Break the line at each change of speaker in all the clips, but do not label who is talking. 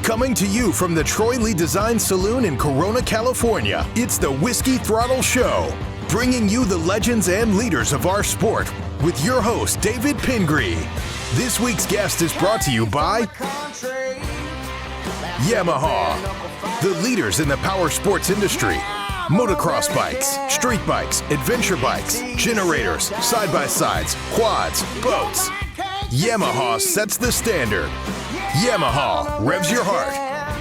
Coming to you from the Troy Lee Design Saloon in Corona, California, it's the Whiskey Throttle Show, bringing you the legends and leaders of our sport with your host, David Pingree. This week's guest is brought to you by Yamaha, the leaders in the power sports industry. Motocross bikes, street bikes, adventure bikes, generators, side-by-sides, quads, boats. Yamaha sets the standard. Yamaha revs your heart.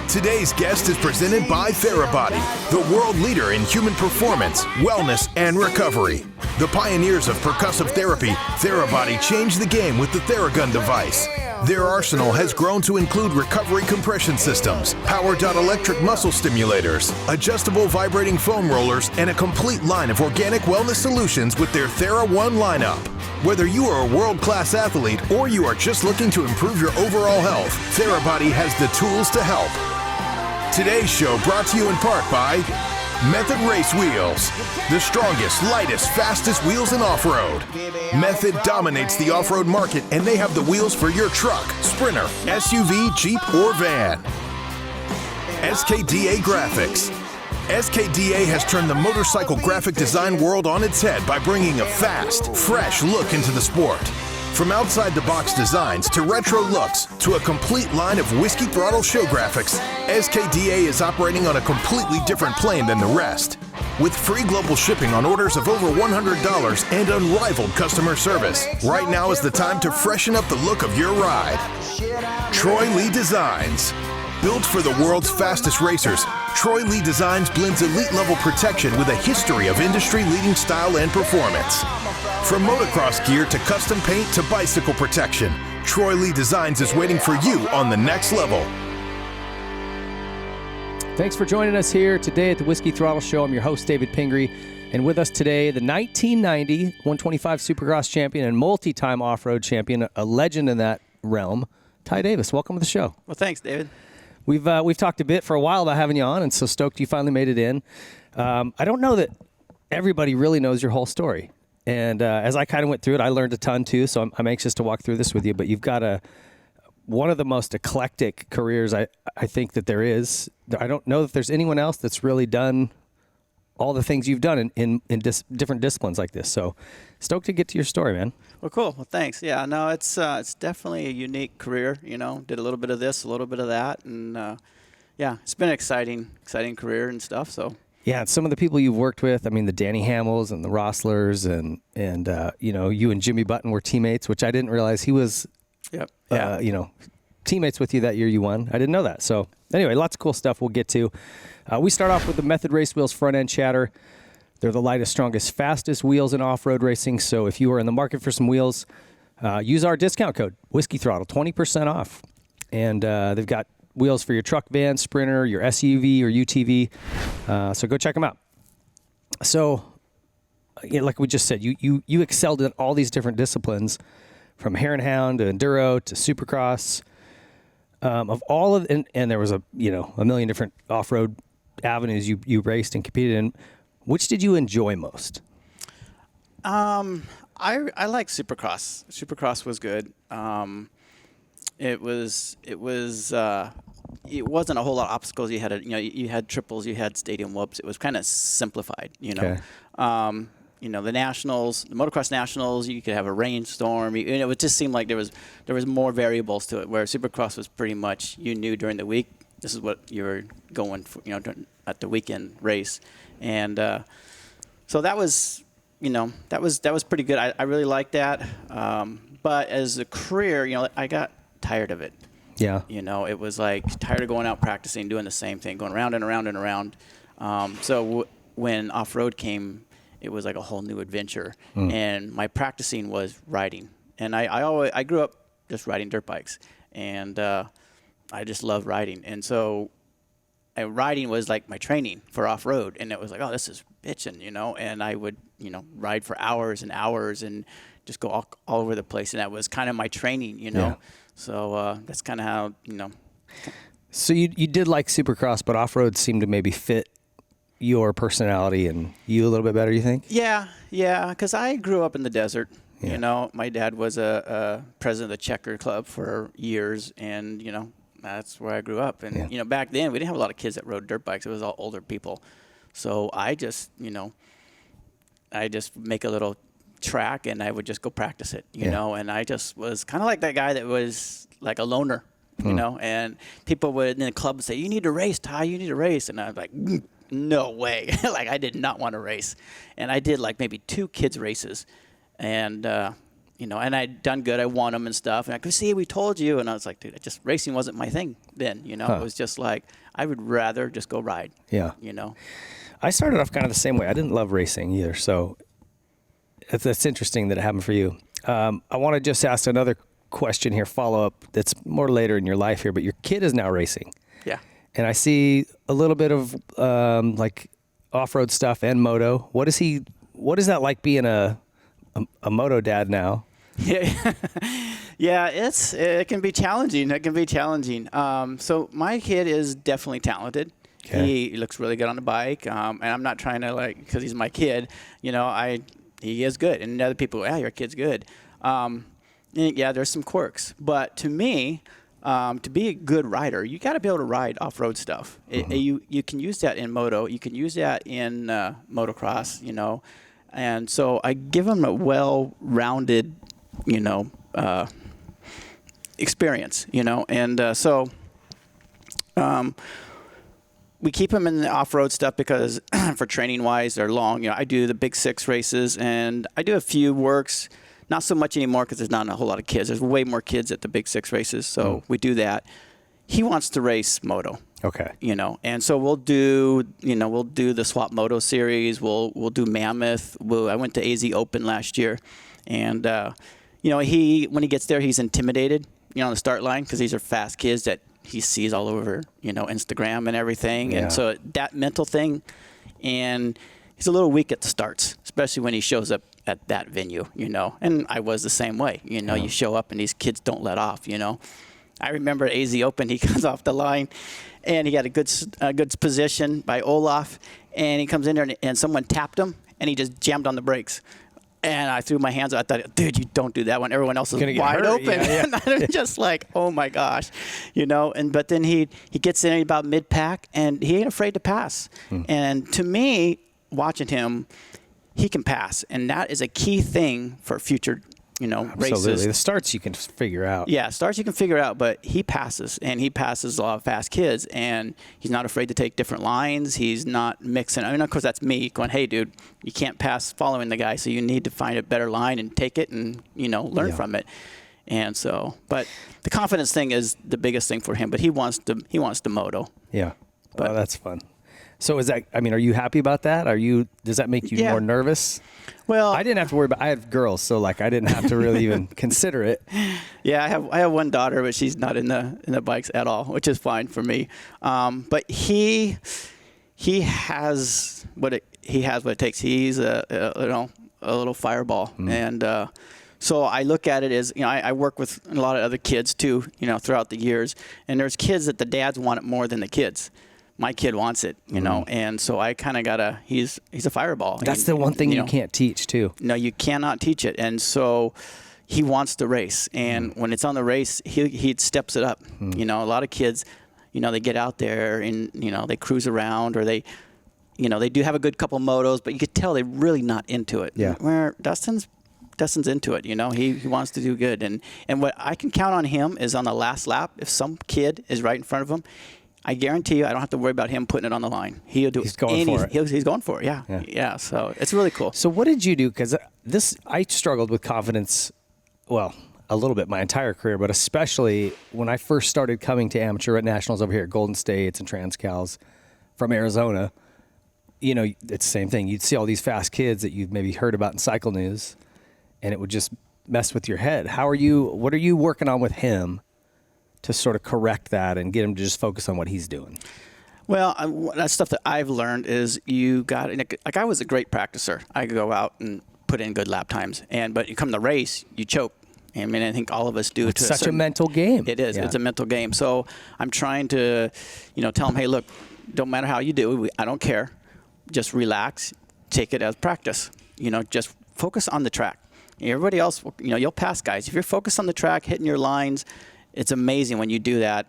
Today's guest is presented by Therabody, the world leader in human performance, wellness, and recovery. The pioneers of percussive therapy, Therabody changed the game with the Theragun device. Their arsenal has grown to include recovery compression systems, powered electric muscle stimulators, adjustable vibrating foam rollers, and a complete line of organic wellness solutions with their Thera One lineup. Whether you are a world-class athlete or you are just looking to improve your overall health, Therabody has the tools to help. Today's show brought to you in part by Method Race Wheels, the strongest, lightest, fastest wheels in off-road. Method dominates the off-road market, and they have the wheels for your truck, sprinter, SUV, Jeep, or van. SKDA Graphics. SKDA has turned the motorcycle graphic design world on its head by bringing a fast, fresh look into the sport. From outside-the-box designs to retro looks to a complete line of Whiskey Throttle show graphics, SKDA is operating on a completely different plane than the rest. With free global shipping on orders of over $100 and unrivaled customer service, right now is the time to freshen up the look of your ride. Troy Lee Designs. Built for the world's fastest racers, Troy Lee Designs blends elite-level protection with a history of industry-leading style and performance. From motocross gear to custom paint to bicycle protection, Troy Lee Designs is waiting for you on the next level.
Thanks for joining us here today at the Whiskey Throttle Show. I'm your host, David Pingree, and with us today, the 1990 125 Supercross champion and multi-time off-road champion, a legend in that realm, Ty Davis. Welcome to the show.
Well, thanks, David.
We've talked a bit for a while about having you on, and so stoked you finally made it in. I don't know that everybody really knows your whole story. And as I kind of went through it, I learned a ton too, so I'm anxious to walk through this with you. But you've got one of the most eclectic careers I think that there is. I don't know if there's anyone else that's really done all the things you've done in different disciplines like this. So stoked to get to your story, man.
Well, cool. Well, thanks. Yeah, no, it's definitely a unique career. You know, did a little bit of this, a little bit of that, and yeah, it's been an exciting career and stuff. So.
Yeah, and some of the people you've worked with, I mean, the Danny Hamels and the Rosslers and you know, you and Jimmy Button were teammates, which I didn't realize he was, you know, teammates with you that year you won. I didn't know that. So anyway, lots of cool stuff we'll get to. We start off with the Method Race Wheels front end chatter. They're the lightest, strongest, fastest wheels in off-road racing. So if you are in the market for some wheels, use our discount code, Whiskey Throttle, 20% off. And they've got wheels for your truck, van, sprinter, your SUV or UTV. So go check them out. So, like we just said, you excelled in all these different disciplines, from hare and hound to enduro to supercross. And there was a million different off-road avenues you raced and competed in. Which did you enjoy most?
I like Supercross. Supercross was good. It wasn't a whole lot of obstacles. You had you had triples, you had stadium whoops. It was kind of simplified, you know. Okay. You know, the Nationals, the Motocross Nationals, you could have a rainstorm. It just seemed like there was more variables to it. Where Supercross was pretty much, you knew during the week this is what you were going for, you know, at the weekend race, and so that was, you know, that was pretty good. I really liked that, but as a career, you know, I got tired of it.
Yeah.
You know, it was like tired of going out practicing, doing the same thing, going around and around and around. So when off-road came, it was like a whole new adventure. And my practicing was riding. And I grew up just riding dirt bikes. And I just loved riding. And so riding was like my training for off-road. And it was like, oh, this is bitching, you know. And I would, you know, ride for hours and hours and just go all over the place. And that was kind of my training, you know. Yeah. So that's kind of how, you know.
So you did like Supercross, but off-road seemed to maybe fit your personality and you a little bit better, you think?
Yeah, because I grew up in the desert. Yeah. You know, my dad was a president of the checker club for years, and, you know, that's where I grew up. And, you know, back then we didn't have a lot of kids that rode dirt bikes. It was all older people. So I just, you know, I just make a little track and I would just go practice it, you know, and I just was kind of like that guy that was like a loner, you know, and people would in the club would say, you need to race, Ty, you need to race. And I was like, no way. Like I did not want to race. And I did like maybe 2 kids races and, you know, and I'd done good. I won them and stuff. And I could see, we told you. And I was like, dude, racing wasn't my thing then, you know. It was just like, I would rather just go ride. Yeah. You know.
I started off kind of the same way. I didn't love racing either. So that's interesting that it happened for you. I want to just ask another question here, follow up, that's more later in your life here, but your kid is now racing.
Yeah.
And I see a little bit of like off-road stuff and moto. What is that like being a moto dad now?
Yeah, yeah, it can be challenging. It can be challenging. So my kid is definitely talented. Okay. He looks really good on the bike, and I'm not trying to like because he's my kid. You know, he is good, and other people, yeah, your kid's good. Yeah, there's some quirks, but to me, to be a good rider, you got to be able to ride off-road stuff. You can use that in moto. You can use that in motocross. You know, and so I give him a well-rounded, you know, experience. You know, and so. We keep them in the off-road stuff because for training-wise, they're long. You know, I do the big 6 races, and I do a few works. Not so much anymore because there's not a whole lot of kids. There's way more kids at the big 6 races, so we do that. He wants to race moto. Okay. You know, and so we'll do the Swap Moto series. We'll do Mammoth. I went to AZ Open last year, and you know, when he gets there, he's intimidated. You know, on the start line because these are fast kids that he sees all over, you know, Instagram and everything. Yeah. And so that mental thing, and he's a little weak at the starts, especially when he shows up at that venue, you know. And I was the same way, you know. You show up and these kids don't let off, you know. I remember at AZ Open, he comes off the line and he got a good position by Olaf, and he comes in there and someone tapped him and he just jammed on the brakes. And I threw my hands up. I thought, dude, you don't do that when everyone else is wide open. Yeah. And I was just like, oh my gosh, you know. But then he gets in about mid-pack, and he ain't afraid to pass. And to me, watching him, he can pass, and that is a key thing for future, you know, races.
Absolutely. The starts you can figure out.
Yeah, starts you can figure out, but he passes, and he passes a lot of fast kids, and he's not afraid to take different lines. He's not mixing. I mean, of course, that's me going, hey, dude, you can't pass following the guy, so you need to find a better line and take it and, you know, learn from it. And so, but the confidence thing is the biggest thing for him, but he wants to moto.
Yeah. But well, that's fun. So is that, I mean, are you happy about that? Does that make you more nervous? Well, I didn't have to worry about, I have girls, so like I didn't have to really even consider it.
Yeah, I have one daughter, but she's not in the bikes at all, which is fine for me. But he has what it takes. He's a little fireball. And so I look at it as, you know, I work with a lot of other kids too, you know, throughout the years, and there's kids that the dads want it more than the kids. My kid wants it, you know, and so I kind of he's a fireball.
That's the one thing you can't teach too.
No, you cannot teach it. And so he wants to race. And when it's on the race, he steps it up. You know, a lot of kids, you know, they get out there and, you know, they cruise around, or they, you know, they do have a good couple motos, but you could tell they're really not into it. Yeah. Where Dustin's into it, you know, he wants to do good. And what I can count on him is on the last lap, if some kid is right in front of him, I guarantee you, I don't have to worry about him putting it on the line. He'll do.
He's going for it.
He's going for it. Yeah. So it's really cool.
So what did you do? Because I struggled with confidence, well, a little bit my entire career, but especially when I first started coming to Amatuer Nationals over here at Golden States and Transcals from Arizona. You know, it's the same thing. You'd see all these fast kids that you've maybe heard about in cycle news, and it would just mess with your head. What are you working on with him to sort of correct that and get him to just focus on what he's doing?
Well, that's stuff that I've learned is like I was a great practicer. I could go out and put in good lap times, but you come to the race, you choke. I mean, I think all of us do.
It's such a mental game.
It is. Yeah. It's a mental game. So I'm trying to, you know, tell him, hey, look, don't matter how you do, I don't care. Just relax, take it as practice. You know, just focus on the track. Everybody else, you know, you'll pass guys. If you're focused on the track, hitting your lines, it's amazing when you do that,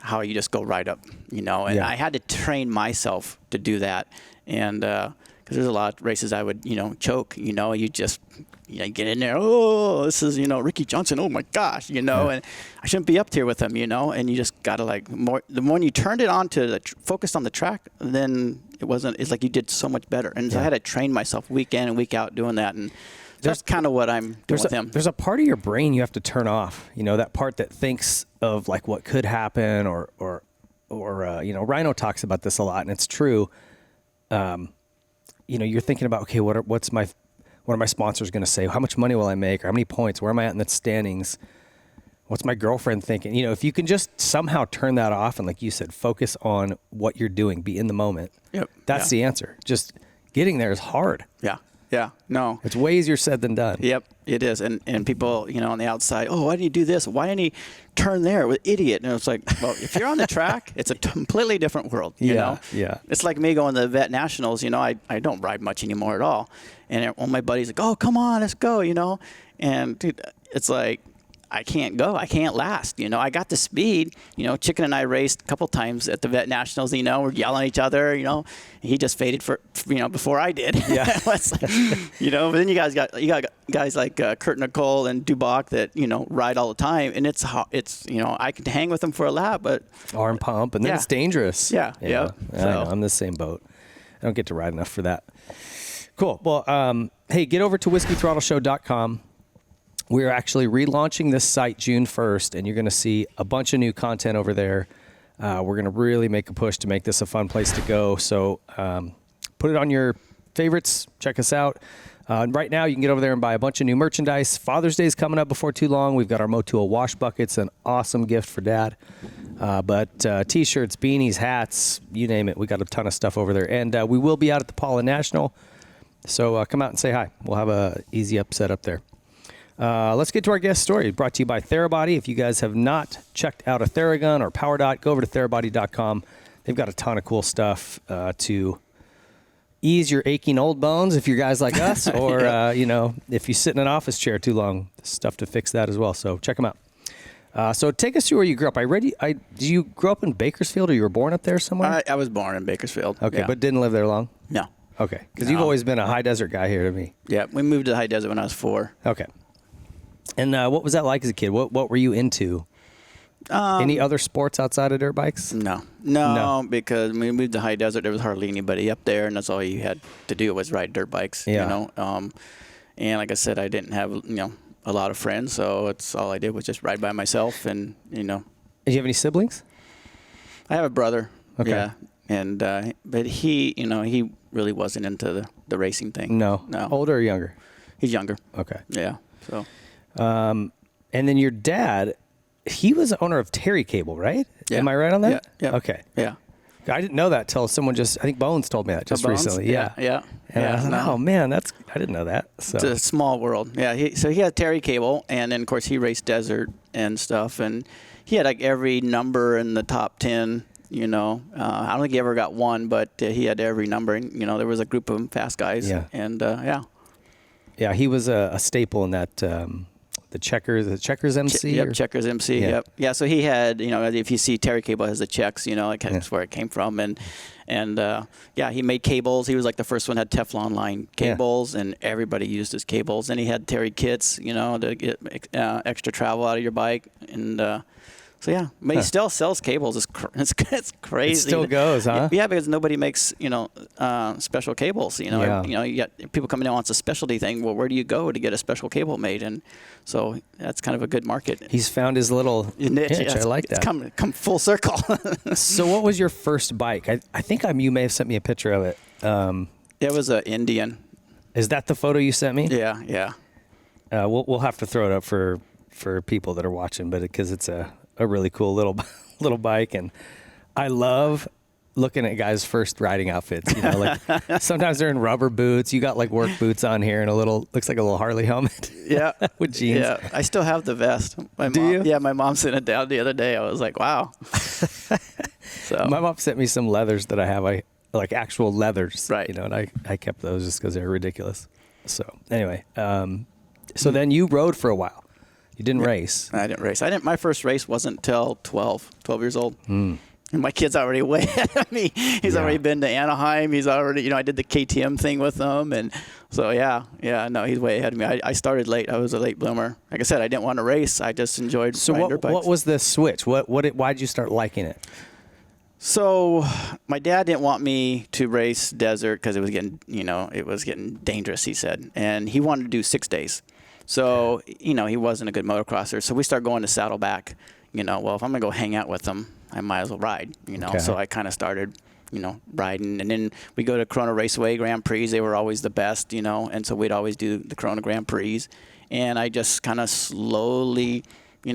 how you just go right up, and I had to train myself to do that. And because there's a lot of races I would, choke, you just get in there. Oh, this is, Ricky Johnson. Oh my gosh, and I shouldn't be up here with him, and you just got to the more you turned it on to focused on the track, then it's like you did so much better. And so I had to train myself week in and week out doing that. And that's kind of what I'm doing with him.
There's a part of your brain you have to turn off, that part that thinks of like what could happen or Rhino talks about this a lot, and it's true. You're thinking about, okay, what are my sponsors going to say? How much money will I make? Or how many points? Where am I at in the standings? What's my girlfriend thinking? If you can just somehow turn that off and, like you said, focus on what you're doing, be in the moment.
Yep.
That's the answer. Just getting there is hard.
Yeah. Yeah. No.
It's way easier said than done.
Yep. It is. And people, on the outside, oh, why didn't you do this? Why didn't he turn there? With idiot. And it's like, well, if you're on the track, it's a completely different world. You know?
Yeah.
It's like me going to the Vet Nationals. I don't ride much anymore at all. And all my buddies like, oh, come on, let's go. And dude, it's like, I can't go. I can't last. I got the speed. Chicken and I raced a couple times at the Vet Nationals. We're yelling at each other. He just faded before I did.
Yeah.
It's like, but then you got guys like Kurt Nicole and Dubach that ride all the time, and it's I can hang with them for a lap, but
arm pump, and then it's dangerous.
Yeah.
So. I'm the same boat. I don't get to ride enough for that. Cool. Well, hey, get over to whiskeythrottleshow.com. We're actually relaunching this site June 1st, and you're going to see a bunch of new content over there. We're going to really make a push to make this a fun place to go. So put it on your favorites. Check us out. Right now, you can get over there and buy a bunch of new merchandise. Father's Day is coming up before too long. We've got our Motul wash buckets, an awesome gift for Dad. But T-shirts, beanies, hats, you name it. We got a ton of stuff over there. And we will be out at the Paula National. So come out and say hi. We'll have a easy upset up there. Let's get to our guest story. Brought to you by Therabody. If you guys have not checked out a Theragun or PowerDot, go over to Therabody.com. They've got a ton of cool stuff to ease your aching old bones if you're guys like us, or if you sit in an office chair too long, stuff to fix that as well. So check them out. So take us through where you grew up. Did you grow up in Bakersfield, or you were born up there somewhere?
I was born in Bakersfield.
Okay,
yeah.
But didn't live there long?
No.
Okay, because you've always been a high desert guy here to me.
Yeah, we moved to the high desert when I was 4.
Okay. And what was that like as a kid? What were you into? Any other sports outside of dirt bikes?
No, because when we moved to high desert, there was hardly anybody up there, and that's all you had to do was ride dirt bikes.
Yeah.
And like I said, I didn't have a lot of friends, so it's all I did was just ride by myself, and
Did you have any siblings?
I have a brother.
Okay.
Yeah, and but he really wasn't into the racing thing.
No. Older or younger?
He's younger.
Okay.
Yeah. So.
And then your dad, he was the owner of Terry Cable, right?
Yeah.
Am I right on that?
Yeah.
Okay.
Yeah.
I didn't know that till someone I think Bones told me that just recently.
Yeah.
And I thought, oh man, I didn't know that. So.
It's a small world. Yeah. So he had Terry Cable, and then of course he raced desert and stuff, and he had like every number in the top 10. I don't think he ever got one, but he had every number, and there was a group of fast guys.
Yeah.
And
Yeah, he was a staple in that. The Checkers MC?
Yep, Checkers MC,
Yeah.
yep. Yeah, so he had, if you see Terry Cable has the checks, that's where it came from. And he made cables. He was like the first one that had Teflon line cables, and everybody used his cables. And he had Terry kits, to get extra travel out of your bike. And but he still sells cables. It's crazy.
It still goes, huh?
Yeah, because nobody makes special cables. You got people coming in wants a specialty thing. Well, where do you go to get a special cable made? And so that's kind of a good market.
He's found his little niche. I like that.
It's come full circle.
So, what was your first bike? I think you may have sent me a picture of it.
It was an Indian.
Is that the photo you sent me?
Yeah.
We'll have to throw it up for people that are watching, but because it's a really cool little bike, and I love looking at guys' first riding outfits. Like sometimes they're in rubber boots. You got like work boots on here and looks like a little Harley helmet.
Yeah,
with jeans.
Yeah, I still have the vest.
Do you?
Yeah, my mom sent it down the other day. I was like, wow. So
my mom sent me some leathers that I have. I like actual leathers,
right?
And I kept those just because they're ridiculous. So anyway, so then you rode for a while. You didn't race.
I didn't race. My first race wasn't until 12 years old. And my kid's already way ahead of me. He's already been to Anaheim. He's already, I did the KTM thing with him. And so, no, he's way ahead of me. I started late. I was a late bloomer. Like I said, I didn't want to race. I just enjoyed riding dirt bikes.
What was the switch? Why'd you start liking it?
So my dad didn't want me to race desert because it was getting dangerous, he said. And he wanted to do 6 days. So, he wasn't a good motocrosser. So we started going to Saddleback. Well, if I'm going to go hang out with them, I might as well ride, Okay. So I kind of started, riding. And then we go to Corona Raceway Grand Prix. They were always the best, And so we'd always do the Corona Grand Prix. And I just kind of slowly, it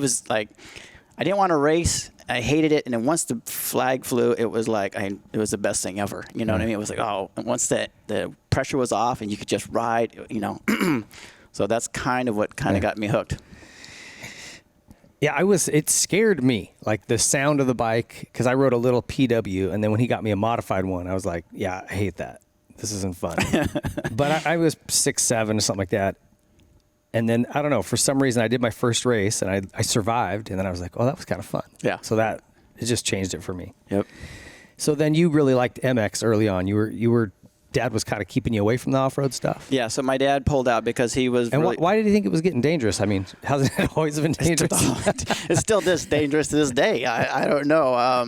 was like I didn't want to race. I hated it. And then once the flag flew, it was like it was the best thing ever. You know what I mean? It was like, once the pressure was off and you could just ride, So that's kind of what got me hooked.
Yeah, it scared me, like the sound of the bike, because I rode a little PW, and then when he got me a modified one, I was like, yeah, I hate that. This isn't fun. But I was 6'7", or something like that. And then, I don't know, for some reason, I did my first race, and I survived, and then I was like, oh, that was kind of fun.
Yeah.
So it just changed it for me.
Yep.
So then you really liked MX early on. Dad was kind of keeping you away from the off-road stuff?
Yeah, so my dad pulled out because he was
And why did he think it was getting dangerous? I mean, hasn't it always been dangerous?
It's still this dangerous to this day. I don't know. I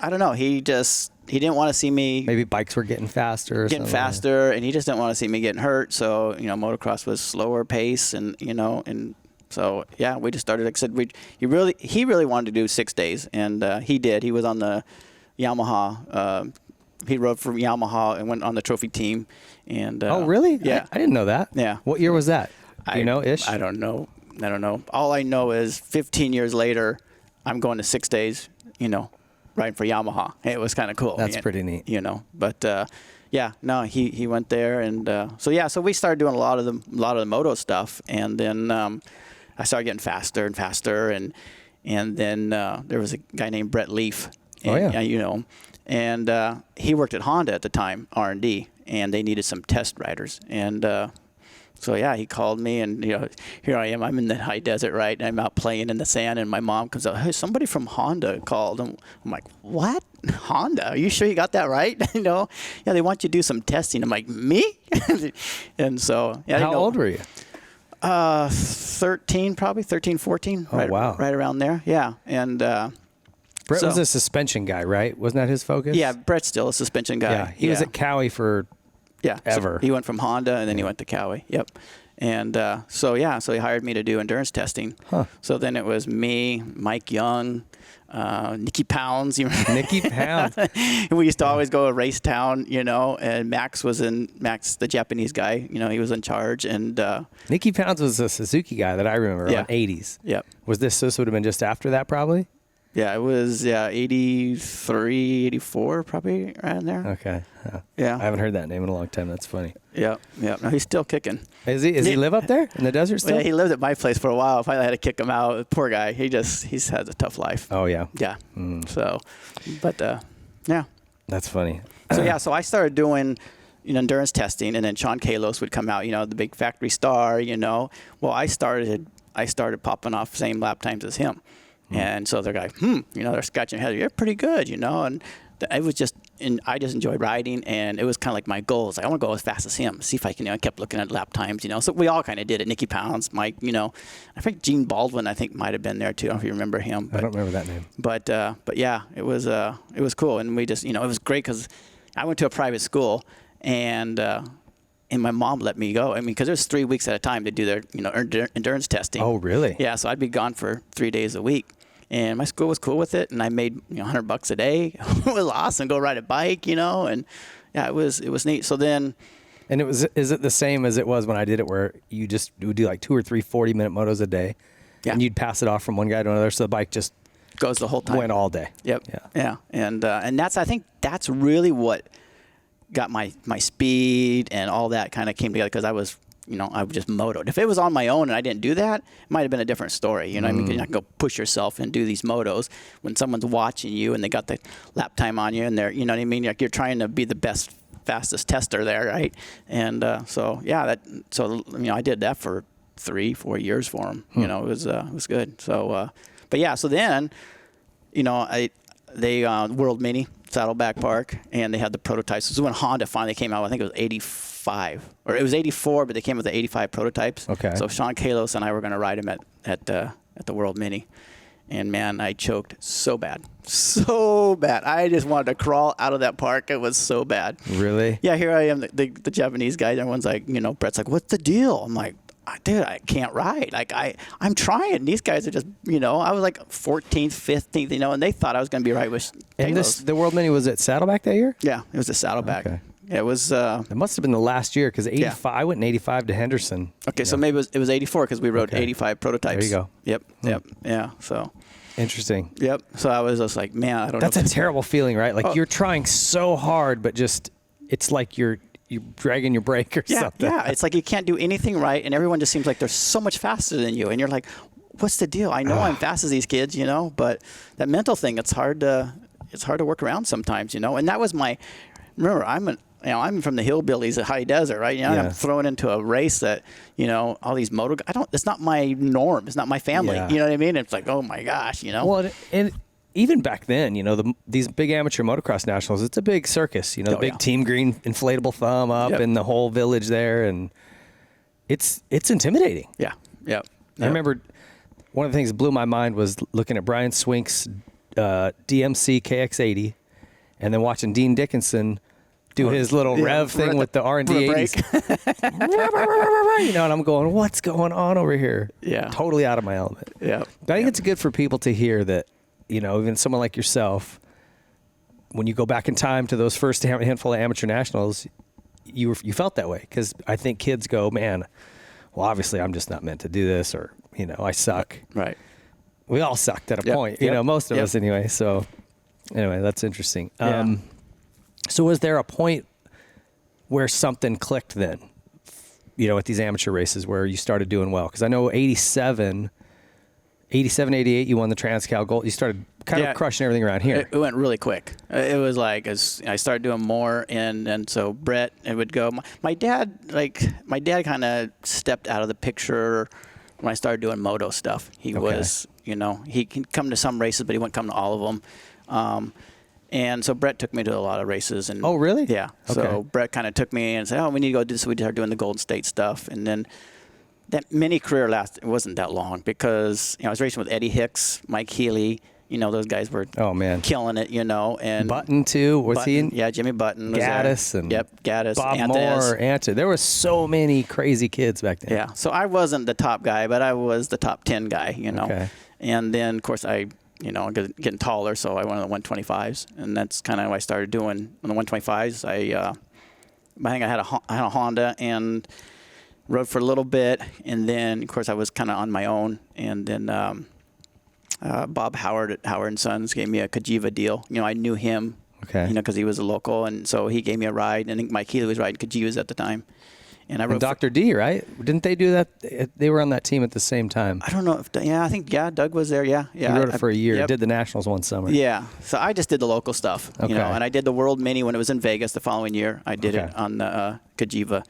don't know. He didn't want to see me.
Maybe bikes were getting faster.
And he just didn't want to see me getting hurt. So motocross was slower pace, and and so we just started. Like I said, he really wanted to do 6 days, and he did. He was on the Yamaha. He rode for Yamaha and went on the trophy team. And
oh, really?
Yeah,
I didn't know that.
Yeah.
What year was that? Do you know, ish?
I don't know. All I know is 15 years later, I'm going to 6 days. Riding for Yamaha. It was kind of cool.
That's pretty neat.
But he went there, and so we started doing a lot of the moto stuff, and then I started getting faster and faster, and then there was a guy named Brett Leaf. And, and he worked at Honda at the time, R&D, and they needed some test riders, and he called me, and here I am. I'm in the high desert, right? And I'm out playing in the sand, and my mom comes out. Hey, somebody from Honda called. I'm like, what? Honda? Are you sure you got that right? Yeah, they want you to do some testing. I'm like, me? And so,
how old were you?
13, probably 13, 14.
Oh, wow.
Right around there. Yeah, and.
Brett was a suspension guy, right? Wasn't that his focus?
Yeah, Brett's still a suspension guy.
Yeah, he was at Cowie for ever.
So he went from Honda, and then he went to Cowie. Yep. And so he hired me to do endurance testing.
Huh.
So then it was me, Mike Young, Nicky Pounds.
Nicky Pounds.
We used to always go to Race Town, and Max, the Japanese guy, he was in charge. And
Nicky Pounds was a Suzuki guy that I remember, around 80s.
Yep.
This would have been just after that, probably?
Yeah, it was 83, 84, probably around there.
Okay.
Yeah.
I haven't heard that name in a long time. That's funny.
Yeah. No, he's still kicking.
Does he live up there in the desert still?
Yeah, he lived at my place for a while. I finally had to kick him out. Poor guy. He's had a tough life.
Oh, yeah.
Yeah. So, but, yeah.
That's funny.
So I started doing endurance testing, and then Sean Kalos would come out, the big factory star, Well, I started popping off same lap times as him. And so they're like, they're scratching their head. You're pretty good, and it was just, and I just enjoyed riding, and it was kind of like my goals. Like, I want to go as fast as him. See if I can. I kept looking at lap times, So we all kind of did it. Nicky Pounds, Mike, I think Gene Baldwin, might have been there too. I don't know if you remember him.
I don't remember that name.
But yeah, it was cool, and we just, it was great because I went to a private school, and my mom let me go. I mean, because it was 3 weeks at a time to do their, endurance testing.
Oh, really?
Yeah, so I'd be gone for 3 days a week. And my school was cool with it, and I made $100 a day. It was awesome. Go ride a bike, and yeah, it was neat. So then,
and is it the same as it was when I did it, where you would do like 2 or 3 40-minute motos a day, and you'd pass it off from one guy to another, so the bike just
goes the whole time,
went all day.
Yep. Yeah. And I think that's really what got my speed and all that kind of came together, because I was just motoed. If it was on my own and I didn't do that, it might have been a different story. I mean, I can go push yourself and do these motos when someone's watching you and they got the lap time on you, and they're, you know what I mean? Like, you're trying to be the fastest tester there, right? And I did that for 3-4 years for him. You know, it was good. So, but yeah, so then, you know, they World Mini Saddleback Park, and they had the prototypes. This is when Honda finally came out. I think it was 85, or it was 84, but they came with the 85 prototypes.
Okay.
So Sean Kalos and I were going to ride him at the World Mini. And man, I choked so bad. So bad. I just wanted to crawl out of that park. It was so bad.
Really?
Yeah, here I am, the Japanese guy. Everyone's like, you know, Brett's like, what's the deal? I'm like, dude, I can't ride. Like, I'm trying. These guys are just, you know, I was like 14th, 15th, you know, and they thought I was going to be right with
And
Kalos.
the World Mini was at Saddleback that year?
Yeah, it was a Saddleback.
Okay.
It was.
It must have been the last year because 85. I went in 85 to Henderson.
Okay, so maybe it was 84 because we rode 85 prototypes.
There you go.
Yep. Yeah. So.
Interesting.
Yep. So I was just like, man, I don't know.
That's a terrible feeling, right? Like you're trying so hard, but just it's like you're dragging your brake or something.
Yeah. It's like you can't do anything right, and everyone just seems like they're so much faster than you, and you're like, what's the deal? I know I'm fast as these kids, you know, but that mental thing, it's hard to work around sometimes, you know. And that was remember, I'm from the hillbillies at high desert, right? You know, I'm thrown into a race that, you know, all these it's not my norm. It's not my family.
Yeah.
You know what I mean? It's like, oh my gosh, you know?
Well, and even back then, you know, these big amateur motocross nationals, it's a big circus, you know, the big Team Green inflatable thumb up and the whole village there. And it's intimidating.
Yeah. Yep.
I remember one of the things that blew my mind was looking at Brian Swink's DMC KX80 and then watching Dean Dickinson do his little rev thing with the R&D 80s. You know, and I'm going, what's going on over here?
Yeah.
Totally out of my element.
Yeah.
But I think it's good for people to hear that, you know, even someone like yourself, when you go back in time to those first handful of amateur nationals, you felt that way. Because I think kids go, man, well, obviously I'm just not meant to do this, or, you know, I suck.
Right.
We all sucked at a point, you know, most of us anyway. So anyway, that's interesting.
Yeah.
So was there a point where something clicked then, you know, at these amateur races where you started doing well? Because I know 87, 88, you won the Trans-Cal Gold. You started kind of crushing everything around here.
It went really quick. It was like, as I started doing more, and so Brett, it would go. My dad kind of stepped out of the picture when I started doing moto stuff. He was, you know, he can come to some races, but he wouldn't come to all of them. And so Brett took me to a lot of races. And
oh, really?
Yeah.
Okay.
So Brett kind of took me and said, oh, we need to go do this. So we started doing the Golden State stuff. And then that mini career it wasn't that long because, you know, I was racing with Eddie Hicks, Mike Healy. You know, those guys were killing it, you know. And
Button, too. Was he in?
Yeah, Jimmy Button was
Gaddis. And
Gaddis.
Bob
Antes.
Moore. There were so many crazy kids back then.
Yeah. So I wasn't the top guy, but I was the top 10 guy, you know.
Okay.
And then, of course, you know, getting taller, so I went on the 125s, and that's kind of what I started doing on the 125s. I think I had a Honda and rode for a little bit, and then, of course, I was kind of on my own, and then Bob Howard at Howard & Sons gave me a Kajiva deal. You know, I knew him, you know, because he was a local, and so he gave me a ride. I think Mike Healy was riding Kajivas at the time. And
Dr. D, right? Didn't they do that? They were on that team at the same time.
I don't know if, I think, Doug was there, yeah.
He rode it for a year, did the Nationals one summer.
Yeah, so I just did the local stuff, you know, and I did the World Mini when it was in Vegas the following year. I did it on the Kajiva,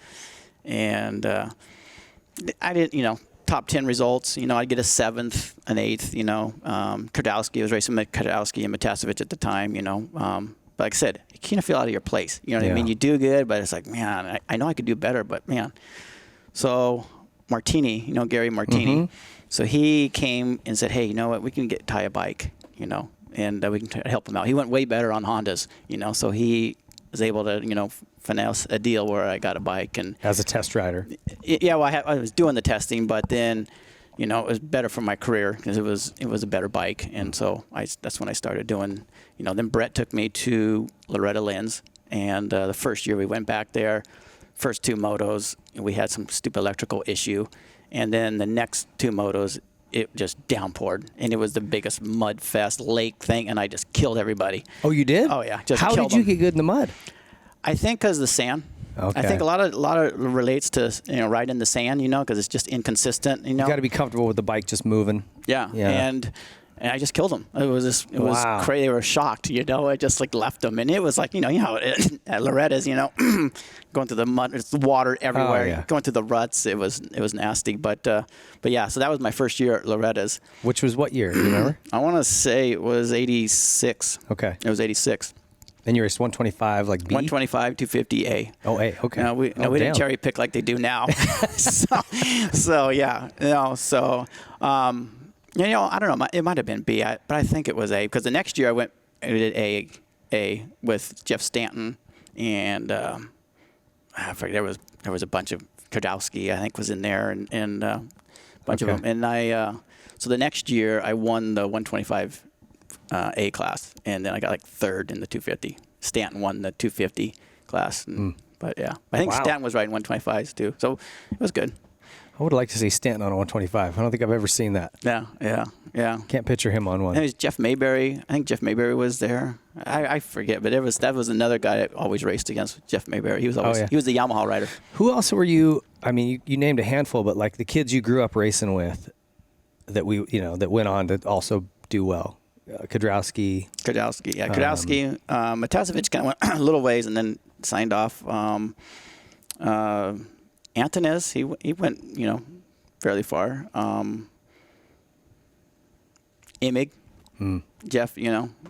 and I did, you know, top 10 results. You know, I'd get a 7th, an 8th, you know. Kardowski, I was racing with Kardowski and Matasevich at the time, you know. But like I said, you can't feel out of your place. You know what I mean? You do good, but it's like, man, I know I could do better, but man. So Martini, you know, Gary Martini. So he came and said, hey, you know what? We can get Ty a bike, you know, and we can help him out. He went way better on Hondas, you know, so he was able to, you know, finesse a deal where I got a bike. And
as a test rider.
Yeah, well, I was doing the testing, but then, you know, it was better for my career because it was a better bike. And so that's when I started doing, you know, then Brett took me to Loretta Lynn's. And the first year we went back there, first 2 motos, we had some stupid electrical issue. And then the next 2 motos, it just downpoured. And it was the biggest mud fest lake thing. And I just killed everybody.
Oh, you did?
Oh, yeah.
How did you get good in the mud?
I think because the sand.
Okay.
I think a lot of relates to, you know, riding in the sand, you know, because it's just inconsistent, you know.
You got to be comfortable with the bike just moving.
Yeah. and I just killed them. It was crazy. They were shocked, I just like left them, and it was like, at Loretta's, going through the mud, it's water everywhere, going through the ruts. It was nasty, but yeah. So that was my first year at Loretta's.
Which was what year? Do you remember?
I want to say it was 86.
Okay.
It was 86.
And you raced 125, like B?
125, 250 A.
Oh, A. Okay.
We didn't cherry pick like they do now. so yeah. I don't know. It might have been B, but I think it was A, because the next year I did A with Jeff Stanton, and I forget, there was a bunch of Kodowski, I think, was in there, and a bunch of them. And so the next year I won the 125 A class, and then I got like third in the 250. Stanton won the 250 class, but yeah, I think Stanton was riding 125s too, so it was good.
I would like to see Stanton on a 125. I don't think I've ever seen that.
Yeah.
Can't picture him on one.
And it was Jeff Mayberry. I think Jeff Mayberry was there. I forget, but that was another guy that always raced against Jeff Mayberry. He was always he was the Yamaha rider.
Who else were you? I mean, you named a handful, but like the kids you grew up racing with, that that went on to also do well. Kodowski. Kodowski. Matasevich kind of went a little ways and then signed off. Antonis, he went, fairly far. Imig. Jeff,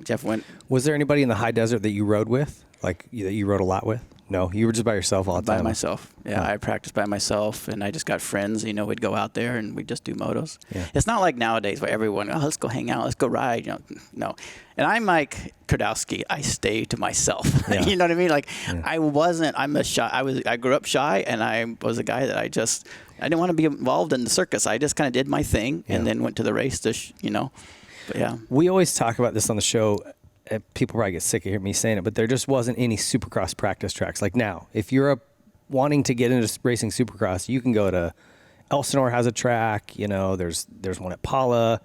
Jeff went. Was there anybody in the high desert that you rode with, like that you rode a lot with? No, you were just by yourself all the time.
By myself. Yeah, I practiced by myself, and I just got friends. We'd go out there and we'd just do motos. Yeah. It's not like nowadays where everyone, let's go hang out, let's go ride. No. And I'm like Kodowski. I stay to myself. Yeah. You know what I mean? Like I grew up shy, and I was a guy that I didn't want to be involved in the circus. I just kind of did my thing, and then went to the race to, But yeah. We
always talk about this on the show. People probably get sick of hearing me saying it, but there just wasn't any Supercross practice tracks. Like now, if you're wanting to get into racing Supercross, you can go to Elsinore has a track. There's one at Paula.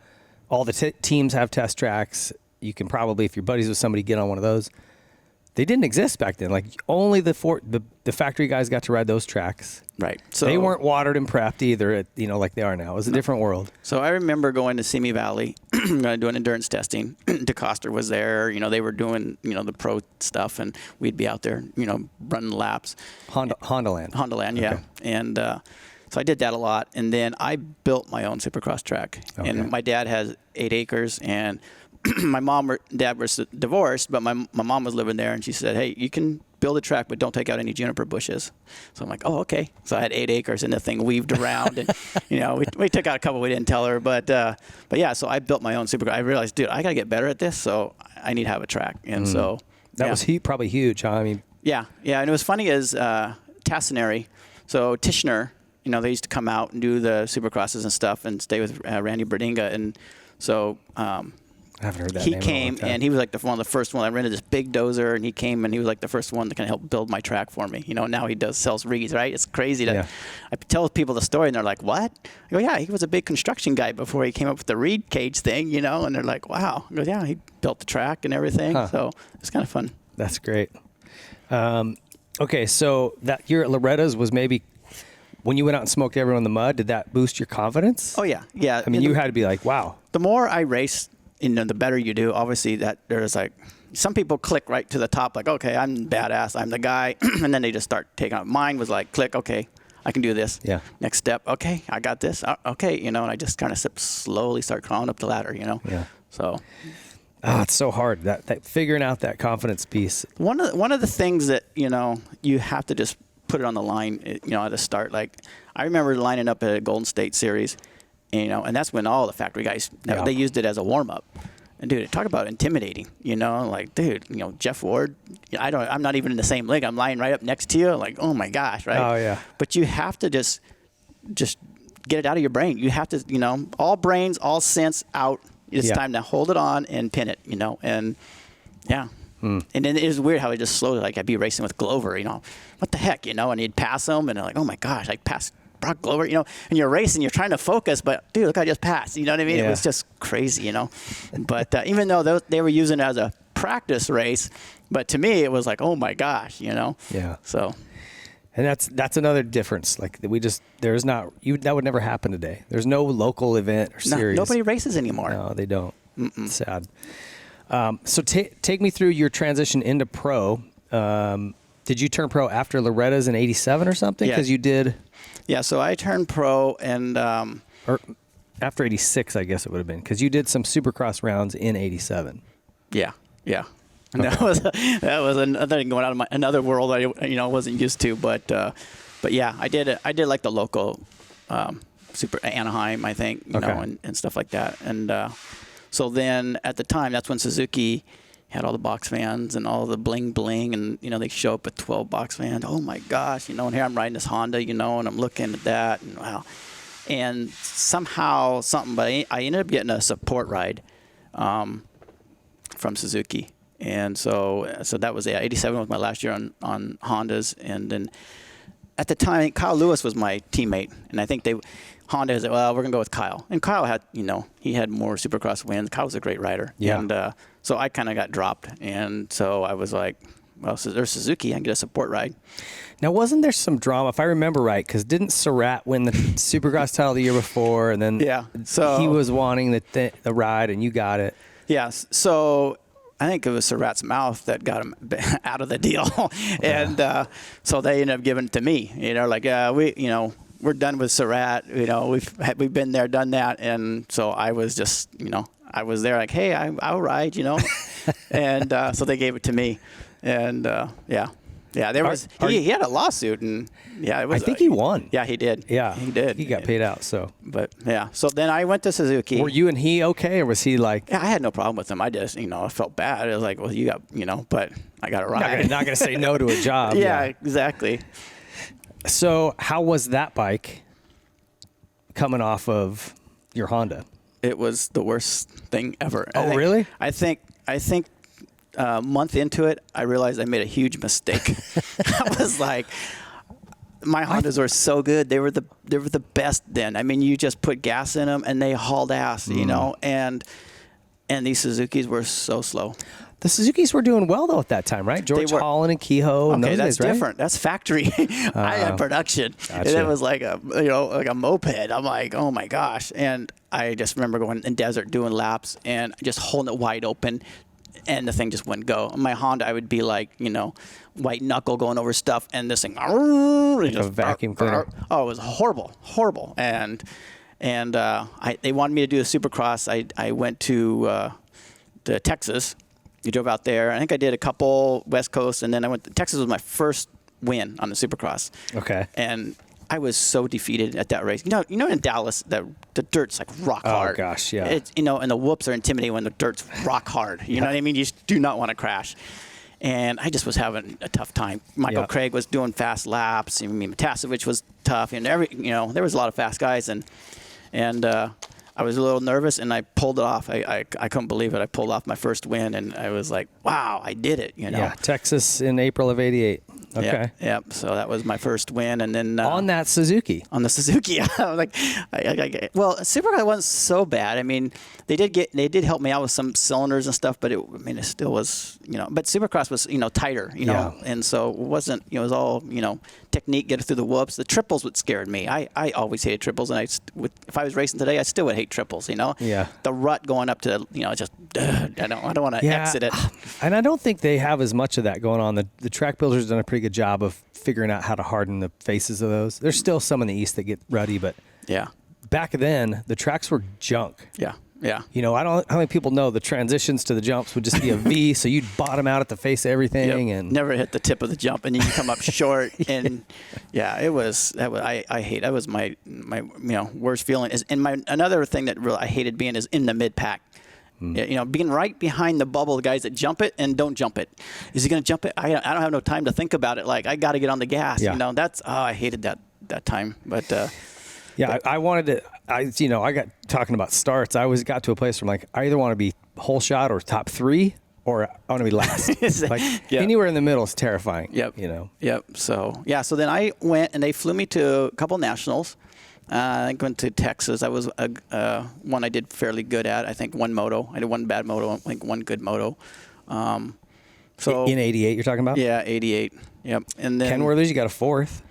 All the teams have test tracks. You can probably, if you're buddies with somebody, get on one of those. They didn't exist back then. Like only the factory guys got to ride those tracks.
Right. So
they weren't watered and prepped either. Like they are now. It was a different world.
So I remember going to Simi Valley, doing endurance testing. DeCoster was there. They were doing the pro stuff, and we'd be out there, running laps. Hondaland, yeah. Okay. And so I did that a lot, and then I built my own Supercross track. Okay. And my dad has 8 acres, and my mom and dad were divorced, but my mom was living there, and she said, hey, you can build a track, but don't take out any juniper bushes. So I'm like, oh, okay. So I had 8 acres, and the thing weaved around, and we took out a couple we didn't tell her, but yeah. So I built my own Supercross. I realized, dude, I gotta get better at this, so I need to have a track, and so
that was probably huge, huh? I mean,
yeah. And it was funny as Tassinary, so Tishner, they used to come out and do the Supercrosses and stuff, and stay with Randy Berdinga, and so.
I haven't heard that
he
name
came,
in a long time.
and he was like one of the first one. I rented this big dozer, and he came, and he was like the first one to kind of help build my track for me. Now he sells reeds, right? It's crazy. I tell people the story, and they're like, what? I go, yeah, he was a big construction guy before he came up with the reed cage thing, and they're like, wow. I go, yeah, he built the track and everything. Huh. So it's kind of fun.
That's great. Okay, so that year at Loretta's was maybe when you went out and smoked everyone in the mud, did that boost your confidence?
Oh, yeah. Yeah.
I mean, you had to be like, wow.
The more I raced, the better you do. Obviously, that there's like some people click right to the top, like, okay, I'm badass, I'm the guy, and then they just start taking off. Mine was like, click, okay, I can do this.
Yeah.
Next step, okay, I got this. Okay, and I just kind of slowly start crawling up the ladder. Yeah. So.
It's so hard that figuring out that confidence piece.
One of the things that you have to just put it on the line, at the start. Like I remember lining up at a Golden State Series. And that's when all the factory guys, they used it as a warm-up. And, dude, talk about intimidating, like, dude, Jeff Ward, I'm not even in the same league. I'm lying right up next to you. Like, oh, my gosh, right?
Oh, yeah.
But you have to just get it out of your brain. You have to, all brains, all sense out. It's time to hold it on and pin it, and, yeah. And then it was weird how it just slowly, like, I'd be racing with Glover, what the heck, and he'd pass him, and they're like, oh, my gosh, I passed Brock Glover, and you're racing, you're trying to focus, but dude, look, I just passed. You know what I mean? Yeah. It was just crazy, But even though they were using it as a practice race, but to me, it was like, oh my gosh,
Yeah.
So.
And that's another difference. Like that would never happen today. There's no local event or series.
Nobody races anymore.
No, they don't. Sad. So take me through your transition into pro. Did you turn pro after Loretta's in '87 or something? Because you did.
Yeah, so I turned pro and
or after '86, I guess it would have been, because you did some Supercross rounds in '87.
Yeah. And that was another thing going out of another world I wasn't used to, but yeah, I did like the local Super Anaheim, I think, you know, and stuff like that. And so then at the time, that's when Suzuki had all the box fans and all the bling bling, and you know, they show up with 12 box fans. Oh my gosh, you know, and here I'm riding this Honda, you know, and I'm looking at that, and wow. And somehow but I ended up getting a support ride from Suzuki. And so that was 87 was my last year on Hondas. And then at the time, Kyle Lewis was my teammate. And I think Honda said, well, we're going to go with Kyle. And Kyle had, you know, he had more Supercross wins. Kyle was a great rider.
Yeah.
And so I kind of got dropped. And so I was like, well, so there's Suzuki. I can get a support ride.
Now, wasn't there some drama, if I remember right, because didn't Surratt win the Supercross title the year before? And then
so
he was wanting the ride, and you got it.
Yes. So I think it was Surratt's mouth that got him out of the deal. And so they ended up giving it to me. You know, like, we're done with Surratt. You know, we've been there, done that. And so I was just, you know, I was there like, hey, I'll ride, you know. And so they gave it to me. And there was he had a lawsuit, and it was.
I think he won.
Yeah, he did.
Yeah,
he did.
He got paid out. So,
but so then I went to Suzuki.
Were you and he okay, or was he like?
Yeah, I had no problem with him. I just, you know, I felt bad. I was like, well, you got, you know, but I got a ride.
Not gonna say no to a job.
Yeah, exactly.
So, how was that bike coming off of your Honda?
It was the worst thing ever.
Oh, really?
I think. A month into it, I realized I made a huge mistake. I was like, my Hondas were so good; they were the best then. I mean, you just put gas in them, and they hauled ass, you know. And these Suzukis were so slow.
The Suzukis were doing well though at that time, right? George Holland and Kehoe. And
okay,
those
that's
guys, right?
different. That's factory. I had production,
Gotcha.
and it was like a moped. I'm like, oh my gosh! And I just remember going in desert doing laps and just holding it wide open. And the thing just wouldn't go. On my Honda, I would be like, you know, white knuckle going over stuff, and this thing,
like a vacuum cleaner.
Oh, it was horrible. And they wanted me to do a Supercross. I went to Texas. You drove out there. I think I did a couple West Coast, and then I went. Texas was my first win on the Supercross.
Okay.
And I was so defeated at that race. You know, in Dallas, the dirt's like rock hard.
Oh gosh, yeah.
It's, you know, and the whoops are intimidating when the dirt's rock hard. You know what I mean? You just do not want to crash. And I just was having a tough time. Michael Craig was doing fast laps. I mean, Matasevich was tough, and there was a lot of fast guys, and I was a little nervous, and I pulled it off. I couldn't believe it. I pulled off my first win, and I was like, wow, I did it. You know? Yeah,
Texas in April of '88. Okay.
Yep. So that was my first win, and then
on that Suzuki.
On the Suzuki, I was like, well, Supercross wasn't so bad. I mean, they did help me out with some cylinders and stuff, but it still was, you know. But Supercross was, you know, tighter, you know, and so it wasn't, you know, it was all, you know, technique, get it through the whoops. The triples would scared me. I always hated triples, and if I was racing today, I still would hate triples, you know.
Yeah.
The rut going up to, you know, just I don't want to exit it.
And I don't think they have as much of that going on. The track builders done a pretty good job of figuring out how to harden the faces of those. There's still some in the East that get ruddy, but back then the tracks were junk.
Yeah. Yeah.
You know, I don't know how many people know the transitions to the jumps would just be a V, so you'd bottom out at the face of everything and
never hit the tip of the jump, and you come up short. And it was I hate. That was my you know, worst feeling. Another thing that really I hated being is in the mid pack. You know, being right behind the bubble, the guys that jump it and don't jump it. Is he going to jump it? I don't have no time to think about it. Like, I got to get on the gas. You know, I hated that time. But
I wanted to. I got talking about starts. I always got to a place where I'm like, I either want to be whole shot or top 3, or I want to be last. Like anywhere in the middle is terrifying.
Yep.
You know.
Yep. So so then I went, and they flew me to a couple nationals. I went to Texas. I was one I did fairly good at. I think one moto. I did one bad moto. I think one good moto. So
in '88, you're talking about?
Yeah, '88. Yep. And then
Kenworthy's, you got a 4th.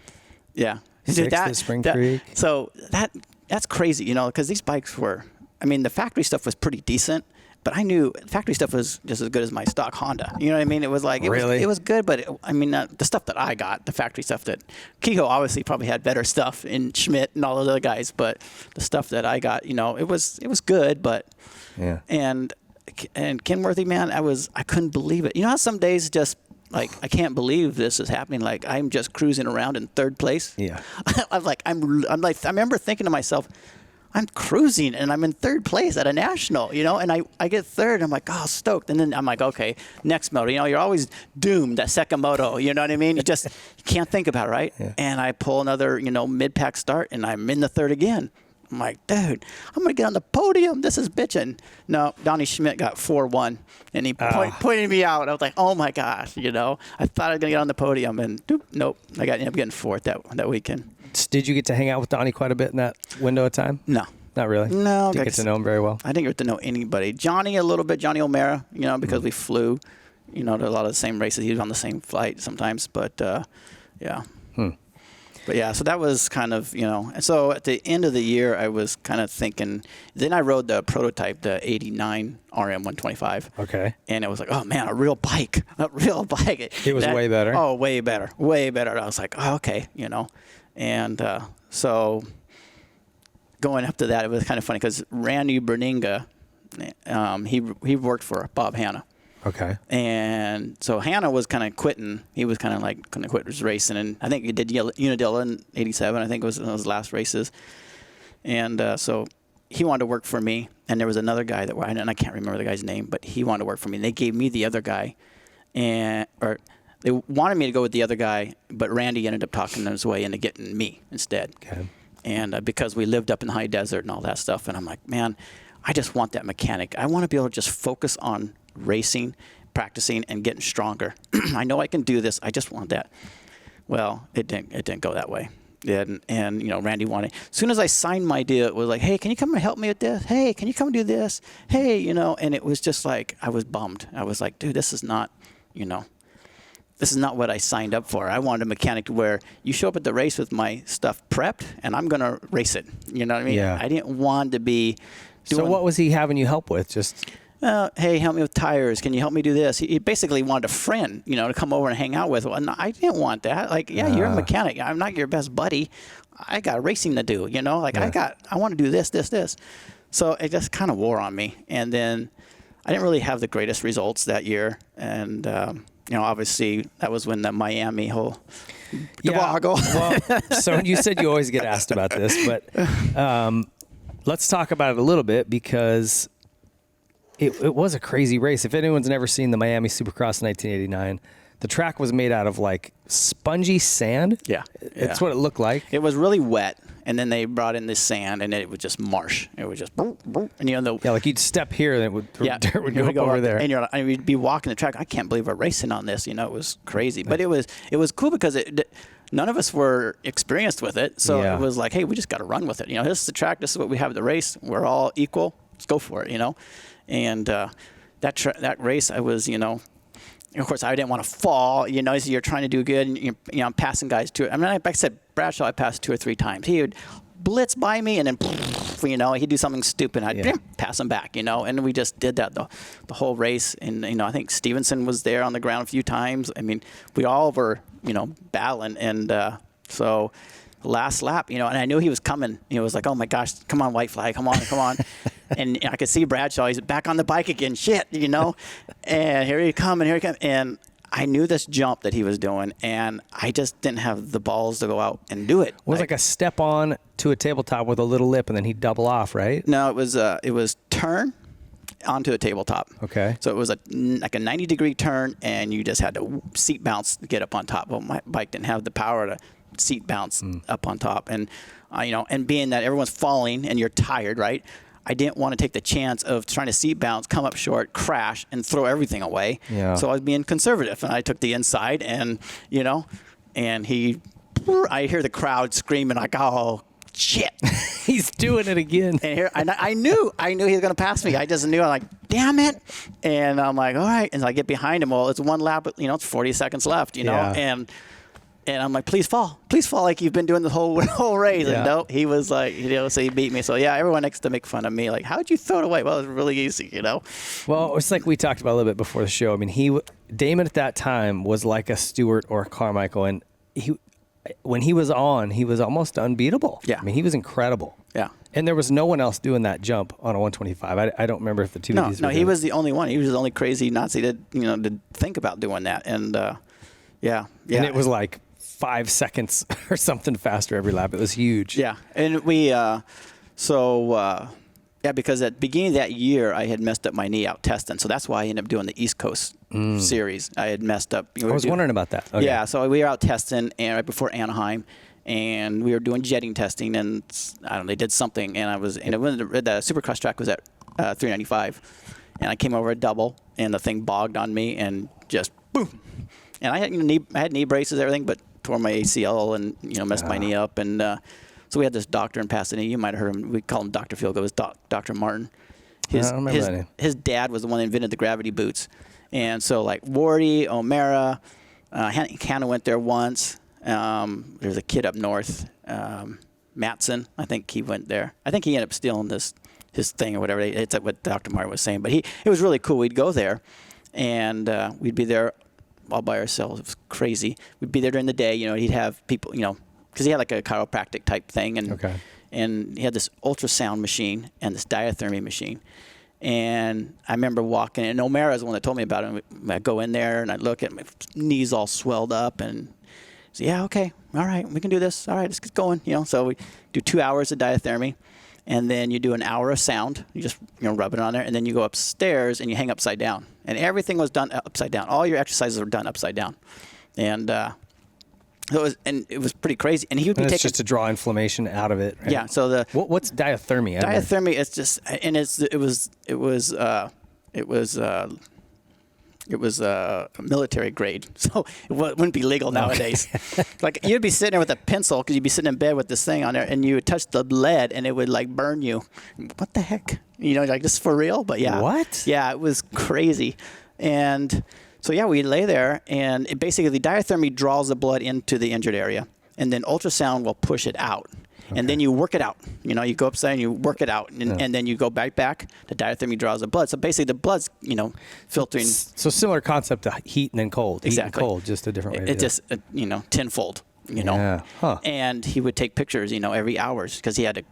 Yeah.
Sixth at Spring Creek.
So that's crazy, you know, because these bikes were. I mean, the factory stuff was pretty decent, but I knew factory stuff was just as good as my stock Honda. You know what I mean? It was like, it was good, but the stuff that I got, the factory stuff that Kehoe obviously probably had better stuff in Schmidt and all those other guys, but the stuff that I got, it was good, but, and Kenworthy, man, I couldn't believe it. You know how some days just, like, I can't believe this is happening. Like, I'm just cruising around in third place.
Yeah.
I'm like, I remember thinking to myself, I'm cruising and I'm in third place at a national, and I get third. I'm like, oh, stoked. And then I'm like, okay, next moto. You're always doomed at second moto. You know what I mean? You can't think about it, right? Yeah. And I pull another, mid-pack start and I'm in the third again. I'm like, dude, I'm going to get on the podium. This is bitching. No, Donnie Schmidt got 4-1, and he pointed me out. I was like, oh, my gosh, I thought I was going to get on the podium, and nope. I ended up getting fourth that weekend.
Did you get to hang out with Donnie quite a bit in that window of time?
No.
Not really?
No.
Didn't get to know him very well?
I didn't get to know anybody. Johnny a little bit, Johnny O'Mara, because we flew, to a lot of the same races. He was on the same flight sometimes, but, yeah. But yeah, so that was kind of, and so at the end of the year, I was kind of thinking, then I rode the prototype, the 89 RM125.
Okay.
And it was like, oh man, a real bike.
It was way better.
Oh, way better. I was like, oh, okay, And so going up to that, it was kind of funny because Randy Berninga, he worked for Bob Hanna.
Okay.
And so Hanna was kind of quitting. He was kind of like going to quit his racing. And I think he did Unadilla in 87. I think it was those last races. And so he wanted to work for me. And there was another guy and I can't remember the guy's name, but he wanted to work for me. And they gave me the other guy. Or they wanted me to go with the other guy, but Randy ended up talking his way into getting me instead.
Okay.
And because we lived up in the high desert and all that stuff. And I'm like, man, I just want that mechanic. I want to be able to just focus on racing, practicing, and getting stronger. I know I can do this. I just want that. Well, it didn't go that way. And Randy wanted. As soon as I signed my deal, it was like, hey, can you come and help me with this? Hey, can you come and do this? Hey, and it was just like I was bummed. I was like, dude, this is not, this is not what I signed up for. I wanted a mechanic where you show up at the race with my stuff prepped, and I'm gonna race it. You know what I mean?
Yeah.
I didn't want to be.
So what was he having you help with? Just.
Hey, help me with tires. Can you help me do this? He basically wanted a friend, to come over and hang out with. Well, no, I didn't want that. Like, yeah, you're a mechanic. I'm not your best buddy. I got racing to do, Like, I want to do this. So it just kind of wore on me. And then I didn't really have the greatest results that year. And, obviously that was when the Miami whole debacle.
Well, so you said you always get asked about this, but let's talk about it a little bit because it was a crazy race. If anyone's never seen the Miami Supercross in 1989, the track was made out of like spongy sand.
Yeah.
It's what it looked like.
It was really wet, and then they brought in this sand, and it was just marsh. It was just, and
like you'd step here, and dirt would go over there.
And you'd be walking the track. I can't believe we're racing on this. It was crazy, but it was cool because none of us were experienced with it, so it was like, hey, we just got to run with it. This is the track. This is what we have at the race. We're all equal. Let's go for it. And that race, I was, of course, I didn't want to fall, so you're trying to do good, and I'm passing guys to it. I mean, like I said, Bradshaw, I passed 2 or 3 times. He would blitz by me, and then, he'd do something stupid, and I'd pass him back, and we just did that the whole race. And, I think Stevenson was there on the ground a few times. I mean, we all were, battling, and so last lap, and I knew he was coming. He was like, oh, my gosh, come on, white flag, come on. And I could see Bradshaw. He's back on the bike again. Shit, And here he come. And I knew this jump that he was doing, and I just didn't have the balls to go out and do it.
It was like a step on to a tabletop with a little lip, and then he'd double off, right?
No, it was turn onto a tabletop.
Okay.
So it was like a 90-degree turn, and you just had to seat bounce to get up on top. Well, my bike didn't have the power to seat bounce up on top. And, and being that everyone's falling and you're tired, right? I didn't want to take the chance of trying to seat bounce, come up short, crash, and throw everything away.
Yeah.
So I was being conservative, and I took the inside, and, and I hear the crowd screaming like, oh, shit.
He's doing it again.
And I knew he was going to pass me. I just knew. I'm like, damn it. And I'm like, all right. And so I get behind him. Well, it's one lap, it's 40 seconds left,
Yeah.
And And I'm like, please fall like you've been doing the whole race. And no, he was like, so he beat me. So yeah, everyone likes to make fun of me. Like, how'd you throw it away? Well, it was really easy,
Well, it's like we talked about a little bit before the show. I mean, Damon at that time was like a Stewart or a Carmichael, and when he was on, he was almost unbeatable.
Yeah.
I mean, he was incredible.
Yeah.
And there was no one else doing that jump on a 125. I don't remember if the two of these were
he was the only one. He was the only crazy Nazi to think about doing that. And yeah.
And it was like 5 seconds or something faster every lap. It was huge.
Yeah. And we, because at the beginning of that year, I had messed up my knee out testing. So that's why I ended up doing the East Coast series. I had messed up.
I was wondering about that. Okay.
Yeah. So we were out testing right before Anaheim, and we were doing jetting testing, and I don't know, they did something, and the Supercross track was at 395, and I came over a double, and the thing bogged on me, and just boom. And I had knee braces, everything, but tore my ACL and messed my knee up, and so we had this doctor in Pasadena. You might have heard him. We call him Dr. Field. It was Dr. Martin.
I don't remember that name.
His dad was the one that invented the gravity boots, and so like Wardy, O'Mara, Hannah went there once. There's a kid up north, Matson. I think he went there. I think he ended up stealing his thing or whatever. It's what Dr. Martin was saying, but it was really cool. We'd go there, and we'd be there all by ourselves. It was crazy. We'd be there during the day. He'd have people, because he had like a chiropractic type thing, and he had this ultrasound machine and this diathermy machine. And I remember walking, and O'Mara is the one that told me about it. I'd go in there, and I'd look at my knees all swelled up, and say, yeah, okay, all right, we can do this. All right, let's get going. So we do 2 hours of diathermy, and then you do an hour of sound. You just rub it on there, and then you go upstairs and you hang upside down. And everything was done upside down. All your exercises were done upside down, and it was pretty crazy. And he would be taking
just to draw inflammation out of it. Right?
Yeah. So
what's diathermy?
Diathermy. It's just, and it was military grade, so it wouldn't be legal nowadays. Like you'd be sitting there with a pencil because you'd be sitting in bed with this thing on there, and you would touch the lead, and it would like burn you. What the heck? Like this for real? But yeah.
What?
Yeah, it was crazy, and so yeah, we lay there, and basically the diathermy draws the blood into the injured area, and then ultrasound will push it out. Okay. And then you work it out. You go upside and you work it out, and then you go back. The diathermy draws the blood. So basically, the blood's filtering.
So similar concept to heat and then cold.
Exactly.
Heat and cold, just a different way.
It's just tenfold.
Yeah. Huh.
And he would take pictures, every hours because he had to,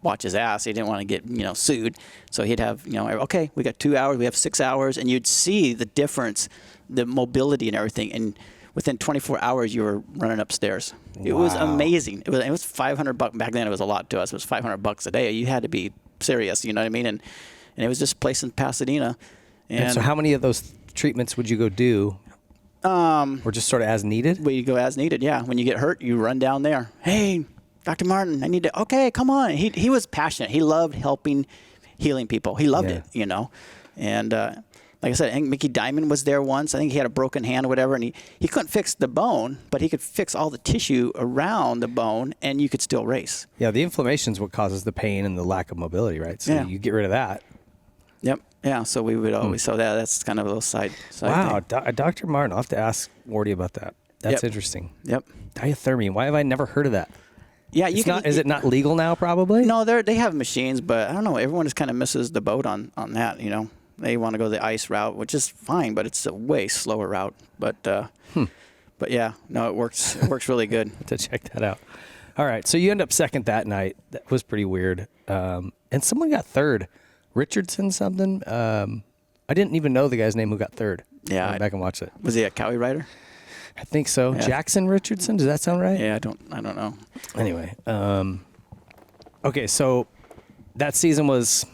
watch his ass. He didn't want to get sued. So he'd have okay, we got 2 hours, we have 6 hours, and you'd see the difference, the mobility and everything, and within 24 hours, you were running upstairs. Wow. It was amazing. It was $500 back then. It was a lot to us. It was $500 a day. You had to be serious. You know what I mean? And it was just a place in Pasadena.
And so, how many of those treatments would you go do? Or just sort of as needed?
Well, you go as needed. Yeah. When you get hurt, you run down there. Hey, Dr. Martin, I need to. Okay, come on. He was passionate. He loved healing people. He loved it. And like I said, I think Mickey Diamond was there once. I think he had a broken hand or whatever, and he couldn't fix the bone, but he could fix all the tissue around the bone, and you could still race.
Yeah, the inflammation is what causes the pain and the lack of mobility, right? So you get rid of that.
Yep. Yeah, so we would always, so that's kind of a little side
wow,
thing.
Dr. Martin, I'll have to ask Wardy about that. That's interesting.
Yep.
Diathermy, why have I never heard of that?
Yeah,
is it not legal now, probably?
No, they have machines, but I don't know, everyone just kind of misses the boat on that, They want to go the ice route, which is fine, but it's a way slower route. But yeah, no, it works. It works really good.
To check that out. All right, so you end up second that night. That was pretty weird. And someone got third, Richardson something. I didn't even know the guy's name who got third.
Yeah,
I went back and watched it.
Was he a Cowie rider?
I think so. Yeah. Jackson Richardson. Does that sound right?
Yeah, I don't know.
Anyway, okay, so that season was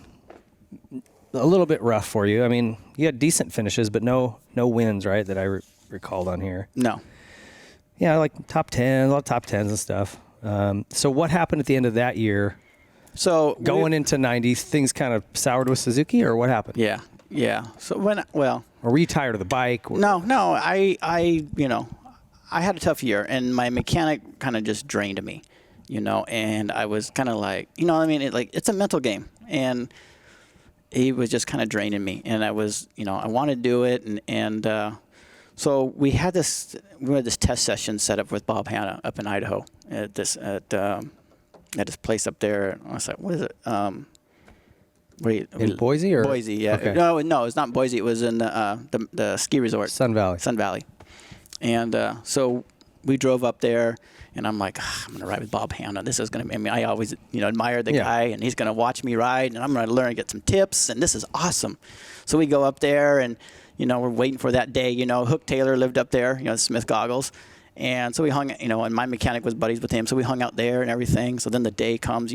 a little bit rough for you. I mean, you had decent finishes, but no wins, right, that I recalled on here.
No.
Yeah, like top 10, a lot of top 10s and stuff. So what happened at the end of that year?
So
going into 90, things kind of soured with Suzuki, or what happened?
Yeah. So
or were you tired of the bike?
No. I had a tough year, and my mechanic kind of just drained me, and I was kind of like, what I mean? It's a mental game, and he was just kind of draining me, and I was, I wanted to do it, and So we had this test session set up with Bob Hanna up in Idaho at this place up there. I was like, what is it?
In Boise or
Boise? Yeah.
Okay.
No, it's not Boise. It was in the ski resort.
Sun Valley.
And so we drove up there, and I'm like, I'm gonna ride with Bob Hanna. This is gonna be. I mean, I always admire the guy, and he's gonna watch me ride, and I'm gonna learn and get some tips, and this is awesome. So we go up there, and we're waiting for that day. Hook Taylor lived up there. Smith Goggles. And so we hung, and my mechanic was buddies with him. So we hung out there and everything. So then the day comes,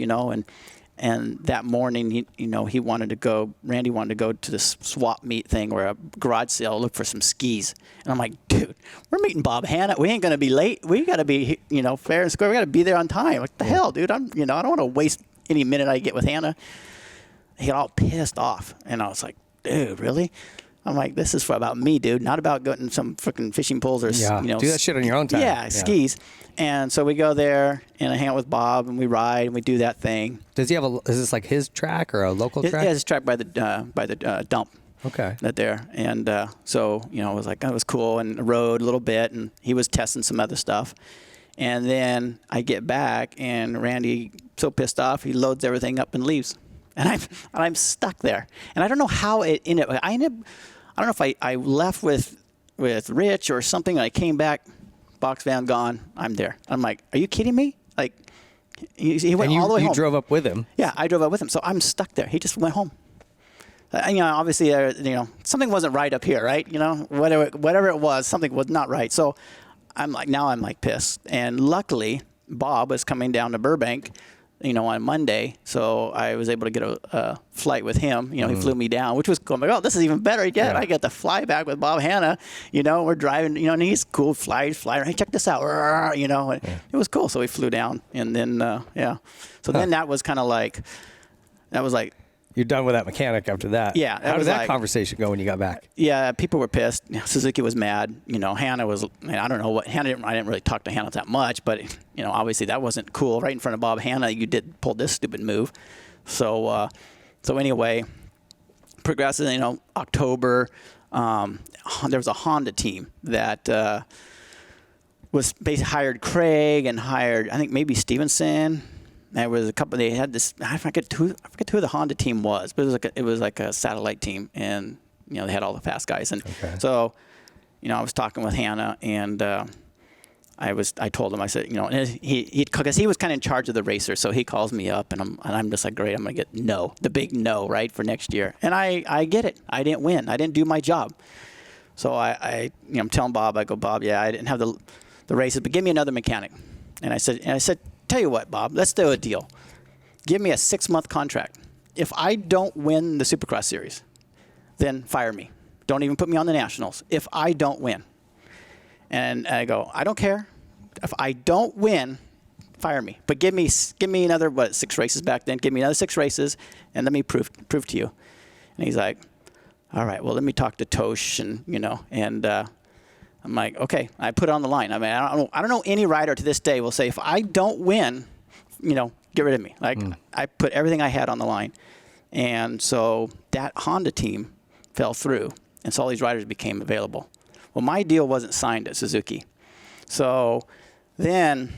and that morning, Randy wanted to go to this swap meet thing or a garage sale, look for some skis. And I'm like, dude, we're meeting Bob Hanna. We ain't going to be late. We got to be, fair and square. We got to be there on time. Like, the hell, dude? I don't want to waste any minute I get with Hanna. He got all pissed off. And I was like, dude, really? I'm like, this is about me, dude, not about getting some freaking fishing poles or,
do that shit on your own time.
Yeah, skis. And so we go there and I hang out with Bob and we ride and we do that thing.
Does he have is this like his track or a local track?
Yeah, it's track by the dump.
Okay.
That there. And so, it was like, that was cool, and rode a little bit, and he was testing some other stuff. And then I get back and Randy, so pissed off, he loads everything up and leaves. And I'm stuck there. And I don't know how it ended up. I don't know if I left with Rich or something, and I came back, box van gone, I'm there. I'm like, are you kidding me? Like, he went all the way home.
You drove up with him?
Yeah, I drove up with him. So I'm stuck there. He just went home. Obviously, something wasn't right up here, right? Whatever it was, something was not right. So I'm like pissed. And luckily, Bob was coming down to Burbank, on Monday, so I was able to get a flight with him. He flew me down, which was cool. I'm like, oh, this is even better. I get to fly back with Bob Hanna. We're driving, and he's cool, fly. Hey, check this out. It was cool. So we flew down, and then, So then that was kind of like,
you're done with that mechanic after that.
Yeah.
How did that conversation go when you got back?
Yeah, people were pissed. Suzuki was mad. Hanna was, I don't know what, I didn't really talk to Hanna that much, but, obviously that wasn't cool. Right in front of Bob Hanna, you did pull this stupid move. So anyway, progressing, October, there was a Honda team that was basically hired Craig and hired, I think maybe Stevenson. There was a couple. They had this. I forget who the Honda team was, but it was like a satellite team, and they had all the fast guys. And so, I was talking with Hanna, and I told him, I said, because he was kind of in charge of the racer, so he calls me up, and I'm just like, great, I'm gonna get the big no, right, for next year. And I get it. I didn't win. I didn't do my job. So I'm telling Bob, I go, Bob, yeah, I didn't have the races, but give me another mechanic. And I said. Tell you what, Bob, let's do a deal. Give me a 6-month contract. If I don't win the Supercross series, then fire me. Don't even put me on the Nationals if I don't win. And I go, I don't care. If I don't win, fire me. But give me another 6 races back then. Give me another 6 races, and let me prove to you. And he's like, all right, well, let me talk to Tosh, and I'm like, okay. I put it on the line. I mean, I don't know any rider to this day will say, if I don't win, get rid of me. Like, I put everything I had on the line. And so that Honda team fell through, and so all these riders became available. Well, my deal wasn't signed at Suzuki. So then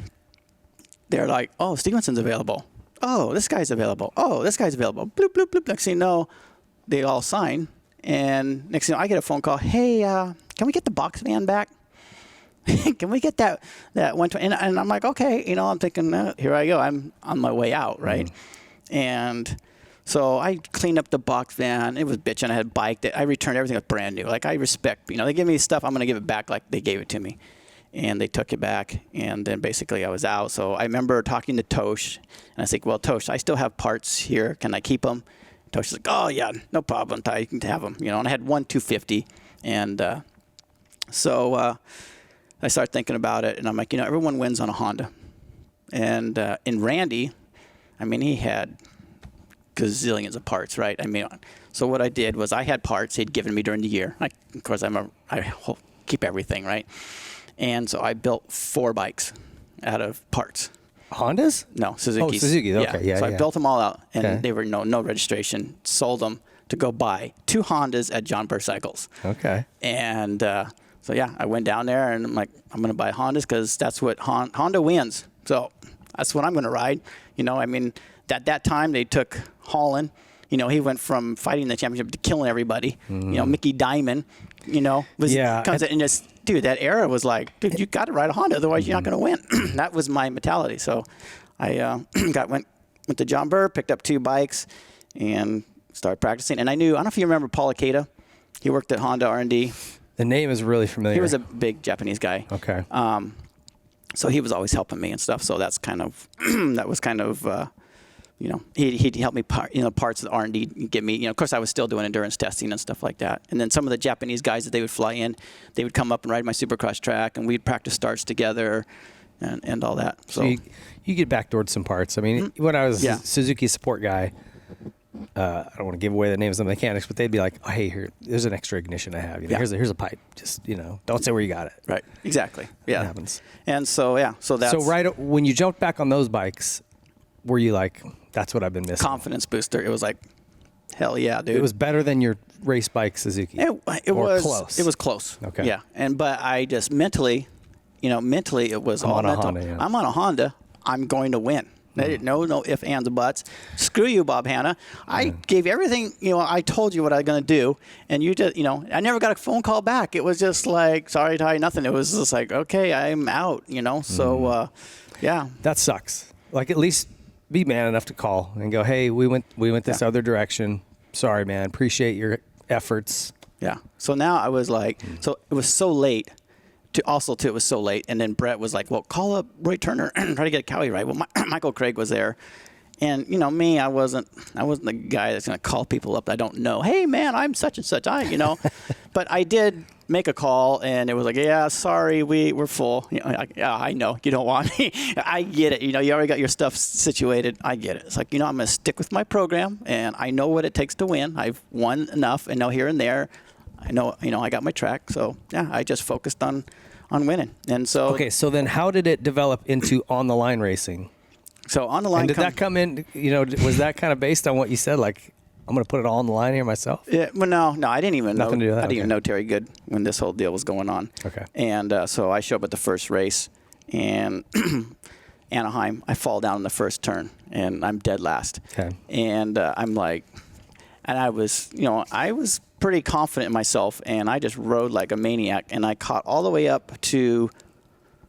they're like, oh, Stevenson's available. Oh, this guy's available. Oh, this guy's available. Bloop, bloop, bloop. Next thing you know, they all sign. And next thing you know, I get a phone call. Hey, can we get the box van back? Can we get that 120? And I'm like, okay. I'm thinking, here I go. I'm on my way out, right? And so I cleaned up the box van. It was bitching. I had a bike. I returned everything was brand new. Like, I respect, they give me stuff, I'm going to give it back like they gave it to me. And they took it back. And then basically I was out. So I remember talking to Tosh. And I said, well, Tosh, I still have parts here. Can I keep them? Tosh is like, oh, yeah, no problem, Ty. You can have them. And I had one 250. And so I started thinking about it. And I'm like, everyone wins on a Honda. And in Randy, I mean, he had gazillions of parts, right? I mean, so what I did was I had parts he'd given me during the year. Of course, I keep everything, right? And so I built 4 bikes out of parts.
Hondas?
No, Suzuki's.
Oh, Suzuki. Okay, yeah.
So I built them all out, and they were no registration. Sold them to go buy 2 Hondas at John Burr Cycles.
Okay.
And So yeah, I went down there and I'm like, I'm going to buy Hondas because that's what Honda wins. So that's what I'm going to ride. You know, I mean, at that time they took Holland. You know, he went from fighting the championship to killing everybody. You know, Mickey Diamond, you know, comes in and just, dude, that era was like, dude, you got to ride a Honda, otherwise you're not going to win. That was my mentality. So I went to John Burr, picked up 2 bikes, and started practicing. And I don't know if you remember Paul Ikeda. He worked at Honda R&D.
The name is really familiar.
He was a big Japanese guy.
Okay.
So he was always helping me and stuff. So that's kind of that was kind of you know, he helped me parts of the R&D get me. You know, of course I was still doing endurance testing and stuff like that. And then some of the Japanese guys that they would fly in, they would come up and ride my Supercross track, and we'd practice starts together and all that. So
you get backdoored some parts. I mean, when I was a Suzuki support guy, I don't want to give away the names of the mechanics, but they'd be like, "Oh, hey, here's an extra ignition I have. You know, here's a pipe. Just, you know, don't say where you got it."
Right. Exactly. Yeah.
It happens.
And so so that's
right when you jumped back on those bikes, were you like, "That's what I've been missing"?
Confidence booster. It was like, hell yeah, dude.
It was better than your race bike Suzuki.
It was
close.
It was close.
Okay.
Yeah. But I just mentally it was all mental.
Honda, yeah.
I'm on a Honda. I'm going to win. No ifs, ands, or buts. Screw you, Bob Hanna. I gave everything, I told you what I was going to do, and you just, I never got a phone call back. It was just like, sorry, Ty, nothing. It was just like, okay, I'm out, so, yeah.
That sucks. Like, at least be man enough to call and go, hey, we went this other direction. Sorry, man. Appreciate your efforts.
Yeah. So now I was like, so it was so late. It was so late, and then Brett was like, well, call up Roy Turner and try to get a Cowie right. Well, Michael Craig was there, and me, I wasn't the guy that's going to call people up that I don't know. Hey, man, I'm such and such. But I did make a call, and it was like, yeah, sorry, we're full. I know you don't want me. I get it. You already got your stuff situated. I get it. It's like, I'm going to stick with my program, and I know what it takes to win. I've won enough, and here and there. I know, I got my track. So yeah, I just focused on winning. And so
okay, so then how did it develop into on the line racing?
So on the line,
and did that come in? Was that kind of based on what you said? Like, I'm going to put it all on the line here myself.
Yeah. Well, no, I didn't even know.
Nothing to do with that.
I didn't even know Terry Good when this whole deal was going on.
Okay.
And so I show up at the first race, and Anaheim, I fall down in the first turn, and I'm dead last.
Okay. And
I'm like, and I was pretty confident in myself, and I just rode like a maniac, and I caught all the way up to,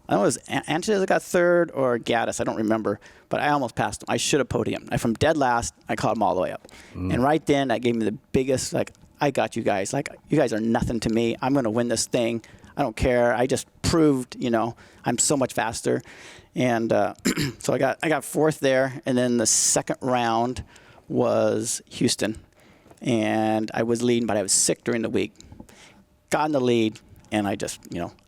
I don't know if it was Antez got third or Gaddis, I don't remember, but I almost passed him. I should have podiumed. From dead last, I caught him all the way up. And right then, that gave me the biggest, like, I got you guys. Like, you guys are nothing to me. I'm going to win this thing. I don't care. I just proved, I'm so much faster. And so I got fourth there, and then the second round was Houston. And I was leading, but I was sick during the week. Got in the lead, and I just,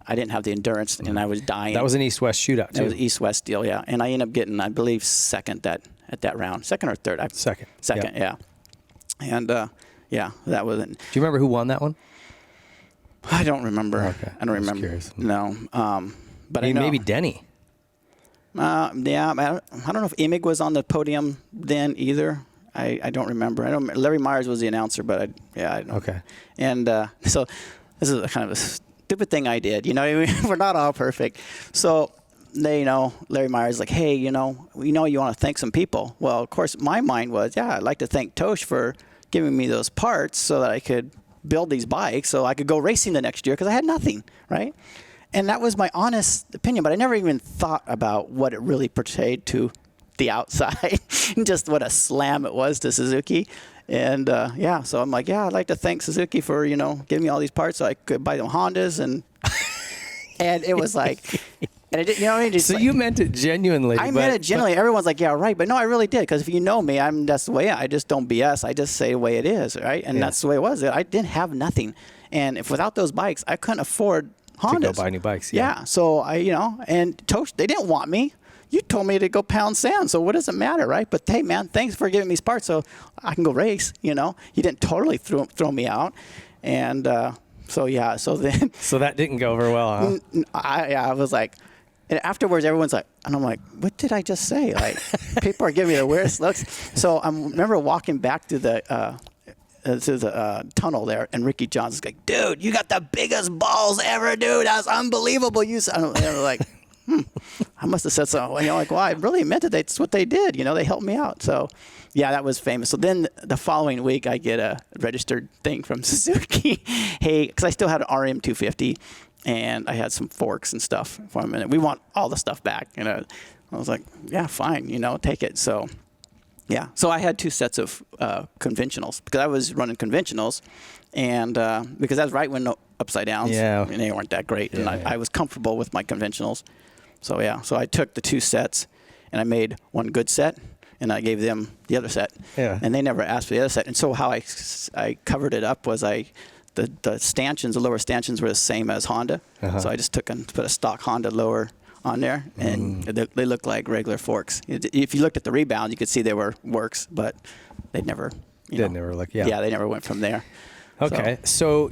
I didn't have the endurance, and I was dying.
That was an East-West shootout, too.
It was East-West deal, yeah. And I ended up getting, I believe, second at that round. Second or third?
Second.
Second, yeah. And, yeah, that was it.
Do you remember who won that one?
I don't remember.
Okay.
I don't remember.
Curious.
No. But I know.
Maybe Denny.
Yeah, I don't know if Emig was on the podium then either. I don't remember. Larry Myers was the announcer, but I don't.
Okay.
And so this is kind of a stupid thing I did. We're not all perfect. So they, Larry Myers like, hey, you want to thank some people. Well, of course, my mind was, yeah, I'd like to thank Tosh for giving me those parts so that I could build these bikes so I could go racing the next year because I had nothing, right? And that was my honest opinion, but I never even thought about what it really portrayed to the outside, just what a slam it was to Suzuki. And so I'm like, yeah, I'd like to thank Suzuki for, giving me all these parts so I could buy them Hondas. And it was like, and I didn't,
so you meant it genuinely.
I meant it genuinely. Everyone's like, yeah, right. But no, I really did. Because if you know me, that's the way I just don't BS. I just say the way it is, right? And that's the way it was. I didn't have nothing. And if without those bikes, I couldn't afford Hondas.
To go buy new bikes,
yeah. So and Tosh, they didn't want me. You told me to go pound sand, so what does it matter, right? But hey, man, thanks for giving me these parts so I can go race, You didn't totally throw me out. And so then...
So that didn't go over well, huh?
I was like... And afterwards, everyone's like... And I'm like, what did I just say? Like, people are giving me the weirdest looks. So I remember walking back to the there's a tunnel there, and Ricky Johnson's like, dude, you got the biggest balls ever, dude. That's unbelievable. And they're like, I must have said something. Like, well, I really meant it. That's what they did. They helped me out. So, yeah, that was famous. So then the following week, I get a registered thing from Suzuki. Hey, because I still had an RM250, and I had some forks and stuff for a minute. We want all the stuff back. I was like, yeah, fine. Take it. So, yeah. So I had 2 sets of conventionals because I was running conventionals, and because that was right when upside downs, and they weren't that great, and I was comfortable with my conventionals. So, yeah, so I took the 2 sets, and I made one good set, and I gave them the other set. Yeah. And they never asked for the other set. And so how I covered it up was the stanchions, the lower stanchions were the same as Honda. So I just took and put a stock Honda lower on there, and they look like regular forks. If you looked at the rebound, you could see they were works, but they never, they never went from there.
Okay, so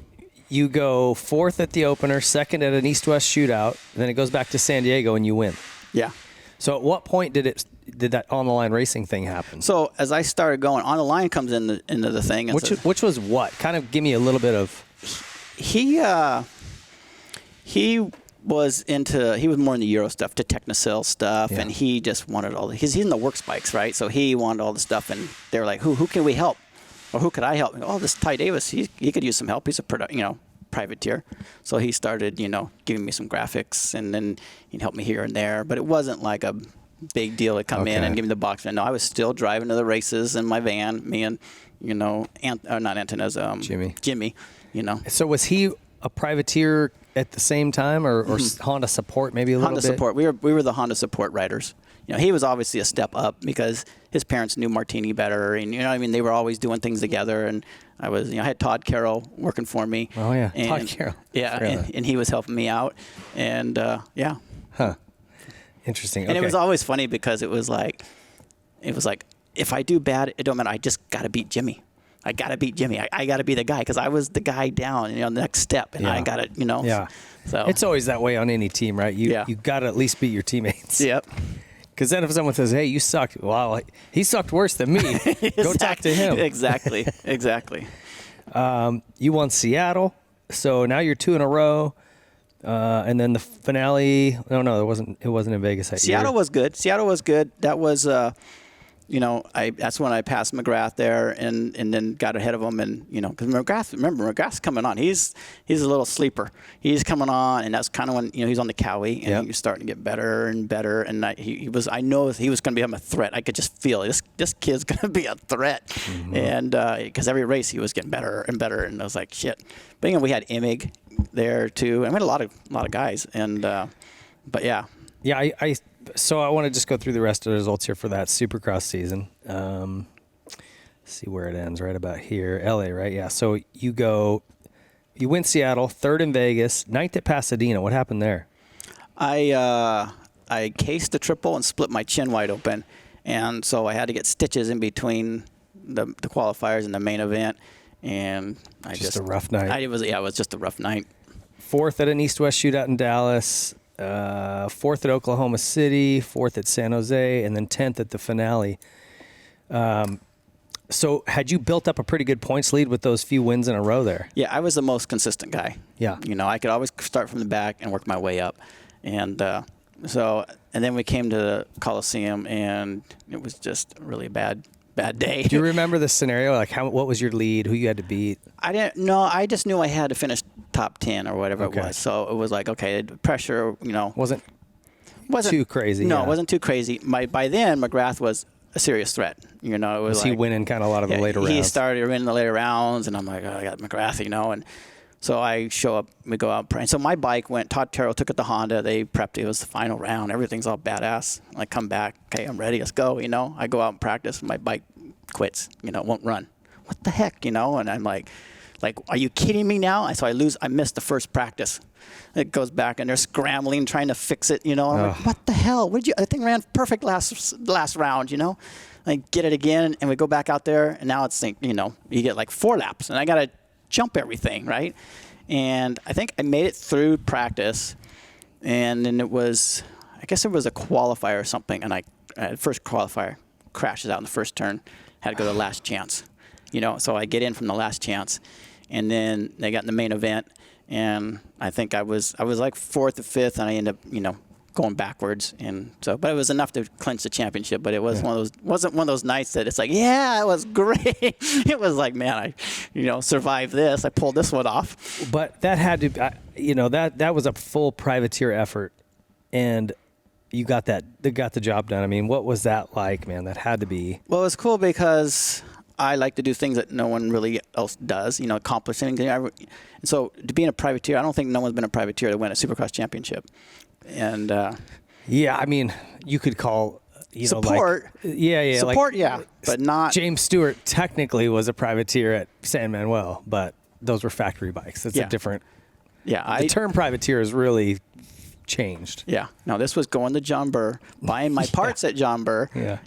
you go 4th at the opener, 2nd at an East-West shootout, and then it goes back to San Diego and you win.
Yeah.
So at what point did that on the line racing thing happen?
So as I started going, on the line comes into the thing. And
which was what? Kind of give me a little bit of.
He was more in the Euro stuff, to Technicell stuff, and he just wanted all he's in the works bikes, right? So he wanted all the stuff, and they were like, who can we help? Or who could I help? Oh, this Ty Davis, he could use some help. He's a privateer. So he started, giving me some graphics, and then he'd help me here and there. But it wasn't like a big deal to come in and give me the box. No, I was still driving to the races in my van, me and, not Antoninez, Jimmy,
So was he a privateer at the same time, or Honda support maybe a little bit?
Honda support. We were the Honda support riders. He was obviously a step up because his parents knew Martini better, and they were always doing things together. And I was, I had Todd Carroll working for me.
Oh yeah,
and,
Todd Carroll.
Yeah, and he was helping me out, and yeah.
Huh. Interesting.
And it was always funny because it was like, if I do bad, it don't matter. I just got to beat Jimmy. I got to beat Jimmy. I got to be the guy because I was the guy down, the next step, and I got to,
Yeah.
So
it's always that way on any team, right? You got to at least beat your teammates.
Yep.
Because then if someone says, hey, you sucked, well, he sucked worse than me. Go talk to him.
Exactly.
You won Seattle, so now you're 2 in a row. And then the finale, no, it wasn't in Vegas that year.
Seattle was good. That was, that's when I passed McGrath there and then got ahead of him. And, because McGrath's coming on. He's a little sleeper. He's coming on, and that's kind of when, he's on the Cowie, and he was starting to get better and better. And I know he was going to become a threat. I could just feel it. This kid's going to be a threat. Mm-hmm. And because every race he was getting better and better. And I was like, shit. But, we had Emig there too. I mean, a lot of guys. And, but yeah.
Yeah, So I want to just go through the rest of the results here for that Supercross season. See where it ends, right about here. LA, right? Yeah. So you win Seattle, 3rd in Vegas, 9th at Pasadena. What happened there?
I cased the triple and split my chin wide open. And so I had to get stitches in between the qualifiers and the main event. And
just a rough night.
It was just a rough night.
4th at an East-West shootout in Dallas. 4th at Oklahoma City, 4th at San Jose, and then 10th at the finale. So had you built up a pretty good points lead with those few wins in a row there?
Yeah, I was the most consistent guy.
Yeah.
I could always start from the back and work my way up. And and then we came to the Coliseum, and it was just a really bad day.
Do you remember the scenario? Like, what was your lead? Who you had to beat?
I didn't know. I just knew I had to finish top 10 or whatever it was. So it was like, okay, pressure,
Wasn't too crazy.
No, it wasn't too crazy. By then, McGrath was a serious threat. It was
he winning kind of a lot of the later rounds?
He started winning the later rounds, and I'm like, I got McGrath, and so I show up, we go out, and so my bike went, Todd Terrell took it to Honda, they prepped it, was the final round, everything's all badass. I come back, okay, I'm ready, let's go, I go out and practice, and my bike quits, won't run. What the heck, and I'm like, are you kidding me now? So I missed the first practice. It goes back, and they're scrambling, trying to fix it, I'm like, what the hell? The thing ran perfect last round, I get it again, and we go back out there, and now it's, you get like 4 laps, and I got to jump everything, right? And I think I made it through practice, and then I guess it was a qualifier or something, and first qualifier crashes out in the first turn, had to go to the last chance. So I get in from the last chance, and then they got in the main event, and I think I was like 4th or 5th, and I ended up, going backwards, and so, but it was enough to clinch the championship. But it was wasn't one of those nights that it's like, yeah, it was great. It was like, man, I, survived this. I pulled this one off.
But that had to, that was a full privateer effort, and you got the job done. I mean, what was that like, man? That had to be.
Well, it was cool because I like to do things that no one really else does, accomplish anything. And so to be in a privateer, I don't think no one's been a privateer to win a Supercross Championship. And
yeah, I mean, you could call
support. Support, but not.
James Stewart technically was a privateer at San Manuel, but those were factory bikes. It's a different.
Yeah,
the term privateer has really changed.
Yeah, no, this was going to John Burr, buying my parts at John Burr. And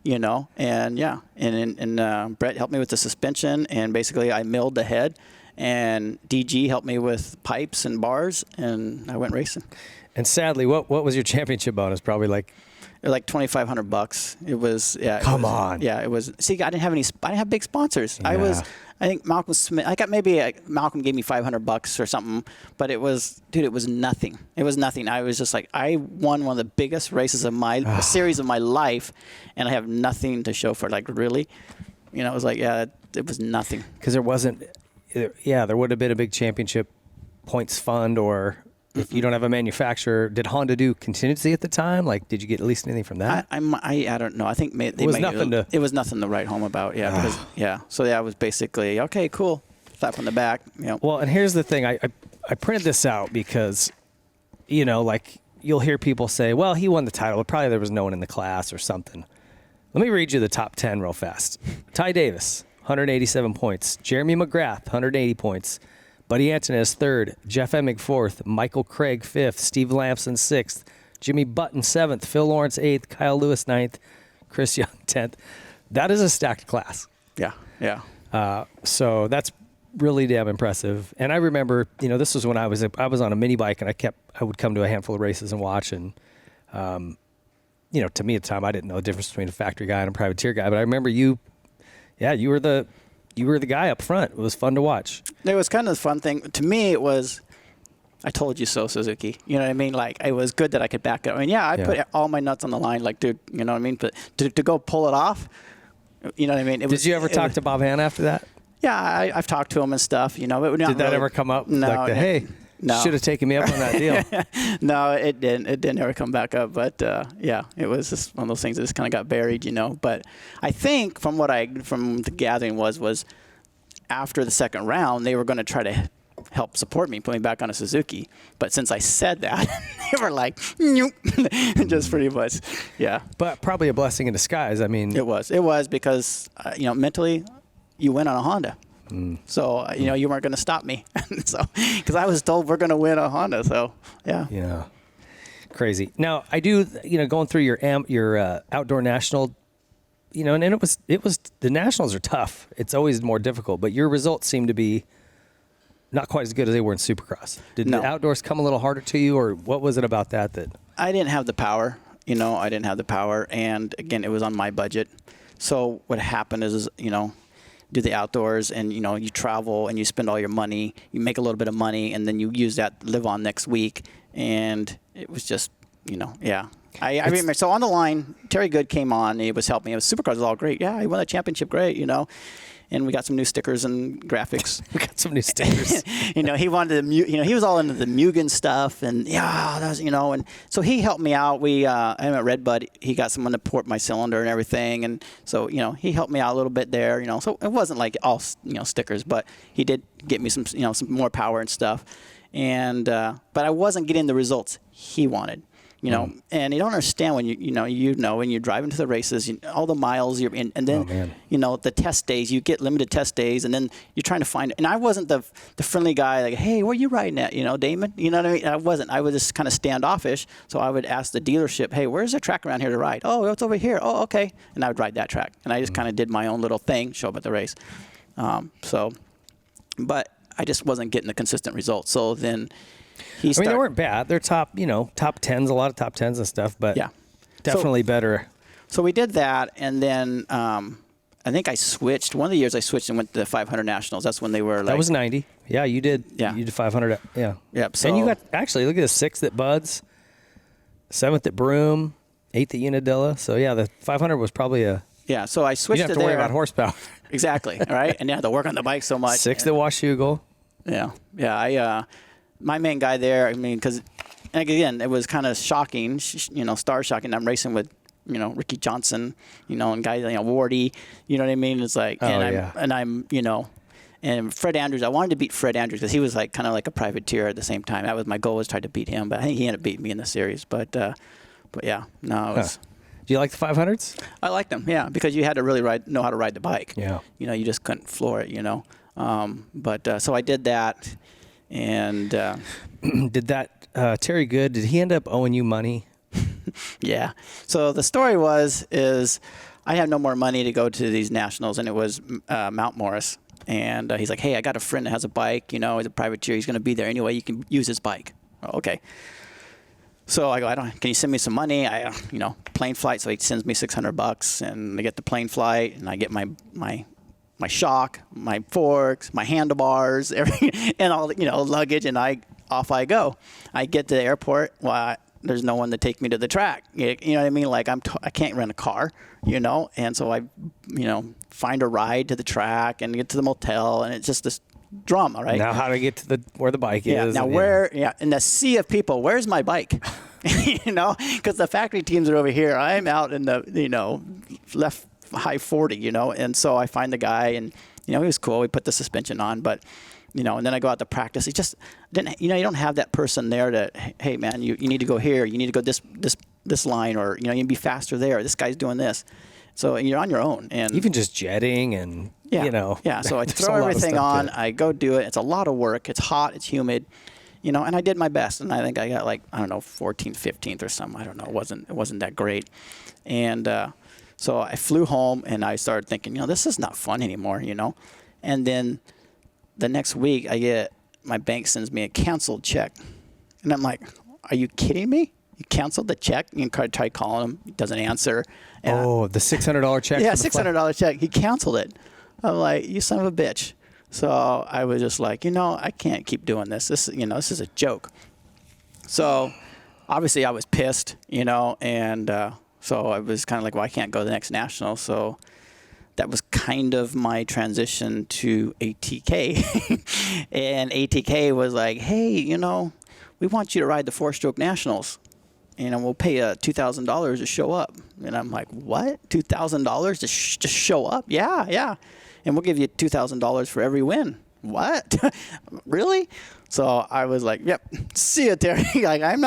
Brett helped me with the suspension, and basically I milled the head, and DG helped me with pipes and bars, and I went racing.
And sadly, what was your championship bonus? Probably like
$2,500. It was
Come on.
Yeah, it was. See, I didn't have big sponsors.
Yeah.
I think Malcolm Smith. I got Malcolm gave me $500 or something, but it was nothing. It was nothing. I was just like, I won one of the biggest races of my series of my life, and I have nothing to show for it. Like, really, it was like, it was nothing.
Because there wasn't. There would have been a big championship points fund, or if you don't have a manufacturer, did Honda do contingency at the time? Like, did you get at least anything from that?
I don't know. I think it was nothing to write home about. Yeah, So I was basically okay, cool, slap on the back.
Well, and here's the thing. I printed this out because, like you'll hear people say, well, he won the title. Probably there was no one in the class or something. Let me read you the top 10 real fast. Ty Davis, 187 points. Jeremy McGrath, 180 points. Buddy Antonez, 3rd. Jeff Emig, 4th. Michael Craig, 5th. Steve Lamson, 6th. Jimmy Button, 7th. Phil Lawrence, 8th. Kyle Lewis, 9th. Chris Young, 10th. That is a stacked class.
Yeah.
So that's really damn impressive. And I remember, this was when I was on a mini bike, and I would come to a handful of races and watch. And, to me at the time, I didn't know the difference between a factory guy and a privateer guy. But I remember you were the guy up front. It was fun to watch.
It was kind of the fun thing. To me, it was, I told you so, Suzuki. You know what I mean? Like, it was good that I could back it. I mean, I put all my nuts on the line. Like, dude, you know what I mean? But to go pull it off, you know what I mean?
Did you ever talk to Bob Hanna after that?
Yeah, I've talked to him and stuff. Did
that ever come up?
No.
Hey, should have taken me up on that deal.
No, it didn't. It didn't ever come back up. But it was just one of those things that just kind of got buried, But I think from the gathering was after the second round, they were going to try to help support me, put me back on a Suzuki. But since I said that, they were like, nope. Just pretty much, yeah.
But probably a blessing in disguise. I mean,
it was because mentally, you went on a Honda. So, you weren't going to stop me. So, because I was told we're going to win a Honda. So, yeah.
Yeah. Crazy. Now, I do, going through your outdoor national, and it was the nationals are tough. It's always more difficult, but your results seem to be not quite as good as they were in Supercross. Did the outdoors come a little harder to you, or what was it about that?
I didn't have the power. I didn't have the power. And again, it was on my budget. So what happened is do the outdoors, and you travel and you spend all your money, you make a little bit of money, and then you use that to live on next week. And it was just I remember. So on the line, Terry Good came on, and he was helping me. Supercross was all great. Yeah, he won the championship, great, and we got some new stickers and graphics.
We got some new stickers.
He wanted he was all into the Mugen stuff, and that was, and so he helped me out. I'm at Redbud. He got someone to port my cylinder and everything, and so he helped me out a little bit there. So it wasn't like all stickers, but he did get me some some more power and stuff, and but I wasn't getting the results he wanted. And you don't understand when when you're driving to the races, all the miles you're in, and then the test days, you get limited test days, and then you're trying to find. And I wasn't the friendly guy like, hey, where are you riding at? Damon. You know what I mean? I wasn't. I was just kind of standoffish. So I would ask the dealership, hey, where's the track around here to ride? Oh, it's over here. Oh, okay. And I would ride that track, and I just kind of did my own little thing, show up at the race. But I just wasn't getting the consistent results. So then.
They weren't bad. They're top 10s, a lot of top 10s and stuff, but definitely better.
So we did that, and then I think I switched. One of the years I switched and went to the 500 Nationals. That's when they were like.
That was 90. Yeah, you did.
Yeah.
You did 500. Yeah.
Yep. So,
and you got, actually, look at the 6th at Bud's, 7th at Broome, 8th at Unadilla. So, yeah, the 500 was probably a.
Yeah, so I switched
you didn't have to worry about horsepower.
Exactly, right? And you had to work on the bike so much.
6th at Washougal.
Yeah. Yeah. My main guy there, I mean, because, again, it was kind of shocking, star shocking. I'm racing with, Ricky Johnson, and guys, Wardy, you know what I mean? It's like, and Fred Andrews, I wanted to beat Fred Andrews because he was like kind of like a privateer at the same time. That was my goal, was try to beat him, but I think he ended up beating me in the series. But yeah, no, it was.
Do you like the 500s?
I liked them, yeah, because you had to really know how to ride the bike.
Yeah.
You just couldn't floor it, so I did that, and
did that Terry Good? Did he end up owing you money?
Yeah. So the story is I had no more money to go to these nationals, and it was Mount Morris. And he's like, hey, I got a friend that has a bike, he's a privateer. He's going to be there anyway. You can use his bike. Oh, okay. So I go, can you send me some money? Plane flight. So he sends me $600, and I get the plane flight, and I get my shock, my forks, my handlebars, everything, and all luggage, and off I go. I get to the airport. Well, there's no one to take me to the track. You know what I mean? Like I can't rent a car, and so I, find a ride to the track and get to the motel, and it's just this drama, right?
Now how to get to where the bike is.
Now in the sea of people, where's my bike? Because the factory teams are over here. I'm out in the, left high 40, and so I find the guy, and, he was cool. We put the suspension on, but, and then I go out to practice. He just didn't, you don't have that person there to, hey man, you need to go here. You need to go this line, or, you can be faster there. This guy's doing this. So you're on your own. And
even just jetting and,
Yeah, so I throw everything on. I go do it. It's a lot of work. It's hot. It's humid. And I did my best. And I think I got 14th, 15th or something. I don't know. It wasn't that great. And so I flew home, and I started thinking, this is not fun anymore, And then the next week, my bank sends me a canceled check. And I'm like, are you kidding me? You canceled the check? You can try calling him. He doesn't answer. And
the $600 check?
Yeah, $600 check. He canceled it. I'm like, you son of a bitch. So I was just like, I can't keep doing this. This is a joke. So obviously I was pissed, and so I was kind of like, well, I can't go to the next national. So that was kind of my transition to ATK. And ATK was like, hey, we want you to ride the 4-stroke nationals. And we'll pay $2,000 to show up. And I'm like, what? $2,000 to just show up? Yeah. And we'll give you $2,000 for every win. What? Really? So I was like, yep, see you, Terry. I'm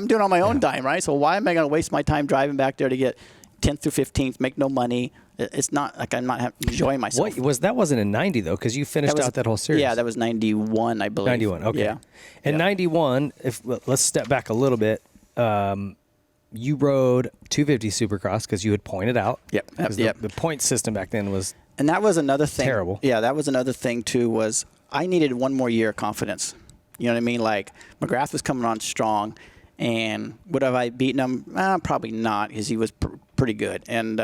doing on my own dime, right? So why am I going to waste my time driving back there to get 10th through 15th, make no money? It's not like I'm not enjoying myself.
That wasn't in 90 though, because you finished out that whole series.
Yeah, that was 91, I believe.
91, okay.
Yeah.
And 91, let's step back a little bit. You rode 250 Supercross because you had pointed out.
Yep.
The point system back then was
and that was another thing.
Terrible.
Yeah, that was another thing too. Was I needed one more year of confidence. You know what I mean? Like McGrath was coming on strong, and would have I beaten him? Probably not, because he was pretty good. And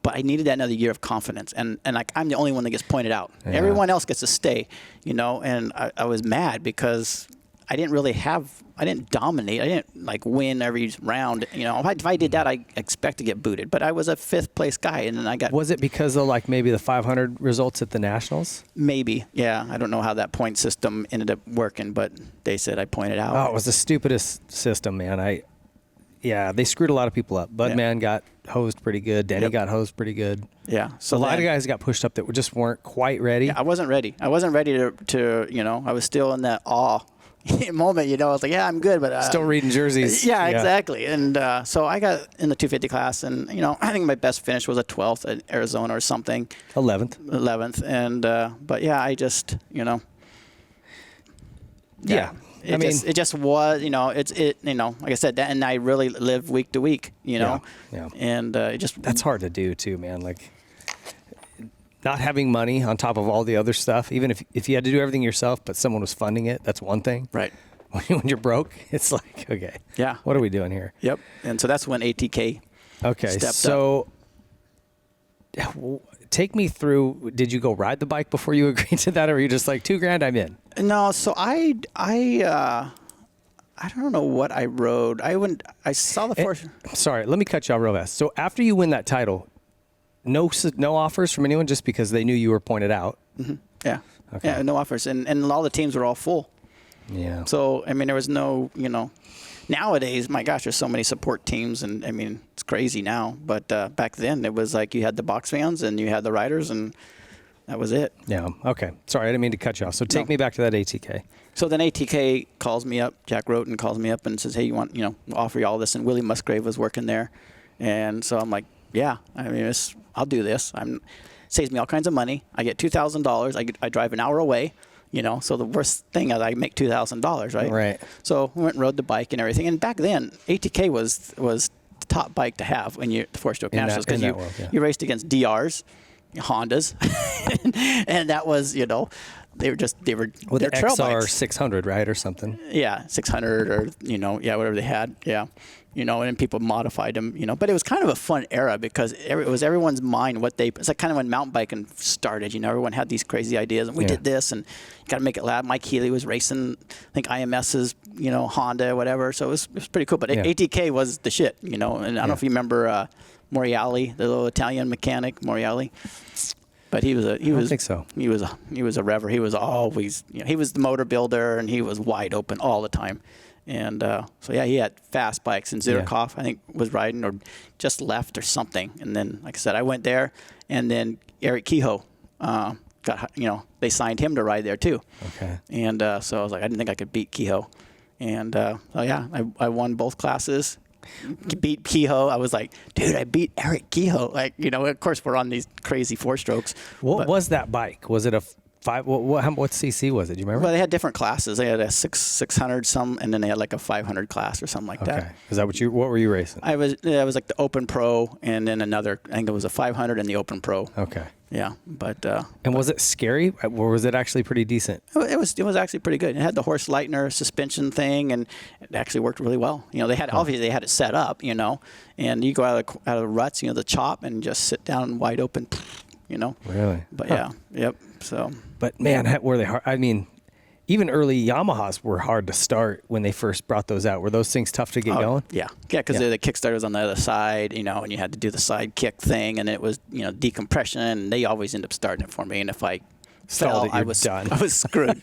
but I needed that another year of confidence. And like I'm the only one that gets pointed out. Yeah. Everyone else gets to stay. And I was mad because I didn't dominate. I didn't win every round. If I did that, I expect to get booted. But I was a 5th place guy, and then I got.
Was it because of maybe the 500 results at the Nationals?
Maybe, yeah. I don't know how that point system ended up working, but they said I pointed out.
Oh, it was the stupidest system, man. They screwed a lot of people up. Budman got hosed pretty good. Denny got hosed pretty good.
Yeah. So
a lot of guys got pushed up that just weren't quite ready.
Yeah, I wasn't ready. I wasn't ready to I was still in that awe moment, I was like, yeah, I'm good, but
still reading jerseys.
Yeah, exactly. And so I got in the 250 class, and I think my best finish was a 12th at Arizona or something. 11th, and but yeah, I just
Yeah.
It just was, like I said, that, and I really lived week to week,
Yeah.
And
that's hard to do too, man. Like not having money on top of all the other stuff, even if you had to do everything yourself, but someone was funding it, that's one thing.
Right.
When you're broke, it's like, okay,
yeah,
what are we doing here?
Yep. And so that's when ATK
stepped
up.
take me through. Did you go ride the bike before you agreed to that, or were you just like $2,000? I'm in.
No, so I don't know what I rode. I saw the Four.
Sorry, let me cut you off real fast. So after you win that title, no offers from anyone, just because they knew you were pointed out.
Mm-hmm. Yeah.
Okay.
Yeah, no offers, and all the teams were all full.
Yeah.
So I mean, there was no, Nowadays, my gosh, there's so many support teams, and I mean, it's crazy now. But back then, it was like you had the box fans and you had the riders, and that was it.
Yeah. Okay. Sorry, I didn't mean to cut you off. So take me back to that ATK.
So then ATK calls me up. Jack Roten calls me up and says, "Hey, we'll offer you all this." And Willie Musgrave was working there, and so I'm like, "Yeah, I mean, I'll do this. Saves me all kinds of money. I get $2,000. I drive an hour away." So the worst thing is I make $2,000, right?
Right.
So we went and rode the bike and everything. And back then, ATK was the top bike to have when you're the Four Stroke Nationals, because you raced against DRs, Hondas, and that was
well,
they're trail
XR
bikes.
600, right, or something.
Yeah, 600 or whatever they had. Yeah. And people modified them, but it was kind of a fun era because it was everyone's mind it's like kind of when mountain biking started, everyone had these crazy ideas and we did this and you got to make it loud. Mike Healy was racing, I think IMS's, Honda, whatever. So it was pretty cool. But ATK was the shit, and I don't know if you remember Moriali, the little Italian mechanic, Moriali. But I don't think so. He was a rever. He was always, he was the motor builder and he was wide open all the time. And he had fast bikes, and Zirkov, I think, was riding or just left or something. And then, like I said, I went there, and then Eric Kehoe they signed him to ride there too. Okay. And so I was like, I didn't think I could beat Kehoe. And I won both classes. Beat Kehoe. I was like, dude, I beat Eric Kehoe. Like, of course, we're on these crazy four strokes.
What was that bike? Was it a what CC was it? Do you remember?
Well, they had different classes. They had a 600 some, and then they had like a 500 class or something like that.
Okay. Is that what were you racing?
I was like the Open Pro, and then another. I think it was a 500 and the Open Pro.
Okay.
Yeah, but
and was it scary, or was it actually pretty decent?
It was actually pretty good. It had the Horst Leitner suspension thing, and it actually worked really well. They had obviously they had it set up, and you go out of the ruts, the chop, and just sit down wide open,
Really?
But yep. So.
But man, were they hard? I mean, even early Yamahas were hard to start when they first brought those out. Were those things tough to get going?
Yeah, because the kickstarter was on the other side, and you had to do the side kick thing, and it was decompression, and they always end up starting it for me. And if I fell, I was screwed.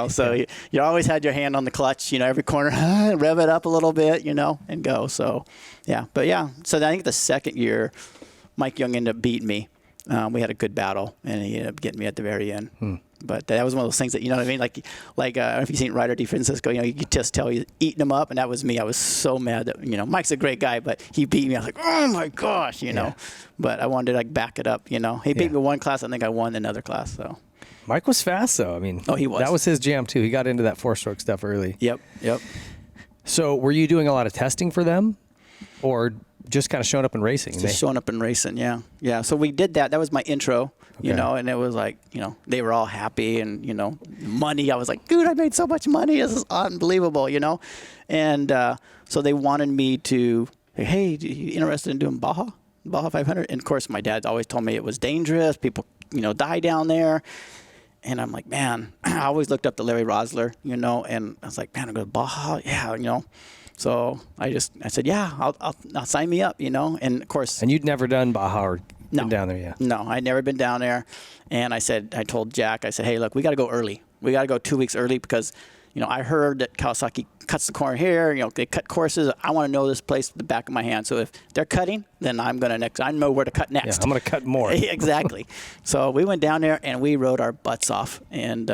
So you always had your hand on the clutch, every corner, rev it up a little bit, and go. So yeah, but yeah. So I think the second year, Mike Young ended up beating me. We had a good battle, and he ended up getting me at the very end. But that was one of those things that, what I mean? Like I don't know if you've seen Ryder D. Francisco, you could just tell he's eating him up, and that was me. I was so mad that, Mike's a great guy, but he beat me. I was like, oh my gosh, But I wanted to back it up, He beat me one class. I think I won another class, so.
Mike was fast, though. I mean,
he was.
That was his jam, too. He got into that four-stroke stuff early.
Yep.
So were you doing a lot of testing for them, or just kind of showing up and racing?
Just showing up and racing, yeah. Yeah, so we did that. That was my intro, and it was like, they were all happy and, money. I was like, dude, I made so much money. This is unbelievable, And so they wanted me to, hey, are you interested in doing Baja 500? And, of course, my dad always told me it was dangerous. People, die down there. And I'm like, man, I always looked up to Larry Rosler, and I was like, man, I'm going to Baja. Yeah, So I said, yeah, I'll sign me up, and of course.
And you'd never done Baja or been down there yet?
No, I'd never been down there. And I told Jack, hey, look, we got to go early. We got to go 2 weeks early because, I heard that Kawasaki cuts the corner here. They cut courses. I want to know this place with the back of my hand. So if they're cutting, then I know where to cut next.
Yeah, I'm going to cut more.
Exactly. So we went down there and we rode our butts off. And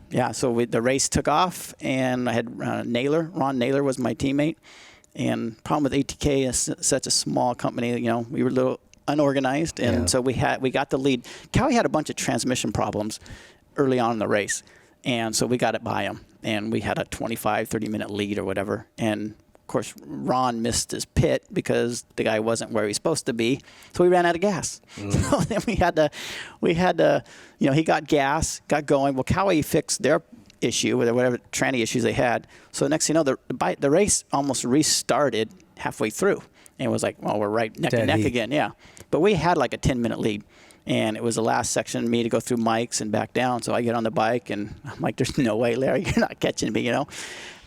yeah, so the race took off, and I had Naylor. Ron Naylor was my teammate. And problem with ATK is such a small company, we were a little unorganized, and so we got the lead. Cowie had a bunch of transmission problems early on in the race, and so we got it by him, and we had a 30-minute lead or whatever. And of course, Ron missed his pit because the guy wasn't where he was supposed to be, so we ran out of gas. So then we had to, he got gas, got going. Well, Cowie fixed their issue with whatever tranny issues they had. So next thing you know, the race almost restarted halfway through. and it was like, well, we're right neck
Dead
and neck
heat.
again. Yeah. But we had like a 10-minute lead. And it was the last section, me to go through Mike's and back down. So I get on the bike, and I'm like, there's no way, Larry, you're not catching me, you know.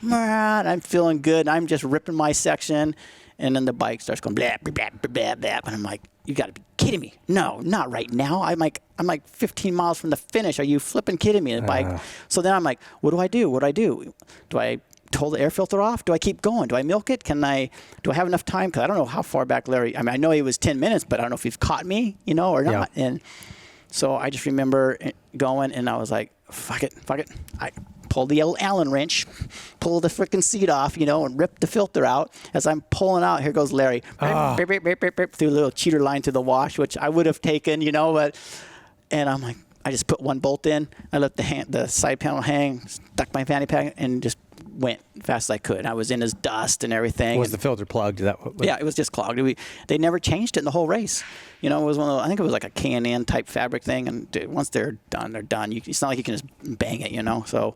I'm feeling good. I'm just ripping my section. And then the bike starts going blah, blah, blah, blah, blah. And I'm like, you got to be kidding me. No, not right now. I'm like 15 miles from the finish. Are you flipping kidding me? The bike. So then I'm like, what do I do? What do I do? Do I hold the air filter off? Do I keep going? Do I milk it? Do I have enough time? Because I don't know how far back Larry, I mean, I know he was 10 minutes, but I don't know if he's caught me, you know, or not. Yeah. And so I just remember going, and I was like, fuck it. I pulled the old Allen wrench, pulled the freaking seat off, you know, and ripped the filter out. As I'm pulling out, here goes Larry. Beep, beep, beep, beep, beep, through a little cheater line to the wash, which I would have taken, you know, and I'm like, I just put one bolt in. I let the side panel hang, stuck my fanny pack, and just went fast as I could. I was in his dust and everything.
Was the filter plugged?
Yeah, it was just clogged. They never changed it in the whole race. You know, it was one of those, I think it was like a K&N type fabric thing, and once they're done, they're done. It's not like you can just bang it, you know. So,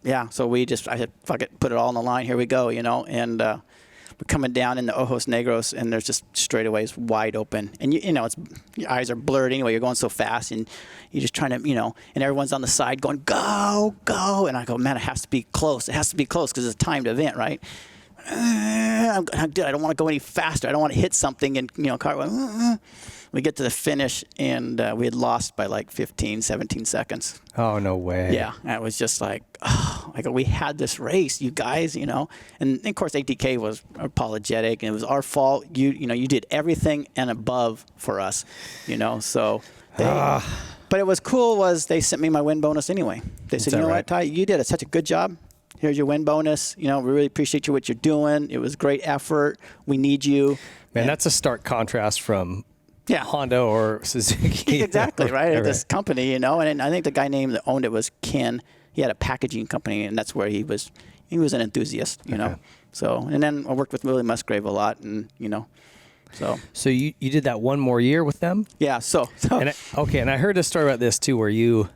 yeah, so I said, fuck it, put it all on the line. Here we go, you know. And we're coming down in the Ojos Negros, and there's just straightaways wide open. And, you know, your eyes are blurred anyway. You're going so fast, and you're just trying to, you know, and everyone's on the side going, go, go. And I go, man, it has to be close. It has to be close because it's a timed event, right? I don't want to go any faster. I don't want to hit something. And, you know, car went, we get to the finish, and we had lost by like 15, 17 seconds.
Oh, no way.
Yeah. And it was just like, oh, I go, we had this race, you guys, you know. And of course, ATK was apologetic, and it was our fault. You know, you did everything and above for us, you know. So, but it was cool was they sent me my win bonus anyway. They said, you know what, Ty, you did such a good job. Here's your win bonus. You know, we really appreciate what you're doing. It was great effort. We need you.
Man, that's a stark contrast from Honda or Suzuki.
Exactly, right? At this company, you know. And I think the guy that owned it was Ken. He had a packaging company, and that's where he was an enthusiast, you know. So, and then I worked with Willie Musgrave a lot, and, you know. So
you did that one more year with them?
Yeah, so.
And I heard a story about this too, where you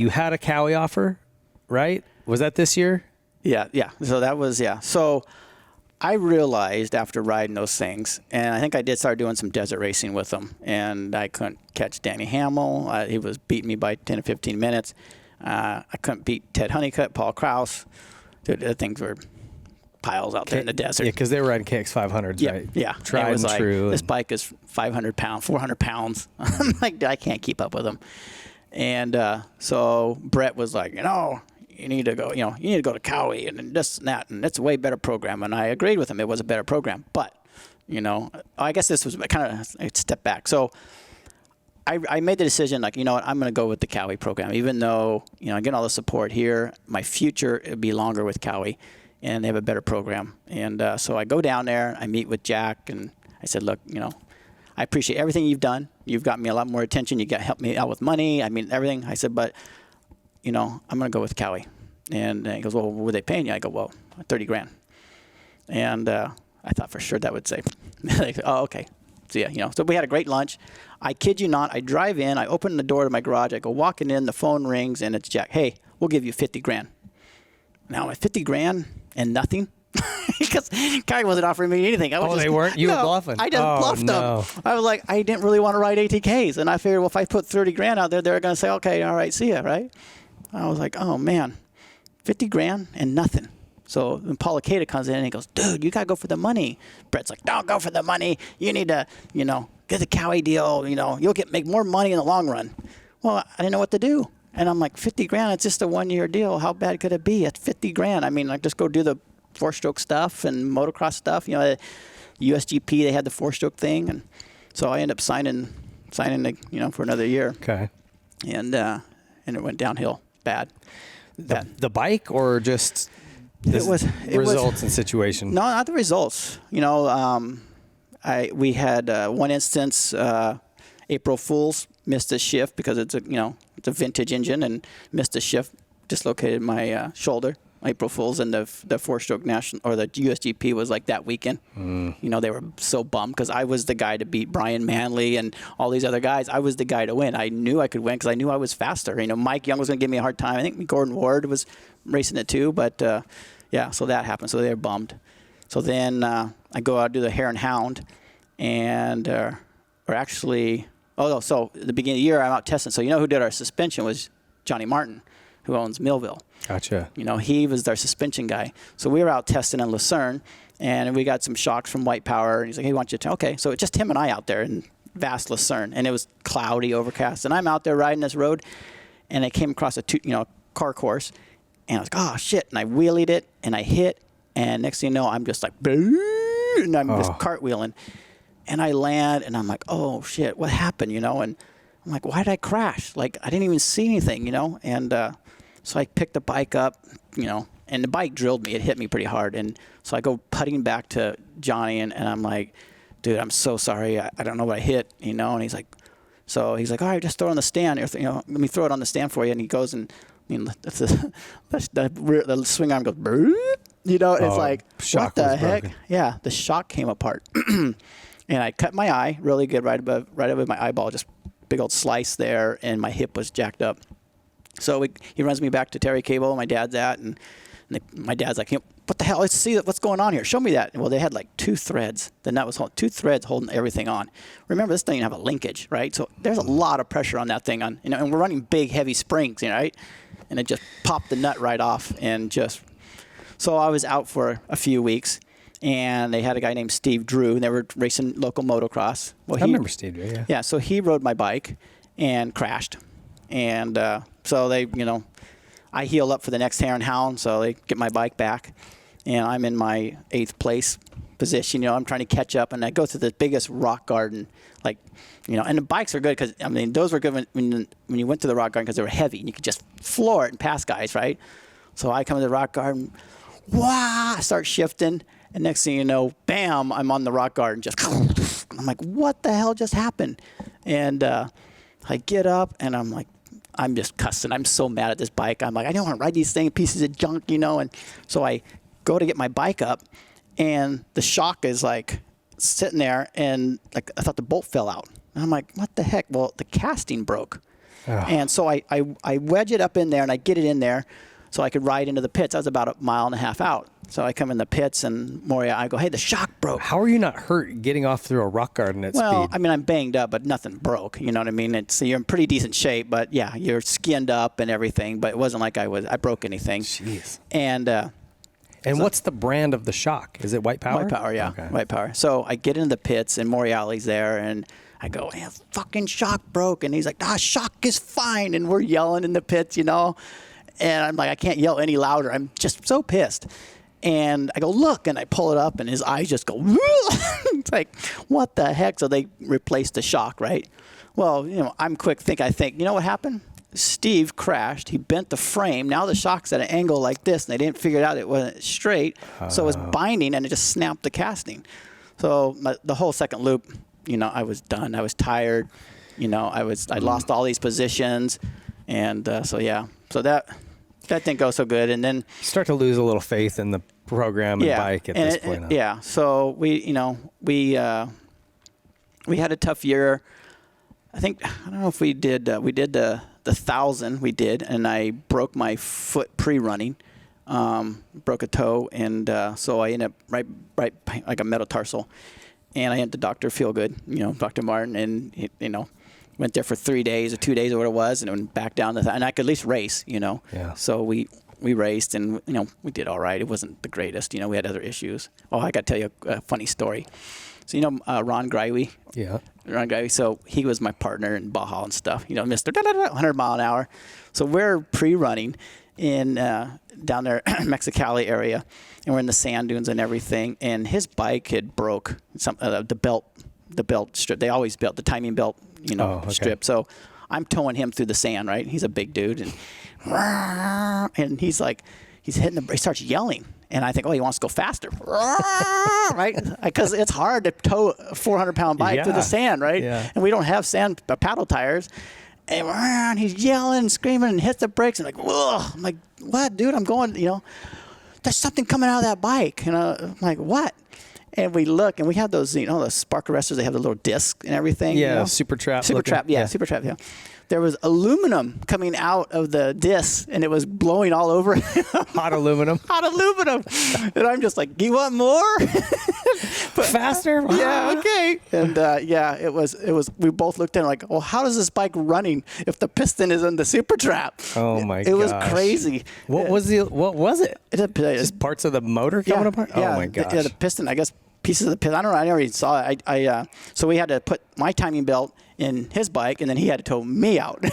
had a Cowie offer, right? Was that this year?
Yeah. So that was, So I realized after riding those things, and I think I did start doing some desert racing with them, and I couldn't catch Danny Hamill. He was beating me by 10 or 15 minutes. I couldn't beat Ted Honeycutt, Paul Krause. The things were piles out there in the desert.
Yeah, because they were riding KX500s, right?
Yeah.
Tried and true.
This bike is 500 pounds, 400 pounds. I'm like, I can't keep up with them. And so Brett was like, you know, you need to go to Cowie and this and that, and it's a way better program. And I agreed with him. It was a better program. But, you know, I guess this was kind of a step back. So I made the decision, like, you know what, I'm going to go with the Cowie program. Even though, you know, I get all the support here, my future would be longer with Cowie, and they have a better program. And so I go down there, I meet with Jack, and I said, look, you know, I appreciate everything you've done. You've got me a lot more attention. You helped me out with money. I mean, everything. I said, but, you know, I'm going to go with Cowie. And he goes, well, what were they paying you? I go, well, 30 grand. And I thought for sure that would say, like, oh, okay. So, yeah, you know, so we had a great lunch. I kid you not, I drive in, I open the door to my garage, I go walking in, the phone rings, and it's Jack. Hey, we'll give you 50 grand. Now, at 50 grand and nothing, because Cowie wasn't offering me anything.
They weren't? You were bluffing?
I just bluffed them. I was like, I didn't really want to ride ATKs, and I figured, well, if I put 30 grand out there, they're going to say, okay, all right, see ya, right? I was like, oh, man, 50 grand and nothing. So when Paul Akeda comes in and he goes, dude, you got to go for the money. Brett's like, don't go for the money. You need to, you know, get the Cowie deal. You know, you'll make more money in the long run. Well, I didn't know what to do. And I'm like, 50 grand, it's just a 1-year deal. How bad could it be? It's 50 grand. I mean, like, just go do the 4-stroke stuff and motocross stuff. You know, USGP, they had the 4-stroke thing. And so I ended up signing, you know, for another year.
Okay.
And it went downhill bad.
The bike or just...
It was
results and situation.
No, not the results. You know, we had one instance. April Fools missed a shift because it's a vintage engine and missed a shift, dislocated my shoulder. April Fools, and the 4-stroke national or the USGP was like that weekend. You know, they were so bummed because I was the guy to beat Brian Manley and all these other guys. I was the guy to win. I knew I could win because I knew I was faster. You know, Mike Young was going to give me a hard time. I think Gordon Ward was racing it too, but yeah, so that happened. So they were bummed. So then I go out, do the Hare and Hound, and so at the beginning of the year I'm out testing. So who did our suspension was Johnny Martin, who owns Millville.
Gotcha.
He was our suspension guy. So we were out testing in Lucerne, and we got some shocks from White Power. And he's like, hey, why don't you okay. So it's just him and I out there in vast Lucerne, and it was cloudy, overcast. And I'm out there riding this road, and I came across a car course, and I was like, oh, shit. And I wheelied it, and I hit, and next thing you know, I'm just like, and I'm just cartwheeling. And I land, and I'm like, oh, shit, what happened, And I'm like, why did I crash? Like, I didn't even see anything, And so I picked the bike up, and the bike drilled me. It hit me pretty hard. And so I go putting back to Johnny, and I'm like, dude, I'm so sorry. I don't know what I hit, And he's like, all right, just throw it on the stand. Let me throw it on the stand for you. And he goes and, the swing arm goes, it's like, what the heck? Broken. Yeah, the shock came apart. And I cut my eye really good right above my eyeball, just big old slice there, and my hip was jacked up. So he runs me back to Terry Cable, my dad's at, and my dad's like, what the hell? Let's see what's going on here. Show me that. Well, they had like two threads. The nut was two threads holding everything on. Remember, this thing didn't have a linkage, right? So there's a lot of pressure on that thing, and we're running big, heavy springs, right? And it just popped the nut right off, so I was out for a few weeks. And they had a guy named Steve Drew, and they were racing local motocross. Well,
I remember Steve Drew, yeah.
Yeah, so he rode my bike and crashed. And so they, I heal up for the next Hare and Hound, so they get my bike back. And I'm in my 8th place position. I'm trying to catch up, and I go to the biggest rock garden. And the bikes are good because, those were good when you went to the rock garden because they were heavy, and you could just floor it and pass guys, right? So I come to the rock garden, I start shifting. And next thing you know, bam, I'm on the rock garden. I'm like, what the hell just happened? And I get up, and I'm like, I'm just cussing. I'm so mad at this bike. I'm like, I don't want to ride these things, pieces of junk, And so I go to get my bike up, and the shock is like sitting there, and like I thought the bolt fell out. And I'm like, what the heck? Well, the casting broke. Oh. And so I wedge it up in there, and I get it in there so I could ride into the pits. I was about 1.5 miles out. So I come in the pits, and I go, hey, the shock broke.
How are you not hurt getting off through a rock garden at speed?
Well, I'm banged up, but nothing broke. You know what I mean? You're in pretty decent shape, but yeah, you're skinned up and everything. But it wasn't like I broke anything.
Jeez.
And
what's the brand of the shock? Is it White Power?
White Power, yeah. Okay. White Power. So I get into the pits, and Moriali's there, and I go, hey, fucking shock broke. And he's like, shock is fine. And we're yelling in the pits, And I'm like, I can't yell any louder. I'm just so pissed. And I go, look, and I pull it up, and his eyes just go, it's like, what the heck? So they replaced the shock, right? Well, I'm quick. I think, you know what happened? Steve crashed. He bent the frame. Now the shock's at an angle like this, and they didn't figure it out. It wasn't straight. So it was binding, and it just snapped the casting. So the whole second loop, I was done. I was tired. I lost all these positions. And so that didn't go so good. And then
start to lose a little faith in the program and bike at this point.
Yeah. So we had a tough year. I don't know if we did the 1,000 we did, and I broke my foot pre-running, broke a toe. And so I ended up right like a metatarsal, and I went to Dr. Feelgood, Dr. Martin, and went there for 3 days or 2 days or what it was, and went back down and I could at least race, Yeah. So we raced, and we did all right. It wasn't the greatest, we had other issues. Oh, I got to tell you a funny story. So Ron Greiwe. Yeah. Ron Greiwe. So he was my partner in Baja and stuff. Mr. 100 mile an hour. So we're pre-running in down there Mexicali area, and we're in the sand dunes and everything. And his bike had broke the belt strip. They always built the timing belt. Strip. So I'm towing him through the sand, right? He's a big dude, and he's like, he starts yelling, and I think, oh, he wants to go faster, right? Because it's hard to tow a 400-pound bike through the sand, right? Yeah. And we don't have sand paddle tires, and he's yelling, screaming, and hits the brakes, and whoa! I'm like, what, dude? I'm going, there's something coming out of that bike, and I'm like, what? And we look, and we have those, the spark arresters. They have the little disc and everything.
Yeah, super trap.
Super trap, yeah, super trap, yeah. There was aluminum coming out of the disc, and it was blowing all over.
Hot aluminum.
Hot aluminum. And I'm just like, you want more?
But faster?
Yeah, okay. And it was. We both looked at it like, well, how is this bike running if the piston is in the super trap?
Oh my god!
It was crazy.
What was it?
Just
parts of the motor coming apart?
Yeah,
oh my gosh.
The piston, I guess pieces of the piston. I don't know. I never even saw it. So we had to put my timing belt in his bike, and then he had to tow me out.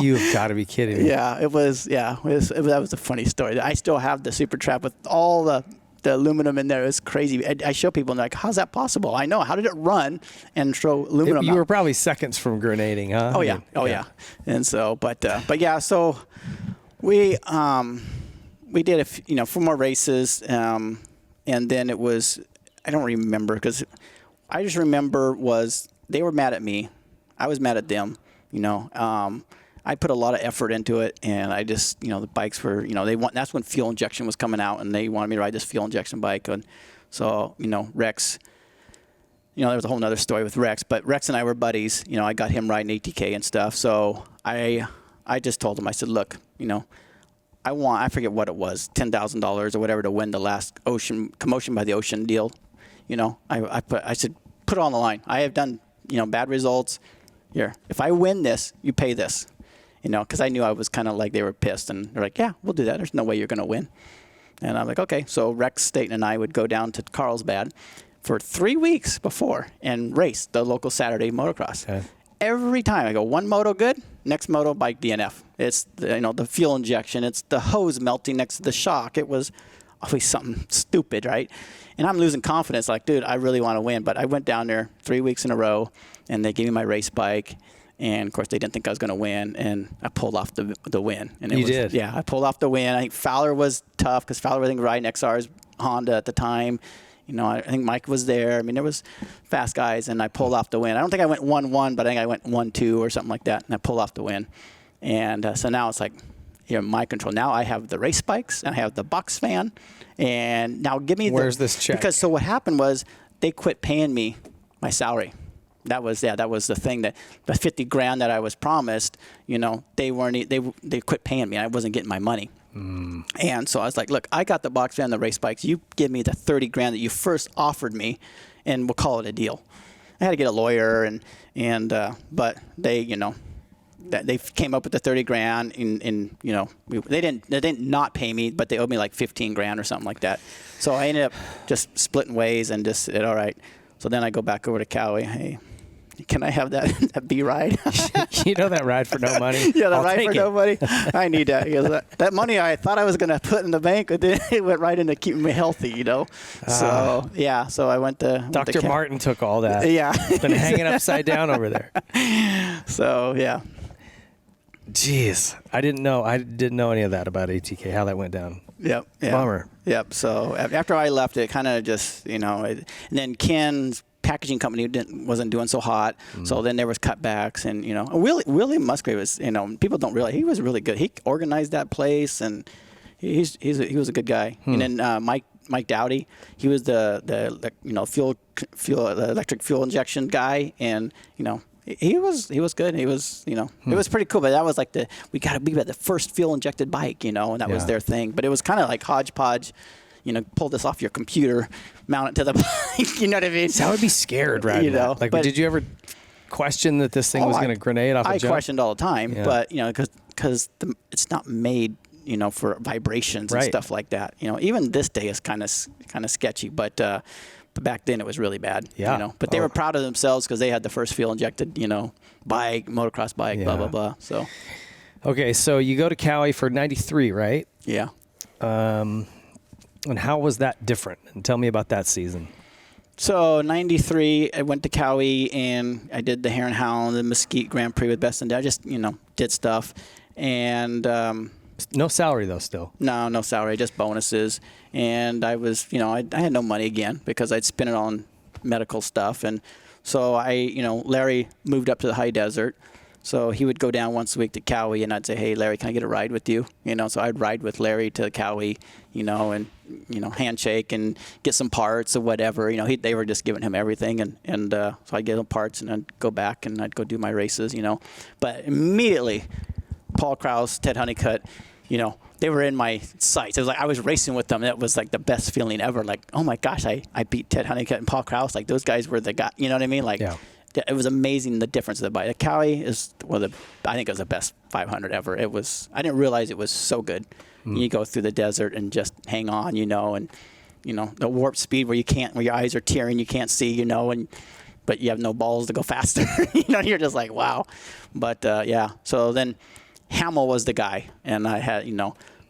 You've got to be kidding me.
Yeah, it was. Yeah, that was a funny story. I still have the super trap with all the aluminum in there. It was crazy. I show people, and they're like, how's that possible? I know. How did it run and throw aluminum
You
out?
were probably seconds from grenading, huh?
Oh, yeah. Yeah. And so, but yeah, so we did 4 more races, and then it was, I don't remember, because I just remember they were mad at me. I was mad at them. I put a lot of effort into it, and I just, the bikes were, that's when fuel injection was coming out, and they wanted me to ride this fuel injection bike. And so, Rex, there was a whole nother story with Rex, but Rex and I were buddies. I got him riding ATK and stuff. So I just told him, I said, look, I forget what it was, $10,000 or whatever to win the last Commotion by the Ocean deal. I said, put it on the line. I have done, bad results. Here, if I win this, you pay this. Because I knew I was kind of like, they were pissed, and they're like, yeah, we'll do that. There's no way you're going to win. And I'm like, okay. So Rex Staten and I would go down to Carlsbad for 3 weeks before and race the local Saturday motocross. Okay. Every time I go, one moto good, next moto bike DNF. It's the fuel injection. It's the hose melting next to the shock. It was always something stupid, right? And I'm losing confidence. Like, dude, I really want to win. But I went down there 3 weeks in a row, and they gave me my race bike. And, of course, they didn't think I was going to win, and I pulled off the win. And
you did?
Yeah, I pulled off the win. I think Fowler was tough because Fowler was riding XR's Honda at the time. I think Mike was there. I mean, there was fast guys, and I pulled off the win. I don't think I went 1-1, but I think I went 1-2 or something like that, and I pulled off the win. And so now it's like, my control. Now I have the race bikes, and I have the box fan, and now give me
Where's this check?
Because so what happened was they quit paying me my salary. That was the thing, that the $50,000 that I was promised, they quit paying me. I wasn't getting my money. And so I was like, look, I got the box van, the race bikes. You give me the $30,000 that you first offered me, and we'll call it a deal. I had to get a lawyer, but they, that they came up with the $30,000, and they didn't not pay me, but they owed me like $15,000 or something like that. So I ended up just splitting ways and just said, all right. So then I go back over to Cowie. Hey, can I have that B ride?
That ride for no money?
Yeah,
I'll
ride for no money. I need that. Because that money I thought I was going to put in the bank, but then it went right into keeping me healthy, So, yeah, so I went to...
Dr. Martin took all that.
Yeah.
Been hanging upside down over there.
So, yeah.
Jeez. I didn't know any of that about ATK, how that went down.
Yep. Yeah.
Bummer.
Yep. So after I left, it kind of just, and then Ken's packaging company wasn't doing so hot. So then there was cutbacks, and, Willie Musgrave was, people don't realize he was really good. He organized that place, and he was a good guy. And then Mike Dowdy, he was the electric fuel injection guy, and, he was good. He was, it was pretty cool. But that was like we got to be the first fuel injected bike, and that was their thing. But it was kind of like hodgepodge, pull this off your computer, mount it to the bike. You know what I mean?
So I would be scared, right? Like, did you ever question that this thing was going to grenade off a jump?
I questioned all the time, but because it's not made, for vibrations and stuff like that. Even this day is kind of sketchy, but back then it was really bad.
Yeah.
But they were proud of themselves because they had the first fuel injected, bike, motocross bike, blah blah blah. So.
Okay, so you go to Cowie for '93, right?
Yeah.
And how was that different? And tell me about that season.
So '93, I went to Cowie, and I did the Hare and Hound, the Mesquite Grand Prix with Best in Day. I just did stuff, and
no salary though. Still
no salary, just bonuses. And I was I had no money again because I'd spent it on medical stuff, and so Larry moved up to the high desert, So he would go down once a week to Cowie, and I'd say, hey, Larry, can I get a ride with you? So I'd ride with Larry to Cowie, and, handshake and get some parts or whatever. They were just giving him everything. And so I'd get him parts, and I'd go back, and I'd go do my races, But immediately, Paul Krause, Ted Honeycutt, they were in my sights. It was like I was racing with them. It was like the best feeling ever. Like, oh, my gosh, I beat Ted Honeycutt and Paul Krause. Like, those guys were the guy. You know what I mean? Like, yeah. It was amazing, the difference of the bike. The Cowie is I think it was the best 500 ever. It was. I didn't realize it was so good. You go through the desert and just hang on, and the warp speed where your eyes are tearing, you can't see, but you have no balls to go faster. You're just like, wow. But yeah. So then Hamill was the guy, and I had,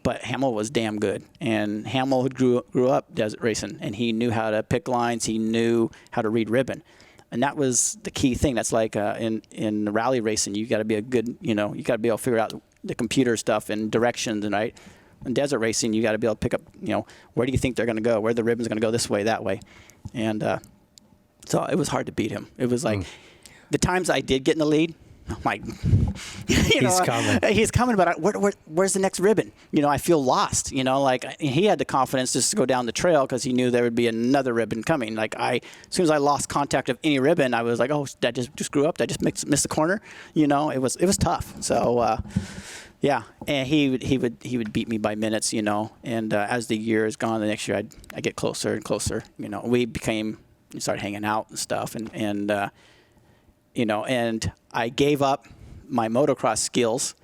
but Hamill was damn good. And Hamill grew up desert racing, and he knew how to pick lines. He knew how to read ribbon. And that was the key thing. That's like in rally racing, you got to be a good, you got to be able to figure out the computer stuff and directions, and right. In desert racing, you got to be able to pick up, where do you think they're going to go? Where the ribbon's going to go, this way, that way. And so it was hard to beat him. It was like the times I did get in the lead, like,
he's coming.
He's coming, but where's the next ribbon? I feel lost. Like he had the confidence just to go down the trail because he knew there would be another ribbon coming. Like as soon as I lost contact of any ribbon, I was like, oh, that just screw up. That just missed the corner. It was tough. So yeah, and he would beat me by minutes. And as the year has gone, the next year I get closer and closer. We started hanging out and stuff, and I gave up my motocross skills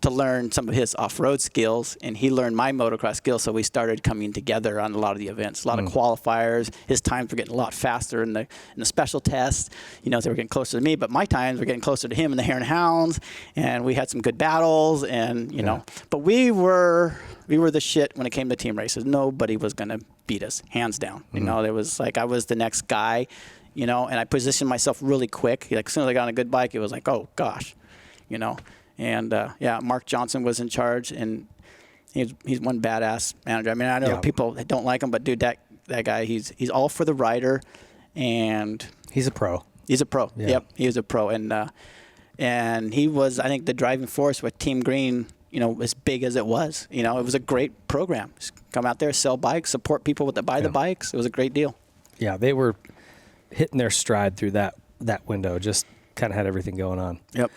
to learn some of his off-road skills, and he learned my motocross skills, so we started coming together on a lot of the events, a lot of qualifiers. His times were getting a lot faster in the special tests. They were getting closer to me, but my times were getting closer to him in the Hare and Hounds, and we had some good battles, and, But we were the shit when it came to team races. Nobody was going to beat us, hands down. There was like I was the next guy. And I positioned myself really quick. Like as soon as I got on a good bike, it was like, oh gosh, And yeah, Mark Johnson was in charge, and he's one badass manager. I mean, I know people don't like him, but dude, that guy, he's all for the rider, and
he's a pro.
He's a pro.
Yeah.
Yep, he was a pro, and he was, I think, the driving force with Team Green. As big as it was. It was a great program. Just come out there, sell bikes, support people that buy the bikes. It was a great deal.
Yeah, they were hitting their stride through that window. Just kind of had everything going on.
Yep.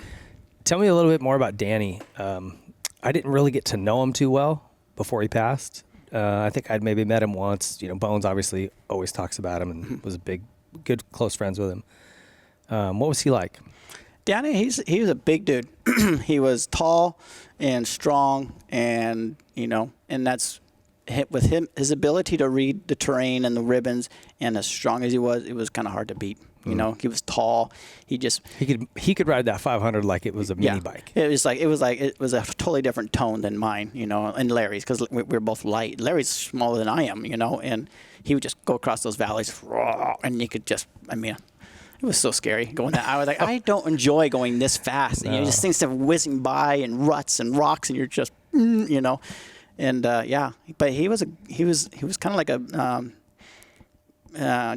Tell me a little bit more about Danny. I didn't really get to know him too well before he passed. I think I'd maybe met him once. Bones obviously always talks about him and was good, close friends with him. What was he like?
Danny, he was a big dude. He was tall and strong, and and that's with him, his ability to read the terrain and the ribbons, and as strong as he was, it was kind of hard to beat. He was tall. He
could ride that 500 like it was a mini bike.
It was a totally different tone than mine, and Larry's, because we're both light. Larry's smaller than I am, and he would just go across those valleys, and you could just, it was so scary going that. I was like, I don't enjoy going this fast. And just things are whizzing by and ruts and rocks, and you're just, and yeah. But he was kind of like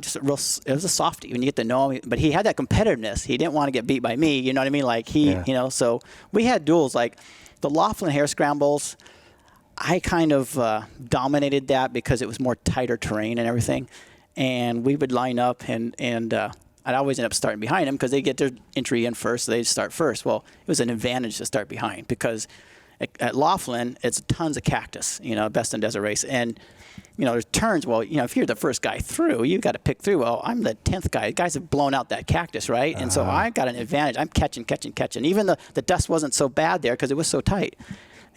just a real. It was a softie when you get to know him. But he had that competitiveness. He didn't want to get beat by me. You know what I mean? Like So we had duels like the Laughlin Hare Scrambles. I kind of dominated that because it was more tighter terrain and everything, and we would line up and. I'd always end up starting behind them because they get their entry in first, so they'd start first. Well, it was an advantage to start behind because at Laughlin, it's tons of cactus, best in desert race. And, there's turns. Well, if you're the first guy through, you got to pick through. Well, I'm the 10th guy. The guys have blown out that cactus, right? And so I got an advantage. I'm catching. Even the dust wasn't so bad there because it was so tight.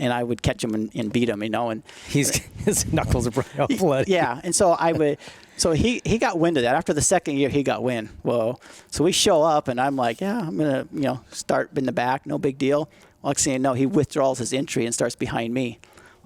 And I would catch him and beat him, and
his knuckles are probably all bloody.
Yeah, and so I would. So he got wind of that. After the second year, he got wind. Well, so we show up, and I'm like, yeah, I'm going to, start in the back. No big deal. Well, next thing you know, he withdraws his entry and starts behind me.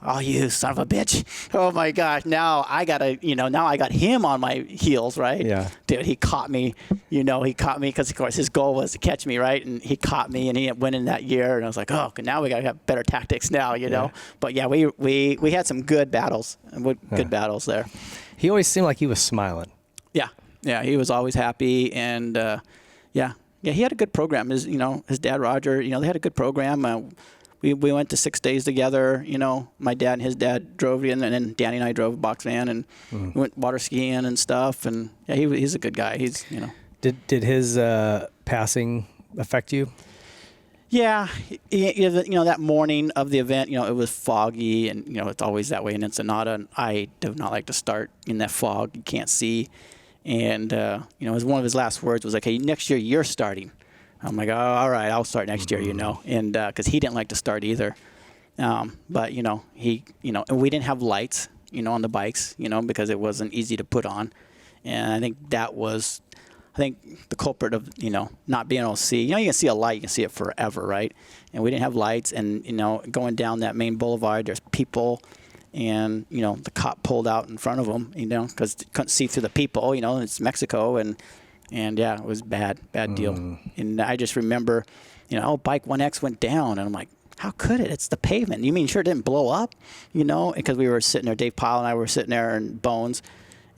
Oh, you son of a bitch. Oh, my gosh. Now I got him on my heels, right?
Yeah.
Dude, he caught me. He caught me because, of course, his goal was to catch me, right? And he caught me, and he ended up winning that year. And I was like, oh, now we got to have better tactics now,
Yeah.
But, yeah, we had some good battles, battles there.
He always seemed like he was smiling.
Yeah. Yeah, he was always happy. And, yeah, Yeah, he had a good program. His dad Roger, they had a good program. We went to 6 days together. My dad and his dad drove in, and then Danny and I drove a box van, and we went water skiing and stuff. And yeah, he's a good guy.
Did his passing affect you?
Yeah, that morning of the event, it was foggy, and it's always that way in Ensenada. And I do not like to start in that fog. You can't see. And it was one of his last words was like, "Hey, next year you're starting." I'm like, "Oh, all right, I'll start next year," and because he didn't like to start either. But he, and we didn't have lights, on the bikes, because it wasn't easy to put on, and I think that was, the culprit of not being able to see. You can see a light, you can see it forever, right? And we didn't have lights, and going down that main boulevard, there's people. And, the cop pulled out in front of him, because couldn't see through the people, it's Mexico. And yeah, it was bad deal. And I just remember, bike 1X went down. And I'm like, how could it? It's the pavement. You mean sure it didn't blow up? Because we were sitting there, Dave Pyle and I were sitting there in Bones.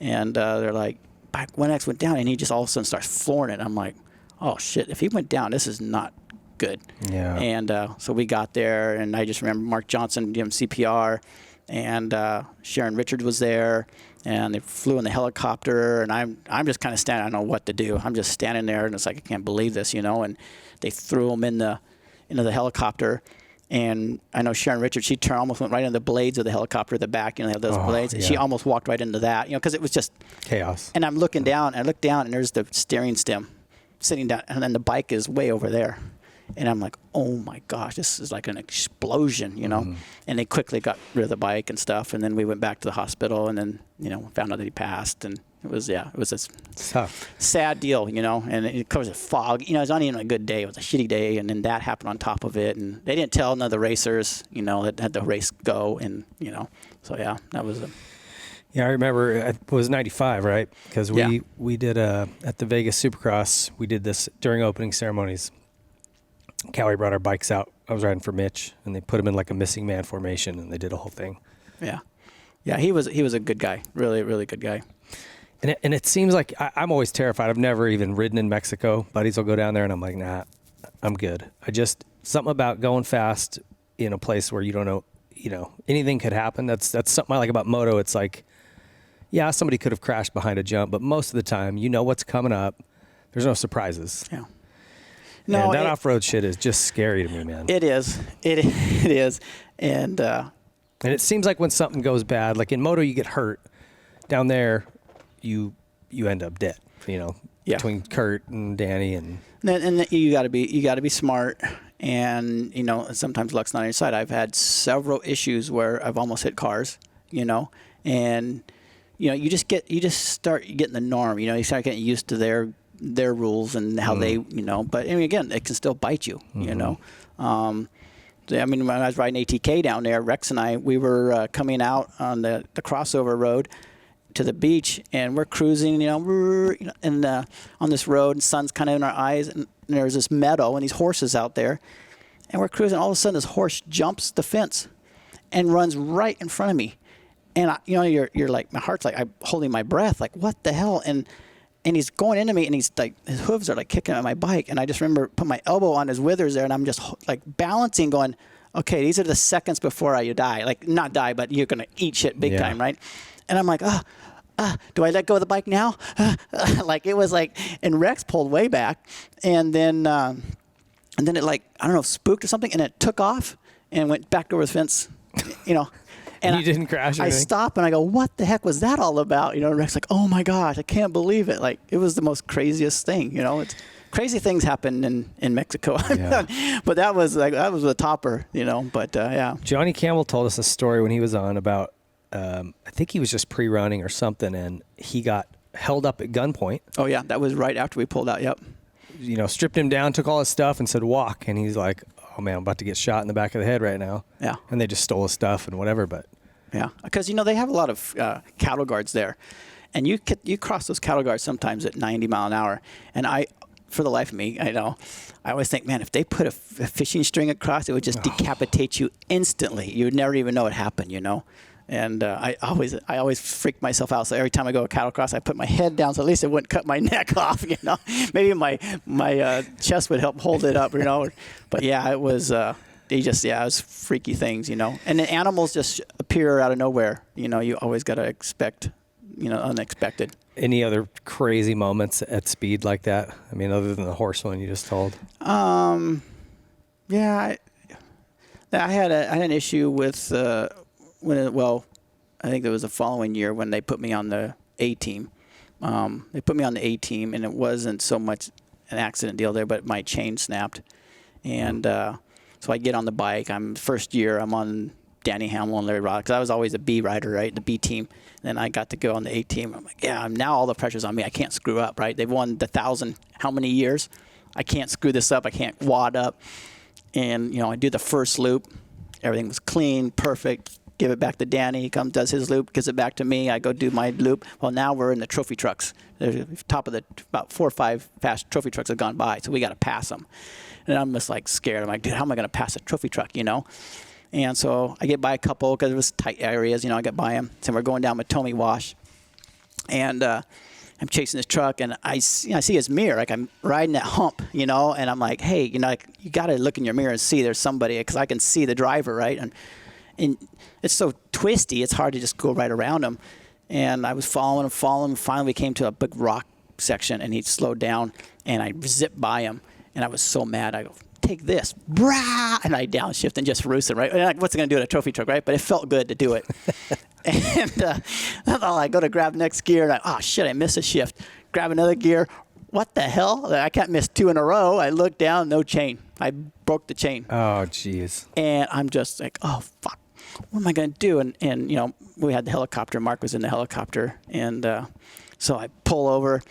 And they're like, bike 1X went down. And he just all of a sudden starts flooring it. I'm like, oh, shit, if he went down, this is not good. Yeah. And so we got there. And I just remember Mark Johnson giving CPR. And Sharon Richards was there, and they flew in the helicopter, and I'm just kind of standing. I don't know what to do. I'm just standing there, and it's like I can't believe this, And they threw him into the helicopter, and I know Sharon Richards. She almost went right into the blades of the helicopter at the back. They have those blades. And she almost walked right into that, because it was just
chaos.
And I'm looking down, and I look down, and there's the steering stem sitting down, and then the bike is way over there. And I'm like, oh my gosh, this is like an explosion, And they quickly got rid of the bike and stuff. And then we went back to the hospital, and then, found out that he passed. And it was a sad deal, And it covers a fog. It was not even a good day. It was a shitty day. And then that happened on top of it. And they didn't tell none of the racers, that had the race go. And, so yeah, that was
Yeah, I remember it was 95, right? Because we did at the Vegas Supercross, we did this during opening ceremonies. Callie brought our bikes out. I was riding for Mitch, and they put him in like a missing man formation, and they did a whole thing.
Yeah. Yeah, he was a good guy. Really, really good guy.
And it seems like I'm always terrified. I've never even ridden in Mexico. Buddies will go down there, and I'm like, nah, I'm good. Something about going fast in a place where you don't know, anything could happen. That's something I like about moto. It's like, yeah, somebody could have crashed behind a jump, but most of the time, what's coming up. There's no surprises.
Yeah.
No, that off-road shit is just scary to me, man.
It is. It is. And
it seems like when something goes bad, like in moto, you get hurt. Down there, you end up dead. Between Kurt and Danny and
you got to be smart. And sometimes luck's not on your side. I've had several issues where I've almost hit cars. And you just start getting the norm. You start getting used to their rules and how they, but again, it can still bite you, when I was riding ATK down there, Rex and I, we were coming out on the crossover road to the beach, and we're cruising, and on this road, and sun's kind of in our eyes, and there's this meadow and these horses out there, and we're cruising. All of a sudden, this horse jumps the fence and runs right in front of me, and you're like, my heart's like, I'm holding my breath, like what the hell, and he's going into me, and he's like, his hooves are like kicking at my bike. And I just remember putting my elbow on his withers there, and I'm just like balancing, going, okay, these are the seconds before I die. Like, not die, but you're going to eat shit big time, right? And I'm like, do I let go of the bike now? Like, it was like, and Rex pulled way back. And then it, like, I don't know, spooked or something, and it took off and went back over the fence,
And you didn't crash or anything?
I stop and I go, what the heck was that all about? And Rex's like, oh my gosh, I can't believe it. Like, it was the most craziest thing, It's crazy things happen in Mexico. Yeah. But that was the topper, but yeah.
Johnny Campbell told us a story when he was on about, I think he was just pre-running or something, and he got held up at gunpoint.
Oh yeah, that was right after we pulled out, yep.
Stripped him down, took all his stuff and said, walk. And he's like, oh man, I'm about to get shot in the back of the head right now.
Yeah.
And they just stole his stuff and whatever, but.
Yeah, because they have a lot of cattle guards there, and you cross those cattle guards sometimes at 90 mile an hour. And for the life of me, I always think, man, if they put a fishing string across, it would just decapitate you instantly. You would never even know it happened, And I always freak myself out. So every time I go to cattle-cross, I put my head down so at least it wouldn't cut my neck off. Maybe my chest would help hold it up. But yeah, it was it was freaky things. And the animals just appear out of nowhere. You always got to expect unexpected. Any
other crazy moments at speed like that? I mean, other than the horse one you just told.
Yeah, I had an issue with. I think it was the following year when they put me on the A team. They put me on the A team, and it wasn't so much an accident deal there, but my chain snapped. And so I get on the bike. First year, I'm on Danny Hamill and Larry Rod, because I was always a B rider, right, the B team. Then I got to go on the A team. I'm like, yeah, now all the pressure's on me. I can't screw up, right? They've won the 1,000 how many years? I can't screw this up. I can't wad up. And, I do the first loop. Everything was clean, perfect. Give it back to Danny. He comes, does his loop, gives it back to me. I go do my loop. Well, now we're in the trophy trucks. The top of about 4 or 5 fast trophy trucks have gone by, so we got to pass them. And I'm just like scared. I'm like, dude, how am I going to pass a trophy truck, And so I get by a couple because it was tight areas, I get by them. So we're going down Matomi Wash. And I'm chasing this truck, and I see his mirror. Like, I'm riding that hump, and I'm like, hey, you got to look in your mirror and see there's somebody, because I can see the driver, right? And it's so twisty, it's hard to just go right around him. And I was following him. Finally, we came to a big rock section, and he slowed down, and I zipped by him. And I was so mad. I go, take this. Brah! And I downshift and just roost it, right? And like, what's it going to do to a trophy truck, right? But it felt good to do it. And I go to grab next gear, and I missed a shift. Grab another gear. What the hell? I can't miss 2 in a row. I look down, no chain. I broke the chain.
Oh, jeez.
And I'm just like, oh, fuck. What am I going to do? And we had the helicopter. Mark was in the helicopter. And so I pull over,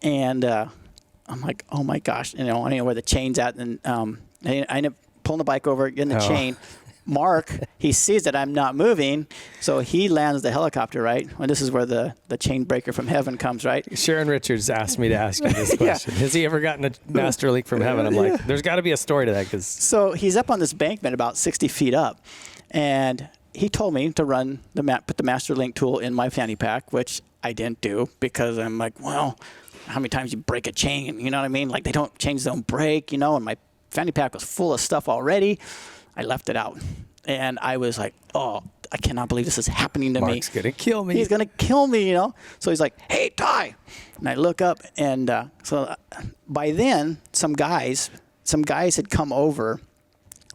and I'm like, oh, my gosh. I don't know where the chain's at. And I end up pulling the bike over, getting the chain. Mark, he sees that I'm not moving, so he lands the helicopter, right? And this is where the chain breaker from heaven comes, right?
Sharon Richards asked me to ask you this question. Yeah. Has he ever gotten a master link from heaven? I'm like, there's got to be a story to that.
So he's up on this bankment about 60 feet up, and he told me to put the master link tool in my fanny pack, which I didn't do, because I'm like, well, how many times you break a chain? You know what I mean? Like, they don't break, and my fanny pack was full of stuff already. I left it out, and I was like, oh, I cannot believe this is happening to me.
Mark's going to kill me.
He's going to kill me, So he's like, hey, Ty. And I look up, and so by then, some guys had come over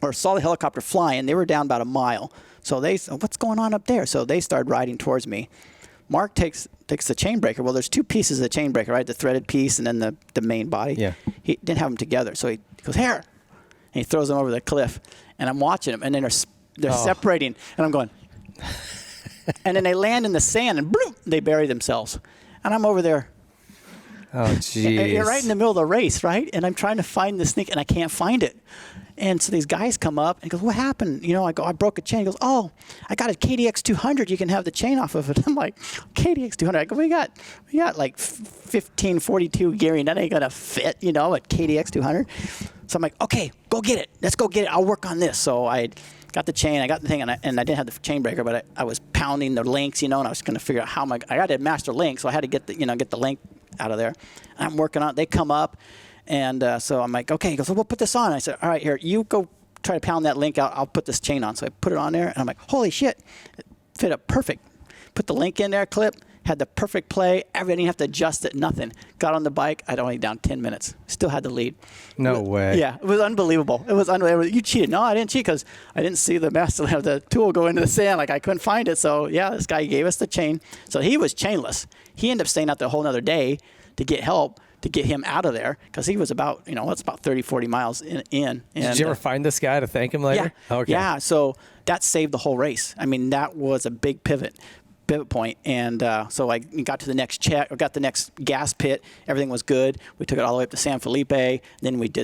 or saw the helicopter flying. They were down about a mile. So they said, what's going on up there? So they started riding towards me. Mark takes the chain breaker. Well, there's 2 pieces of the chain breaker, right? The threaded piece and then the main body.
Yeah.
He didn't have them together. So he goes, here. And he throws them over the cliff. And I'm watching them, and then they're separating, and I'm going. And then they land in the sand, and bloop, they bury themselves. And I'm over there.
Oh, jeez.
You're right in the middle of the race, right? And I'm trying to find the sneak, and I can't find it. And so these guys come up and goes, what happened? I go, I broke a chain. He goes, oh, I got a KDX 200. You can have the chain off of it. I'm like, KDX 200. I go, we got like 1542 gearing. That ain't going to fit, a KDX 200. So I'm like, okay, go get it. Let's go get it. I'll work on this. So I got the chain. I got the thing, and I didn't have the chain breaker, but I was pounding the links, and I was going to figure out how I got to master link, so I had to get the link out of there. And I'm working on it. They come up. And so I'm like, okay. He goes, well, we'll put this on. I said, all right, here, you go try to pound that link out. I'll put this chain on. So I put it on there, and I'm like, holy shit, it fit up perfect. Put the link in there, clip, had the perfect play. I didn't have to adjust it, nothing. Got on the bike. I'd only down 10 minutes. Still had the lead.
No way.
Yeah, it was unbelievable. It was unbelievable. You cheated. No, I didn't cheat, because I didn't see the tool go into the sand. Like, I couldn't find it. So, yeah, this guy gave us the chain. So he was chainless. He ended up staying out the whole other day to get help, to get him out of there, because he was about, it's about 30, 40 miles in. And,
did you ever find this guy to thank him later?
Yeah.
Okay.
Yeah. So that saved the whole race. I mean, that was a big pivot point. And so I got to the next got the next gas pit. Everything was good. We took it all the way up to San Felipe. Then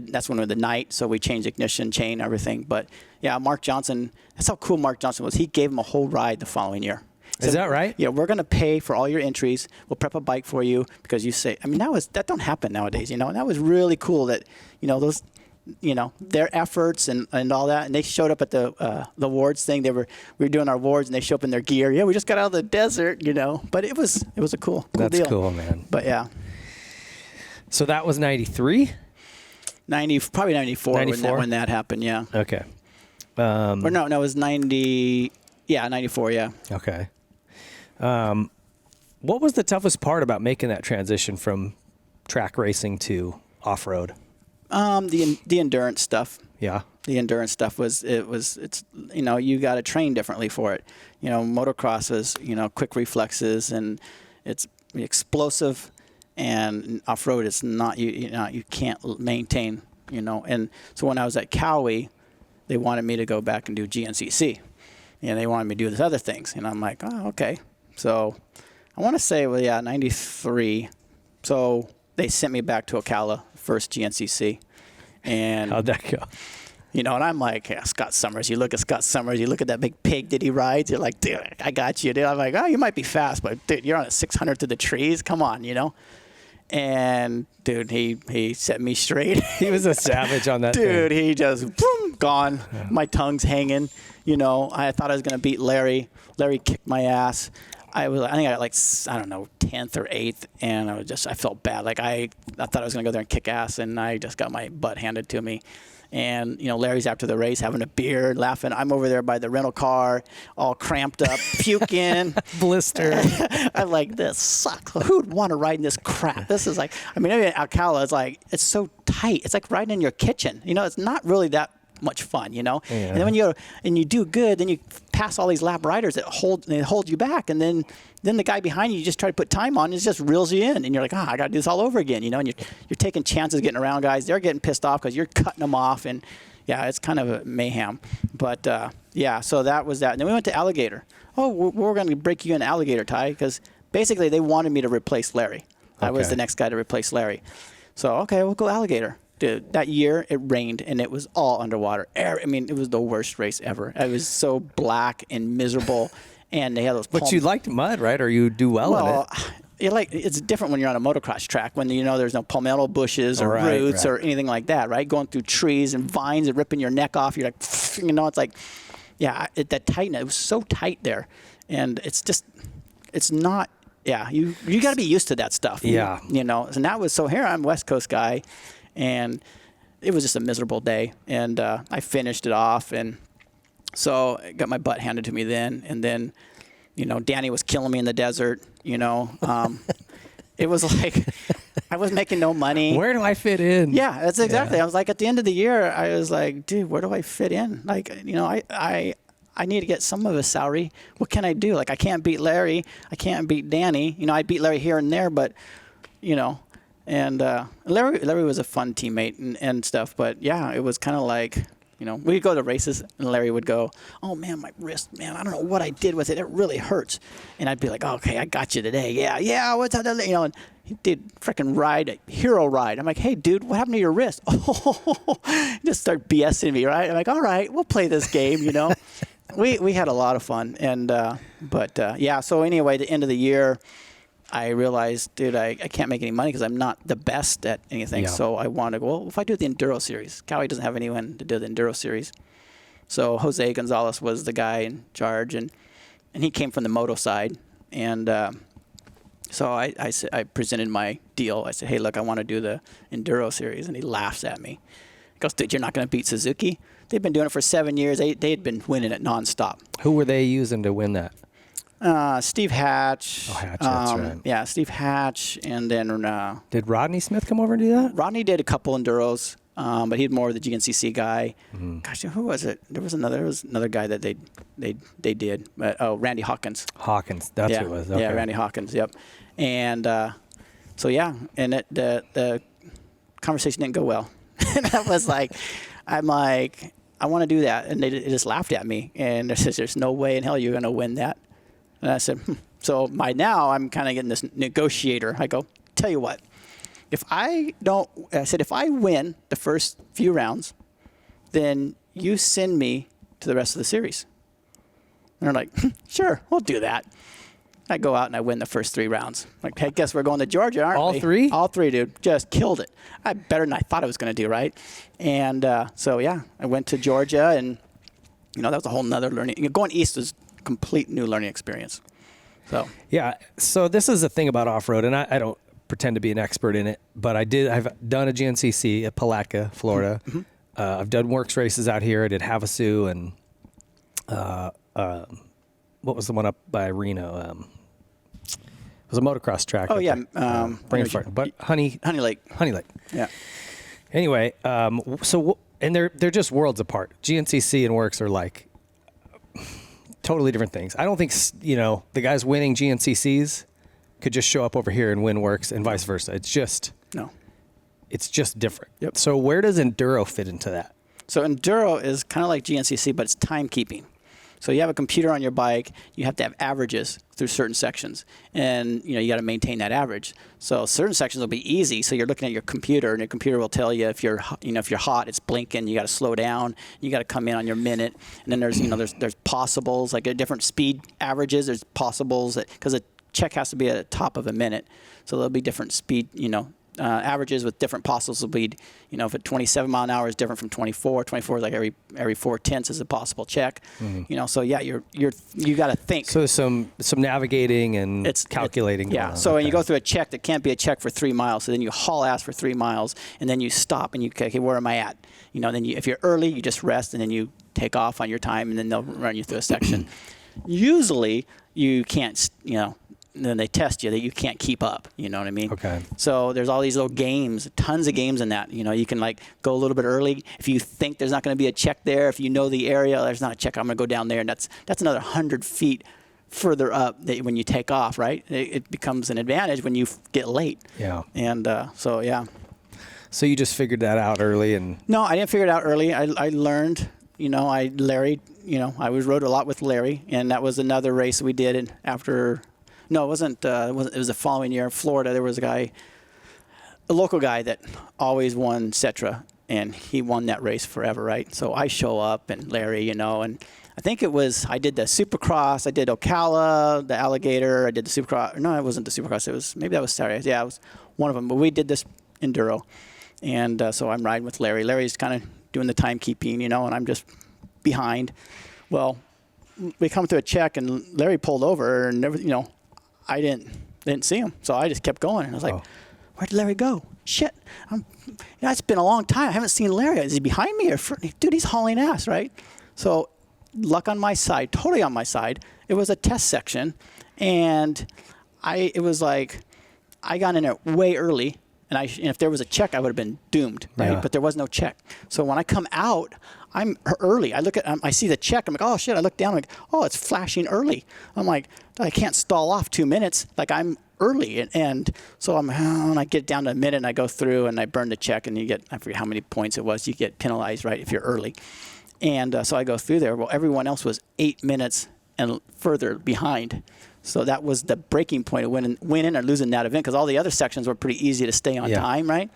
that's when we were the night. So we changed ignition, chain, everything. But yeah, Mark Johnson, that's how cool Mark Johnson was. He gave him a whole ride the following year.
Is that right?
Yeah, we're going to pay for all your entries. We'll prep a bike for you, because you say, I mean, that don't happen nowadays, And that was really cool that, their efforts and all that. And they showed up at the awards thing. We were doing our awards, and they show up in their gear. Yeah, we just got out of the desert, But it was a cool
That's
deal.
cool, man.
But yeah.
So that was 93?
Probably 94 when that happened, yeah.
Okay.
Or no, it was 90. Yeah, 94, yeah.
Okay. What was the toughest part about making that transition from track racing to off-road?
The endurance stuff.
Yeah.
The endurance stuff it's you got to train differently for it. Motocross is, quick reflexes, and it's explosive, and off-road is not, you can't maintain, And so when I was at Cowie, they wanted me to go back and do GNCC, and they wanted me to do these other things. And I'm like, oh, okay. So I want to say, 93. So they sent me back to Ocala, first GNCC. And
how'd that go?
And I'm like, yeah, Scott Summers. You look at Scott Summers. You look at that big pig that he rides. You're like, dude, I got you, dude. I'm like, oh, you might be fast, but dude, you're on a 600 through the trees. Come on, And dude, he set me straight.
He was a savage on that
dude,
thing.
he just boom, gone. Yeah. My tongue's hanging. I thought I was gonna beat Larry. Larry kicked my ass. I think I got 10th or 8th, and I felt bad. Like I thought I was gonna go there and kick ass, and I just got my butt handed to me. And Larry's after the race having a beer, laughing. I'm over there by the rental car, all cramped up, puking,
blister.
I'm like, this sucks. Who would want to ride in this crap? This is like, Alcala, it's so tight. It's like riding in your kitchen. It's not really that much fun, Yeah. And then when you go and you do good, then you pass all these lap riders that hold you back, and then the guy behind you just try to put time on, and it just reels you in, and you're like, I got to do this all over again, And you're taking chances getting around guys. They're getting pissed off because you're cutting them off, and yeah, it's kind of a mayhem. But so that was that. And then we went to Alligator. Oh, we're going to break you in Alligator, Ty, because basically they wanted me to replace Larry. I was the next guy to replace Larry. So okay, we'll go Alligator. Dude, that year it rained and it was all underwater. It was the worst race ever. It was so black and miserable, and they had those.
But you liked mud, right? Or you do well in it?
It's different when you're on a motocross track when there's no palmetto bushes or roots or anything like that, right? Going through trees and vines and ripping your neck off. You're like, it's like, yeah, that tightness. It was so tight there, and it's not. Yeah, you got to be used to that stuff.
Yeah,
And that was so. Here I'm a West Coast guy. And it was just a miserable day. And I finished it off. And so I got my butt handed to me then. And then, Danny was killing me in the desert. It was like I was making no money.
Where do I fit in?
Yeah, that's exactly. Yeah. I was like, at the end of the year, I was like, dude, where do I fit in? Like, I need to get some of a salary. What can I do? Like, I can't beat Larry. I can't beat Danny. I beat Larry here and there, but, And Larry was a fun teammate and stuff, but yeah, it was kind of like, we'd go to races and Larry would go, oh man, my wrist, man, I don't know what I did with it. It really hurts. And I'd be like, okay, I got you today. Yeah, what's up? And he did freaking ride, a hero ride. I'm like, hey dude, what happened to your wrist? Oh, just start BSing me, right? I'm like, all right, we'll play this game, We had a lot of fun. And, so anyway, the end of the year, I realized, dude, I can't make any money because I'm not the best at anything. Yeah. So I wanted to go, well, if I do the Enduro Series, Cowie doesn't have anyone to do the Enduro Series. So Jose Gonzalez was the guy in charge, and he came from the moto side. And so I presented my deal. I said, hey, look, I want to do the Enduro Series. And he laughs at me. He goes, dude, you're not going to beat Suzuki? They've been doing it for 7 years. They had been winning it nonstop.
Who were they using to win that?
Steve Hatch.
Oh, Hatch, that's right.
Yeah, Steve Hatch, and then
did Rodney Smith come over and do that?
Rodney did a couple Enduros, but he's more of the GNCC guy. Mm-hmm. Gosh, who was it? There was another guy that they did. Randy Hawkins.
Hawkins, that's who it was. Okay.
Yeah, Randy Hawkins. Yep. And so yeah, and the conversation didn't go well. And I was like, I'm like, I want to do that, and they just laughed at me, and they said, there's no way in hell you're going to win that. And I said, So now I'm kind of getting this negotiator. I go, tell you what, if I win the first few rounds, then you send me to the rest of the series. And they're like, sure, we'll do that. I go out and I win the first 3 rounds. Like, hey, guess we're going to Georgia, aren't we?
All 3?
All 3, dude. Just killed it. Better than I thought I was going to do, right? And so, yeah, I went to Georgia, and, that was a whole nother learning. Going east was a complete new learning experience. So
yeah. So this is the thing about off-road, and I don't pretend to be an expert in it, but I've done a GNCC at Palatka, Florida. Mm-hmm. I've done works races out here. I did Havasu and what was the one up by Reno? It was a motocross track.
Oh, yeah.
But Honey Lake.
Yeah.
Anyway, and they're just worlds apart. GNCC and works are like totally different things. I don't think, the guys winning GNCCs could just show up over here and win works and vice versa. It's just different.
Yep.
So where does Enduro fit into that?
So Enduro is kind of like GNCC, but it's timekeeping. So you have a computer on your bike. You have to have averages through certain sections, and you got to maintain that average. So certain sections will be easy. So you're looking at your computer, and your computer will tell you if you're hot, it's blinking. You got to slow down. You got to come in on your minute. And then there's possibles, like different speed averages. There's possibles because a check has to be at the top of a minute. So there'll be different speed, averages with different possible speed. If at 27 mile an hour is different from 24. 24 is like every 4/10 is a possible check. Mm-hmm. So yeah, you got to think.
So there's some navigating and it's calculating.
Yeah. So when you go through a check that can't be a check for 3 miles, so then you haul ass for 3 miles, and then you stop and okay, where am I at? Then if you're early, you just rest, and then you take off on your time, and then they'll run you through a section. Usually you can't, and then they test you that you can't keep up. You know what I mean?
Okay.
So there's all these little games, tons of games in that. You can like go a little bit early. If you think there's not going to be a check there, if you know the area, there's not a check, I'm going to go down there. And that's another 100 feet further up when you take off, right? It becomes an advantage when you get late.
Yeah.
And so, yeah.
So you just figured that out early?
No, I didn't figure it out early. I learned, Larry, I rode a lot with Larry. And that was another race we did after... No, it wasn't. It was the following year in Florida. There was a local guy that always won Cetra, and he won that race forever, right? So I show up, and Larry, and I think I did the Supercross, I did Ocala, the Alligator, I did the Supercross. No, it wasn't the Supercross. Maybe that was Saturday. Yeah, it was one of them. But we did this Enduro, and so I'm riding with Larry. Larry's kind of doing the timekeeping, and I'm just behind. Well, we come to a check, and Larry pulled over, and never, I didn't see him, so I just kept going. And I was like, where did Larry go? Shit. It's been a long time. I haven't seen Larry. Is he behind me? Dude, he's hauling ass, right? So luck on my side, totally on my side. It was a test section, and it was like I got in it way early, and if there was a check, I would have been doomed, right? Yeah. But there was no check. So when I come out, I'm early. I see the check. I'm like, oh shit. I look down. I'm like, oh, it's flashing early. I'm like, I can't stall off 2 minutes. Like I'm early, and so and I get down to a minute, and I go through, and I burn the check, and I forget how many points it was. You get penalized, right, if you're early. And so I go through there. Well, everyone else was 8 minutes and further behind. So that was the breaking point of winning or losing that event, because all the other sections were pretty easy to stay on time, right?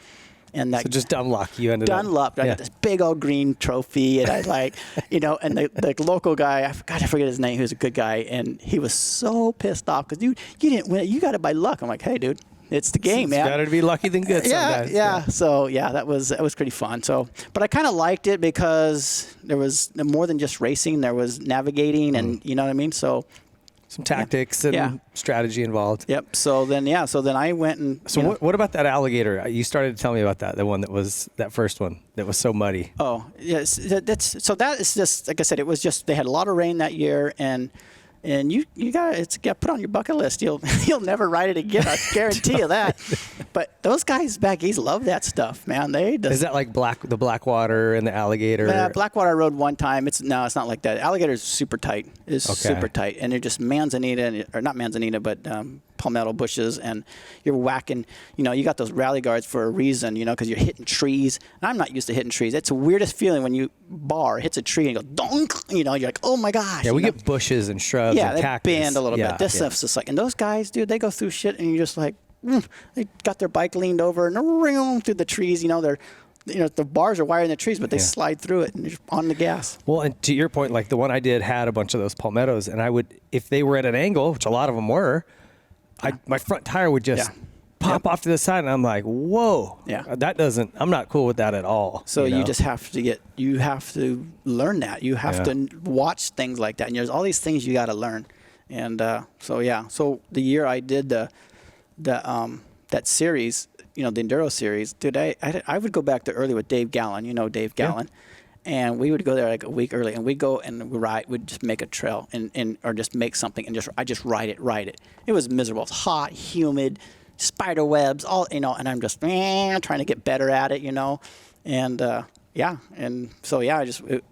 And that,
so just dumb luck. You ended up.
Dumb luck. I got this big old green trophy, and I and the local guy, I forget his name. He was a good guy, and he was so pissed off because you didn't win it. You got it by luck. I'm like, hey, dude, it's the game, man.
It's better to be lucky than good sometimes.
Yeah. So that was pretty fun. So, but I kind of liked it because there was more than just racing. There was navigating, and you know what I mean. So.
Some tactics and strategy involved.
Yep. So then I went and.
So what about that Alligator? You started to tell me about that. The one that first one that was so muddy.
Oh yes, that is just like I said. It was just they had a lot of rain that year, and you got put on your bucket list. You'll never ride it again. I guarantee you that. But those guys back east love that stuff, man. Is
that like the Blackwater and the Alligator?
Blackwater I rode one time. It's not like that. Alligator is super tight. Super tight, and they're just manzanita, or not manzanita, but palmetto bushes, and you're whacking. You got those rally guards for a reason. Because you're hitting trees. And I'm not used to hitting trees. It's the weirdest feeling when you hits a tree and you go donk. You're like, oh my gosh.
Yeah, we get bushes and shrubs.
Yeah,
and
they
cactus.
bend a little bit. This stuff's just like, and those guys, dude, they go through shit, and you're just like, they got their bike leaned over and they're ring through the trees. They're the bars are wired in the trees, but they slide through it and you're on the gas.
Well, and to your point, like the one I did had a bunch of those palmettos, and I would, if they were at an angle, which a lot of them were, my front tire would just pop off to the side, and I'm like, whoa.
Yeah.
I'm not cool with that at all.
So you just have to learn that. You have to watch things like that. And there's all these things you got to learn. And so the year I did that series, the Enduro series, dude, I would go back to early with Dave Gallen, Dave Gallen. And we would go there like a week early, and we'd go and we'd just make a trail or just make something and I just ride it. It was miserable. It was hot, humid, spider webs, all, and I'm just trying to get better at it, and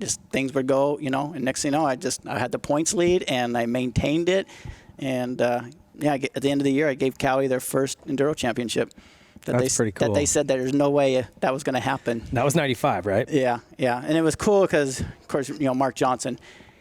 just things would go, and next thing you know, I had the points lead and I maintained it, and at the end of the year, I gave Cowie their first Enduro championship.
That's pretty cool.
That they said that there's no way that was going to happen.
That was 95, right?
Yeah. And it was cool because, of course, Mark Johnson,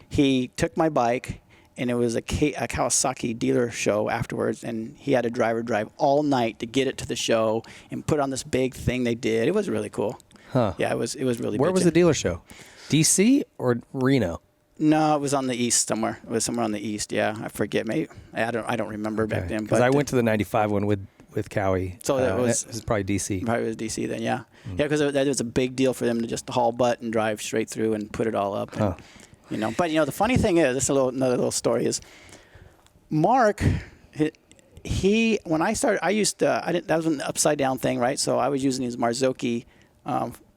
he took my bike, and it was a Kawasaki dealer show afterwards, and he had a driver drive all night to get it to the show and put on this big thing they did. It was really cool.
Huh.
Yeah, it was really
Where was the dealer show? DC or Reno?
No, it was on the east somewhere. It was somewhere on the east, yeah. I forget. Maybe I don't remember back then.
Because I went to the 95 one with Cowie.
So that was
probably DC.
Probably was DC then, yeah. Yeah, because that was a big deal for them to just haul butt and drive straight through and put it all up. And, But the funny thing is, this is another little story is, Mark, when I started, that was an upside down thing, right? So I was using these Marzocchi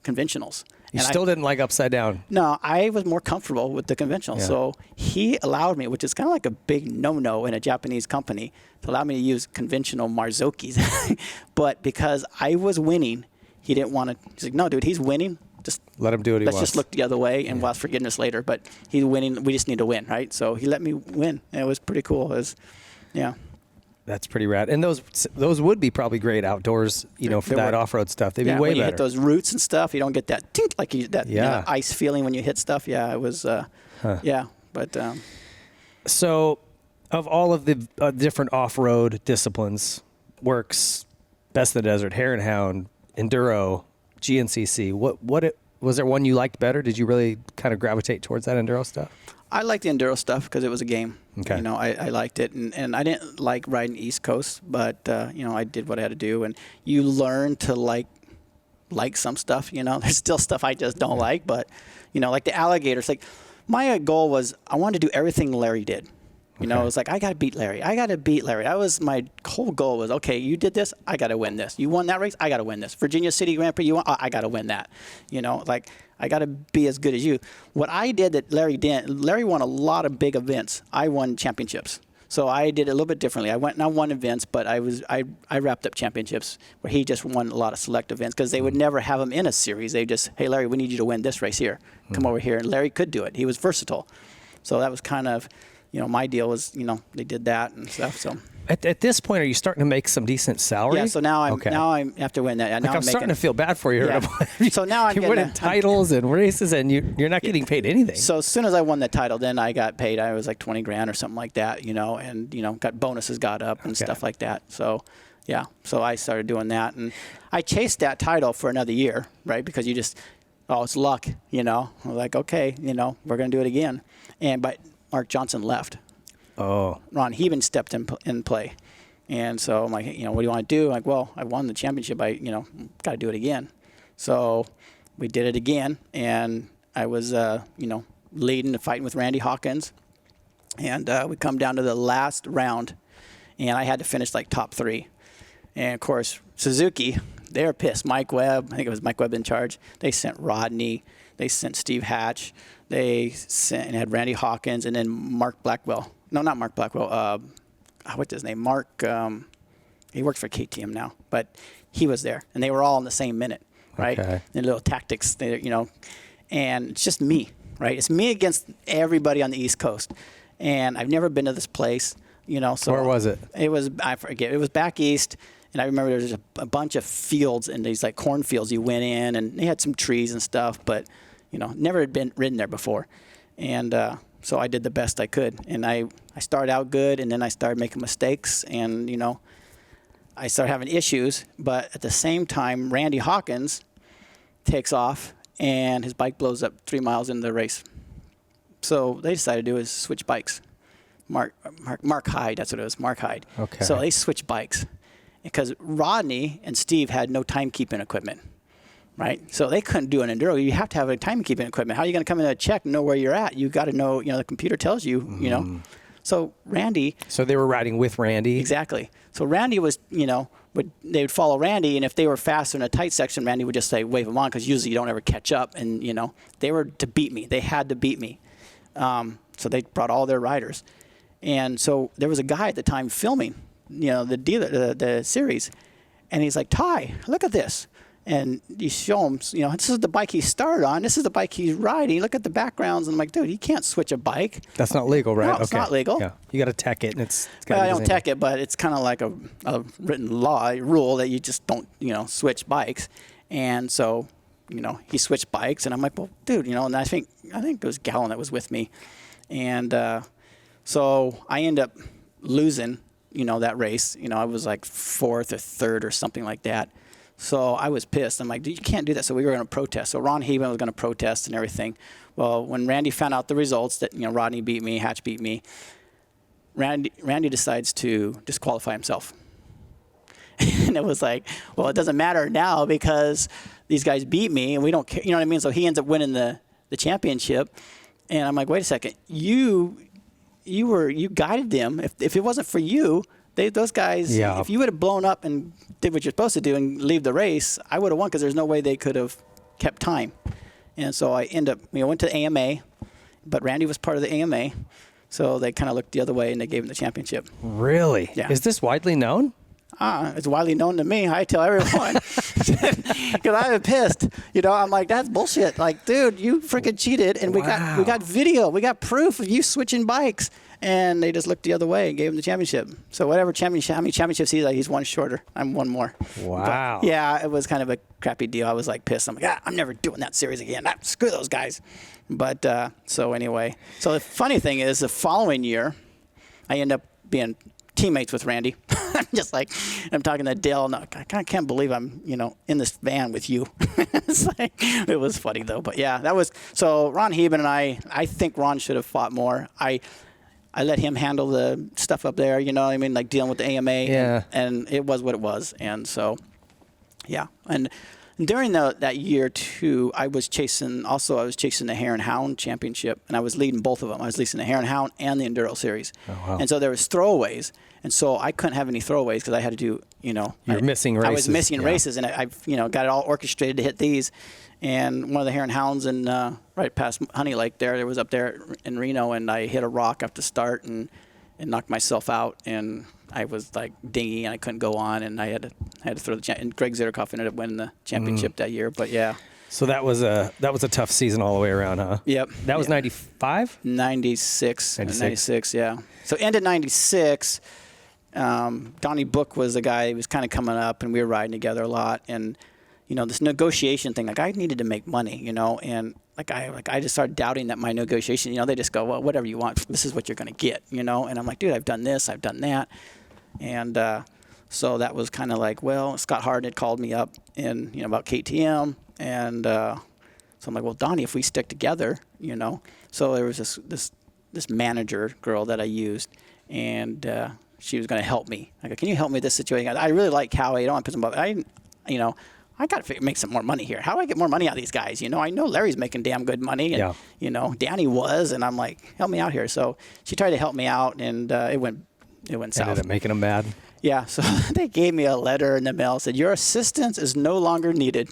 conventionals.
You still didn't like upside down?
No, I was more comfortable with the conventional.
Yeah.
So he allowed me, which is kind of like a big no-no in a Japanese company, to allow me to use conventional Marzoccis. But because I was winning, he didn't want to. He's like, no, dude, he's winning. Just
let him do what he wants.
Let's just look the other way and we'll ask forgiveness later. But he's winning. We just need to win, right? So he let me win. And it was pretty cool.
That's pretty rad. And those would be probably great outdoors, for that off-road stuff. They'd be way
when you
better.
hit those roots and stuff, you don't get that tink like ice feeling when you hit stuff. Yeah, it was. But
so, of all of the different off-road disciplines, Works, Best of the Desert, Hare and Hound, Enduro, GNCC, was there one you liked better? Did you really kind of gravitate towards that Enduro stuff?
I liked the Enduro stuff because it was a game.
Okay.
I liked it, and I didn't like riding East Coast, but I did what I had to do, and you learn to like some stuff. There's still stuff I just don't like, but like the alligators. Like my goal was I wanted to do everything Larry did. It was like I got to beat Larry. That was my whole goal. Was okay. You did this. I got to win this. You won that race. I got to win this. Virginia City Grand Prix. You won. I got to win that. Like I got to be as good as you. What I did that Larry didn't. Larry won a lot of big events. I won championships. So I did it a little bit differently. I went and I won events, but I wrapped up championships where he just won a lot of select events because they would never have him in a series. They just, hey Larry, we need you to win this race here. Come over here, and Larry could do it. He was versatile. So that was kind of. My deal was, they did that and stuff. So
at this point, are you starting to make some decent salary?
Yeah. So now I'm after winning that.
Now I'm starting to feel bad for you.
Yeah. So now I'm
you're winning titles and races, and you're not getting paid anything.
So as soon as I won the title, then I got paid. I was like $20,000 or something like that, and got bonuses got up and stuff like that. So yeah. So I started doing that, and I chased that title for another year, right? Because you just, it's luck, I'm like, okay, we're gonna do it again, but Mark Johnson left.
Oh.
Ron Heben stepped in play. And so I'm like, what do you want to do? I'm like, well, I won the championship. I, got to do it again. So we did it again. And I was, leading and fighting with Randy Hawkins. And we come down to the last round. And I had to finish like top 3. And, of course, Suzuki, they were pissed. Mike Webb, I think it was Mike Webb in charge. They sent Rodney. They sent Steve Hatch. They sent and had Randy Hawkins and then Mark Blackwell. No, not Mark Blackwell. What's his name? Mark. He works for KTM now, but he was there, and they were all in the same minute, right?
Okay.
And little tactics, and it's just me, right? It's me against everybody on the East Coast, and I've never been to this place, So
where was it?
It was, I forget. It was back east. And I remember there was a bunch of fields and these like cornfields you went in, and they had some trees and stuff, but never had been ridden there before. And so I did the best I could. And I started out good, and then I started making mistakes, and I started having issues. But at the same time, Randy Hawkins takes off, and his bike blows up 3 miles into the race. So they decided to do is switch bikes. Mark Hyde, that's what it was, Mark Hyde.
Okay.
So they switched bikes because Rodney and Steve had no timekeeping equipment, right? So they couldn't do an enduro. You have to have a timekeeping equipment. How are you going to come in and check and know where you're at? You got to know, the computer tells you, So Randy.
So they were riding with Randy.
Exactly. So Randy was, they would follow Randy, and if they were faster in a tight section, Randy would just say wave them on because usually you don't ever catch up, and they were to beat me. They had to beat me. So they brought all their riders. And so there was a guy at the time filming, the series, and he's like, Ty, look at this. And you show him, this is the bike he started on. This is the bike he's riding. Look at the backgrounds. And I'm like, dude, he can't switch a bike.
That's not legal, right?
No, it's not legal.
Yeah. You got to tech it, and it's
well, I don't tech it, but it's kind of like a written rule that you just don't, switch bikes. And so, he switched bikes, and I'm like, well, dude, and I think it was Gallon that was with me. And so I end up losing, that race. I was like 4th or 3rd or something like that. So I was pissed. I'm like, dude, you can't do that. So we were going to protest. So Ron Heben was going to protest and everything. Well, when Randy found out the results that, Rodney beat me, Hatch beat me, Randy decides to disqualify himself. And it was like, well, it doesn't matter now because these guys beat me and we don't care. You know what I mean? So he ends up winning the championship. And I'm like, wait a second. You guided them. If it wasn't for you, those guys, if you would have blown up and did what you're supposed to do and leave the race, I would have won because there's no way they could have kept time. And so I went to the AMA, but Randy was part of the AMA. So they kind of looked the other way and they gave him the championship.
Really?
Yeah.
Is this widely known?
It's widely known to me. I tell everyone because I was pissed. I'm like, that's bullshit. Like, dude, you freaking cheated, and we got video, we got proof of you switching bikes, and they just looked the other way and gave him the championship. So how many championships he's one shorter. I'm one more.
Wow.
But yeah, it was kind of a crappy deal. I was like pissed. I'm like, I'm never doing that series again. Screw those guys. But so anyway, so the funny thing is, the following year, I end up being teammates with Randy. I'm talking to Dale. No, I can't believe I'm, in this van with you. It's like, it was funny though. But yeah, that was, so Ron Heben and I think Ron should have fought more. I let him handle the stuff up there, like dealing with the AMA.
Yeah.
And it was what it was. And so, yeah. And during that year too, I was chasing the Hare and Hound Championship, and I was leading both of them. I was leading the Hare and Hound and the Enduro Series. Oh, wow. And so there was throwaways, and so I couldn't have any throwaways because I had to do,
You're missing races.
I was missing races, and I've got it all orchestrated to hit these. And one of the Hare and Hounds in right past Honey Lake there was up there in Reno, and I hit a rock up to start and knocked myself out, and I was like dingy and I couldn't go on, and I had to throw the and Greg Zitterkoff ended up winning the championship that year. But yeah. So
that was a tough season all the way around, huh?
Yep.
That was 95?
96, yeah. So ended 96. Donnie Book was the guy who was kind of coming up, and we were riding together a lot. And this negotiation thing, like I needed to make money, and I just started doubting that my negotiation, they just go, well, whatever you want, this is what you're going to get, and I'm like, dude, I've done this, I've done that. And so that was kind of like, well, Scott Harden had called me up about KTM. And so I'm like, well, Donnie, if we stick together, So there was this manager girl that I used, and she was going to help me. I go, can you help me with this situation? I really like Cowie. I don't want to piss him off. I got to make some more money here. How do I get more money out of these guys? I know Larry's making damn good money, and Danny was, and I'm like, help me out here. So she tried to help me out, and it went south.
Ended up making them mad.
Yeah, so they gave me a letter in the mail, said your assistance is no longer needed.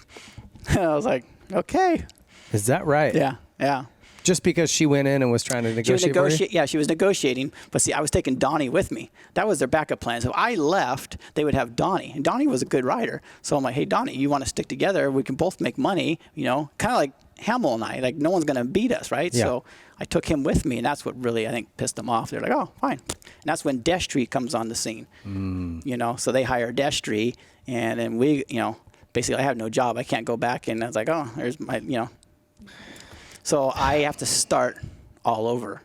And I was like, okay.
Is that right?
Yeah.
Just because she went in and was trying to negotiate?
Yeah, she was negotiating. But see, I was taking Donnie with me. That was their backup plan. So if I left, they would have Donnie. And Donnie was a good rider. So I'm like, hey, Donnie, you want to stick together? We can both make money, kind of like Hamill and I. Like, no one's going to beat us, right? Yeah. So I took him with me, and that's what really, I think, pissed them off. They're like, oh, fine. And that's when Destry comes on the scene. So they hire Destry, and then we, basically I have no job. I can't go back. And I was like, oh, there's my, So I have to start all over.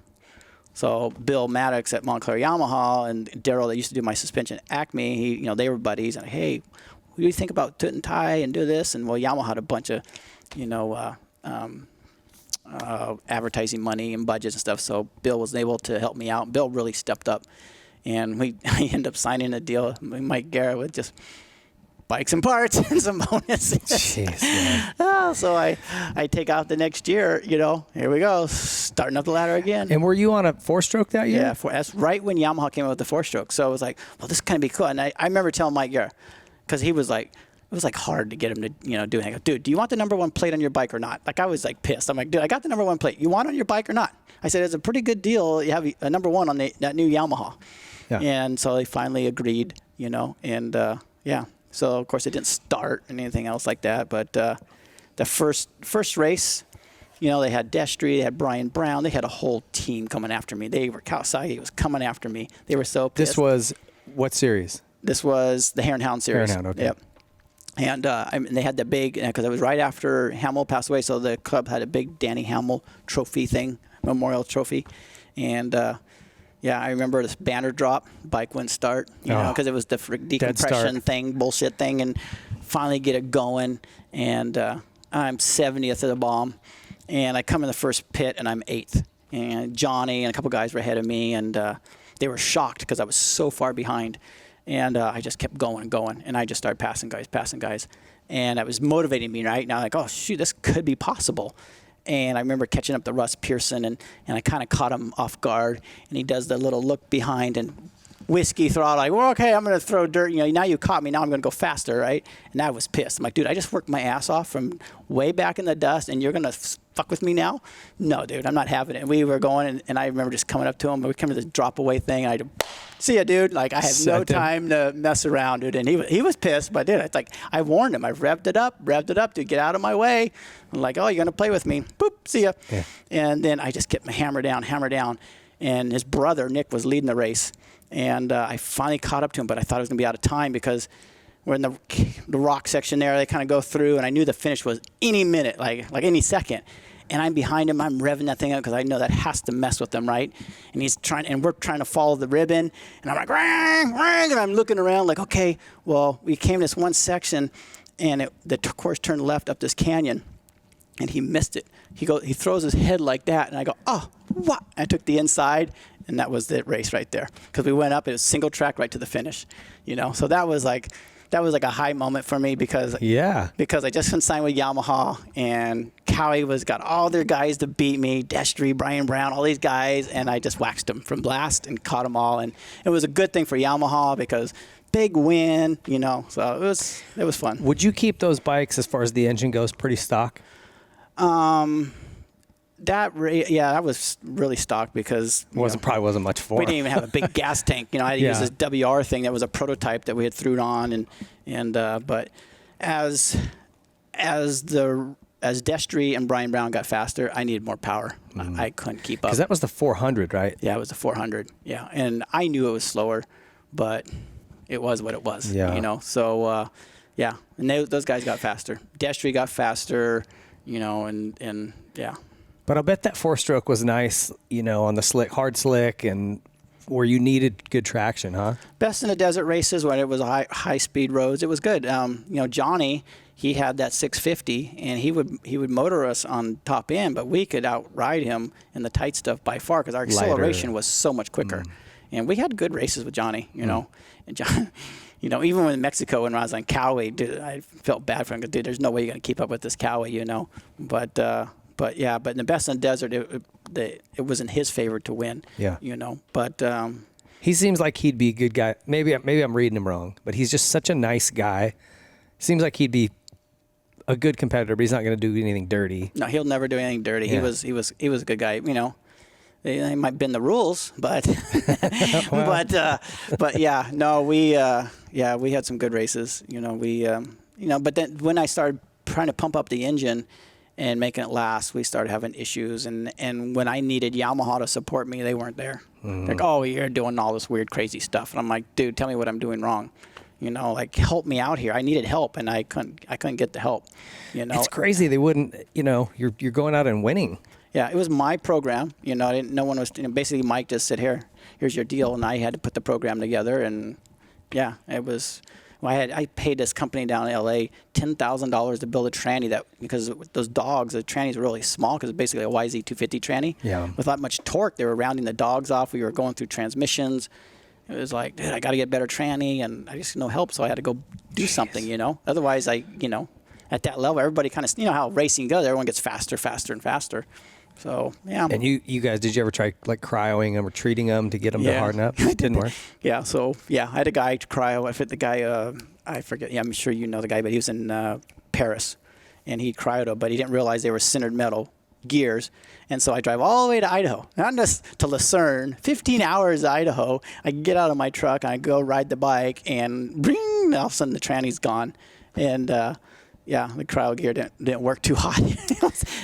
So Bill Maddox at Montclair Yamaha and Daryl that used to do my suspension at Acme, they were buddies. And hey, what do you think about Toot and Tie and do this? And well, Yamaha had a bunch of advertising money and budgets and stuff. So Bill was able to help me out. Bill really stepped up, and I ended up signing a deal with Mike Garrett with just bikes and parts and some bonuses.
Jeez, man.
So I take out the next year, here we go, starting up the ladder again.
And were you on a 4-stroke that year?
Yeah, that's right when Yamaha came out with the 4-stroke. So I was like, well, this is going to be cool. And I remember telling Mike Garrett, because he was like, it was like hard to get him to, do it. I go, dude, do you want the #1 plate on your bike or not? Like, I was like pissed. I'm like, dude, I got the #1 plate. You want it on your bike or not? I said, it's a pretty good deal. You have a #1 on that new Yamaha. Yeah. And so they finally agreed, and yeah. So, of course, it didn't start and anything else like that. But the first race, they had Destry, they had Brian Brown. They had a whole team coming after me. Kawasaki was coming after me. They were so pissed.
This was what series?
This was the Hare and Hound series.
Hare and Hound, okay.
Yep. And they had the big, because it was right after Hamill passed away, so the club had a big Danny Hamill trophy thing, memorial trophy. And yeah, I remember this banner drop, bike wouldn't start, because it was the decompression thing, bullshit thing, and finally get it going. And I'm 70th of the bomb, and I come in the first pit, and I'm 8th. And Johnny and a couple guys were ahead of me, and they were shocked because I was so far behind. And I just kept going and going, and I just started passing guys. And that was motivating me, right? Now, like, oh, shoot, this could be possible. And I remember catching up to Russ Pearson, and I kind of caught him off guard, and he does the little look behind and whiskey throttle, like, well, okay, I'm going to throw dirt. Now you caught me. Now I'm going to go faster, right? And I was pissed. I'm like, dude, I just worked my ass off from way back in the dust, and you're going to fuck with me now? No, dude, I'm not having it. And we were going, and I remember just coming up to him. We come to this drop away thing, and I see ya, dude. Like, I had no time to mess around, dude. And he was pissed, but dude, it's like, I warned him. I revved it up, dude, get out of my way. I'm like, oh, you're going to play with me. Boop, see ya. Yeah. And then I just kept my hammer down. And his brother, Nick, was leading the race. And I finally caught up to him, but I thought I was going to be out of time because we're in the rock section there. They kind of go through, and I knew the finish was any minute, like any second. And I'm behind him. I'm revving that thing up because I know that has to mess with them, right? And we're trying to follow the ribbon. And I'm like, ring, ring. And I'm looking around like, okay, well, we came to this one section, and the course turned left up this canyon, and he missed it. He throws his head like that, and I go, oh, what? I took the inside, and that was the race right there. Because we went up, it was single track right to the finish, So that was like a high moment for me because I just signed with Yamaha, and Cowie got all their guys to beat me, Destry, Brian Brown, all these guys, and I just waxed them from blast and caught them all. And it was a good thing for Yamaha because big win, so it was fun.
Would you keep those bikes, as far as the engine goes, pretty stock?
That was really stock because
probably wasn't much for.
We didn't even have a big gas tank. I had to use this WR thing that was a prototype that we had threw on, but as Destry and Brian Brown got faster, I needed more power. I couldn't keep up.
Because that was the 400, right?
Yeah, it was the 400. Yeah, and I knew it was slower, but it was what it was. Yeah. So yeah, and those guys got faster. Destry got faster. And yeah.
But I'll bet that 4-stroke was nice, on the hard slick, and where you needed good traction, huh? Best
in the desert races when it was high speed roads. It was good. Johnny, he had that 650, and he would motor us on top end, but we could outride him in the tight stuff by far because our acceleration was so much quicker. And we had good races with Johnny, And John, even in Mexico when I was on Cowie, dude, I felt bad for him. Dude, there's no way you're going to keep up with this Cowie, But in the best in the desert, it was in his favor to win.
Yeah.
But
he seems like he'd be a good guy. Maybe I'm reading him wrong, but he's just such a nice guy. Seems like he'd be a good competitor, but he's not going to do anything dirty.
No, he'll never do anything dirty. Yeah. He was a good guy. They might bend the rules, but but yeah, no, we had some good races. But then when I started trying to pump up the engine and making it last, we started having issues. And when I needed Yamaha to support me, they weren't there. Like, oh, you're doing all this weird, crazy stuff. And I'm like, dude, tell me what I'm doing wrong. Help me out here. I needed help, and I couldn't get the help.
It's crazy. They wouldn't, you're going out and winning.
Yeah, it was my program. No one was, basically Mike just said, here's your deal. And I had to put the program together. And yeah, it was I paid this company down in L.A. $10,000 to build a tranny because those dogs, the trannies were really small because it's basically a YZ250 tranny.
Yeah.
Without much torque, they were rounding the dogs off. We were going through transmissions. It was like, dude, I got to get better tranny, and I just no help, so I had to go do something, you know. Otherwise, at that level, everybody kind of, how racing goes. Everyone gets faster, faster, and faster. So, yeah.
And you guys, did you ever try like cryoing them or treating them to get them to harden up? It didn't work?
Yeah. So, yeah, I had a guy to cryo. I fit the guy, I forget. Yeah, I'm sure you know the guy, but he was in Paris, and he cryoed them, but he didn't realize they were sintered metal gears. And so I drive all the way to Idaho, not just to Lucerne, 15 hours to Idaho. I get out of my truck, and I go ride the bike, and bring, all of a sudden the tranny's gone. And, the cryo gear didn't work too hot.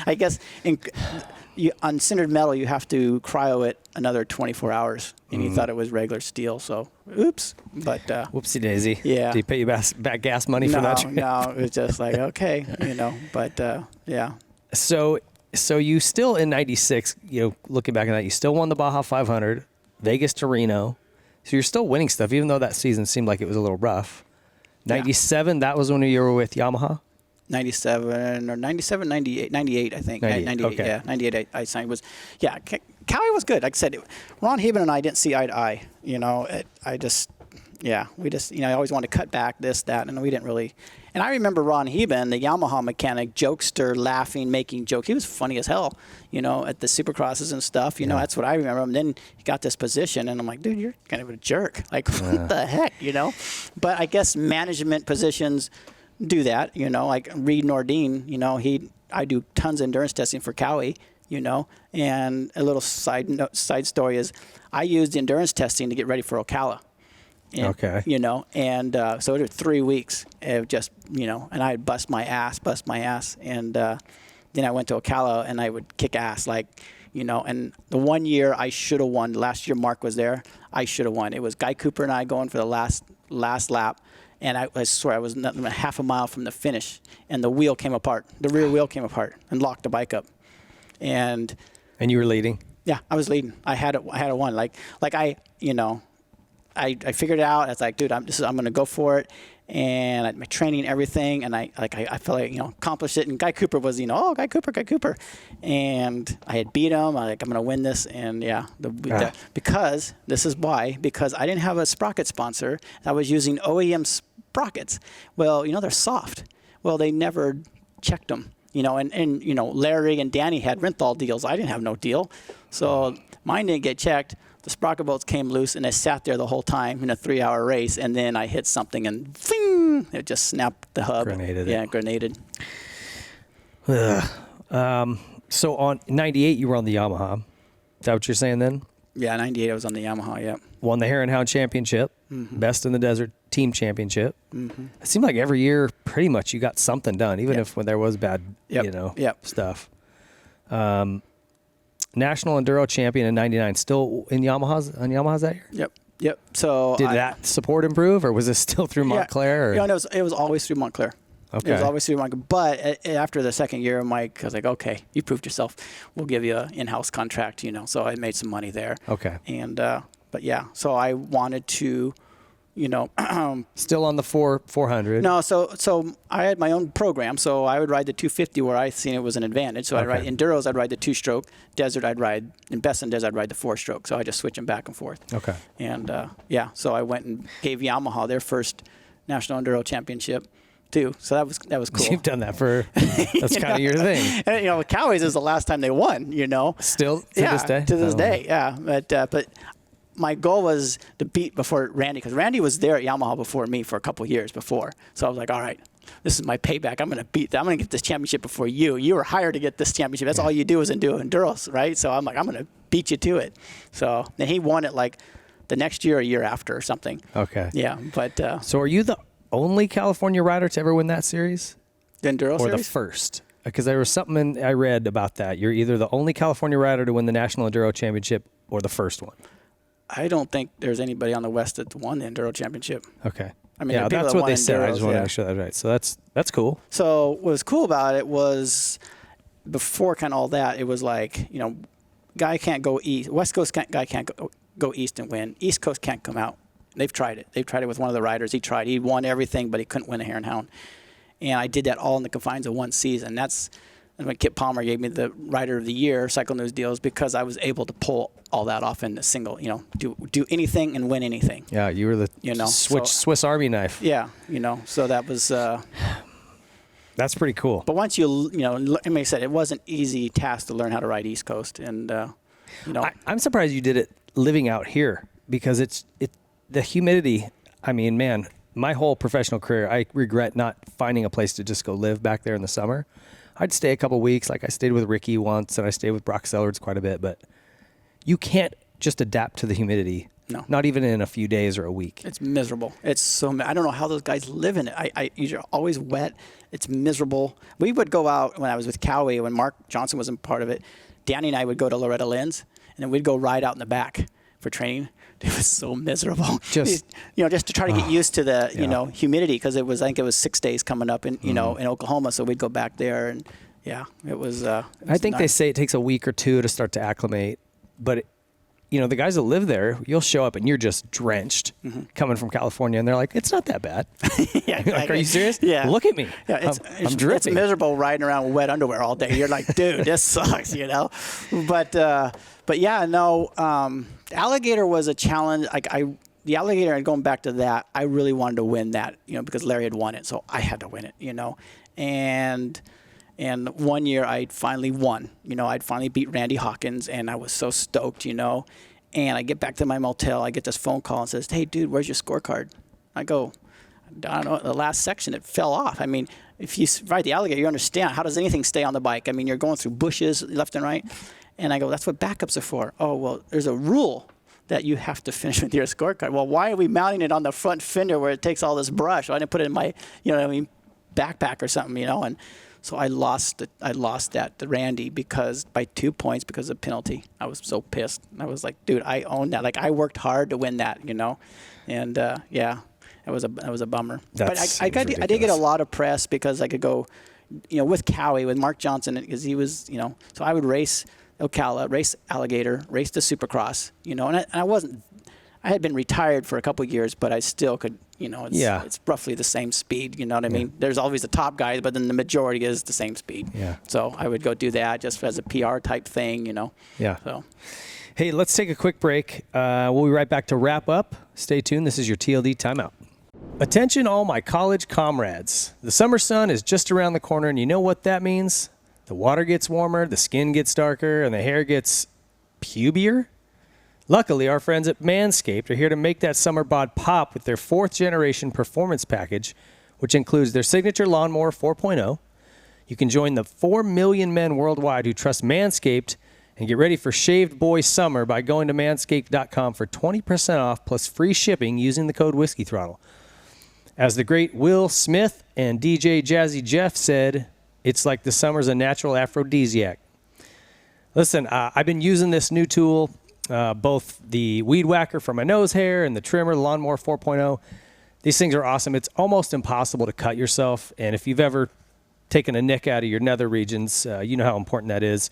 I guess on sintered metal, you have to cryo it another 24 hours, and you thought it was regular steel. So, oops. But
whoopsie daisy.
Yeah.
Did he pay you back gas money for that?
No, it was just like, okay, But yeah.
So you still in '96, looking back at that, you still won the Baja 500, Vegas to Reno. So you're still winning stuff, even though that season seemed like it was a little rough. 97, that was when you were with Yamaha?
97 or 97, 98, I think. 98,
okay.
Yeah, 98 I signed was, Cowie was good. Like I said, Ron Heben and I didn't see eye to eye. I always wanted to cut back this, that, and we didn't really. And I remember Ron Heben, the Yamaha mechanic, jokester, laughing, making jokes. He was funny as hell, at the Supercrosses and stuff. That's what I remember. And then he got this position, and I'm like, dude, you're kind of a jerk. Like, what the heck, But I guess management positions do that, like Reed Nordine, I do tons of endurance testing for Cowie, and a little side story is I used endurance testing to get ready for Ocala. And, so it was 3 weeks of just, and I'd bust my ass. And then I went to Ocala and I would kick ass and the 1 year I should have won. Last year Mark was there. I should have won. It was Guy Cooper and I going for the last lap. And I swear I was nothing but half a mile from the finish, and the wheel came apart. The rear wheel came apart and locked the bike up. And
you were leading?
Yeah, I was leading. I had it won. I figured it out. It's like, dude, I'm going to go for it. And my training, everything, and I felt like accomplished it. And Guy Cooper was Guy Cooper, and I had beat him. I'm going to win this, and because this is why, because I didn't have a sprocket sponsor. I was using OEM sprockets. Well, they're soft. Well, they never checked them. And Larry and Danny had Renthal deals. I didn't have no deal, so mine didn't get checked. The sprocket bolts came loose, and I sat there the whole time in a 3-hour race, and then I hit something, and fing, it just snapped the hub.
Grenaded.
Yeah, grenaded.
So on 98, you were on the Yamaha. Is that what you're saying then?
Yeah, 98, I was on the Yamaha, yeah.
Won the Hare and Hound Championship, Best in the Desert Team Championship. Mm-hmm. It seemed like every year, pretty much, you got something done, even if when there was bad, stuff. National Enduro Champion in 99, still on Yamahas that year?
Yep. So
did that support improve, or was it still through Montclair?
It was always through Montclair. Okay. It was always through Montclair. But after the second year, Mike, I was like, okay, you proved yourself. We'll give you an in-house contract, So I made some money there.
Okay.
And so I wanted to,
still on the 400.
No, so I had my own program. So I would ride the 250 where I seen it was an advantage. So I'd ride Enduros, I'd ride the 2-stroke. Desert, I'd ride, and Best in Desert, I'd ride the 4-stroke. So I just switch them back and forth.
Okay.
And so I went and gave Yamaha their first National Enduro Championship too. So that was cool.
You've done that that's kind of your thing.
And Cowie's is the last time they won.
Still to this day.
To this day, yeah. But my goal was to beat before Randy, because Randy was there at Yamaha before me for a couple years before. So I was like, all right, this is my payback. I'm going to beat that. I'm going to get this championship before you. You were hired to get this championship. That's all you do is do Enduros, right? So I'm like, I'm going to beat you to it. So then he won it like the next year or year after or something.
Okay.
Yeah, but...
so are you the only California rider to ever win that series?
The Enduro
series? Or the first? Because there was something I read about that. You're either the only California rider to win the National Enduro Championship or the first one.
I don't think there's anybody on the West that won the Enduro Championship.
Okay.
I mean,
that's what they said. I just want to make sure that's right. So that's cool.
So what was cool about it was before kind of all that, it was like, guy can't go east. West Coast guy can't go east and win. East Coast can't come out They've tried it. They've tried it with one of the riders. He won everything, but he couldn't win a hare and hound. And I did that all in the confines of one season. That's when Kip Palmer gave me the Rider of the Year Cycle News deals, because I was able to pull all that off in a single, do anything and win anything.
Yeah, you were the Swiss Army knife.
Yeah, so that was...
That's pretty cool.
But once like I said, it wasn't an easy task to learn how to ride East Coast. And,
I'm surprised you did it living out here, because the humidity, I mean, man, my whole professional career, I regret not finding a place to just go live back there in the summer. I'd stay a couple weeks. Like I stayed with Ricky once, and I stayed with Brock Sellards quite a bit, but you can't just adapt to the humidity.
No.
Not even in a few days or a week.
It's miserable. It's so, I don't know how those guys live in it. You're always wet. It's miserable. We would go out when I was with Cowie, when Mark Johnson wasn't part of it. Danny and I would go to Loretta Lynn's, and then we'd go ride out in the back for training. It was so miserable. Just to try to get used to the, humidity, because I think it was 6 days coming up in, in Oklahoma. So we'd go back there, and it was
I think they say it takes a week or two to start to acclimate, but the guys that live there, you'll show up and you're just drenched coming from California, and they're like, it's not that bad.
Yeah, exactly.
Like, are you serious?
Yeah.
Look at me.
Yeah,
I'm dripping.
It's miserable riding around with wet underwear all day. You're like, dude, this sucks, But yeah, no, Alligator was a challenge. The Alligator, and going back to that, I really wanted to win that, because Larry had won it, so I had to win it, And one year I finally won. I'd finally beat Randy Hawkins, and I was so stoked, And I get back to my motel. I get this phone call and says, hey, dude, where's your scorecard? I go, I don't know, the last section, it fell off. I mean, if you ride the Alligator, you understand. How does anything stay on the bike? I mean, you're going through bushes left and right. And I go, that's what backups are for. Oh, well, there's a rule that you have to finish with your scorecard. Well, why are we mounting it on the front fender where it takes all this brush? Well, I didn't put it in my, backpack or something, And so I lost that to Randy by 2 points because of penalty. I was so pissed. I was like, dude, I own that. Like, I worked hard to win that, And that was a bummer. But I did get a lot of press because I could go, with Cowie, with Mark Johnson, because he was, so I would race Ocala, race Alligator, race the Supercross, and I had been retired for a couple of years, but I still could, it's roughly the same speed, you know what I mean? There's always the top guys, but then the majority is the same speed. Yeah. So I would go do that just as a PR type thing,
Yeah.
So.
Hey, let's take a quick break. We'll be right back to wrap up. Stay tuned. This is your TLD Timeout. Attention all my college comrades. The summer sun is just around the corner, and you know what that means? The water gets warmer, the skin gets darker, and the hair gets pubier. Luckily, our friends at Manscaped are here to make that summer bod pop with their 4th generation performance package, which includes their signature Lawnmower 4.0. You can join the 4 million men worldwide who trust Manscaped and get ready for shaved boy summer by going to manscaped.com for 20% off plus free shipping using the code Whiskey Throttle. As the great Will Smith and DJ Jazzy Jeff said, it's like the summer's a natural aphrodisiac. Listen, I've been using this new tool, both the Weed Whacker for my nose hair and the trimmer, the Lawnmower 4.0. These things are awesome. It's almost impossible to cut yourself. And if you've ever taken a nick out of your nether regions, you know how important that is.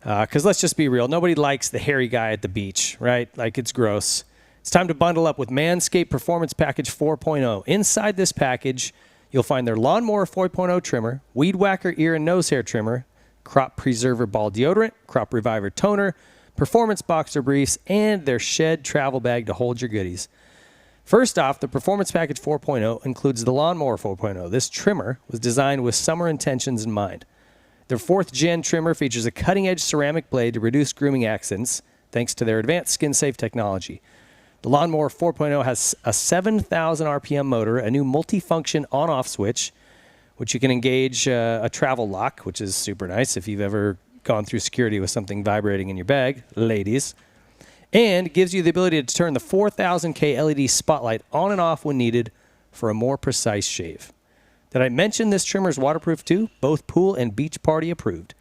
Because let's just be real. Nobody likes the hairy guy at the beach, right? Like, it's gross. It's time to bundle up with Manscaped Performance Package 4.0. Inside this package, you'll find their Lawnmower 4.0 trimmer, Weed Whacker ear and nose hair trimmer, Crop Preserver ball deodorant, Crop Reviver toner, Performance boxer briefs, and their Shed travel bag to hold your goodies. First off, the Performance Package 4.0 includes the Lawnmower 4.0. This trimmer was designed with summer intentions in mind. Their 4th gen trimmer features a cutting-edge ceramic blade to reduce grooming accidents thanks to their advanced skin-safe technology. The Lawnmower 4.0 has a 7,000 RPM motor, a new multifunction on-off switch, which you can engage a travel lock, which is super nice if you've ever gone through security with something vibrating in your bag, ladies. And gives you the ability to turn the 4000K LED spotlight on and off when needed for a more precise shave. Did I mention this trimmer is waterproof too? Both pool and beach party approved.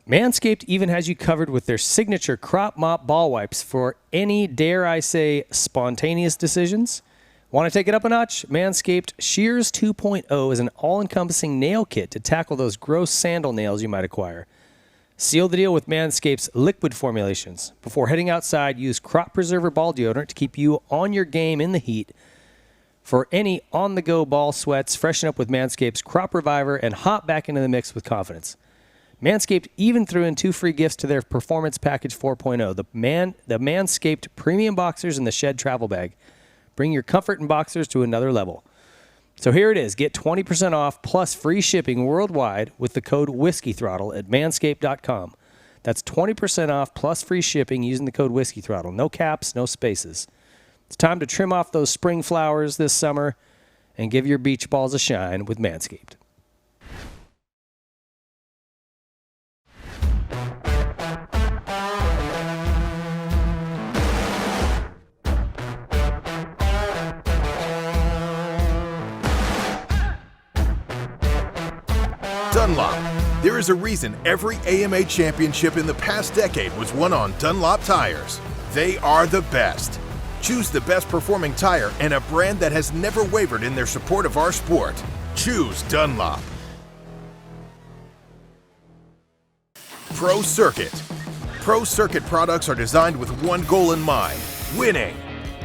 Manscaped even has you covered with their signature crop mop ball wipes for any, dare I say, spontaneous decisions. Want to take it up a notch? Manscaped Shears 2.0 is an all-encompassing nail kit to tackle those gross sandal nails you might acquire. Seal the deal with Manscaped's liquid formulations. Before heading outside, use Crop Preserver Ball Deodorant to keep you on your game in the heat. For any on-the-go ball sweats, freshen up with Manscaped's Crop Reviver and hop back into the mix with confidence. Manscaped even threw in 2 free gifts to their Performance Package 4.0, the Manscaped Premium Boxers and the Shed Travel Bag. Bring your comfort in boxers to another level. So here it is. Get 20% off plus free shipping worldwide with the code Whiskey Throttle at manscaped.com. That's 20% off plus free shipping using the code Whiskey Throttle. No caps, no spaces. It's time to trim off those spring flowers this summer and give your beach balls a shine with Manscaped.
Dunlop. There is a reason every AMA championship in the past decade was won on Dunlop tires. They are the best. Choose the best performing tire and a brand that has never wavered in their support of our sport. Choose Dunlop. Pro Circuit. Pro Circuit products are designed with one goal in mind: winning.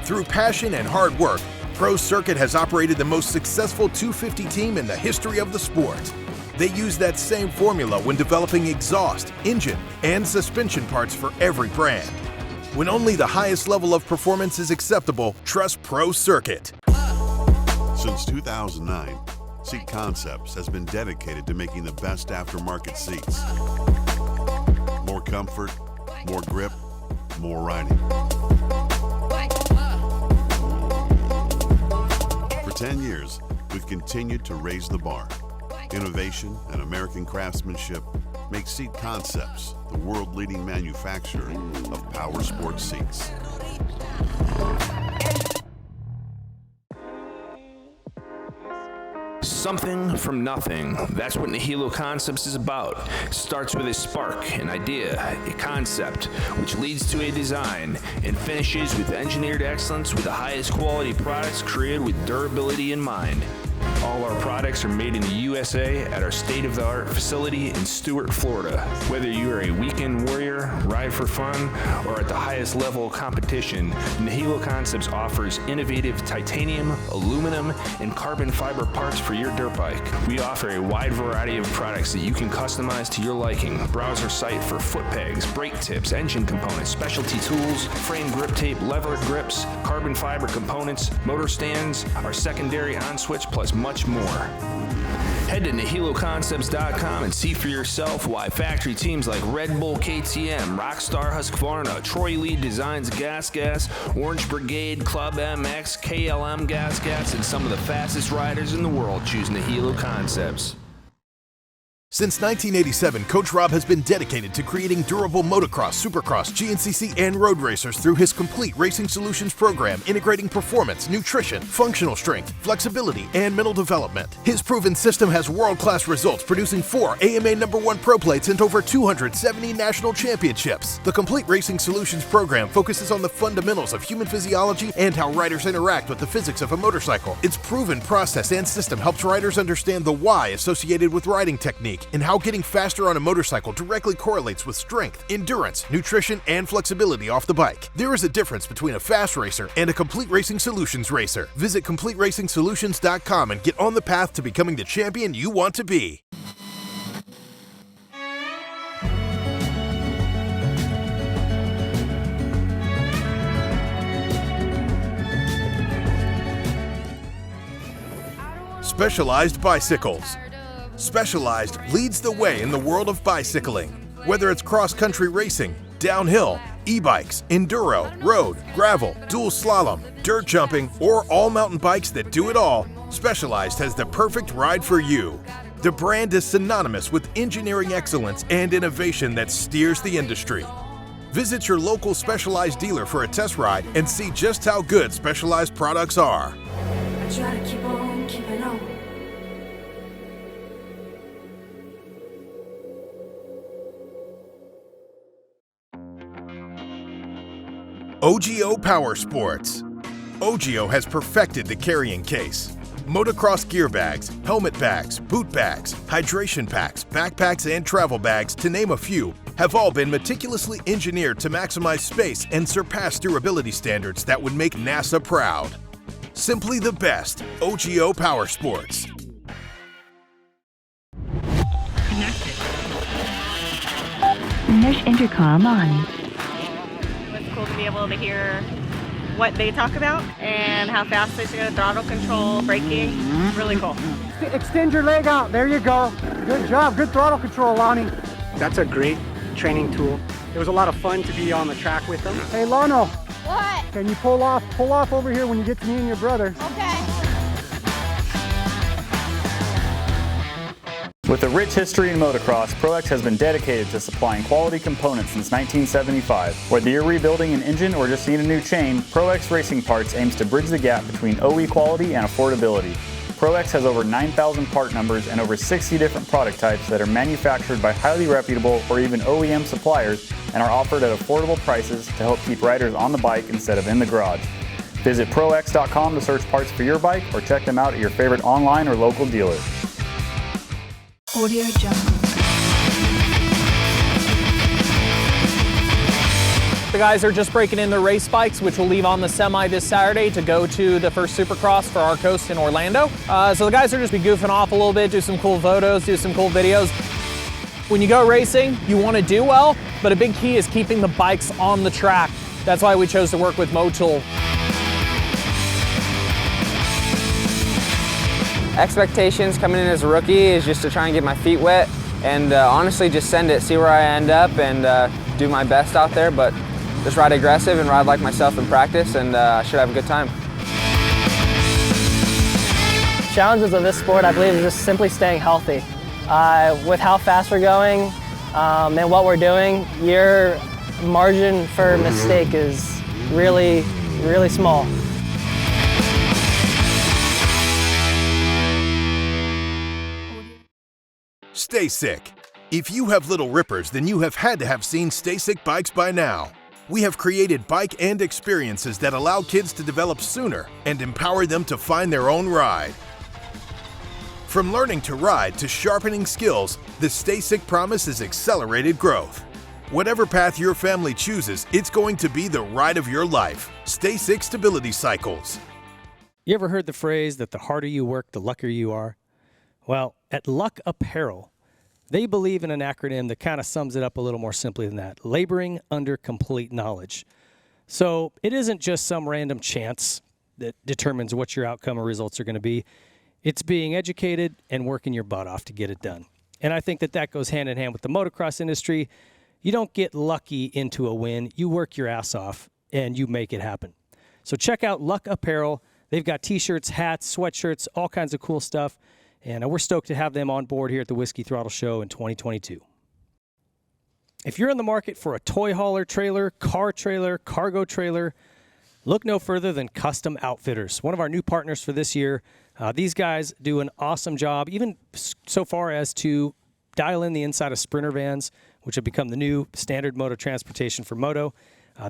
Through passion and hard work, Pro Circuit has operated the most successful 250 team in the history of the sport. They use that same formula when developing exhaust, engine, and suspension parts for every brand. When only the highest level of performance is acceptable, trust Pro Circuit.
Since 2009, Seat Concepts has been dedicated to making the best aftermarket seats. More comfort, more grip, more riding. For 10 years, we've continued to raise the bar. Innovation and American craftsmanship make Seat Concepts the world-leading manufacturer of power sports seats.
Something from nothing. That's what Nihilo Concepts is about. It starts with a spark, an idea, a concept, which leads to a design, and finishes with engineered excellence with the highest quality products created with durability in mind. All our products are made in the USA at our state-of-the-art facility in Stuart, Florida. Whether you are a weekend warrior, ride for fun, or at the highest level of competition, Nihilo Concepts offers innovative titanium, aluminum, and carbon fiber parts for your dirt bike. We offer a wide variety of products that you can customize to your liking. Browse our site for foot pegs, brake tips, engine components, specialty tools, frame grip tape, lever grips, carbon fiber components, motor stands, our secondary on-switch, plus much more. Head to NihiloConcepts.com and see for yourself why factory teams like Red Bull KTM, Rockstar Husqvarna, Troy Lee Designs Gas, Orange Brigade, Club MX, KLM Gas, and some of the fastest riders in the world choose Nihilo Concepts.
Since 1987, Coach Rob has been dedicated to creating durable motocross, supercross, GNCC, and road racers through his complete racing solutions program, integrating performance, nutrition, functional strength, flexibility, and mental development. His proven system has world-class results, producing 4 AMA #1 Pro Plates and over 270 national championships. The complete racing solutions program focuses on the fundamentals of human physiology and how riders interact with the physics of a motorcycle. Its proven process and system helps riders understand the why associated with riding technique, and how getting faster on a motorcycle directly correlates with strength, endurance, nutrition, and flexibility off the bike. There is a difference between a fast racer and a complete racing solutions racer. Visit CompleteRacingSolutions.com and get on the path to becoming the champion you want to be. Specialized Bicycles. Specialized leads the way in the world of bicycling. Whether it's cross-country racing, downhill, e-bikes, enduro, road, gravel, dual slalom, dirt jumping, or all mountain bikes that do it all, Specialized has the perfect ride for you. The brand is synonymous with engineering excellence and innovation that steers the industry. Visit your local Specialized dealer for a test ride and see just how good Specialized products are.
Try to keep on keeping on.
OGO Power Sports. OGO has perfected the carrying case. Motocross gear bags, helmet bags, boot bags, hydration packs, backpacks, and travel bags, to name a few, have all been meticulously engineered to maximize space and surpass durability standards that would make NASA proud. Simply the best, OGO Power Sports.
There's intercom on.
It's cool to be able to hear what they talk about and how fast they go, throttle control, braking. Really cool.
Extend your leg out. There you go. Good job. Good throttle control, Lonnie. That's a great training tool. It was a lot of fun to be on the track with them. Hey, Lano.
What?
Can you pull off over here when you get to me and your brother?
Okay.
With a rich history in motocross, ProX has been dedicated to supplying quality components since 1975. Whether you're rebuilding an engine or just need a new chain, ProX Racing Parts aims to bridge the gap between OE quality and affordability. ProX has over 9,000 part numbers and over 60 different product types that are manufactured by highly reputable or even OEM suppliers and are offered at affordable prices to help keep riders on the bike instead of in the garage. Visit ProX.com to search parts for your bike or check them out at your favorite online or local dealer.
Audio Jungle.
The guys are just breaking in their race bikes, which will leave on the semi this Saturday to go to the first Supercross for our coast in Orlando. So the guys are just be goofing off a little bit, do some cool photos, do some cool videos. When you go racing, you want to do well, but a big key is keeping the bikes on the track. That's why we chose to work with Motul.
Expectations coming in as a rookie is just to try and get my feet wet and honestly just send it, see where I end up and do my best out there, but just ride aggressive and ride like myself in practice and I should have a good time.
Challenges of this sport, I believe, is just simply staying healthy. With how fast we're going and what we're doing, your margin for mistake is really, really small.
Stay Sick. If you have little rippers, then you have had to have seen Stay Sick bikes by now. We have created bike and experiences that allow kids to develop sooner and empower them to find their own ride. From learning to ride to sharpening skills, the Stay Sick promise is accelerated growth. Whatever path your family chooses, it's going to be the ride of your life. Stay Sick Stability Cycles.
You ever heard the phrase that the harder you work, the luckier you are? Well, at Luck Apparel, they believe in an acronym that kind of sums it up a little more simply than that: laboring under complete knowledge. So it isn't just some random chance that determines what your outcome or results are going to be. It's being educated and working your butt off to get it done. And I think that goes hand in hand with the motocross industry. You don't get lucky into a win. You work your ass off and you make it happen. So check out Luck Apparel. They've got t-shirts, hats, sweatshirts, all kinds of cool stuff. And we're stoked to have them on board here at the Whiskey Throttle Show in 2022. If you're in the market for a toy hauler trailer, cargo trailer, look no further than Custom Outfitters, one of our new partners for this year. These guys do an awesome job, even so far as to dial in the inside of Sprinter vans, which have become the new standard moto transportation for moto.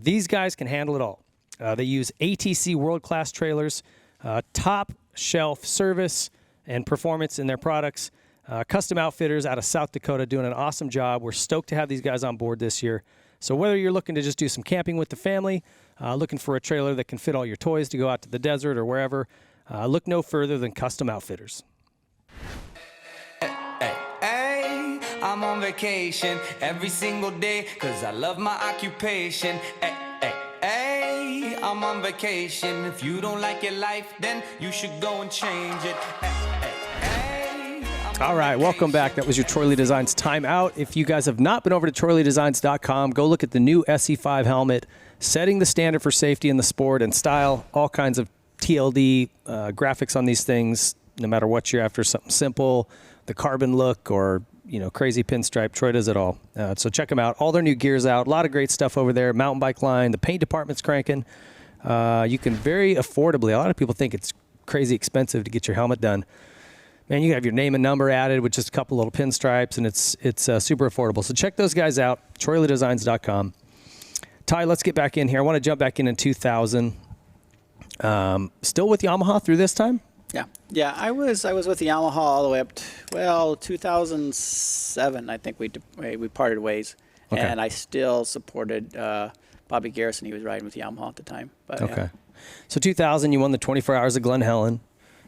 These guys can handle it all. They use ATC world-class trailers, top shelf service and performance in their products. Custom Outfitters out of South Dakota doing an awesome job. We're stoked to have these guys on board this year. So whether you're looking to just do some camping with the family, looking for a trailer that can fit all your toys to go out to the desert or wherever, look no further than Custom Outfitters.
Hey, I'm on vacation every single day because I love my occupation. Hey, I'm on vacation. If you don't like your life, then you should go and change it.
All right, welcome back. That was your Troy Lee Designs timeout. If you guys have not been over to TroyLeeDesigns.com, go look at the new SE4 helmet, setting the standard for safety in the sport and style. All kinds of TLD graphics on these things, no matter what you're after, something simple, the carbon look, or crazy pinstripe. Troy does it all. So check them out. All their new gear's out. A lot of great stuff over there. Mountain bike line. The paint department's cranking. You can very affordably. A lot of people think it's crazy expensive to get your helmet done. Man, you have your name and number added with just a couple little pinstripes, and it's super affordable. So check those guys out. TroyLeeDesigns.com. Ty, let's get back in here. I want to jump back in 2000. Still with Yamaha through this time?
Yeah. I was with the Yamaha all the way up to 2007. I think we parted ways. and I still supported Bobby Garrison. He was riding with Yamaha at the time. But,
okay. So 2000, you won the 24 Hours of Glen Helen.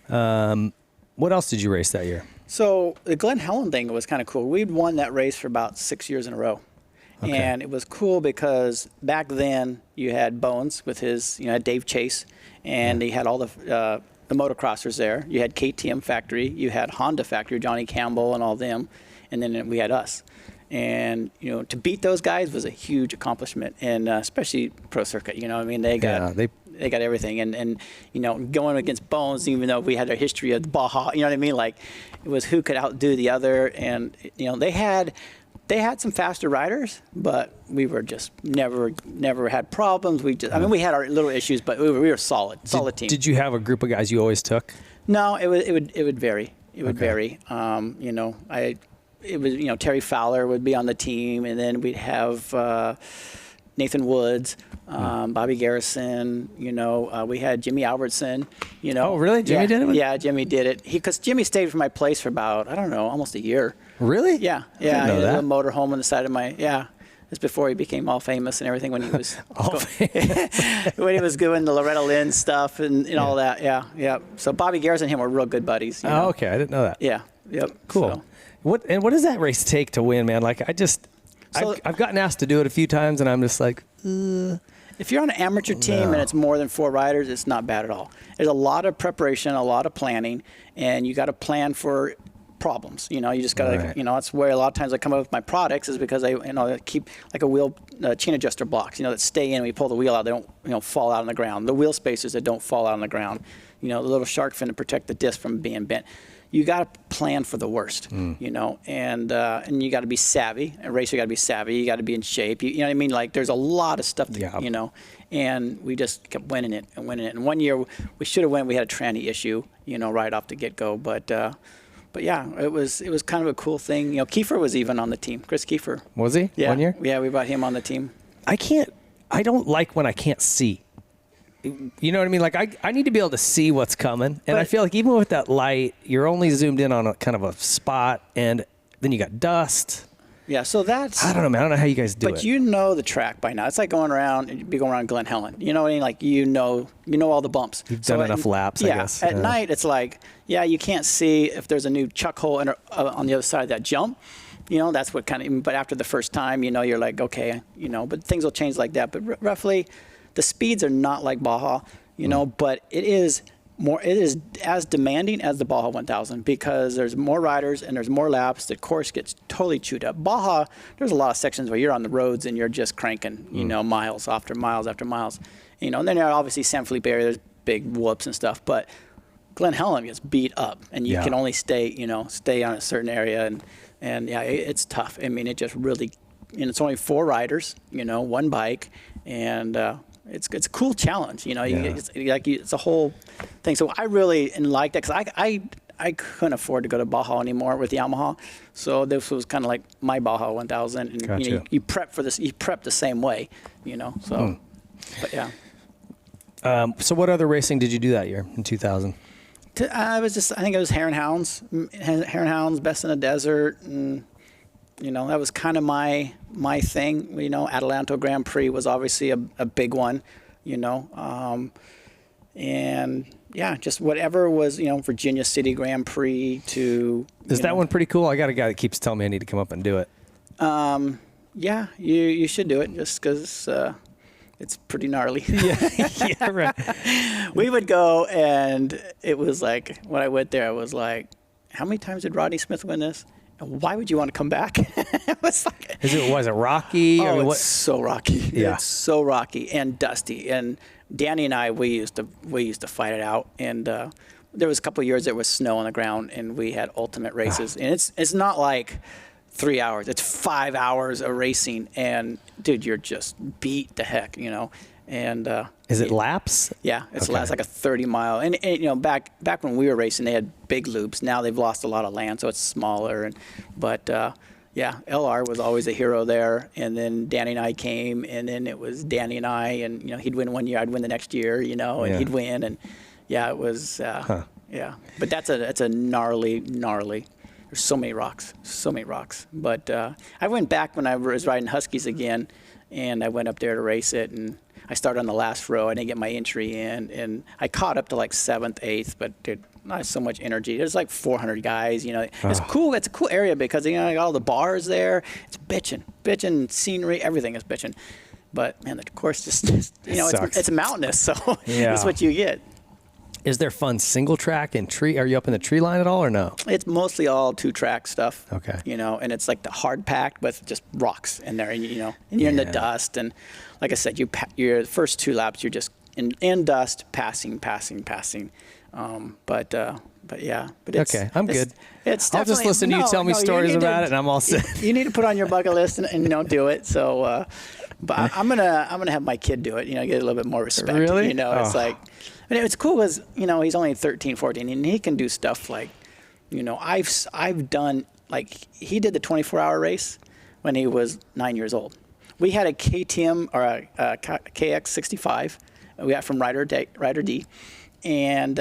What else did you race that year?
So the Glen Helen thing was kind of cool. We'd won that race for about 6 years in a row. Okay. And it was cool because back then you had Bones with his, you know, Dave Chase, and he had all the motocrossers there. You had KTM Factory, you had Honda Factory, Johnny Campbell and all them, and then we had us. And, you know, to beat those guys was a huge accomplishment, and especially Pro Circuit, you know what I mean? They got they got everything. And, you know, going against Bones, even though we had a history of Baja, you know what I mean? Like, it was who could outdo the other. And, you know, they had some faster riders, but we were just never had problems. I mean, we had our little issues, but we were solid team.
Did you have a group of guys you always took?
No, it would vary. It would vary. You know, it was, you know, Terry Fowler would be on the team, and then we'd have Nathan Woods, Bobby Garrison. You know, we had Jimmy Albertson. You know.
Oh, really? Jimmy did it?
Yeah, Jimmy did it. Because Jimmy stayed for my place for about, I don't know, almost a year.
Really?
Yeah.
I didn't know
he
that.
had a motor home on the side of my, It's before he became all famous and everything, when he was when he was doing the Loretta Lynn stuff and all that. Yeah. So Bobby Garrison and him were real good buddies. You know?
Okay. I didn't know that.
Yeah. Yep.
Cool.
So.
What does that race take to win, man? Like, I've gotten asked to do it a few times, and I'm just like,
If you're on an amateur team and it's more than 4 riders, it's not bad at all. There's a lot of preparation, a lot of planning, and you got to plan for problems. You know, you just got to, you know, that's where a lot of times I come up with my products, is because I keep like a wheel chain adjuster blocks, you know, that stay in. We pull the wheel out, they don't, you know, fall out on the ground. The wheel spacers that don't fall out on the ground. You know, the little shark fin to protect the disc from being bent. You got to plan for the worst, you know, and you got to be savvy. A racer got to be savvy. You got to be in shape. You know what I mean? Like, there's a lot of stuff that, you know, and we just kept winning it. And one year we should have won. We had a tranny issue, you know, right off the get-go. But yeah, it was kind of a cool thing. You know, Kiefer was even on the team. Chris Kiefer.
Was he?
Yeah.
1 year?
Yeah, we brought him on the team.
I don't like when I can't see. You know what I mean? Like, I need to be able to see what's coming. And I feel like even with that light, you're only zoomed in on a kind of a spot, and then you got dust.
Yeah, so that's...
I don't know, man. I don't know how you guys do it.
But you know the track by now. It's like going around Glen Helen. You know what I mean? Like, you know all the bumps.
You've done enough laps, I guess.
At night, it's like, you can't see if there's a new chuck hole on the other side of that jump. You know, that's what kind of... But after the first time, you know, you're like, okay, you know, but things will change like that. But roughly... The speeds are not like Baja, you know, but it is as demanding as the Baja 1000, because there's more riders and there's more laps. The course gets totally chewed up. Baja, there's a lot of sections where you're on the roads and you're just cranking, you know, miles after miles after miles. You know, and then obviously San Felipe area, there's big whoops and stuff, but Glen Helen gets beat up, and you can only stay on a certain area, and it's tough. I mean, it just really, and it's only 4 riders, you know, 1 bike, and it's a cool challenge, you know. It's a whole thing. So I really liked that, because I couldn't afford to go to Baja anymore with Yamaha, so this was kind of like my Baja 1000. And
gotcha.
You know, you prep for this. You prep the same way, you know. So, but yeah.
So what other racing did you do that year in 2000?
I think it was Hare and Hounds, Best in the Desert, and you know, that was kind of my thing. You know, Adelanto Grand Prix was obviously a big one, you know. And yeah, just whatever was, you know, Virginia City Grand Prix to...
Is that one pretty cool? I got a guy that keeps telling me I need to come up and do it.
Yeah, you should do it, just because it's pretty gnarly.
Yeah, right.
We would go, and it was like, when I went there, I was like, how many times did Rodney Smith win this? Why would you want to come back? It was like,
was it rocky?
Oh, I mean, it's so rocky.
Yeah.
It's so rocky and dusty. And Danny and I, we used to fight it out. And there was a couple of years there was snow on the ground, and we had ultimate races. And it's not like 3 hours. It's 5 hours of racing. And dude, you're just beat the heck, you know. And
is it laps?
Yeah, it's like a 30-mile. And you know, back when we were racing, they had big loops. Now they've lost a lot of land, so it's smaller. But yeah, LR was always a hero there. And then Danny and I came, and then it was Danny and I, and you know, he'd win one year, I'd win the next year, you know, and he'd win, and yeah, it was yeah. But that's a gnarly. There's There's so many rocks. But I went back when I was riding Huskies again, and I went up there to race it, and I started on the last row. I didn't get my entry in, and I caught up to like 7th, 8th, but dude, not so much energy. There's like 400 guys, you know. It's cool. It's a cool area because, you know, like all the bars there. It's bitching, scenery, everything is bitching. But man, the course just you know, it's mountainous, so that's what you get.
Is there fun single track and tree? Are you up in the tree line at all or no?
It's mostly all 2-track stuff.
Okay.
You know, and it's like the hard packed with just rocks in there, and you know, and you're in the dust, and like I said, your first 2 laps you're just in dust, passing. But yeah. But it's,
okay, I'm good.
It's
I'll just listen to you tell me stories about it, and I'm all set.
You need to put on your bucket list and you know, do it. So, but I'm gonna have my kid do it. You know, get a little bit more respect.
Really?
You know, it's like. But it's cool because, you know, he's only 13, 14, and he can do stuff like, you know, I've done, like, he did the 24-hour race when he was 9 years old. We had a KTM or a KX65 we got from Rider D, and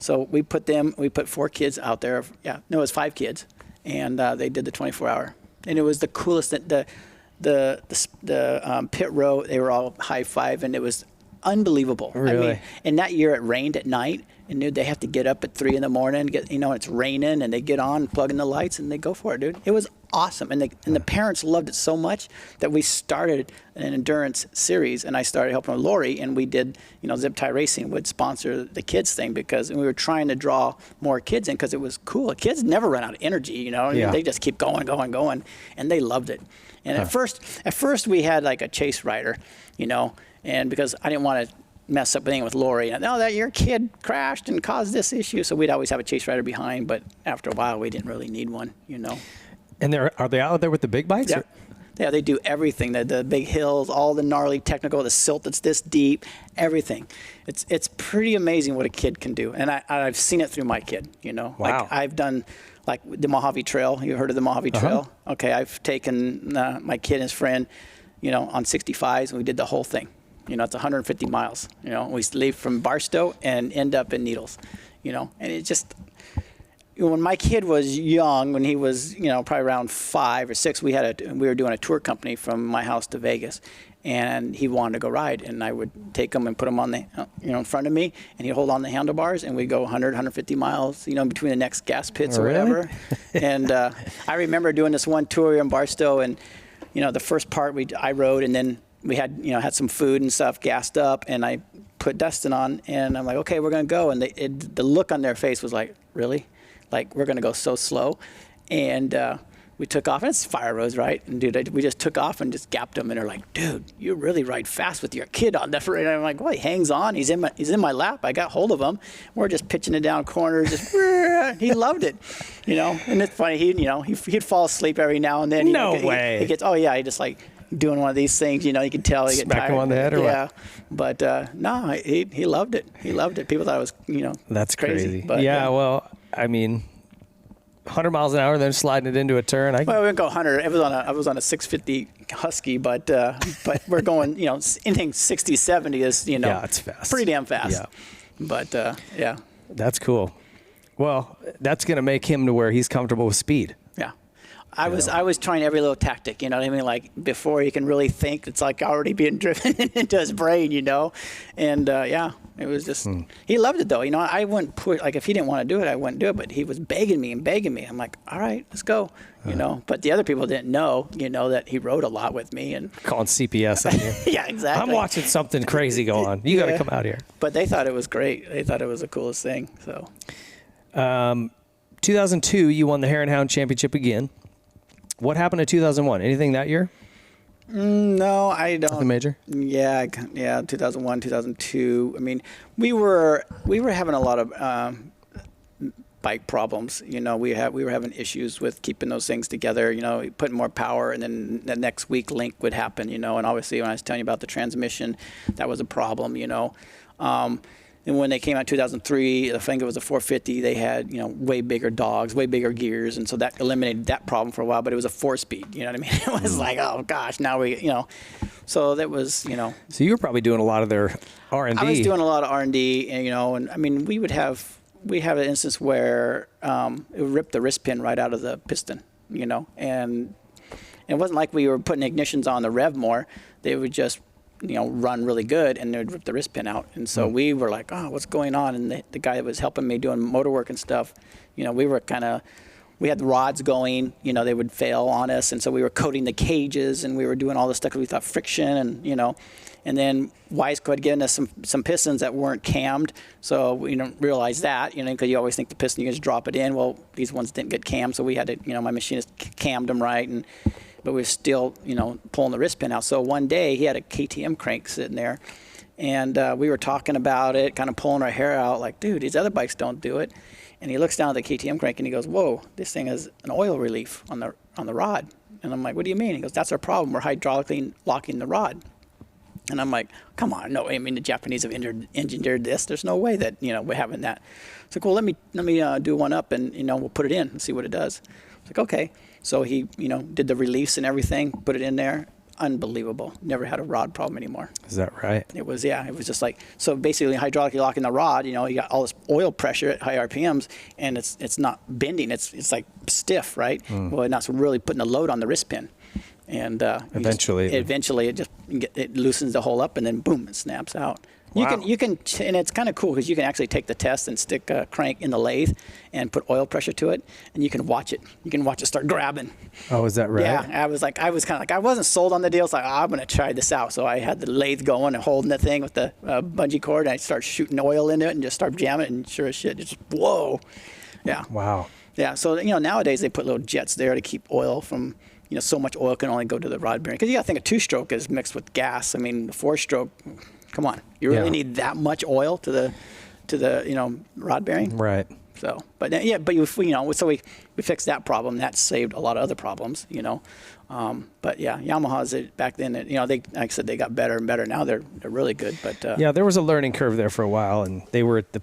so we put 4 kids out there. It was 5 kids, and they did the 24-hour, and it was the coolest. The pit row, they were all high-five, and it was unbelievable.
Really?
I mean, and that year it rained at night, and dude, they have to get up at 3 a.m, get, you know, it's raining, and they get on, plug in the lights, and they go for it, dude. It was awesome, and the parents loved it so much that we started an endurance series, and I started helping with Lori, and we did, you know, Zip Tie Racing would sponsor the kids thing because we were trying to draw more kids in because it was cool. Kids never run out of energy, you know.
Yeah.
They just keep going, and they loved it. And at first we had like a chase rider, you know. And because I didn't want to mess up anything with Lori, and that your kid crashed and caused this issue, so we'd always have a chase rider behind. But after a while, we didn't really need one, you know.
And are they out there with the big bikes?
Yeah, yeah, they do everything. The big hills, all the gnarly technical, the silt that's this deep, everything. It's pretty amazing what a kid can do, and I've seen it through my kid, you know.
Wow.
Like I've done. Like the Mojave Trail. You heard of the Mojave Trail? Okay, I've taken my kid and his friend, you know, on 65s, and we did the whole thing. You know, it's 150 miles. You know, we leave from Barstow and end up in Needles. You know, and it just, you know, when my kid was young, when he was, you know, probably around 5 or 6, we were doing a tour company from my house to Vegas, and he wanted to go ride, and I would take him and put him on the, you know, in front of me, and he'd hold on the handlebars, and we'd go 100, 150 miles, you know, between the next gas pits or whatever. And I remember doing this one tour in Barstow, and, you know, the first part I rode, and then we had some food and stuff, gassed up, and I put Dustin on, and I'm like, okay, we're gonna go, and the look on their face was like, really? Like, we're gonna go so slow? And we took off, and it's fire roads, right? And dude, we just took off and just gapped them, and they're like, dude, you really ride fast with your kid on that. And I'm like, well, he hangs on. He's in my lap. I got hold of him. We're just pitching it down corners. Just he loved it, you know. And it's funny. He'd fall asleep every now and then.
No way.
He gets he just like doing one of these things. You know, you can tell he get tired.
Smack him on the head or what?
But no, he loved it. He loved it. People thought it was, you know,
that's crazy.
But,
yeah, well, I mean, 100 miles an hour, then sliding it into a turn.
Well, we didn't go 100. I was on a 650 Husky, but we're going, you know, anything 60, 70 is, you know,
yeah, it's fast.
Pretty damn fast.
Yeah.
But yeah.
That's cool. Well, that's going to make him to where he's comfortable with speed.
Yeah. I was trying every little tactic, you know what I mean? Like before he can really think, it's like already being driven into his brain, you know? And yeah, it was just, he loved it though. You know, I wouldn't put, like if he didn't want to do it, I wouldn't do it, but he was begging me. I'm like, all right, let's go, you know? But the other people didn't know, you know, that he rode a lot with me. And
calling CPS on you.
Yeah, exactly.
I'm watching something crazy go on. You got to come out here.
But they thought it was great. They thought it was the coolest thing, so.
2002, you won the Hare and Hound Championship again. What happened in 2001? Anything that year?
No, I don't.
Nothing major?
Yeah, 2001, 2002. I mean, we were having a lot of bike problems. You know, we were having issues with keeping those things together. You know, putting more power, and then the next week link would happen. You know, and obviously when I was telling you about the transmission, that was a problem. You know. And when they came out 2003, I think it was a 450, they had, you know, way bigger dogs, way bigger gears. And so that eliminated that problem for a while, but it was a 4-speed, you know what I mean? It was like, oh gosh, now we, you know, so that was, you know.
So you were probably doing a lot of their R&D.
I was doing a lot of R&D, and, you know, and I mean, we would have we have an instance where it ripped the wrist pin right out of the piston, you know, and it wasn't like we were putting ignitions on the rev more. They would just, you know, run really good, and they would rip the wrist pin out. And so we were like, oh, what's going on? And the guy that was helping me doing motor work and stuff, you know, we had the rods going, you know, they would fail on us. And so we were coating the cages, and we were doing all this stuff because we thought friction and, you know. And then Wiseco had given us some pistons that weren't cammed. So we didn't realize that, you know, because you always think the piston, you just drop it in. Well, these ones didn't get cammed, so we had to, you know, my machinist cammed them right. But we were still, you know, pulling the wrist pin out. So one day he had a KTM crank sitting there, and we were talking about it, kind of pulling our hair out, like, dude, these other bikes don't do it. And he looks down at the KTM crank and he goes, whoa, this thing has an oil relief on the rod. And I'm like, what do you mean? He goes, that's our problem. We're hydraulically locking the rod. And I'm like, come on, no, I mean, the Japanese have engineered this. There's no way that, you know, we're having that. So cool, let me do one up, and, you know, we'll put it in and see what it does. It's like, okay. So he, you know, did the release and everything, put it in there. Unbelievable. Never had a rod problem anymore.
Is that right?
It was, yeah. It was just like, so basically hydraulically locking the rod, you know, you got all this oil pressure at high RPMs, and it's not bending. It's like stiff, right? Well, and that's really putting a load on the wrist pin. And eventually it loosens the hole up, and then boom, it snaps out.
Wow.
You can, and it's kind of cool because you can actually take the test and stick a crank in the lathe and put oil pressure to it, and you can watch it. You can watch it start grabbing.
Oh, is that right?
Yeah, I was kind of like, I wasn't sold on the deal. It's like, I'm going to try this out. So I had the lathe going and holding the thing with the bungee cord, and I start shooting oil into it and just start jamming it, and sure as shit, just whoa. Yeah.
Wow.
Yeah, so, you know, nowadays they put little jets there to keep oil from, you know, so much oil can only go to the rod bearing. Because you got to think a two-stroke is mixed with gas. I mean, the four-stroke, come on. You really need that much oil to the you know, rod bearing?
Right.
So, but yeah, but you know, so we fixed that problem. That saved a lot of other problems, you know. But yeah, Yamaha's back then, you know, they, like I said, they got better and better. Now they're really good. But
yeah, there was a learning curve there for a while, and they were at the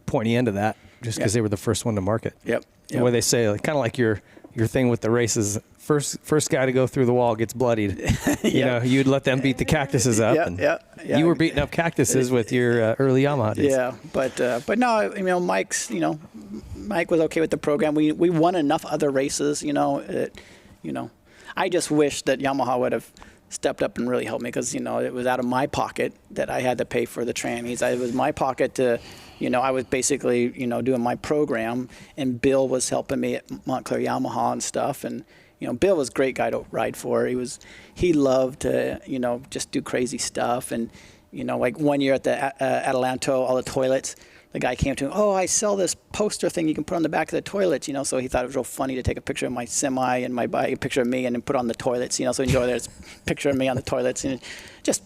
pointy end of that just because they were the first one to market.
Yep.
The way they say, like, kind of like your thing with the races. First guy to go through the wall gets bloodied. You know, you'd let them beat the cactuses up. You were beating up cactuses with your early Yamaha days.
Yeah, but no, you know, Mike was okay with the program. We won enough other races, you know. I just wish that Yamaha would have stepped up and really helped me, because, you know, it was out of my pocket that I had to pay for the trannies. It was my pocket to, you know, I was basically, you know, doing my program, and Bill was helping me at Montclair Yamaha and stuff. And, you know, Bill was a great guy to ride for. He loved to, you know, just do crazy stuff. And, you know, like one year at the Atalanto, all the toilets, the guy came to him, oh, I sell this poster thing you can put on the back of the toilets, you know. So he thought it was real funny to take a picture of my semi and my bike, a picture of me, and then put on the toilets, you know. So enjoy there's a picture of me on the toilets. And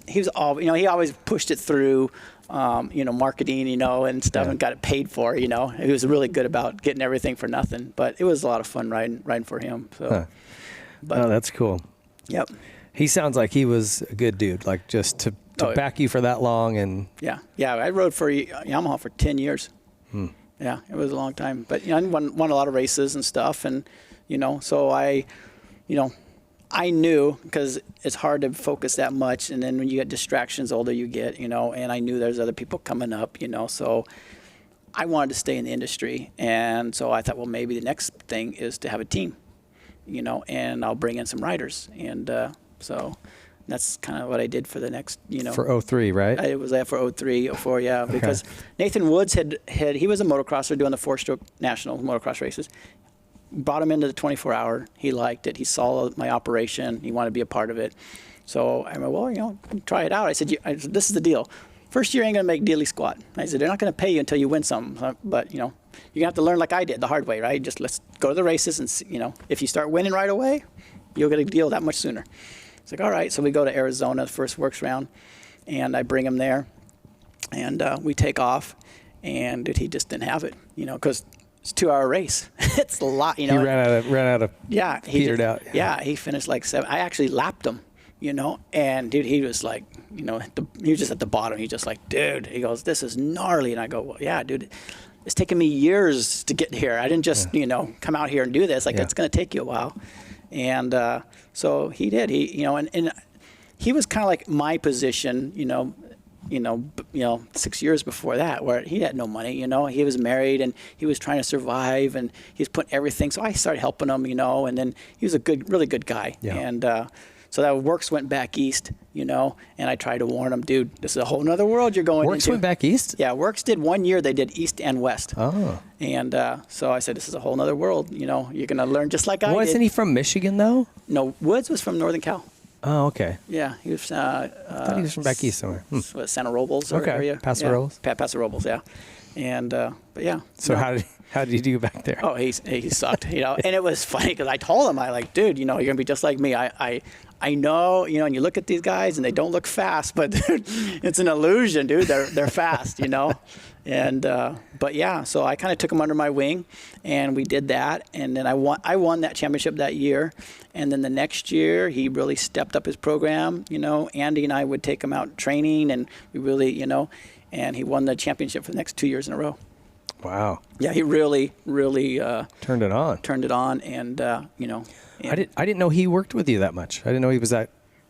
he was all, you know, he always pushed it through, you know, marketing, you know, and stuff, and got it paid for, you know. He was really good about getting everything for nothing. But it was a lot of fun riding for him. So,
oh, that's cool.
Yep.
He sounds like he was a good dude, like just to back you for that long. And
yeah, I rode for Yamaha for 10 years. Yeah, it was a long time. But, you know, I won a lot of races and stuff, and, you know, so I knew, because it's hard to focus that much, and then when you get distractions, the older you get, you know, and I knew there's other people coming up, you know, so I wanted to stay in the industry. And so I thought, well, maybe the next thing is to have a team, you know, and I'll bring in some riders. And so that's kind of what I did for the next, you know.
For 03, right?
I was there for 03, 04, yeah, because Nathan Woods he was a motocrosser doing the four-stroke national motocross races. Brought him into the 24-hour. He liked it. He saw my operation. He wanted to be a part of it. So I went, well, you know, try it out. I said, this is the deal. First year, you ain't going to make diddly squat. I said, they're not going to pay you until you win something. But, you know, you're going to have to learn like I did, the hard way, right? Just let's go to the races, and, you know, if you start winning right away, you'll get a deal that much sooner. It's like, all right. So we go to Arizona, the first works round, and I bring him there, and we take off, and he just didn't have it, you know, because it's a 2-hour race. It's a lot, you know.
He ran out of petered out.
Yeah, he finished like 7. I actually lapped him, you know, and dude, he was like, you know, he was just at the bottom. He just like, dude, he goes, this is gnarly. And I go, well, yeah, dude, it's taken me years to get here. I didn't just, you know, come out here and do this. Like, it's going to take you a while. And so he did. He, you know, and he was kind of like my position, you know, 6 years before that, where he had no money. He was married and he was trying to survive, and he's putting everything. So I started helping him, and then he was a really good guy.
Yeah.
And so that Works went back east, and I tried to warn him, dude, this is a whole nother world you're going
Works
into.
went back east?
Yeah, Works did 1 year. They did east and west.
Oh.
And so I said, this is a whole nother world. You're going to learn just like I did.
Wasn't he from Michigan, though?
No, Woods was from Northern Cal.
Oh, okay.
Yeah, he was.
I thought he was from back east somewhere.
What, Santa Robles area?
Paso Robles.
Paso Robles, yeah. And but yeah.
So how did he do back there?
Oh, he sucked, and it was funny because I told him, dude, you're gonna be just like me. I know, and you look at these guys and they don't look fast, but it's an illusion, dude. They're fast, And but yeah, so I kind of took him under my wing, and we did that, and then I won that championship that year, and then the next year he really stepped up his program. Andy and I would take him out training, and we really, and he won the championship for the next 2 years in a row.
Wow.
Yeah, he really
turned it on,
and
I didn't know he worked with you that much. I didn't know he was that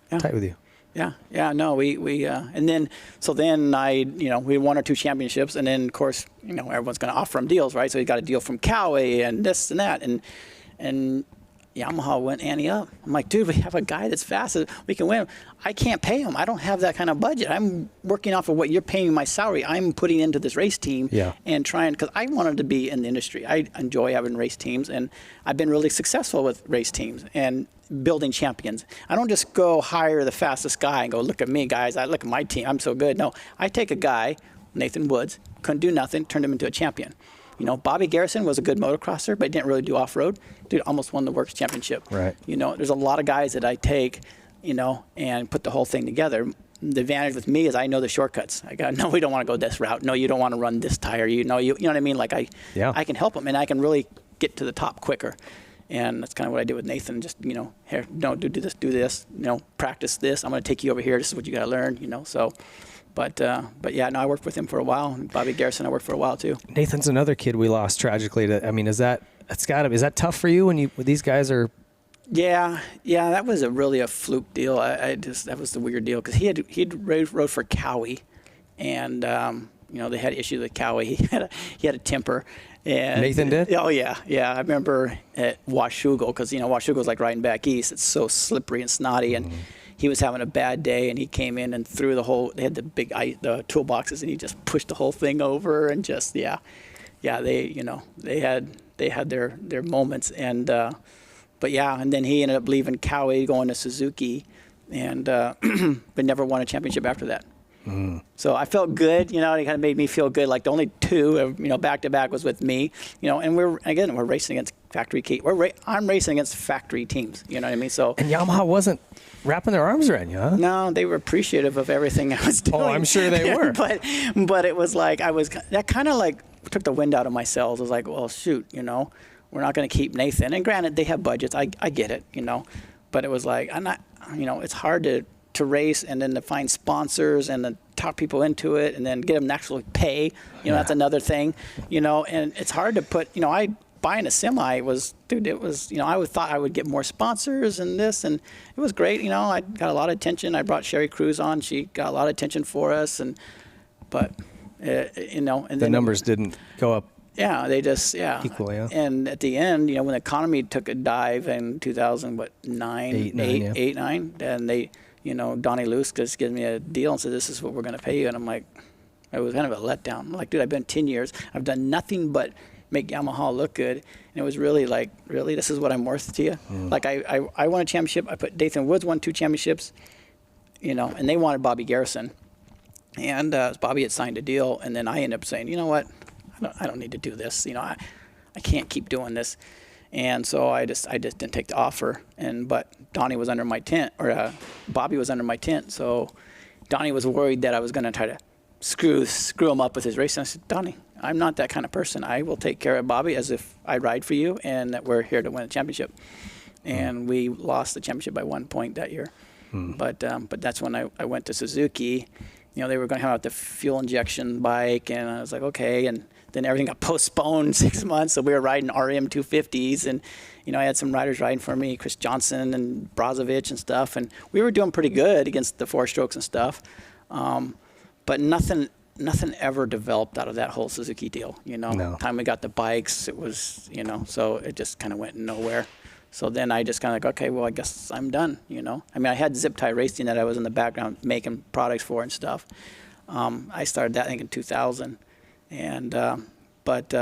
tight with you.
Yeah, no, we and then we won our 2 championships, and then of course, everyone's going to offer him deals, right? So he got a deal from Cowie and this and that, and Yamaha went ante up. I'm like, dude, we have a guy that's fast. We can win. I can't pay him. I don't have that kind of budget. I'm working off of what you're paying my salary. I'm putting into this race team and trying, because I wanted to be in the industry. I enjoy having race teams, and I've been really successful with race teams and building champions. I don't just go hire the fastest guy and go, look at me, guys. I look at my team. I'm so good. No, I take a guy, Nathan Woods, couldn't do nothing, turned him into a champion. Bobby Garrison was a good motocrosser, but didn't really do off-road. Dude almost won the Works Championship.
Right.
There's a lot of guys that I take, and put the whole thing together. The advantage with me is I know the shortcuts. I go, no, we don't want to go this route. No, you don't want to run this tire. You know what I mean? I can help them, and I can really get to the top quicker. And that's kind of what I did with Nathan. Just, here, no, do this, practice this. I'm going to take you over here. This is what you got to learn, so. But yeah, no, I worked with him for a while. And Bobby Garrison, I worked for a while too.
Nathan's another kid we lost tragically. Is that tough for you when these guys are? Yeah,
that was really a fluke deal. That was the weird deal because he'd rode for Cowie, and they had issues with Cowie. He had a temper. And
Nathan did?
Oh yeah. I remember at Washougal, because Washougal's like riding back east. It's so slippery and snotty, and he was having a bad day, and he came in and threw they had the big the toolboxes, and he just pushed the whole thing over, and just they had their moments, and but yeah, and then he ended up leaving Cowie, going to Suzuki, and but never won a championship after that. So I felt good, it kind of made me feel good. Like the only 2, back to back was with me, and we're racing against factory I'm racing against factory teams, you know what I mean? So.
And Yamaha wasn't wrapping their arms around you, huh?
No, they were appreciative of everything I was doing.
Oh, I'm sure they were.
But it was like, that kind of took the wind out of my sails. I was like, well, shoot, we're not going to keep Nathan. And granted, they have budgets. I get it, but it was like, I'm not, it's hard to race and then to find sponsors and then talk people into it and then get them to actually pay. That's another thing, and it's hard to put, buying a semi was, I thought I would get more sponsors and this, and it was great. I got a lot of attention. I brought Sherry Cruz on. She got a lot of attention for us, but and then
the numbers didn't go up.
Yeah, they just
equally. Yeah.
And at the end, when the economy took a dive in 2009, 8, 9, and they, Donnie Luce just gives me a deal and said, this is what we're going to pay you, and I'm like, it was kind of a letdown. I'm like, dude, I've been 10 years. I've done nothing but make Yamaha look good, and it was really like, really, this is what I'm worth to you. Like I won a championship. I put Nathan Woods won 2 championships, and they wanted Bobby Garrison, and Bobby had signed a deal, and then I ended up saying, you know what, I don't need to do this. I can't keep doing this, and so I just didn't take the offer. But Donnie was under my tent, or Bobby was under my tent, so Donnie was worried that I was going to try to screw him up with his race. And I said, Donnie, I'm not that kind of person. I will take care of Bobby as if I ride for you, and that we're here to win a championship. And we lost the championship by 1 point that year. But that's when I went to Suzuki. They were going to have out the fuel injection bike, and I was like, okay. And then everything got postponed 6 months, so we were riding RM 250s, and I had some riders riding for me, Chris Johnson and Brozovic and stuff, and we were doing pretty good against the Four Strokes and stuff. but nothing ever developed out of that whole Suzuki deal. You know,
No.
time we got the bikes, it was, you know, so it just kind of went nowhere. So then I just kind of like, okay, well, I guess I'm done, you know. I mean, I had Zip Tie Racing that I was in the background making products for and stuff. I started that, I think, in 2000. And, but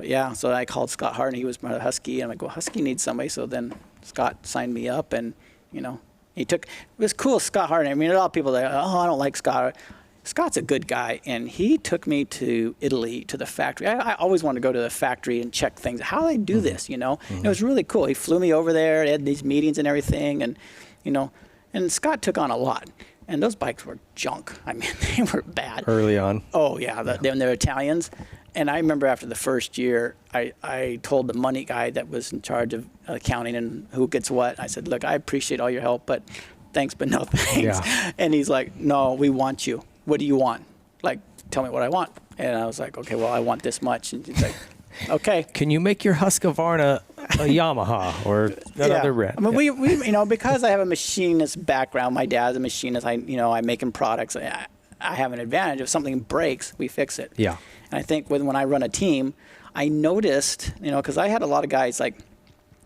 yeah, so I called Scott Hart, and he was part of Husky. And I'm like, well, Husky needs somebody. So then Scott signed me up, and, you know, it was cool, Scott Hart. I mean, a lot of people that, oh, I don't like Scott. Scott's a good guy, and he took me to Italy, to the factory. I always wanted to go to the factory and check things, how they do this, you know. It was really cool. He flew me over there. They had these meetings and everything, and, you know, and Scott took on a lot. And those bikes were junk. I mean, they were bad.
Early on.
Oh, yeah, they're Italians. And I remember after the first year, I told the money guy that was in charge of accounting and who gets what, I said, look, I appreciate all your help, but thanks, but no thanks.
Yeah.
And he's like, no, we want you. What do you want? Like, tell me what I want. And I was like, okay, well, I want this much. And he's like, okay.
Can you make your Husqvarna a Yamaha or another brand?
I mean, we you know, because I have a machinist background, my dad's a machinist, I'm making products, I have an advantage. If something breaks, we fix it.
Yeah.
And I think when I run a team, I noticed, you know, because I had a lot of guys like,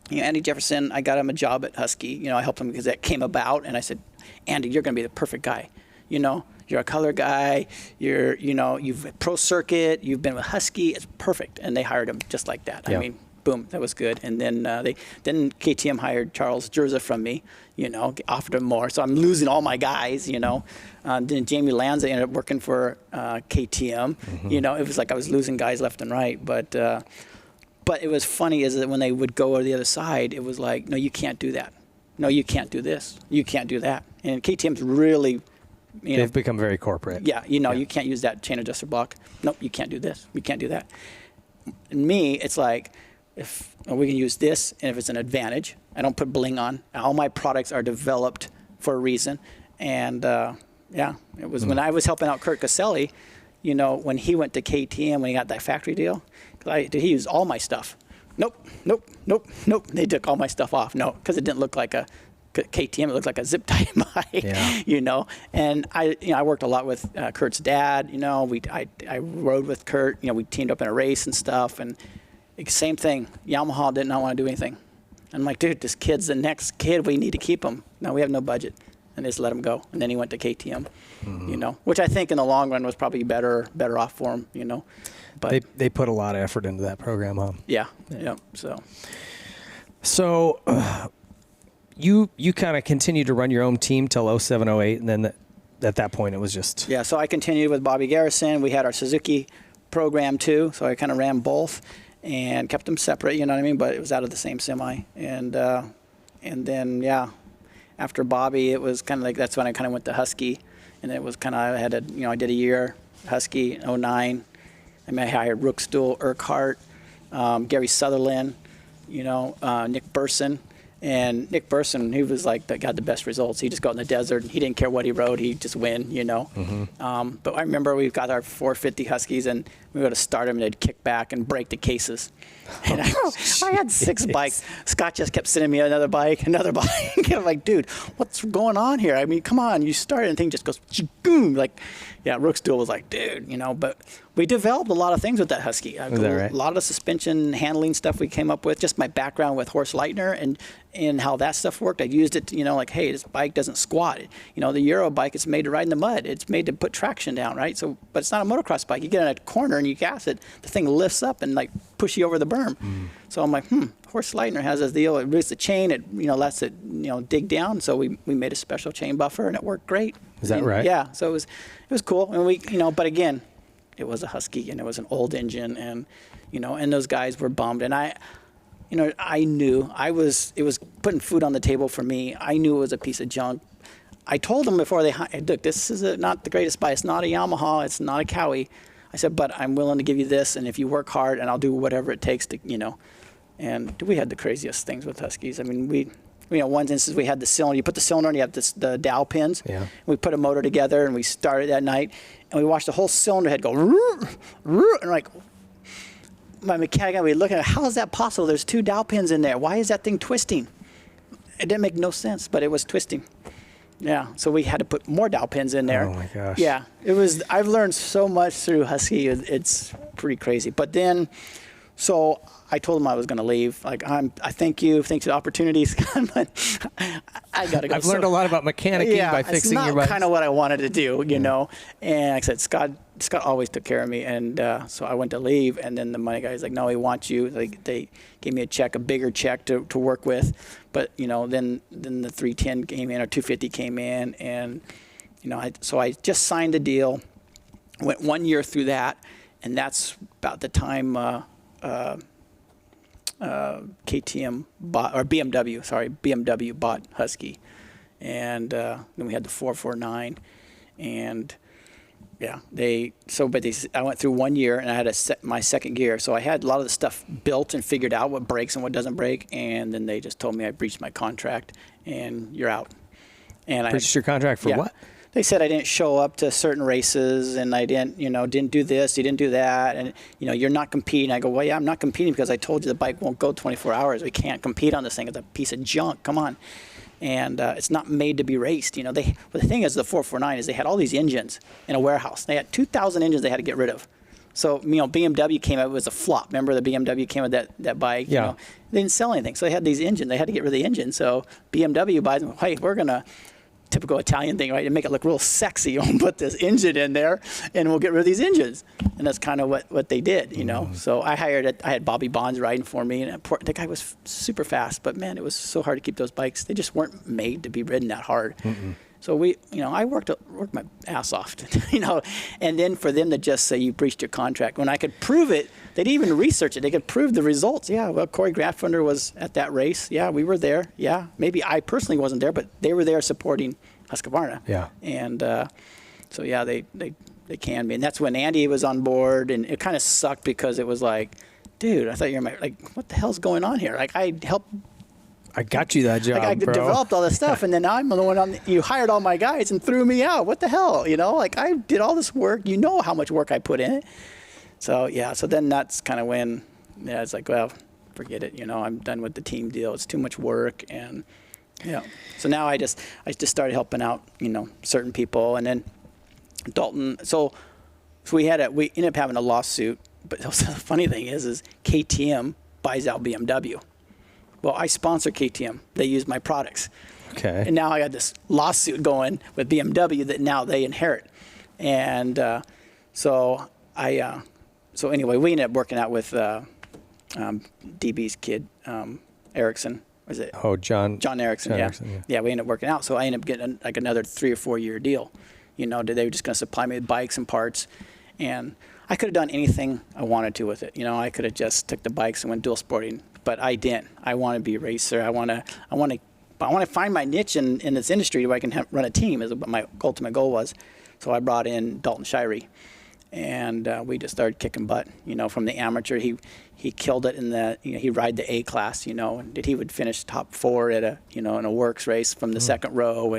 you know, Andy Jefferson, I got him a job at Husky. You know, I helped him because that came about. And I said, Andy, you're going to be the perfect guy. You know, you're a color guy. You've pro circuit. You've been with Husky. It's perfect. And they hired him just like that.
Yeah.
I mean, boom, that was good. And then then KTM hired Charles Jerza from me. You know, offered him more. So I'm losing all my guys. You know, then Jamie Lanza ended up working for KTM.
Mm-hmm.
You know, it was like I was losing guys left and right. But it was funny is that when they would go to the other side, it was like, no, you can't do that. No, you can't do this. You can't do that. And KTM's really,
they've become very corporate.
Yeah, you can't use that chain adjuster block. Nope, you can't do this. You can't do that. And me, it's like, if we can use this, and if it's an advantage, I don't put bling on. All my products are developed for a reason. And it was when I was helping out Kurt Caselli, you know, when he went to KTM, when he got that factory deal, he used all my stuff. Nope. They took all my stuff off. No, because it didn't look like a KTM. It looked like a zip tie bike, you know. And I worked a lot with Kurt's dad. You know, I rode with Kurt. You know, we teamed up in a race and stuff. And same thing. Yamaha did not want to do anything. I'm like, dude, this kid's the next kid. We need to keep him. No, we have no budget. And they just let him go. And then he went to KTM, you know, which I think in the long run was probably better off for him, you know. But
they put a lot of effort into that program, huh?
Yeah.
So you kind of continued to run your own team till 07, 08, and then at that point it was just...
Yeah, so I continued with Bobby Garrison. We had our Suzuki program too, so I kind of ran both and kept them separate, you know what I mean? But it was out of the same semi. And then, yeah, after Bobby, it was kind of like, that's when I kind of went to Husky. And it was kind of, I did a year Husky, 09. I mean, I hired Rookstool, Urquhart, Gary Sutherland, you know, Nick Burson. And Nick Burson, he was like, that got the best results. He just go out in the desert. And he didn't care what he rode. He'd just win, you know.
Mm-hmm.
But I remember we got our 450 Huskies, and we would go to start them, and they'd kick back and break the cases. And I had 6 bikes. Scott just kept sending me another bike. I'm like, dude, what's going on here? I mean, come on. You start, and the thing just goes, boom. Like, yeah, Rookstool was like, dude, you know. But we developed a lot of things with that Husky.
Is that right?
A lot of the suspension handling stuff we came up with, just my background with Horst Leitner and how that stuff worked. I used it to, you know, like, hey, this bike doesn't squat. You know, the Euro bike, it's made to ride in the mud. It's made to put traction down, right? So, but it's not a motocross bike. You get in a corner and you gas it, the thing lifts up and like push you over the berm. So I'm like, Horst Leitner has this deal. It moves the chain. It, you know, lets it, you know, dig down. So we made a special chain buffer, and it worked great.
Is that right?
Yeah. So it was cool. And we, you know, but again, it was a Husky and it was an old engine, and, you know, and those guys were bummed. And I knew it was putting food on the table for me. I knew it was a piece of junk. I told them before look, this is not the greatest bike. It's not a Yamaha. It's not a Cowie. I said, but I'm willing to give you this, and if you work hard, and I'll do whatever it takes to, you know. And we had the craziest things with Huskies. I mean, one instance we had the cylinder. You put the cylinder on, you have the dowel pins.
Yeah.
We put a motor together, and we started that night, and we watched the whole cylinder head go, and like, my mechanic and we looking at, how is that possible? There's 2 dowel pins in there. Why is that thing twisting? It didn't make no sense, but it was twisting. Yeah, so we had to put more dowel pins in there.
Oh my gosh.
Yeah, I've learned so much through Husky. It's pretty crazy. But then, so I told him I was going to leave. Like, I thank you, thanks for the opportunities, but I got to go.
I've learned a lot about mechanicking by fixing your bikes.
It's not kind of what I wanted to do, you know. And like I said, Scott always took care of me, and so I went to leave, and then the money guy's like, no, he wants you. Like, they gave me a bigger check to work with, but you know, then the 310 came in, or 250 came in, and you know, so I just signed a deal, went 1 year through that, and that's about the time KTM bought, or BMW bought Husky, and then we had the 449, and. Yeah, I went through 1 year, and I had my second gear. So I had a lot of the stuff built and figured out what breaks and what doesn't break. And then they just told me I breached my contract and you're out. And
breached your contract for what?
They said I didn't show up to certain races, and I didn't do this, you didn't do that, and you're not competing. I go, well, yeah, I'm not competing because I told you the bike won't go 24 hours. We can't compete on this thing. It's a piece of junk. Come on. And it's not made to be raced. But the thing is, the 449 is they had all these engines in a warehouse. They had 2,000 engines they had to get rid of. So BMW came out, it was a flop. Remember the BMW came with that bike?
Yeah.
They didn't sell anything, so they had these engines. They had to get rid of the engine. So BMW buys them. Hey, we're gonna. Typical Italian thing, right? And make it look real sexy. We'll put this engine in there, and we'll get rid of these engines. And that's kind of what they did, So I had Bobby Bonds riding for me, and the guy was super fast. But man, it was so hard to keep those bikes. They just weren't made to be ridden that hard. So I worked my ass off, And then for them to just say you breached your contract, when I could prove it, they didn't even research it. They could prove the results. Yeah, well, Corey Graffunder was at that race. Yeah, we were there. Yeah, maybe I personally wasn't there, but they were there supporting Husqvarna.
Yeah.
And so yeah, they can be, and that's when Andy was on board, and it kind of sucked because it was like, dude, I thought you were what the hell's going on here? Like I got
you that job,
I
bro.
developed all this stuff, and then I'm the one you hired all my guys and threw me out. What the hell? Like I did all this work. You know how much work I put in it. So yeah, so then that's kind of when, it's like, well, forget it. I'm done with the team deal. It's too much work, and so now I just started helping out, certain people, and then Dalton. So we ended up having a lawsuit. But the funny thing is KTM buys out BMW. Well, I sponsor KTM. They use my products.
Okay.
And now I got this lawsuit going with BMW that now they inherit. And so anyway, we ended up working out with DB's kid, Erickson. Was it?
Oh, John
Erickson.
John
Yeah.
Erickson,
Yeah, we ended up working out. So I ended up getting like another 3 or 4 year deal. They were just going to supply me with bikes and parts. And I could have done anything I wanted to with it. I could have just took the bikes and went dual sporting. But I didn't. I want to be a racer. I want to find my niche in this industry where I can run a team. Is what my ultimate goal was. So I brought in Dalton Shirey, and we just started kicking butt. From the amateur, he killed it in the. He ride the A class. And he would finish top 4 at a in a works race from the second row,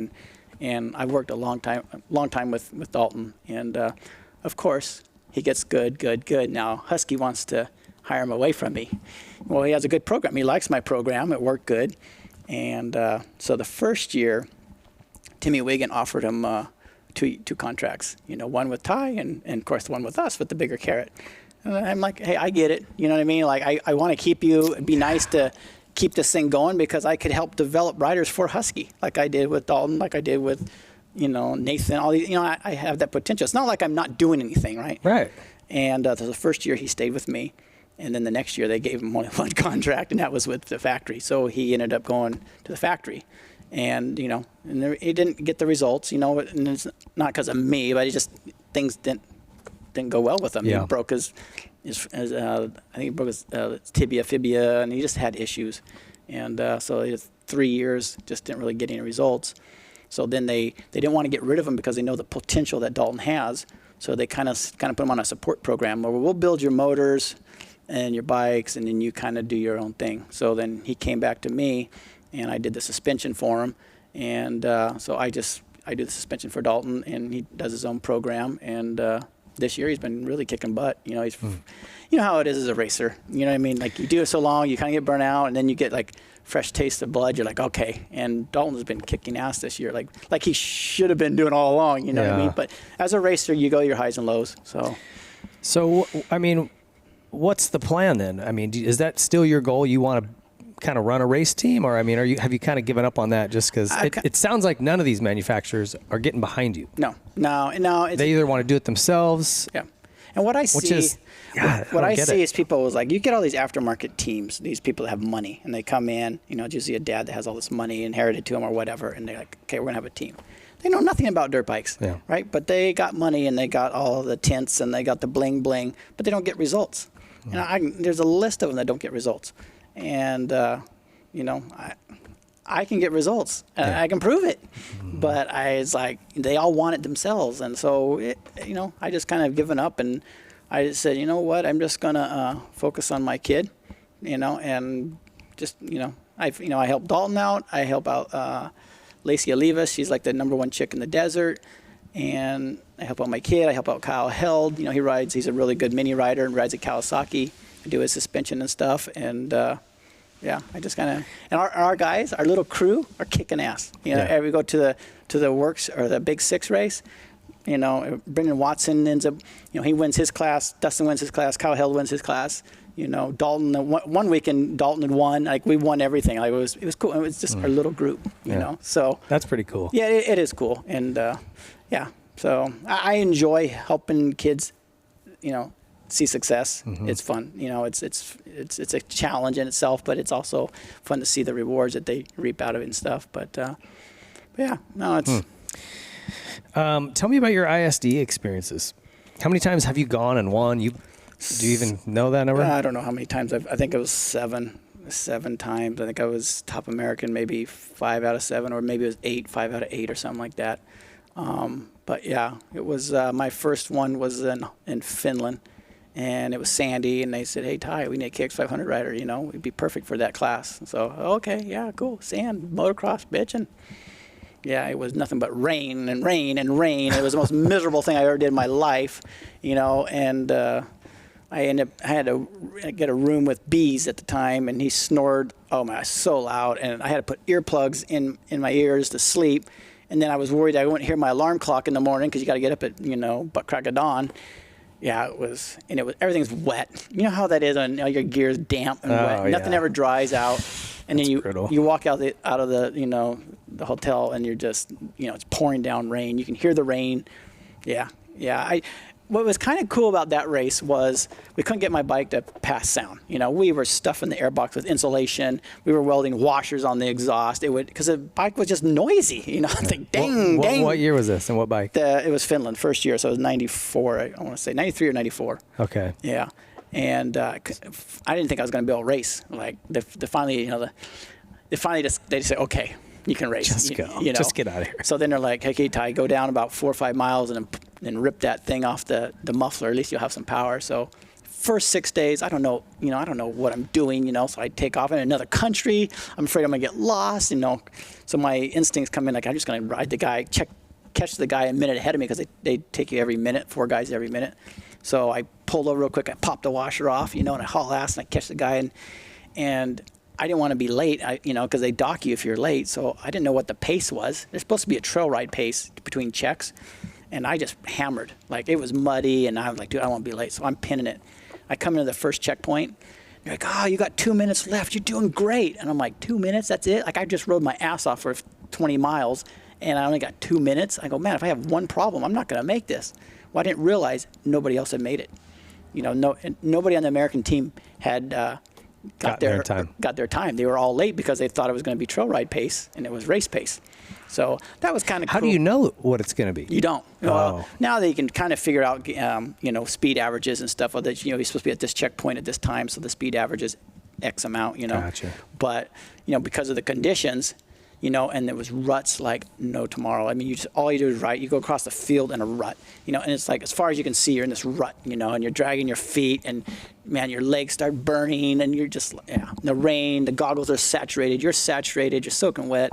and I worked a long time with Dalton, and of course he gets good. Now Husky wants to hire him away from me. Well, he has a good program. He likes my program. It worked good. And so the first year, Timmy Wiggin offered him two contracts, one with Ty and of course the one with us with the bigger carrot. And I'm like, hey, I get it. You know what I mean? Like, I want to keep you. It'd be nice to keep this thing going because I could help develop riders for Husky, like I did with Dalton, like I did with, Nathan, all these, I have that potential. It's not like I'm not doing anything, right?
Right.
And the first year he stayed with me. And then the next year they gave him only one contract, and that was with the factory. So he ended up going to the factory, and he didn't get the results. And it's not because of me, but things didn't go well with him.
Yeah.
He broke I think he broke his tibia, fibia, and he just had issues. And so it was 3 years, just didn't really get any results. So then they didn't want to get rid of him because they know the potential that Dalton has. So they kind of put him on a support program where we'll build your motors and your bikes, and then you kind of do your own thing. So then he came back to me, and I did the suspension for him. And so I do the suspension for Dalton, and he does his own program. And this year he's been really kicking butt. You know, he's, you know how it is as a racer. You know what I mean? Like you do it so long, you kind of get burnt out, and then you get like fresh taste of blood. You're like, okay. And Dalton's been kicking ass this year, like he should have been doing all along. You know what I mean? But as a racer, you go your highs and lows.
So I mean, what's the plan then? I mean, is that still your goal? You want to kind of run a race team, or I mean, have you kind of given up on that just because it sounds like none of these manufacturers are getting behind you?
No.
They either want to do it themselves.
Yeah. And what I see, is people was like, you get all these aftermarket teams, these people that have money, and they come in, you know, it's usually a dad that has all this money inherited to him or whatever, and they're like, okay, we're gonna have a team. They know nothing about dirt bikes, right? But they got money and they got all the tints and they got the bling bling, but they don't get results. And there's a list of them that don't get results. And, you know, I can get results. I can prove it. But it's like they all want it themselves. And so, you know, I just kind of given up. And I just said, you know what, I'm just going to focus on my kid, you know, and just, you know, I help Dalton out. I help out Lacey Olivas. She's like the #1 chick in the desert. And I help out my kid. I help out Kyle Held. You know, he's a really good mini rider and rides a Kawasaki. I do his suspension and stuff. And, yeah, I just kind of, and our guys, our little crew are kicking ass. You know, we go to the works or the Big Six race. You know, Brendan Watson ends up, you know, he wins his class. Dustin wins his class. Kyle Held wins his class. You know, Dalton, one weekend Dalton had won. Like we won everything. Like it was cool. It was just our little group. You know, so
that's pretty cool.
Yeah, it is cool. And yeah, so I enjoy helping kids. You know, see success. It's fun. You know, it's a challenge in itself, but it's also fun to see the rewards that they reap out of it and stuff. But yeah, no, it's.
Tell me about your ISDE experiences. How many times have you gone and won? Do you even know that number?
I don't know how many times. I think it was seven times. I think I was top American maybe 5 out of 7, or maybe it was 5 out of 8 or something like that. But yeah, it was my first one was in Finland. And it was sandy, and they said, hey, Ty, we need a KX500 rider, you know, we'd be perfect for that class. So, okay, yeah, cool, sand, motocross, bitching. Yeah, it was nothing but rain and rain and rain. It was the most miserable thing I ever did in my life, you know, and I had to get a room with bees at the time, and he snored, oh my, so loud, and I had to put earplugs in my ears to sleep, and then I was worried I wouldn't hear my alarm clock in the morning, because you got to get up at, you know, butt crack of dawn. Yeah, it was everything's wet. You know how that is on your gear's damp and wet. Nothing ever dries out. And then you walk out of the, you know, the hotel, and you're just, you know, it's pouring down rain. You can hear the rain. Yeah. What was kind of cool about that race was we couldn't get my bike to pass sound. You know, we were stuffing the airbox with insulation. We were welding washers on the exhaust. Because the bike was just noisy. You know, it's like dang.
What year was this and what bike?
It was Finland, first year, so it was 94. I want to say 93 or 94.
Okay.
Yeah, and I didn't think I was going to be able to race. Like they finally they say, okay, you can race.
Just go.
You know?
Just get out of here.
So then they're like, hey, Ty, go down about 4 or 5 miles and then rip that thing off the muffler. At least you'll have some power. So first 6 days, I don't know what I'm doing, you know. So I take off in another country. I'm afraid I'm gonna get lost, you know. So my instincts come in like I'm just gonna ride the guy, catch the guy a minute ahead of me, because they take you every minute, 4 guys every minute. So I pulled over real quick. I popped the washer off, you know, and I haul ass and I catch the guy and I didn't want to be late, you know, because they dock you if you're late. So I didn't know what the pace was. There's supposed to be a trail ride pace between checks. And I just hammered. Like, it was muddy, and I was like, dude, I won't be late. So I'm pinning it. I come into the first checkpoint. They're like, oh, you got 2 minutes left. You're doing great. And I'm like, 2 minutes? That's it? Like, I just rode my ass off for 20 miles, and I only got 2 minutes. I go, man, if I have one problem, I'm not going to make this. Well, I didn't realize nobody else had made it. You know, nobody on the American team had got their time. They were all late because they thought it was going to be trail ride pace, and it was race pace. So that was kind of cool.
How do you know what it's going to be?
You don't. Well, now that you can kind of figure out, you know, speed averages and stuff. That, you know, you're supposed to be at this checkpoint at this time, so the speed average is X amount, you know.
Gotcha.
But, you know, because of the conditions, you know, and there was ruts like no tomorrow. I mean, all you do is ride. You go across the field in a rut, you know, and it's like as far as you can see, you're in this rut, you know, and you're dragging your feet, and man, your legs start burning, and you're just, the rain, the goggles are saturated, you're soaking wet.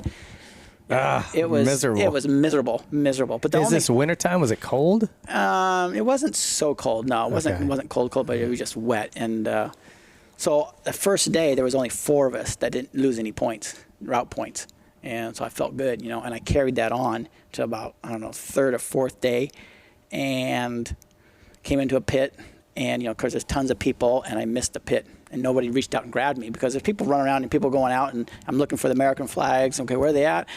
It was
miserable.
It was miserable. But
is this wintertime? Was it cold?
It wasn't so cold. No, it wasn't cold, but it was just wet. And so the first day, there was only 4 of us that didn't lose any points, route points. And so I felt good, and I carried that on to about, I don't know, 3rd or 4th day, and came into a pit, and, of course, there's tons of people, and I missed the pit, and nobody reached out and grabbed me, because there's people running around and people going out, and I'm looking for the American flags. Okay, where are they at?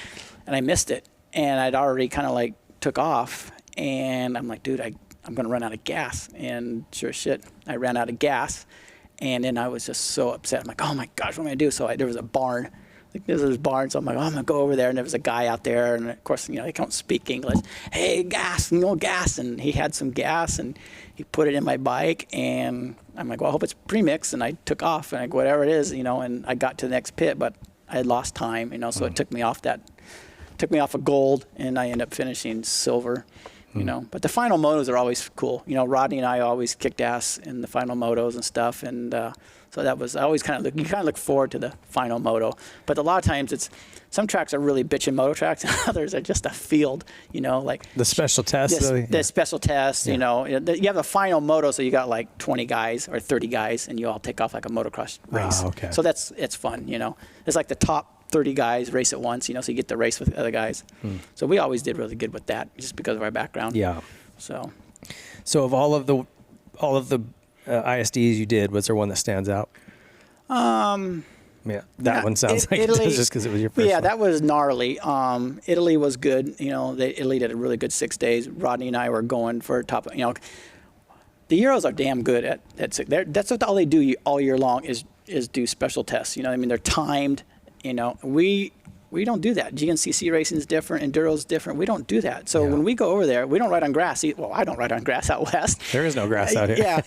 And I missed it, and I'd already kind of like took off, and I'm like, dude, I'm going to run out of gas. And sure as shit, I ran out of gas, and then I was just so upset. I'm like, oh my gosh, what am I going to do? So there was a barn. There's this barn, so I'm like, oh, I'm going to go over there. And there was a guy out there, and of course, they don't speak English. Hey, gas, gas. And he had some gas, and he put it in my bike, and I'm like, well, I hope it's premix. And I took off, and whatever it is, and I got to the next pit, but I had lost time, so it took me off of gold, and I ended up finishing silver. But the final motos are always cool. Rodney and I always kicked ass in the final motos and stuff, and so that was, I always kind of look forward to the final moto. But a lot of times some tracks are really bitchin' moto tracks, and others are just a field, like
the special test.
The special test, you have a final moto, so you got like 20 guys or 30 guys, and you all take off like a motocross race.
Oh, okay.
So it's fun, It's like the top 30 guys race at once, so you get to race with other guys. So we always did really good with that, just because of our background.
Yeah.
So
of all of the ISDs you did, was there one that stands out? Yeah, that one sounds like
Italy,
it does, just because it was your first.
Yeah,
one.
that was gnarly. Italy was good. Italy did a really good 6 days. Rodney and I were going for top. The Euros are damn good at that's what all they do all year long is do special tests. They're timed. We don't do that. GNCC racing is different. Enduro is different. We don't do that. So when we go over there, we don't ride on grass. Well, I don't ride on grass out west.
There is no grass out here.
Yeah.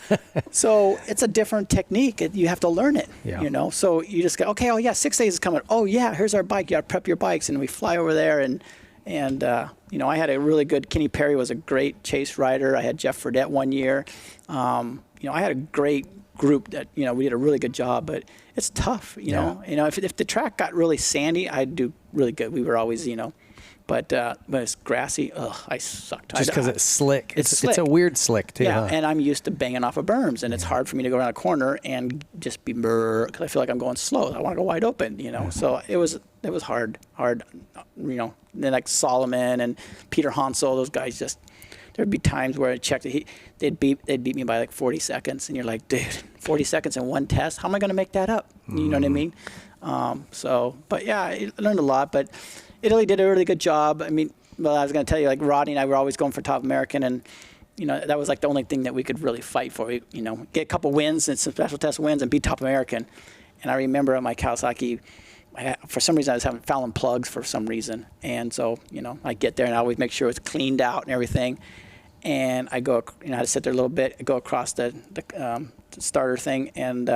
So it's a different technique. You have to learn it.
Yeah.
So you just go, okay, 6 days is coming. Oh yeah, here's our bike. You got to prep your bikes, and we fly over there. And I had a really good. Kenny Perry was a great chase rider. I had Jeff Fredette one year. I had a great group that we did a really good job, but it's tough. If the track got really sandy, I'd do really good. We were always but it's grassy. I sucked.
Just because it's slick.
It's slick.
It's a weird slick too.
Yeah,
huh?
and I'm used to banging off of berms, and it's hard for me to go around a corner and just be because I feel like I'm going slow. I want to go wide open. So it was hard. Then like Solomon and Peter Hansel, those guys just. There'd be times where I checked it. They'd beat me by like 40 seconds, and you're like, dude, 40 seconds in one test. How am I going to make that up? You know what I mean? But yeah, I learned a lot. But Italy did a really good job. I was going to tell you, like Rodney and I were always going for top American, and that was like the only thing that we could really fight for. Get a couple wins and some special test wins and beat top American. And I remember on my Kawasaki, for some reason I was having fouling plugs for some reason, and so I get there and I always make sure it's cleaned out and everything. And I go, I had to sit there a little bit, go across the starter thing, and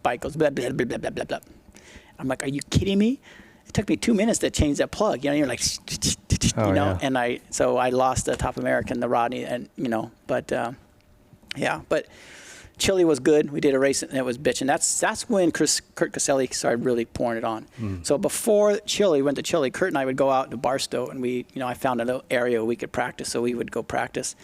bike goes blah, blah, blah, blah, blah, blah, blah. I'm like, are you kidding me? It took me 2 minutes to change that plug. You're like,
yeah.
And I lost the top American, the Rodney, and but Chile was good. We did a race and it was bitching. That's when Kurt Caselli started really pouring it on. So before Chile, went to Chile, Kurt and I would go out to Barstow, and I found a little area where we could practice, so we would go practice.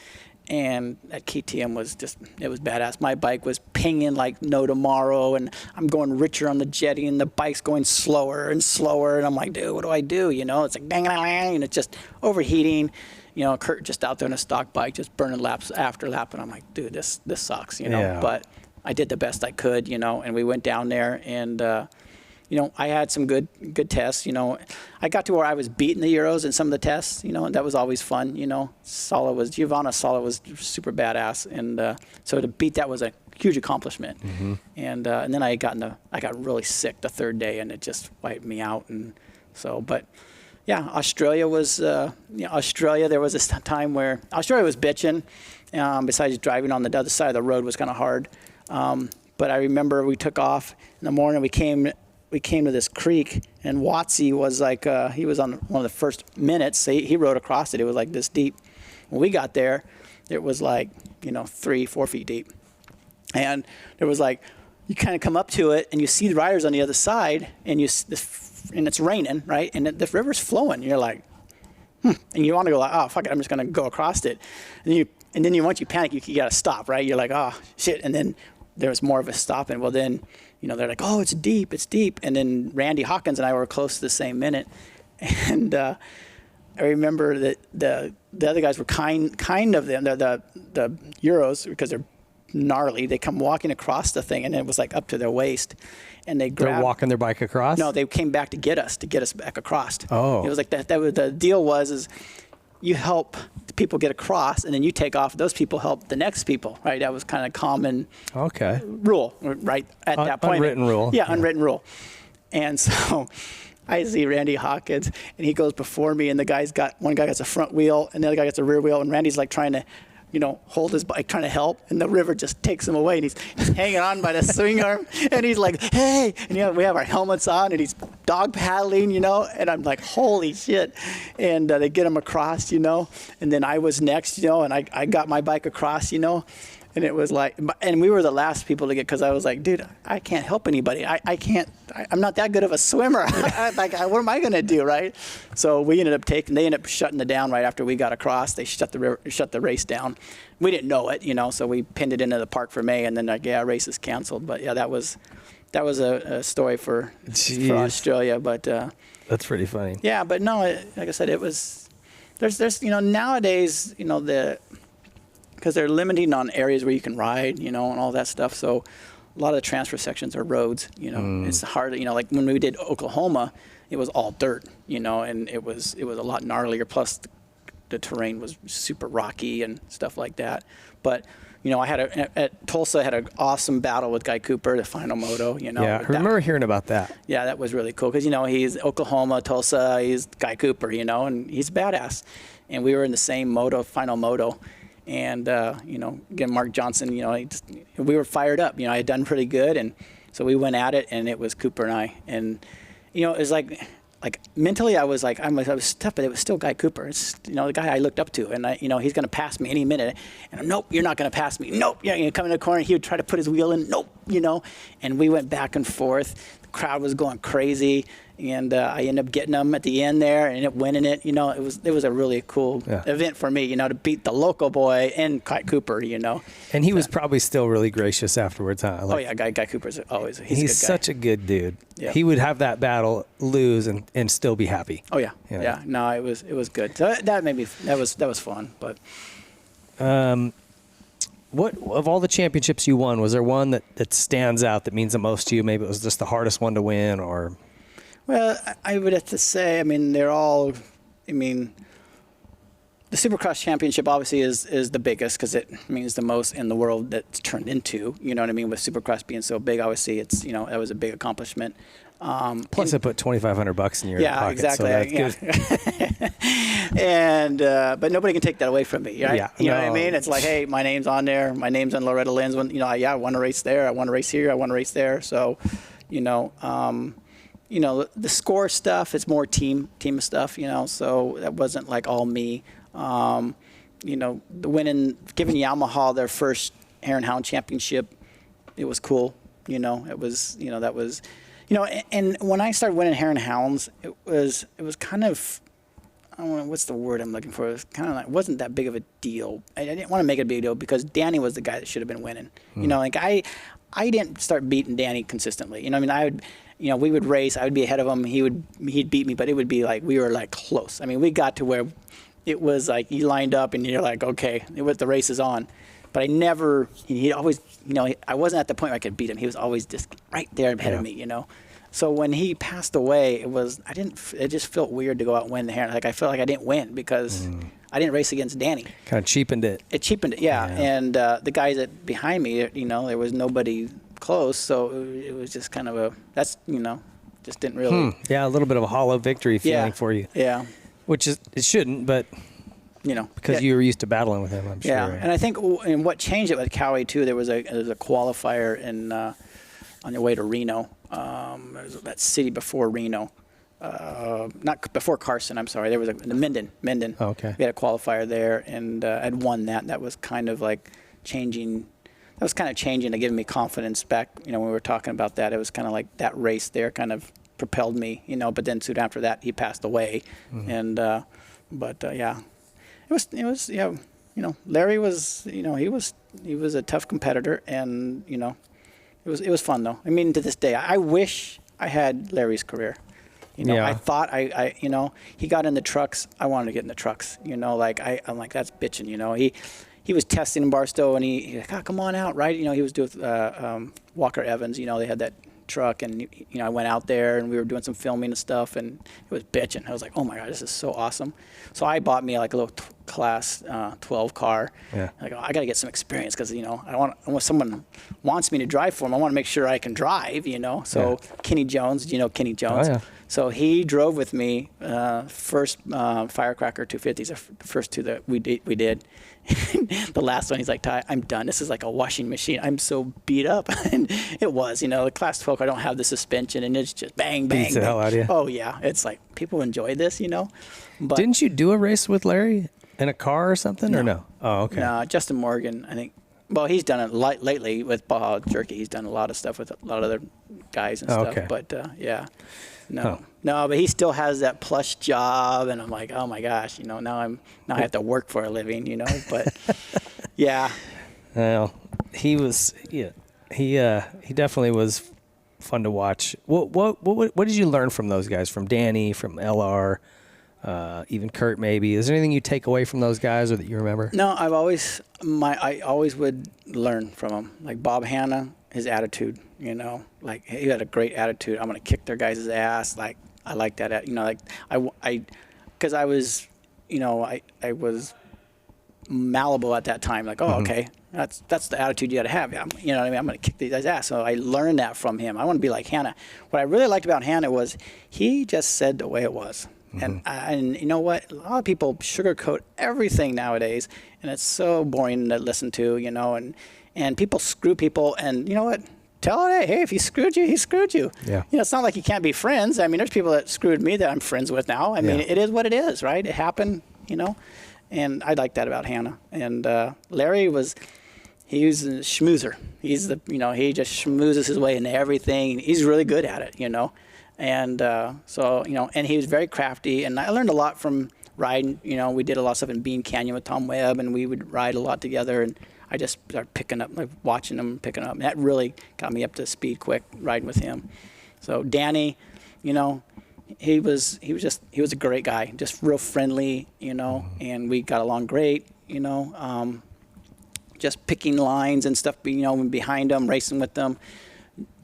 And that KTM was it was badass. My bike was pinging like no tomorrow, and I'm going richer on the jetty, and the bike's going slower and slower, and I'm like, dude, what do I do? It's like bang, bang, bang, and it's just overheating. Kurt just out there on a stock bike, just burning laps after lap, and I'm like, dude, this sucks,
Yeah.
But I did the best I could, and we went down there, and I had some good tests. I got to where I was beating the Euros in some of the tests, and that was always fun. Giovanna Sala was super badass, and so to beat that was a huge accomplishment. And then I got really sick the 3rd day, and it just wiped me out, and so but. Yeah, Australia was, Australia, there was this time where Australia was bitching. Besides driving on the other side of the road was kind of hard. But I remember we took off in the morning. We came to this creek, and Watsy was like, he was on one of the first minutes. He rode across it. It was like this deep. When we got there, it was like, 3-4 feet deep. And there was like, you kind of come up to it, and you see the riders on the other side, and the it's raining, right? And the river's flowing. You're like, and you want to go like, oh fuck it, I'm just gonna go across it. And then once you panic, you gotta stop, right? You're like, oh shit. And then there was more of a stop, and well then, they're like, oh, it's deep. And then Randy Hawkins and I were close to the same minute, and I remember that the other guys were kind of them, the Euros, because they're gnarly. They come walking across the thing, and it was like up to their waist, and they're
walking their bike across.
No, they came back to get us back across.
Oh,
it was like that. The deal was you help the people get across, and then you take off. Those people help the next people, right? That was kind of common rule, right? At that point,
unwritten rule.
Yeah, unwritten rule. And so I see Randy Hawkins, and he goes before me, and one guy gets a front wheel, and the other guy gets a rear wheel, and Randy's like trying to, hold his bike, trying to help, and the river just takes him away, and he's hanging on by the swing arm, and he's like, hey, and we have our helmets on, and he's dog paddling, and I'm like, holy shit, and they get him across, and then I was next, and I got my bike across, and it was like, and we were the last people to get, because I was like, dude, I can't help anybody. I'm not that good of a swimmer. What am I going to do, right? So they ended up shutting it down right after we got across. They shut the race down. We didn't know it, so we pinned it into the park for May, and then race is canceled. But yeah, that was a story for Australia. But
that's pretty funny.
Yeah, but no, like I said, it was, there's nowadays, because they're limiting on areas where you can ride, and all that stuff. So a lot of the transfer sections are roads, It's hard, like when we did Oklahoma, it was all dirt, and it was a lot gnarlier. Plus the terrain was super rocky and stuff like that. But, I had at Tulsa, I had an awesome battle with Guy Cooper, the final moto,
Yeah, I remember hearing about that.
Yeah, that was really cool because, he's Oklahoma, Tulsa, he's Guy Cooper, and he's badass. And we were in the same final moto. And, again, Mark Johnson, we were fired up. I had done pretty good. And so we went at it, and it was Cooper and I. And, it was like mentally I was tough, but it was still Guy Cooper. It's, the guy I looked up to. And, he's going to pass me any minute. And nope, you're not going to pass me. Nope. Yeah, come in the corner. He would try to put his wheel in. Nope, And we went back and forth. The crowd was going crazy. And I ended up getting them at the end there and ended up winning it. It was a really cool event for me, to beat the local boy and Guy Cooper,
And he was probably still really gracious afterwards, huh?
Guy Cooper's always he's a good guy.
Such a good dude.
Yeah.
He would have that battle, lose, and still be happy.
Oh yeah, yeah. No, it was good. So that made me that was fun. But
what of all the championships you won, was there one that stands out that means the most to you? Maybe it was just the hardest one to win, or.
Well, I would have to say, they're all, the Supercross Championship obviously is the biggest because it means the most in the world that's turned into, you know what I mean? With Supercross being so big, obviously it's, that was a big accomplishment.
Plus, it put $2,500 in your pocket.
Exactly.
So that's good.
And but nobody can take that away from me, right?
Yeah,
you know what I mean? It's like, hey, my name's on there. My name's on Loretta Lynn's. I won a race there. I won a race here. I won a race there. So, the score stuff is more team stuff, so that wasn't like all me. The winning, giving Yamaha their first Hare and Hound championship, it was cool. It was, that was, and when I started winning Hare and Hounds, it was kind of, I don't know, what's the word I'm looking for? It was kind of like, it wasn't that big of a deal. I didn't want to make it a big deal because Danny was the guy that should have been winning. I didn't start beating Danny consistently. We would race. I would be ahead of him. He'd beat me, but it would be like we were like close. We got to where it was like you lined up and you're like, okay, the race is on. But I never. He always, I wasn't at the point where I could beat him. He was always just right there ahead of me, So when he passed away, it just felt weird to go out and win the Hare. Like I felt like I didn't win because I didn't race against Danny.
Kind of cheapened it.
It cheapened it, yeah. And the guys behind me, there was nobody close, so it was just kind of just didn't really.
Yeah, a little bit of a hollow victory feeling for you.
Yeah.
Which it shouldn't, but because you were used to battling with him, I'm sure.
Yeah, and I think what changed it with Cowie too, there was a qualifier on your way to Reno. That city before Reno. Not before Carson, I'm sorry. There was Minden.
Oh, okay.
We had a qualifier there, and I'd won that. That was kind of like changing. That was kind of changing and giving me confidence back. When we were talking about that, it was kind of like that race there kind of propelled me, you know. But then soon after that, he passed away, and yeah, it was yeah, you know, Larry was, you know, he was a tough competitor, and you know, it was fun though. I mean, to this day, I wish I had Larry's career. You know, I thought I you know, he got in the trucks. I wanted to get in the trucks. You know, like I'm like, that's bitching. You know, he was testing in Barstow, and he like, oh, come on out, right? You know, he was doing Walker Evans. You know, they had that truck, and you know, I went out there, and we were doing some filming and stuff, and it was bitching. I was like, oh my god, this is so awesome. So I bought me like a little class 12 car. Yeah. Like, oh, I got to get some experience because, you know, I want someone wants me to drive for him. I want to make sure I can drive, you know. So Kenny Jones, you know Kenny Jones. Oh, yeah. So he drove with me first Firecracker 250s, the first two that we did. The last one, he's like, Ty, I'm done. This is like a washing machine. I'm so beat up. And it was, you know, the class 12, I don't have the suspension, and it's just bang, bang.
Beats the hell out of you.
Oh, yeah. It's like, people enjoy this, you know. But
didn't you do a race with Larry in a car or something, or no? Oh, okay.
No, Justin Morgan, I think. Well, he's done it lately with Baja Jerky. He's done a lot of stuff with a lot of other guys and stuff. Okay. But, yeah. No, but he still has that plush job, and I'm like, oh my gosh, you know, now I have to work for a living, you know. But yeah.
Well, he was, he definitely was fun to watch. What did you learn from those guys? From Danny, from LR, even Kurt, maybe? Is there anything you take away from those guys or that you remember?
No, I always would learn from them. Like Bob Hanna, his attitude, you know, like he had a great attitude. I'm gonna kick their guys' ass. Like I like that, you know, like because I was, you know, I was malleable at that time. Like, oh, okay, that's the attitude you got to have. You know what I mean? I'm gonna kick these guys' ass. So I learned that from him. I want to be like Hanna. What I really liked about Hanna was he just said the way it was. And you know what? A lot of people sugarcoat everything nowadays, and it's so boring to listen to, you know, and people screw people, and you know what? Tell it, hey, if he screwed you, he screwed you. Yeah. You know, it's not like you can't be friends. I mean, there's people that screwed me that I'm friends with now. I mean, it is what it is, right? It happened, you know, and I like that about Hanna. And Larry he was a schmoozer. He's he just schmoozes his way into everything. He's really good at it, you know. And so, you know, and he was very crafty, and I learned a lot from riding. You know, we did a lot of stuff in Bean Canyon with Tom Webb, and we would ride a lot together, and I just started picking up, like watching him, picking up. And that really got me up to speed quick riding with him. So Danny, you know, he was a great guy, just real friendly, you know, and we got along great, you know, just picking lines and stuff, you know, behind him, racing with them.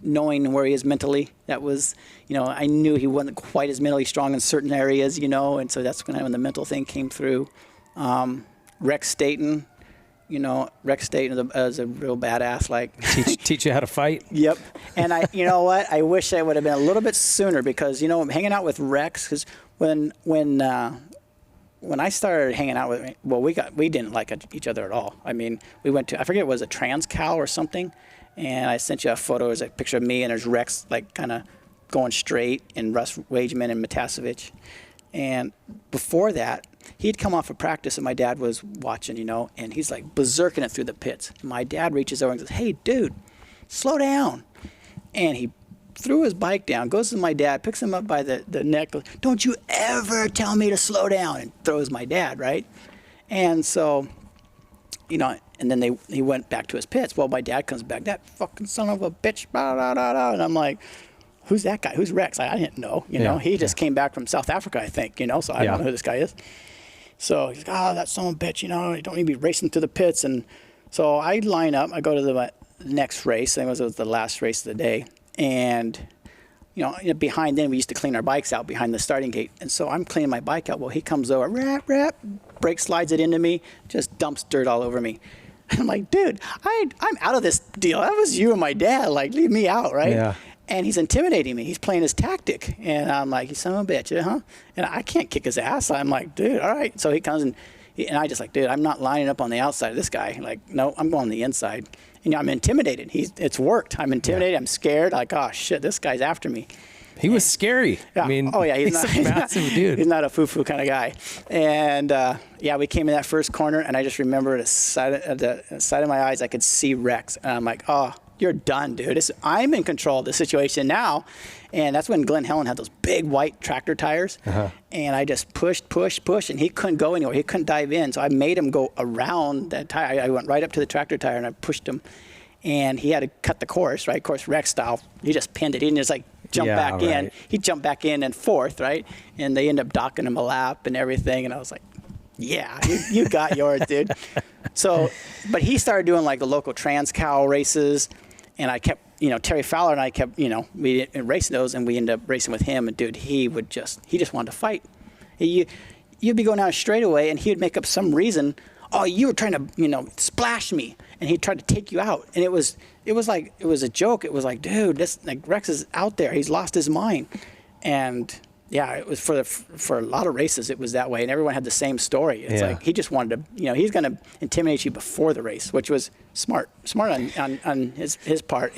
Knowing where he is mentally, that was, you know, I knew he wasn't quite as mentally strong in certain areas, you know, and so that's when the mental thing came through. Rex Staten, you know, Rex Staten is a real badass. Like
teach you how to fight.
Yep. And you know what? I wish I would have been a little bit sooner, because you know, hanging out with Rex, because when I started hanging out with, well, we didn't like each other at all. I mean, we went to, I forget, it was a Transcal or something. And I sent you a photo. There's a picture of me, and there's Rex, like, kind of going straight, and Russ Wageman and Matasevich. And before that, he'd come off of practice, and my dad was watching, you know, and he's, like, berserking it through the pits. My dad reaches over and says, hey, dude, slow down. And he threw his bike down, goes to my dad, picks him up by the neck, goes, don't you ever tell me to slow down, and throws my dad, right? And so, you know, and then he went back to his pits. Well, my dad comes back, that fucking son of a bitch, blah, blah, blah, blah. And I'm like, who's that guy? Who's Rex? I didn't know, you know. He just came back from South Africa, I think, you know, so I don't know who this guy is. So he's like, oh, that son of a bitch, you know, you don't need to be racing through the pits. And so I line up, I go to the next race, I think it was the last race of the day, and you know, behind then we used to clean our bikes out behind the starting gate. And so I'm cleaning my bike out. Well, he comes over, rap, brake slides it into me, just dumps dirt all over me. I'm like, dude, I'm out of this deal. That was you and my dad. Like, leave me out, right? Yeah. And he's intimidating me. He's playing his tactic. And I'm like, you son of a bitch, huh? And I can't kick his ass. I'm like, dude, all right. So he comes and I just like, dude, I'm not lining up on the outside of this guy. Like, no, I'm going on the inside. And I'm intimidated. It's worked. I'm intimidated. I'm scared. Like, oh, shit, this guy's after me.
He was scary.
Yeah.
I mean,
he's
not, a massive dude.
He's not a foo-foo kind of guy. And we came in that first corner, and I just remember at the side of my eyes, I could see Rex. And I'm like, oh, you're done, dude. I'm in control of the situation now. And that's when Glenn Helen had those big white tractor tires. And I just pushed, and he couldn't go anywhere. He couldn't dive in. So I made him go around that tire. I went right up to the tractor tire and I pushed him. And he had to cut the course, right? Course Rex style. He just pinned it. He didn't just like jump back in. He jumped back in and fourth, right? And they ended up docking him a lap and everything. And I was like, yeah, you got yours, dude. So, but he started doing like the local trans cow races. And I kept, Terry Fowler and I kept, we racing those, and we ended up racing with him. And dude, he just wanted to fight. You'd be going down a straightaway, and he would make up some reason. Oh, you were trying to, splash me, and he tried to take you out. And it was a joke. It was like, dude, Rex is out there. He's lost his mind. And yeah, it was for a lot of races. It was that way, and everyone had the same story. It's like he just wanted to, he's going to intimidate you before the race, which was smart on his part.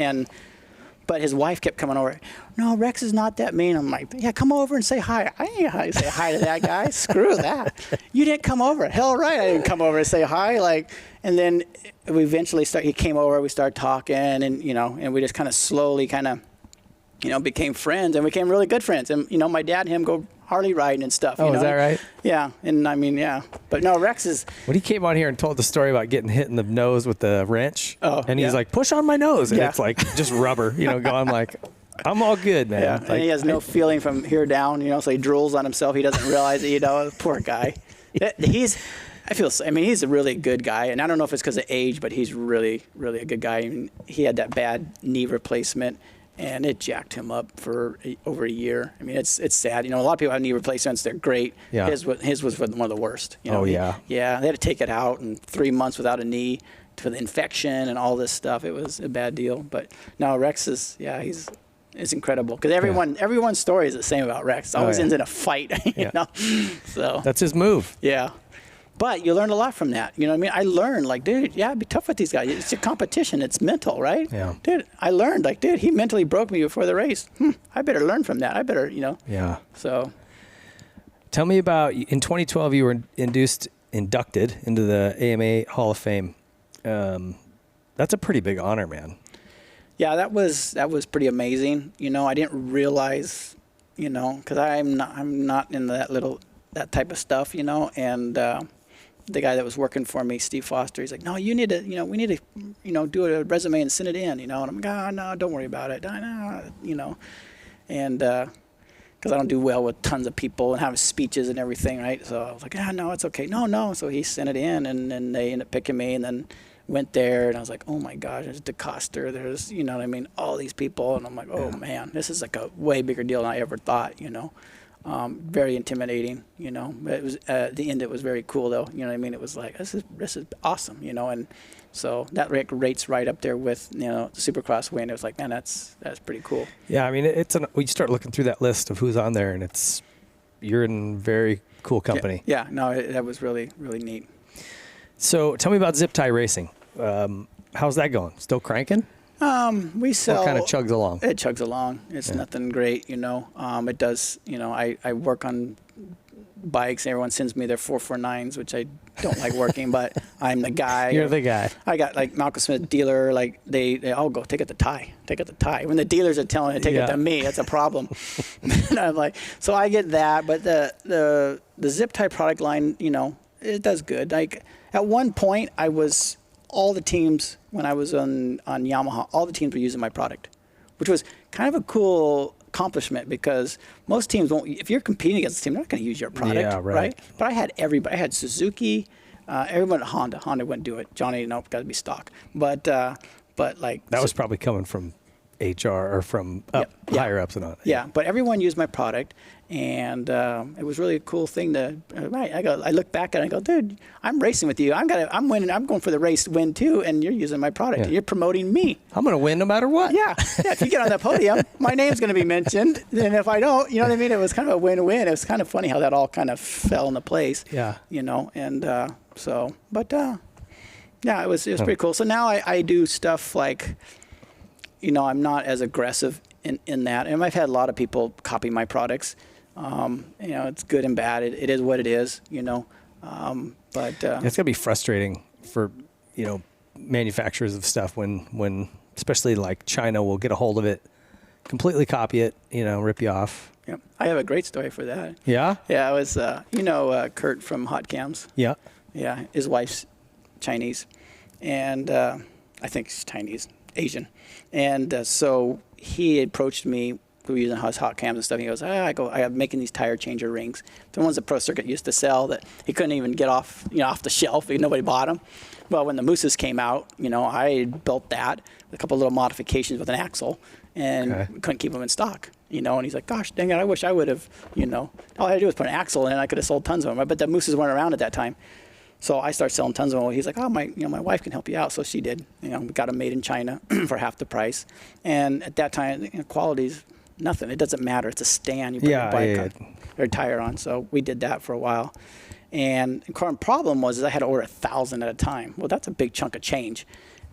But his wife kept coming over. No, Rex is not that mean. I'm like, yeah, come over and say hi. I ain't how to say hi to that guy. Screw that. You didn't come over. Hell right, I didn't come over and say hi. And then we eventually he came over. We started talking, and and we just kind of slowly became friends, and we became really good friends. And, my dad and him go Harley riding and stuff.
Oh, is that right?
Yeah. And I mean, yeah. But no, Rex is...
When he came on here and told the story about getting hit in the nose with the wrench, and he's like, push on my nose. And it's like just rubber, going like, I'm all good, man.
Yeah.
Like,
and he has no feeling from here down, so he drools on himself. He doesn't realize it, poor guy. He's a really good guy, and I don't know if it's because of age, but he's really, really a good guy. I mean, he had that bad knee replacement, and it jacked him up for over a year. I mean, it's sad. A lot of people have knee replacements. They're great. Yeah. His was one of the worst. Yeah, they had to take it out in 3 months without a knee for the infection and all this stuff. It was a bad deal. But no, Rex is, it's incredible. Because everyone's story is the same about Rex. It always ends in a fight, So
that's his move.
Yeah. But you learn a lot from that. You know what I mean? I learned, dude, be tough with these guys. It's a competition. It's mental, right?
Yeah.
Dude, I learned, dude, he mentally broke me before the race. I better learn from that. I better,
Yeah.
So.
Tell me about, in 2012, you were inducted into the AMA Hall of Fame. That's a pretty big honor, man.
Yeah, that was pretty amazing. I didn't realize, because I'm not in that type of stuff, and the guy that was working for me, Steve Foster, he's like, no, you need to, we need to, do a resume and send it in, and I'm like, oh, no, don't worry about it, and because I don't do well with tons of people and have speeches and everything, right? So I was like, no, it's okay. No. So he sent it in, and then they ended up picking me, and then went there, and I was like, oh my gosh, there's DeCoster, there's, all these people, and I'm like, oh man, this is like a way bigger deal than I ever thought, very intimidating, but it was, at the end, it was very cool though. You know what I mean? It was like, this is awesome, and so that rates right up there with, the Supercross win. It was like, man, that's pretty cool.
Yeah. I mean, when you start looking through that list of who's on there, and you're in very cool company.
Yeah. No, that was really, really neat.
So tell me about Zip Tie Racing. How's that going? Still cranking?
We sell.
What kind of chugs along?
It chugs along. It's nothing great, It does, I work on bikes. Everyone sends me their 449s, which I don't like working, but I'm the guy.
You're the guy.
I got Malcolm Smith dealer, they all go, take it to Ty. Take it to Ty. When the dealers are telling me to take it to me, that's a problem. And I'm like, so I get that, but the Zip Tie product line, it does good. Like at one point all the teams, when I was on Yamaha, all the teams were using my product, which was kind of a cool accomplishment because most teams won't. If you're competing against a team, they're not going to use your product, right? But I had everybody. I had Suzuki, everyone at Honda. Honda wouldn't do it. Johnny, nope, got to be stock. But like
that was probably coming from HR or from higher ups and all.
Yeah, but everyone used my product, and it was really a cool thing to. I look back at it and I go, dude, I'm racing with you. I'm winning. I'm going for the race win too, and you're using my product. And you're promoting me.
I'm going to win no matter what.
Yeah. If you get on the podium, my name's going to be mentioned. And if I don't, you know what I mean? It was kind of a win-win. It was kind of funny how that all kind of fell into place.
Yeah.
And so, but yeah, it was pretty cool. So now I do stuff like. I'm not as aggressive in that. And I've had a lot of people copy my products. It's good and bad. It is what it is, But
it's going to be frustrating for, manufacturers of stuff when especially like China will get a hold of it, completely copy it, rip you off.
Yep. I have a great story for that.
Yeah?
Yeah, I was, Kurt from Hot Cams.
Yeah.
Yeah, his wife's Chinese, and I think she's Chinese, Asian. And so he approached me. We were using hot cams and stuff. He goes, I am making these tire changer rings. The ones that Pro Circuit used to sell that he couldn't even get off the shelf. Nobody bought them. Well, when the Mooses came out, I built that with a couple of little modifications with an axle, and couldn't keep them in stock. And he's like, gosh, dang it, I wish I would have, all I had to do was put an axle in, and I could have sold tons of them. But the Mooses weren't around at that time. So I started selling tons of them. He's like, oh, my wife can help you out. So she did. We got them made in China for half the price. And at that time, quality's nothing. It doesn't matter. It's a stand. You put your bike on, or tire on. So we did that for a while. And the current problem was I had to order 1,000 at a time. Well, that's a big chunk of change.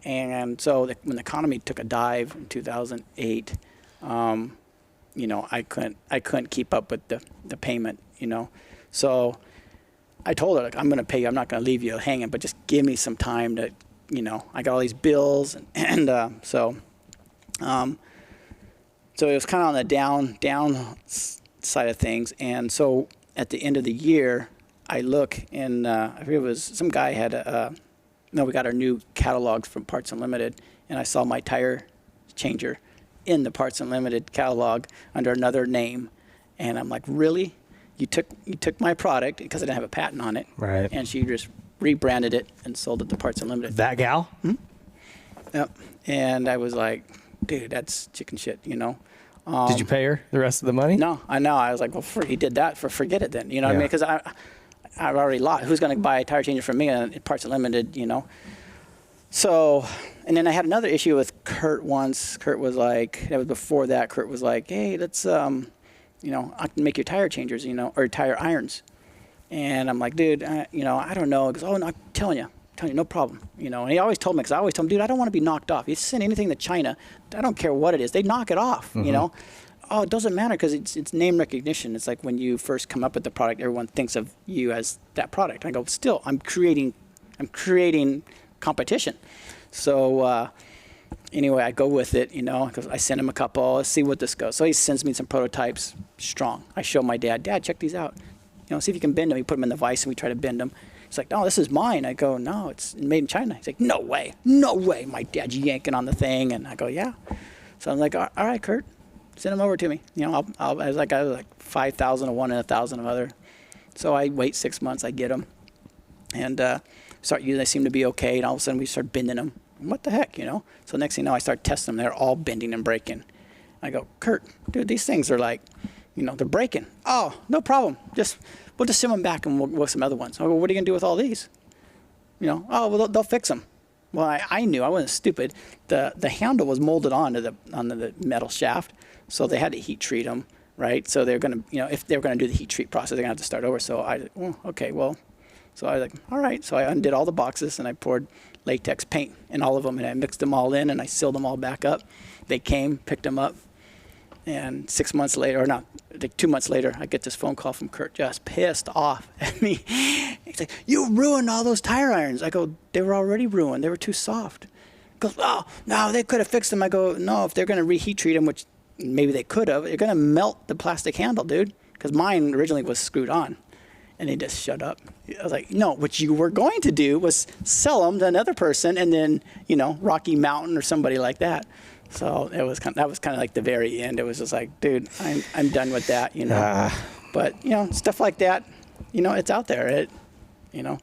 And so when the economy took a dive in 2008, I couldn't keep up with the payment. So I told her, like, I'm going to pay you. I'm not going to leave you hanging, but just give me some time to, I got all these bills. So it was kind of on the down side of things. And so at the end of the year, I look and I forget, it was some guy had we got our new catalogs from Parts Unlimited, and I saw my tire changer in the Parts Unlimited catalog under another name. And I'm like, really? You took my product because I didn't have a patent on it,
right?
And she just rebranded it and sold it to Parts Unlimited.
That gal?
Yep. And I was like, dude, that's chicken shit,
Did you pay her the rest of the money?
No, I know. I was like, well, he did that forget it then. What I mean? Because I've already lost. Who's going to buy a tire changer from me at Parts Unlimited? So, and then I had another issue with Kurt once. Kurt was like, that was before that. Kurt was like, hey, let's I can make your tire changers, or tire irons. And I'm like, dude, I don't know. He goes, oh, no, I'm telling you, no problem. And he always told me, because I always told him, dude, I don't want to be knocked off. You send anything to China, I don't care what it is. They knock it off, Oh, it doesn't matter because it's name recognition. It's like when you first come up with the product, everyone thinks of you as that product. I go, still, I'm creating competition. So anyway, I go with it, because I send him a couple, let's see what this goes. So he sends me some prototypes, strong. I show my dad, check these out. See if you can bend them. We put them in the vise and we try to bend them. He's like, no, this is mine. I go, no, it's made in China. He's like, no way. My dad's yanking on the thing. And I go, yeah. So I'm like, all right, Kurt, send them over to me. I was like 5,000 of one and 1,000 of other. So I wait 6 months, I get them. And start using, they seem to be okay. And all of a sudden we start bending them. What the heck, So next thing you know, I start testing them. They're all bending and breaking. I go, Kurt, dude, these things are like, they're breaking. Oh, no problem. We'll just send them back and we'll some other ones. I go, what are you going to do with all these? Oh, well, they'll fix them. Well, I knew. I wasn't stupid. The handle was molded onto the metal shaft, so they had to heat treat them, right? So they're going to, if they're going to do the heat treat process, they're going to have to start over. So I was like, all right. So I undid all the boxes and I poured latex paint in all of them, and I mixed them all in and I sealed them all back up. They came, picked them up, and 6 months later, or not, like 2 months later, I get this phone call from Kurt, just pissed off at me. He's like, you ruined all those tire irons. I go, they were already ruined. They were too soft. He goes, oh, no, they could have fixed them. I go, no, if they're going to reheat treat them, which maybe they could have, they're going to melt the plastic handle, dude, because mine originally was screwed on. And they just shut up. I was like, no, what you were going to do was sell them to another person, and then, Rocky Mountain or somebody like that. So that was kind of like the very end. It was just like, dude, I'm done with that, But stuff like that, it's out there. You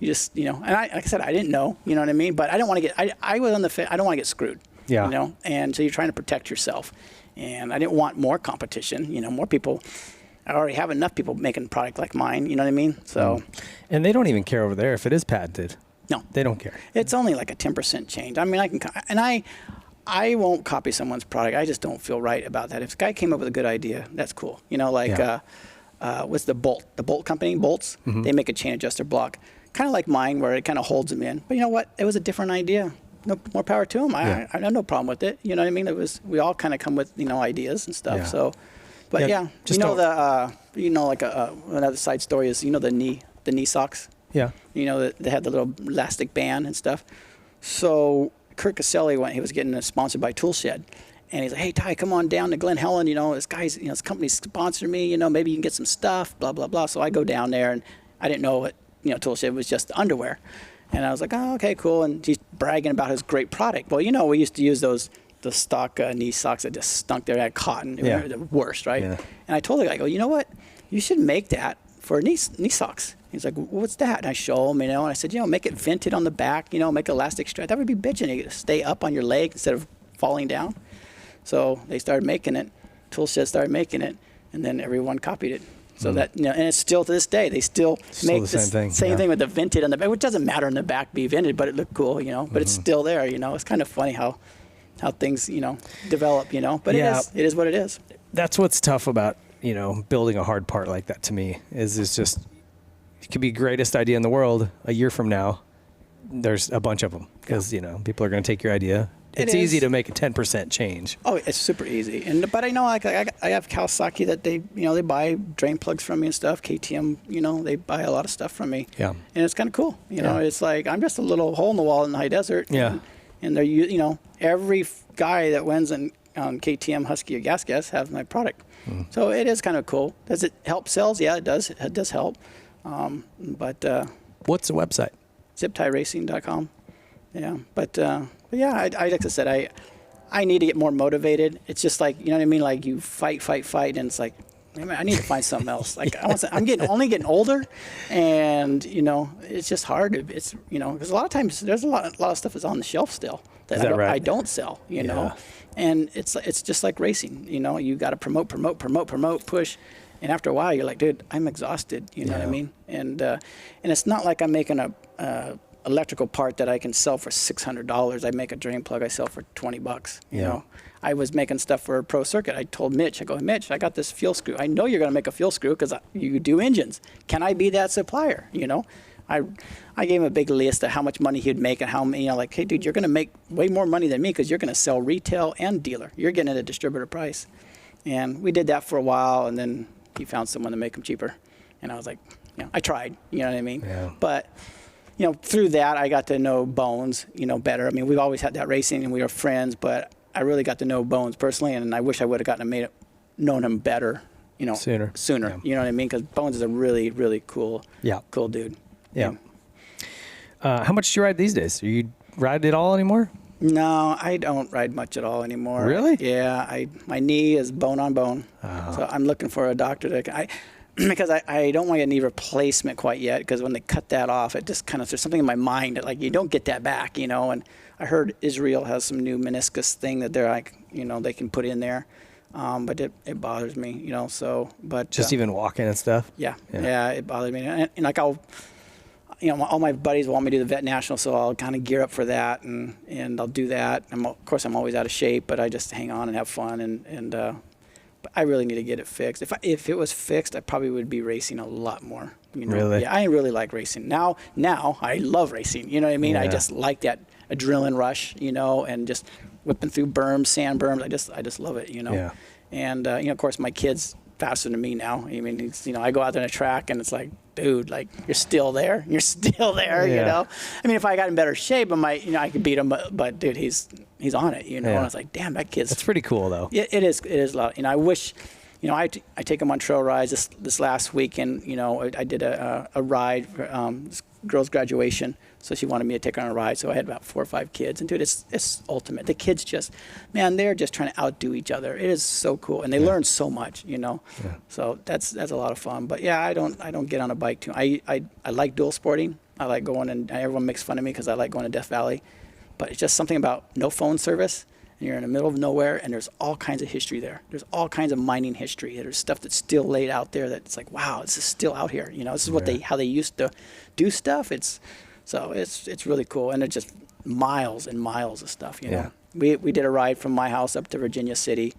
just, and like I said, I didn't know, you know what I mean. But I don't want to get. I was on the. I don't want to get screwed. Yeah. And so you're trying to protect yourself, and I didn't want more competition. More people. I already have enough people making a product like mine. You know what I mean? So.
And they don't even care over there if it is patented.
No,
they don't care.
It's only like a 10% change. I mean, I won't copy someone's product. I just don't feel right about that. If a guy came up with a good idea, that's cool. What's the Bolt company, Bolts? Mm-hmm. They make a chain adjuster block, kind of like mine, where it kind of holds them in. But you know what? It was a different idea. No more power to them. I have no problem with it. You know what I mean? We all kind of come with ideas and stuff. Yeah. So, but another side story is the knee socks.
Yeah.
They had the little elastic band and stuff. So Kurt Caselli he was getting sponsored by Toolshed. And he's like, hey, Ty, come on down to Glen Helen. This guy's, this company's sponsored me. Maybe you can get some stuff, blah, blah, blah. So I go down there, and I didn't know what, Toolshed was just the underwear. And I was like, oh, okay, cool. And he's bragging about his great product. Well, we used to use the stock knee socks that just stunk there. They had cotton. They were the worst, right? Yeah. And I told the guy, I go, you know what? You should make that for knee socks. He's like, what's that? And I show him, and I said, make it vented on the back, make elastic strap. That would be bitching. You stay up on your leg instead of falling down. So they started making it. Toolshed started making it, and then everyone copied it. So that, and it's still to this day, they still make the same thing with the vented on the back, which doesn't matter in the back be vented, but it looked cool, but it's still there, It's kind of funny how things, develop, but it is what it is.
That's what's tough about, building a hard part like that to me is it's just, it could be the greatest idea in the world. A year from now, there's a bunch of them because, people are going to take your idea. It's easy to make a 10% change.
Oh, it's super easy. But I know I have Kawasaki that they they drain plugs from me and stuff. KTM, they buy a lot of stuff from me. Yeah. And it's kind of cool. It's like I'm just a little hole in the wall in the high desert. Yeah. And they're every guy that wins on KTM, Husky, or Gas has my product. So it is kind of cool. Does it help sales? Yeah, it does. It does help. But
what's the website?
ziptierracing.com. Yeah, but yeah, like I said, I need to get more motivated. It's just like, you know what I mean? Like you fight, and it's like, I need to find something else. Like I'm only getting older, and it's just hard. It's because a lot of times there's a lot of stuff that's on the shelf still that I don't sell. You know, and it's just like racing. You got to promote, push. And after a while, you're like, dude, I'm exhausted. You know what I mean? And it's not like I'm making a electrical part that I can sell for $600. I make a drain plug I sell for $20. You know, I was making stuff for a pro circuit. I told Mitch, Mitch, I got this fuel screw. I know you're going to make a fuel screw because you do engines. Can I be that supplier? I gave him a big list of how much money he'd make and how many. Like, hey, dude, you're going to make way more money than me because you're going to sell retail and dealer. You're getting at a distributor price. And we did that for a while, and then he found someone to make them cheaper. And I was like, I tried. You know what I mean? Yeah. But through that, I got to know Bones, better. I mean, we've always had that racing, and we were friends, but I really got to know Bones personally, and I wish I would have known him better, sooner. Yeah. You know what I mean? Because Bones is a really, really cool dude.
Yeah. How much do you ride these days? Do you ride it all anymore?
No, I don't ride much at all anymore.
Really?
Yeah. My knee is bone on bone, so I'm looking for a doctor because I don't want to get a knee replacement quite yet, because when they cut that off, it just kind of, there's something in my mind that, like, you don't get that back, and I heard Israel has some new meniscus thing that they're like, they can put in there, but it bothers me, so, but.
Just even walking and stuff?
Yeah, it bothers me, and like all my buddies want me to do the Vet National, so I'll kind of gear up for that, and I'll do that. Of course, I'm always out of shape, but I just hang on and have fun, and but I really need to get it fixed. If it was fixed, I probably would be racing a lot more.
Really?
Yeah, I really like racing. Now I love racing. You know what I mean? Yeah. I just like that adrenaline rush, and just whipping through berms, sand berms. I just love it, Yeah. And of course, my kid's faster than me now. I mean, I go out there on a track, and it's like, dude, like, you're still there. You're still there.
Yeah.
I mean, if I got in better shape, I could beat him. But dude, he's on it. And I was like, damn, that kid's.
That's pretty cool, though.
It is a lot. I wish. I take him on trail rides. This last weekend, I did a ride for this girl's graduation, so she wanted me to take her on a ride. So I had about 4 or 5 kids, and dude, it's ultimate. The kids they're just trying to outdo each other. It is so cool, and they learn so much, Yeah. So that's a lot of fun. But yeah, I don't get on a bike too. I like dual sporting. I like going, and everyone makes fun of me because I like going to Death Valley, but it's just something about no phone service. And you're in the middle of nowhere, and there's all kinds of history there. There's all kinds of mining history. There's stuff that's still laid out there that's like, wow, this is still out here. This is how they used to do stuff. It's really cool, and it's just miles and miles of stuff.
Yeah.
We did a ride from my house up to Virginia City.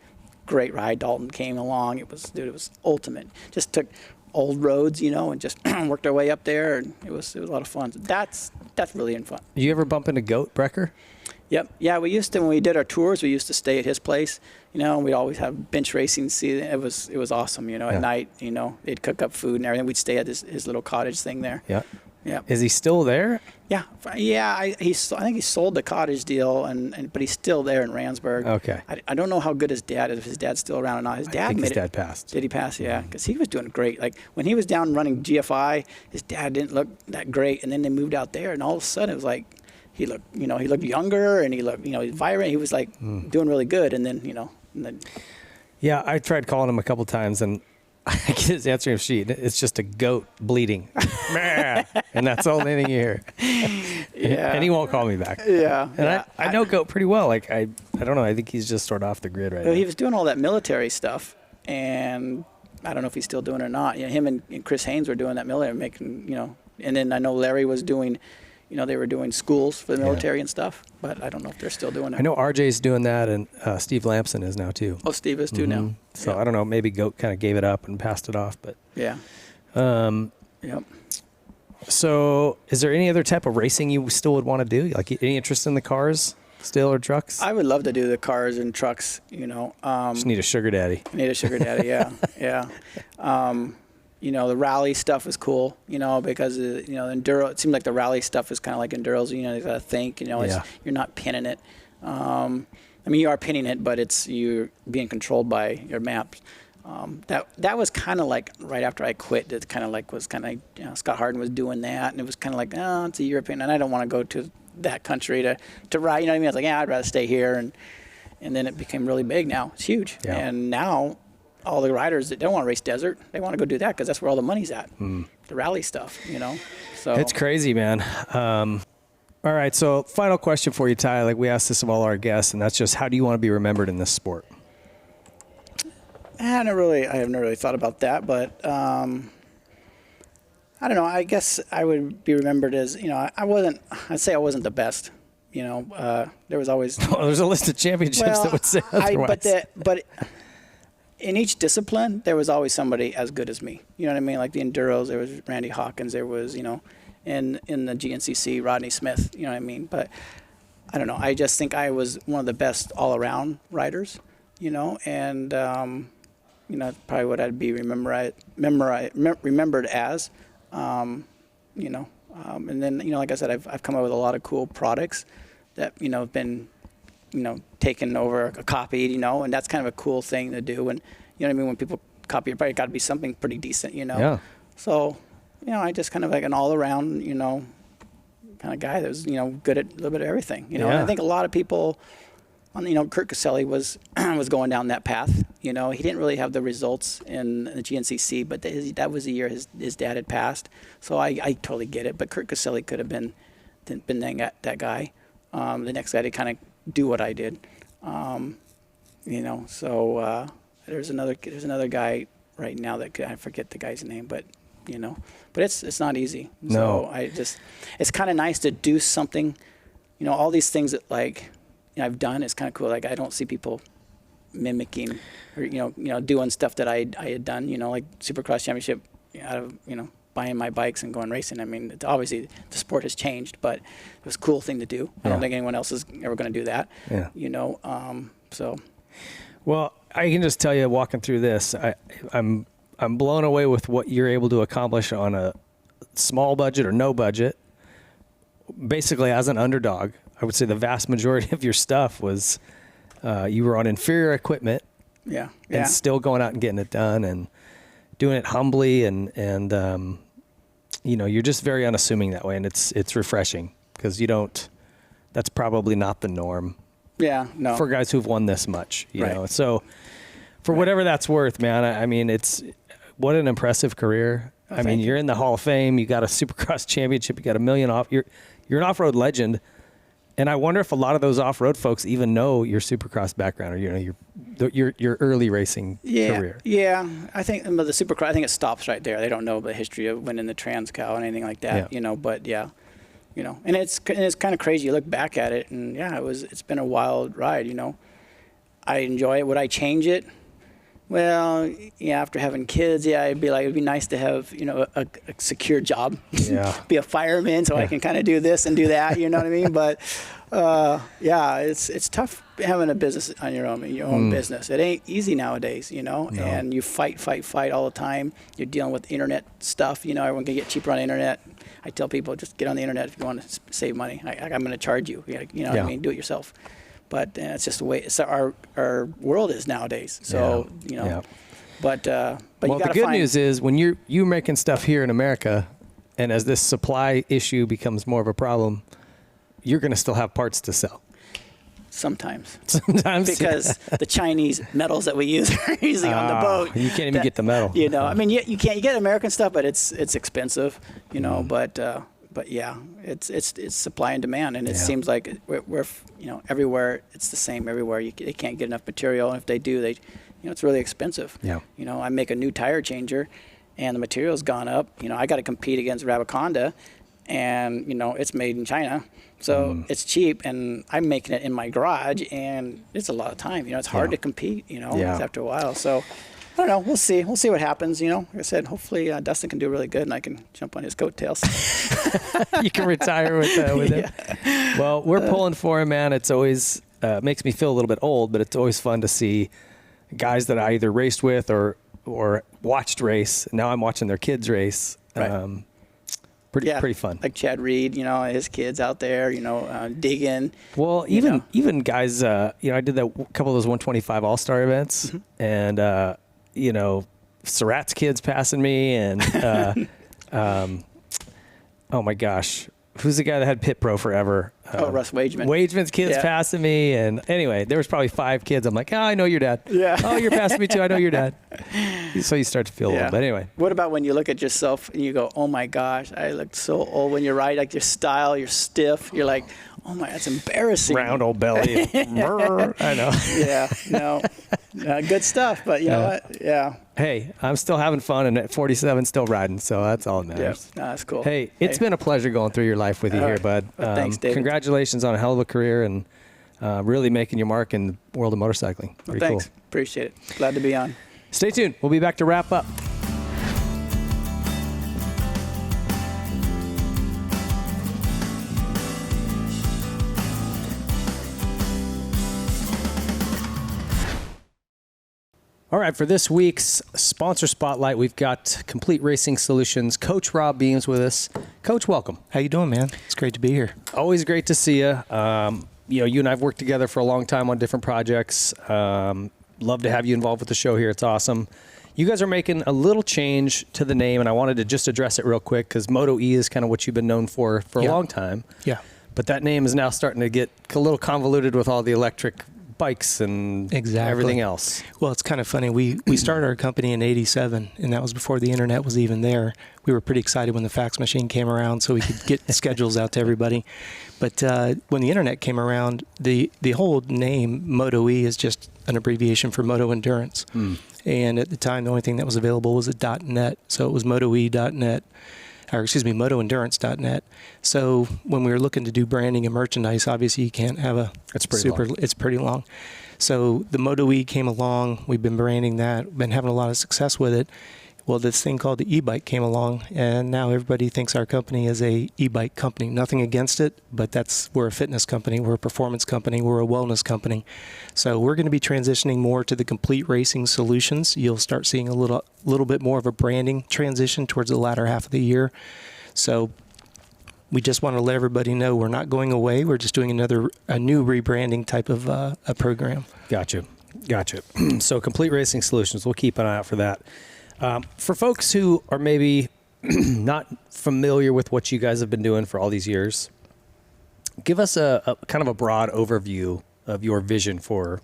Great ride. Dalton came along. It was ultimate. Just took old roads, and just worked our way up there, and it was a lot of fun. That's really fun.
You ever bump into Goat Brecker?
Yep. Yeah, we used to, when we did our tours, we used to stay at his place, and we'd always have bench racing. It was awesome, at night, they'd cook up food and everything. We'd stay at his little cottage thing there.
Yeah.
Yeah.
Is he still there?
Yeah. Yeah. I think he sold the cottage deal, but he's still there in Randsburg.
Okay.
I don't know how good his dad is, if his dad's still around or not. His dad
I think his
made
dad passed.
Did he pass? Yeah. Because he was doing great. Like when he was down running GFI, his dad didn't look that great. And then they moved out there, and all of a sudden it was like, he looked younger, and he looked, vibrant. He was like doing really good. And then,
Yeah, I tried calling him a couple times, and I get his answering sheet. It's just a goat bleeding. And that's all anything you hear.
Yeah.
And he won't call me back.
Yeah.
And I know goat pretty well. Like, I don't know. I think he's just sort of off the grid right now.
He was doing all that military stuff, and I don't know if he's still doing it or not. Him and Chris Haynes were doing that military, making, and then I know Larry was doing, they were doing schools for the military and stuff, but I don't know if they're still doing it.
I know RJ's doing that, and Steve Lampson is now too.
Oh, Steve is too now.
So I don't know, maybe Goat kind of gave it up and passed it off, but
yeah. Yep.
So is there any other type of racing you still would want to do? Like any interest in the cars still, or trucks?
I would love to do the cars and trucks,
Just need a sugar daddy.
Need a sugar daddy, yeah. Yeah. The rally stuff is cool, because, enduro, it seems like the rally stuff is kind of like enduros, you got to think, you're not pinning it. You are pinning it, but you're being controlled by your maps. That was kind of like right after I quit, it kind of like was kind of, Scott Harden was doing that, and it was kind of like, oh, it's a European, and I don't want to go to that country to ride, I was like, yeah, I'd rather stay here, and then it became really big now. It's huge. Yeah. And now all the riders that don't want to race desert, they want to go do that because that's where all the money's at. The rally stuff, So
it's crazy, man. All right, so final question for you, Ty. Like we asked this of all our guests, and that's just, how do you want to be remembered in this sport?
I haven't really thought about that, but I don't know. I guess I would be remembered as, I'd say I wasn't the best. There was always.
There's a list of championships that would say otherwise.
But in each discipline, there was always somebody as good as me. You know what I mean? Like the enduros, there was Randy Hawkins. There was, in the GNCC, Rodney Smith. You know what I mean? But I don't know. I just think I was one of the best all-around riders. And probably what I'd be remembered as. And then like I said, I've come up with a lot of cool products that have been taken over, copied, and that's kind of a cool thing to do. And when people copy, it probably got to be something pretty decent, Yeah. So I just kind of like an all around kind of guy that was good at a little bit of everything. And I think a lot of people. Kurt Caselli was going down that path. He didn't really have the results in the GNCC, but that was the year his dad had passed. So I totally get it. But Kurt Caselli could have been that guy, the next guy to kind of do what I did. So there's another guy right now that I forget the guy's name, but it's not easy.
No.
So it's kind of nice to do something. All these things that I've done, it's kind of cool. Like I don't see people mimicking or doing stuff that I had done. Like Supercross Championship, out of buying my bikes and going racing. I mean, obviously the sport has changed, but it was a cool thing to do. I don't think anyone else is ever going to do that. Yeah. So.
Well, I can just tell you, walking through this, I'm blown away with what you're able to accomplish on a small budget or no budget. Basically, as an underdog. I would say the vast majority of your stuff was you were on inferior equipment, and still going out and getting it done and doing it humbly, and you're just very unassuming that way, and it's refreshing because that's probably not the norm.
Yeah, no.
For guys who've won this much, you know. So for whatever that's worth, man, I mean, what an impressive career. I mean, you're in the Hall of Fame. You got a Supercross Championship. You got a million off. You're an off-road legend. And I wonder if a lot of those off-road folks even know your Supercross background or your early racing career.
Yeah, I think the Supercross. I think it stops right there. They don't know the history of winning the Trans-Cal and anything like that. But and it's kind of crazy. You look back at it, and it's been a wild ride. I enjoy it. Would I change it? Well, after having kids, it'd be nice to have, a secure job.
Yeah.
Be a fireman so I can kind of do this and do that, you know what I mean? But, it's tough having a business on your own business. It ain't easy nowadays, and you fight all the time. You're dealing with internet stuff, everyone can get cheaper on the internet. I tell people, just get on the internet if you want to save money. I'm going to charge you, what I mean, do it yourself. But it's just the way our world is nowadays. So, but
well, the good news is when you're making stuff here in America, and as this supply issue becomes more of a problem, you're going to still have parts to sell.
Sometimes.
Because
the Chinese metals that we use are usually on the boat.
You can't even get the metal.
I mean, you get American stuff, but it's expensive, But yeah, it's supply and demand, and it seems like we're everywhere it's the same everywhere. They can't get enough material, and if they do, it's really expensive.
Yeah.
I make a new tire changer, and the material's gone up. I got to compete against Rabaconda, and it's made in China, so it's cheap, and I'm making it in my garage, and it's a lot of time. It's hard to compete. After a while, so. I don't know. We'll see. We'll see what happens. Like I said, hopefully Dustin can do really good, and I can jump on his coattails.
You can retire with him. Well, we're pulling for him, man. It's always makes me feel a little bit old, but it's always fun to see guys that I either raced with or watched race. Now I'm watching their kids race.
Right.
Pretty fun.
Like Chad Reed, his kids out there, digging.
Well, even guys, I did a couple of those 125 All-Star events, and Surratt's kids passing me, and oh my gosh, who's the guy that had Pit Pro forever?
Russ Wageman.
Wageman's kids passing me, and anyway, there was probably 5 kids. I'm like, I know your dad.
Yeah.
Oh, you're passing me too. I know your dad. So you start to feel old. But anyway.
What about when you look at yourself and you go, oh my gosh, I look so old when you're riding, like your style, you're stiff. You're like, oh my, that's embarrassing.
Round old belly. I know.
Yeah, no. Good stuff, but you know what? Yeah.
Hey, I'm still having fun, and at 47, still riding, so that's all that matters.
Yeah, that's cool.
Hey, it's been a pleasure going through your life with you here, bud.
Well, thanks, David.
Congratulations on a hell of a career and really making your mark in the world of motorcycling. Pretty
thanks.
cool.
Appreciate it. Glad to be on.
Stay tuned. We'll be back to wrap up. All right, for this week's sponsor spotlight, we've got Complete Racing Solutions. Coach Rob Beams with us. Coach, welcome.
How you doing, man? It's great to be here.
Always great to see you. You and I have worked together for a long time on different projects. Love to have you involved with the show here. It's awesome. You guys are making a little change to the name, and I wanted to just address it real quick because Moto E is kind of what you've been known for a long time.
Yeah.
But that name is now starting to get a little convoluted with all the electric bikes and everything else.
Well, it's kind of funny. We started our company in '87, and that was before the internet was even there. We were pretty excited when the fax machine came around so we could get schedules out to everybody. But when the internet came around, the whole name Moto E is just an abbreviation for Moto Endurance. And at the time, the only thing that was available was a .net, so it was motoe.net. Or motoendurance.net. So when we were looking to do branding and merchandise, obviously you can't have
it's pretty
long. So the Moto E came along. We've been branding that, been having a lot of success with it. Well, this thing called the e-bike came along, and now everybody thinks our company is a e-bike company. Nothing against it, but we're a fitness company, we're a performance company, we're a wellness company. So we're going to be transitioning more to the Complete Racing Solutions. You'll start seeing a little bit more of a branding transition towards the latter half of the year. So we just want to let everybody know we're not going away. We're just doing a new rebranding type of a program.
Gotcha. So Complete Racing Solutions, we'll keep an eye out for that. For folks who are maybe not familiar with what you guys have been doing for all these years, give us a kind of a broad overview of your vision for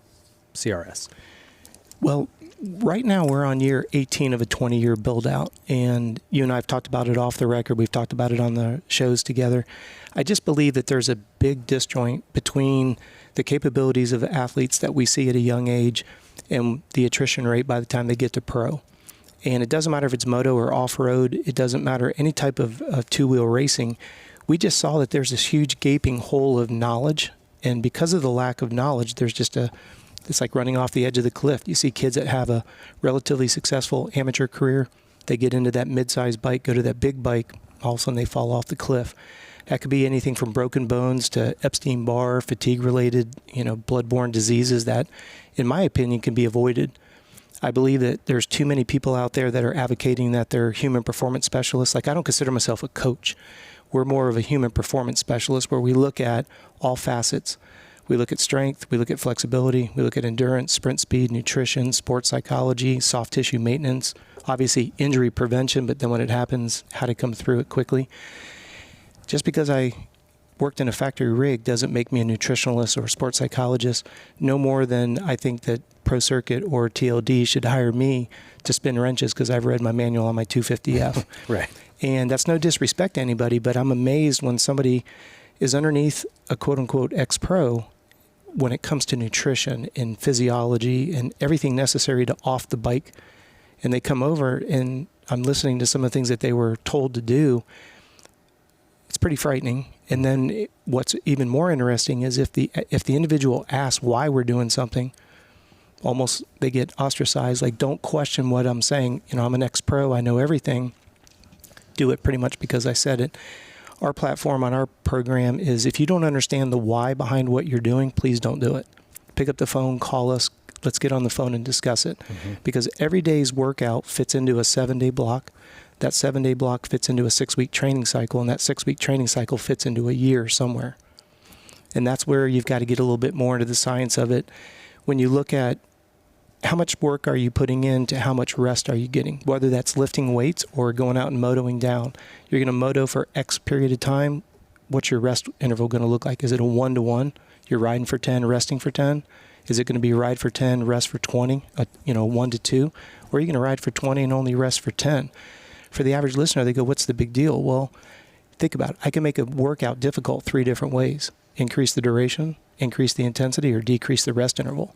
CRS.
Well, right now we're on year 18 of a 20-year build-out, and you and I have talked about it off the record. We've talked about it on the shows together. I just believe that there's a big disjoint between the capabilities of athletes that we see at a young age and the attrition rate by the time they get to pro. And it doesn't matter if it's moto or off-road. It doesn't matter any type of two-wheel racing. We just saw that there's this huge gaping hole of knowledge. And because of the lack of knowledge, there's just it's like running off the edge of the cliff. You see kids that have a relatively successful amateur career. They get into that mid-sized bike, go to that big bike. All of a sudden they fall off the cliff. That could be anything from broken bones to Epstein-Barr, fatigue-related, bloodborne diseases that, in my opinion, can be avoided. I believe that there's too many people out there that are advocating that they're human performance specialists. Like, I don't consider myself a coach. We're more of a human performance specialist where we look at all facets. We look at strength, we look at flexibility, we look at endurance, sprint speed, nutrition, sports psychology, soft tissue maintenance, obviously injury prevention, but then when it happens, how to come through it quickly. Just because I worked in a factory rig doesn't make me a nutritionalist or a sports psychologist, no more than I think that Pro Circuit or TLD should hire me to spin wrenches because I've read my manual on my 250F.
Right.
And that's no disrespect to anybody, but I'm amazed when somebody is underneath a quote-unquote ex-pro when it comes to nutrition and physiology and everything necessary to off the bike. And they come over and I'm listening to some of the things that they were told to do. It's pretty frightening. And then what's even more interesting is if the individual asks why we're doing something, almost they get ostracized. Like, don't question what I'm saying. I'm an ex-pro. I know everything. Do it pretty much because I said it. Our platform on our program is if you don't understand the why behind what you're doing, please don't do it. Pick up the phone, call us. Let's get on the phone and discuss it. Because every day's workout fits into a 7-day block. That 7-day block fits into a 6-week training cycle, and that 6-week training cycle fits into a year somewhere. And that's where you've got to get a little bit more into the science of it. When you look at how much work are you putting in to how much rest are you getting, whether that's lifting weights or going out and motoing down. You're going to moto for X period of time. What's your rest interval going to look like? Is it a 1-to-1? You're riding for 10, resting for 10? Is it going to be ride for 10, rest for 20, 1-to-2? Or are you going to ride for 20 and only rest for 10? For the average listener, they go, what's the big deal? Well, think about it. I can make a workout difficult 3 different ways. Increase the duration, increase the intensity, or decrease the rest interval.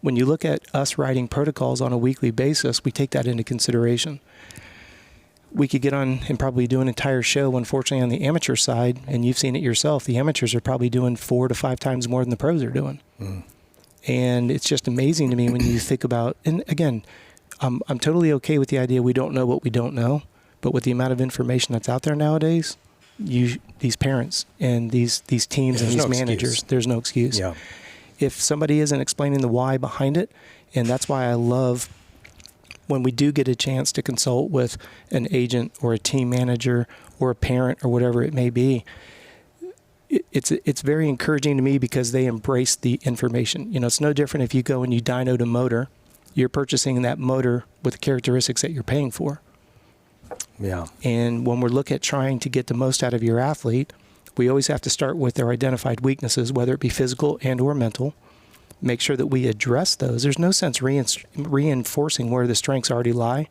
When you look at us writing protocols on a weekly basis, we take that into consideration. We could get on and probably do an entire show, unfortunately, on the amateur side, and you've seen it yourself. The amateurs are probably doing 4 to 5 times more than the pros are doing. And it's just amazing to me when you think about, and again, I'm totally okay with the idea we don't know what we don't know, but with the amount of information that's out there nowadays, these parents and these teams and these managers, there's no excuse.
Yeah.
If somebody isn't explaining the why behind it, and that's why I love when we do get a chance to consult with an agent or a team manager or a parent or whatever it may be, it's very encouraging to me because they embrace the information. It's no different if you go and you dynoed a motor. You're purchasing that motor with the characteristics that you're paying for.
Yeah.
And when we're looking at trying to get the most out of your athlete, we always have to start with their identified weaknesses, whether it be physical and or mental. Make sure that we address those. There's no sense reinforcing where the strengths already lie,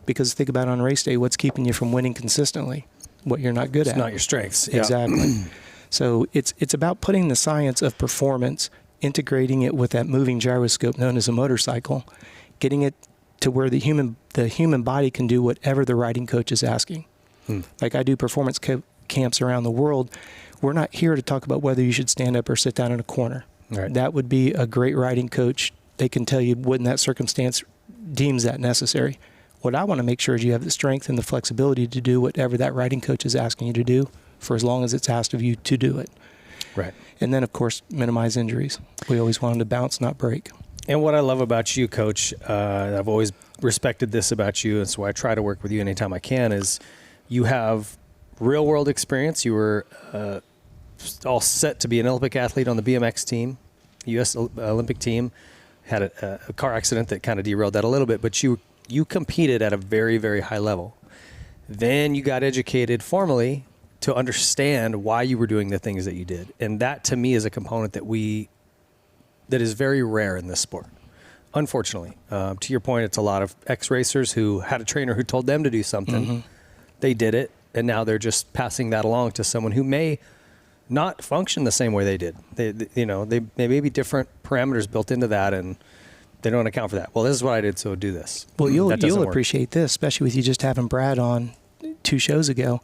because think about on race day, what's keeping you from winning consistently? What you're not good at.
It's not your strengths.
Exactly. So it's about putting the science of performance, integrating it with that moving gyroscope known as a motorcycle, getting it to where the human body can do whatever the riding coach is asking. Like I do performance camps around the world. We're not here to talk about whether you should stand up or sit down in a corner.
Right.
That would be a great riding coach. They can tell you when that circumstance deems that necessary. What I want to make sure is you have the strength and the flexibility to do whatever that riding coach is asking you to do for as long as it's asked of you to do it.
Right.
And then, of course, minimize injuries. We always want them to bounce, not break.
And what I love about you, Coach, I've always respected this about you, and so I try to work with you anytime I can, is you have real-world experience. You were all set to be an Olympic athlete on the BMX team, U.S. Olympic team. Had a car accident that kind of derailed that a little bit, but you competed at a very, very high level. Then you got educated formally to understand why you were doing the things that you did. And that, to me, is a component that is very rare in this sport, unfortunately. To your point, it's a lot of ex-racers who had a trainer who told them to do something. They did it, and now they're just passing that along to someone who may not function the same way they did. They may be different parameters built into that, and they don't account for that. Well, this is what I did, so do this.
Well, you'll appreciate this, especially with you just having Brad on 2 shows ago.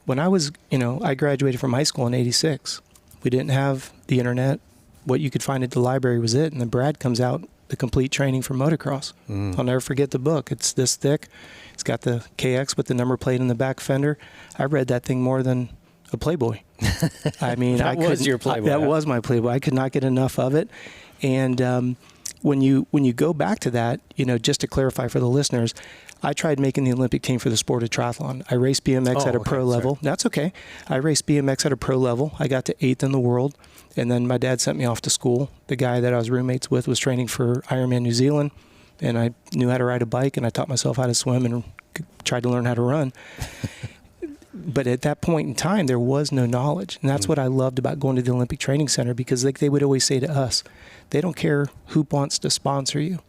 When I graduated from high school in '86. We didn't have the internet. What you could find at the library was it. And then Brad comes out, the complete training for motocross. I'll never forget the book. It's this thick. It's got the KX with the number plate in the back fender. I read that thing more than a playboy. I mean,
That was your playboy.
That was my playboy. I could not get enough of it. And when you go back to that, just to clarify for the listeners, I tried making the Olympic team for the sport of triathlon. I raced BMX at a pro level.
Sorry.
That's okay. I raced BMX at a pro level. I got to 8th in the world. And then my dad sent me off to school. The guy that I was roommates with was training for Ironman New Zealand. And I knew how to ride a bike, and I taught myself how to swim and tried to learn how to run. But at that point in time, there was no knowledge. And that's what I loved about going to the Olympic Training Center, because like they would always say to us, they don't care who wants to sponsor you.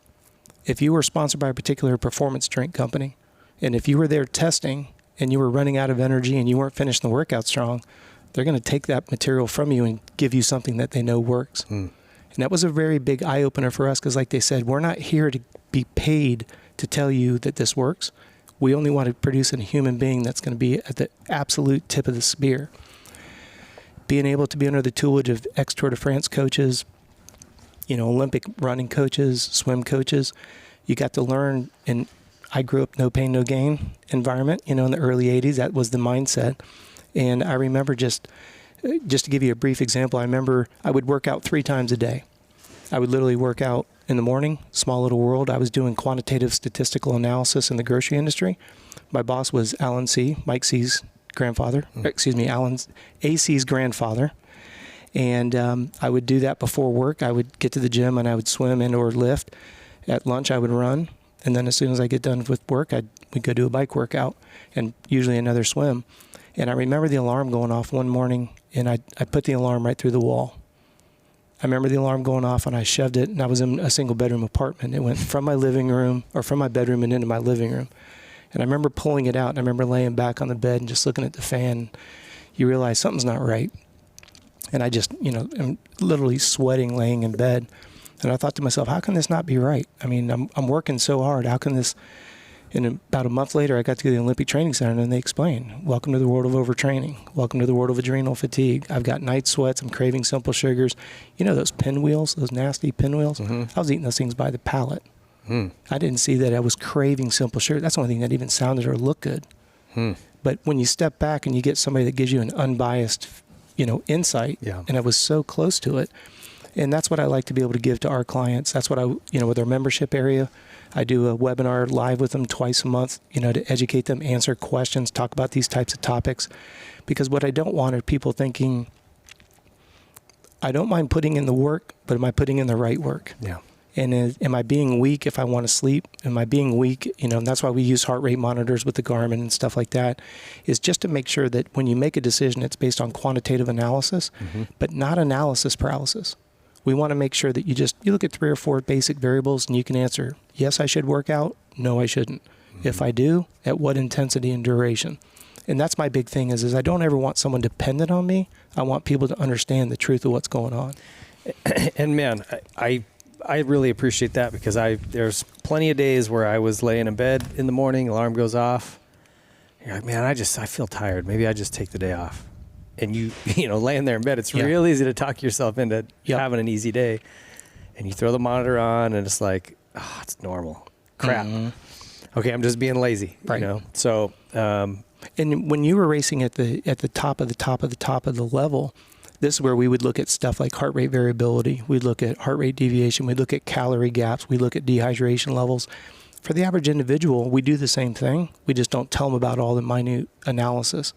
If you were sponsored by a particular performance drink company, and if you were there testing and you were running out of energy and you weren't finishing the workout strong, they're going to take that material from you and give you something that they know works. And that was a very big eye-opener for us, because like they said, we're not here to be paid to tell you that this works. We only want to produce a human being that's going to be at the absolute tip of the spear. Being able to be under the tutelage of ex-Tour de France coaches, Olympic running coaches, swim coaches, you got to learn. And I grew up no pain, no gain environment, in the early 80s. That was the mindset. And I remember just to give you a brief example, I remember I would work out 3 times a day. I would literally work out in the morning, small little world. I was doing quantitative statistical analysis in the grocery industry. My boss was Alan C., Mike C's grandfather, AC's grandfather. And I would do that before work. I would get to the gym and I would swim and or lift. At lunch, I would run. And then as soon as I get done with work, we'd go do a bike workout and usually another swim. And I remember the alarm going off one morning, and I put the alarm right through the wall. I remember the alarm going off, and I shoved it, and I was in a single-bedroom apartment. It went from my living room, or from my bedroom and into my living room. And I remember pulling it out, and I remember laying back on the bed and just looking at the fan. You realize something's not right. And I just, I'm literally sweating laying in bed. And I thought to myself, how can this not be right? I mean, I'm working so hard. How can this... And about a month later, I got to go to the Olympic Training Center, and they explained, welcome to the world of overtraining. Welcome to the world of adrenal fatigue. I've got night sweats. I'm craving simple sugars. Those pinwheels, those nasty pinwheels? I was eating those things by the pallet. I didn't see that I was craving simple sugar. That's the only thing that even sounded or looked good. But when you step back and you get somebody that gives you an unbiased, insight, and I was so close to it. And that's what I like to be able to give to our clients. That's what with our membership area, I do a webinar live with them twice a month, to educate them, answer questions, talk about these types of topics. Because what I don't want are people thinking, I don't mind putting in the work, but am I putting in the right work?
Yeah.
And am I being weak if I want to sleep? Am I being weak? And that's why we use heart rate monitors with the Garmin and stuff like that, is just to make sure that when you make a decision, it's based on quantitative analysis, but not analysis paralysis. We want to make sure that you look at 3 or 4 basic variables and you can answer, yes, I should work out. No, I shouldn't. If I do, at what intensity and duration? And that's my big thing is I don't ever want someone dependent on me. I want people to understand the truth of what's going on.
And man, I really appreciate that, because there's plenty of days where I was laying in bed in the morning, alarm goes off. You're like, man, I feel tired. Maybe I just take the day off. And you laying there in bed, it's real easy to talk yourself into having an easy day. And you throw the monitor on, and it's like, it's normal. Crap. Okay, I'm just being lazy.
Right.
So,
and when you were racing at the top of the level, this is where we would look at stuff like heart rate variability. We'd look at heart rate deviation. We'd look at calorie gaps. We look at dehydration levels. For the average individual, we do the same thing. We just don't tell them about all the minute analysis,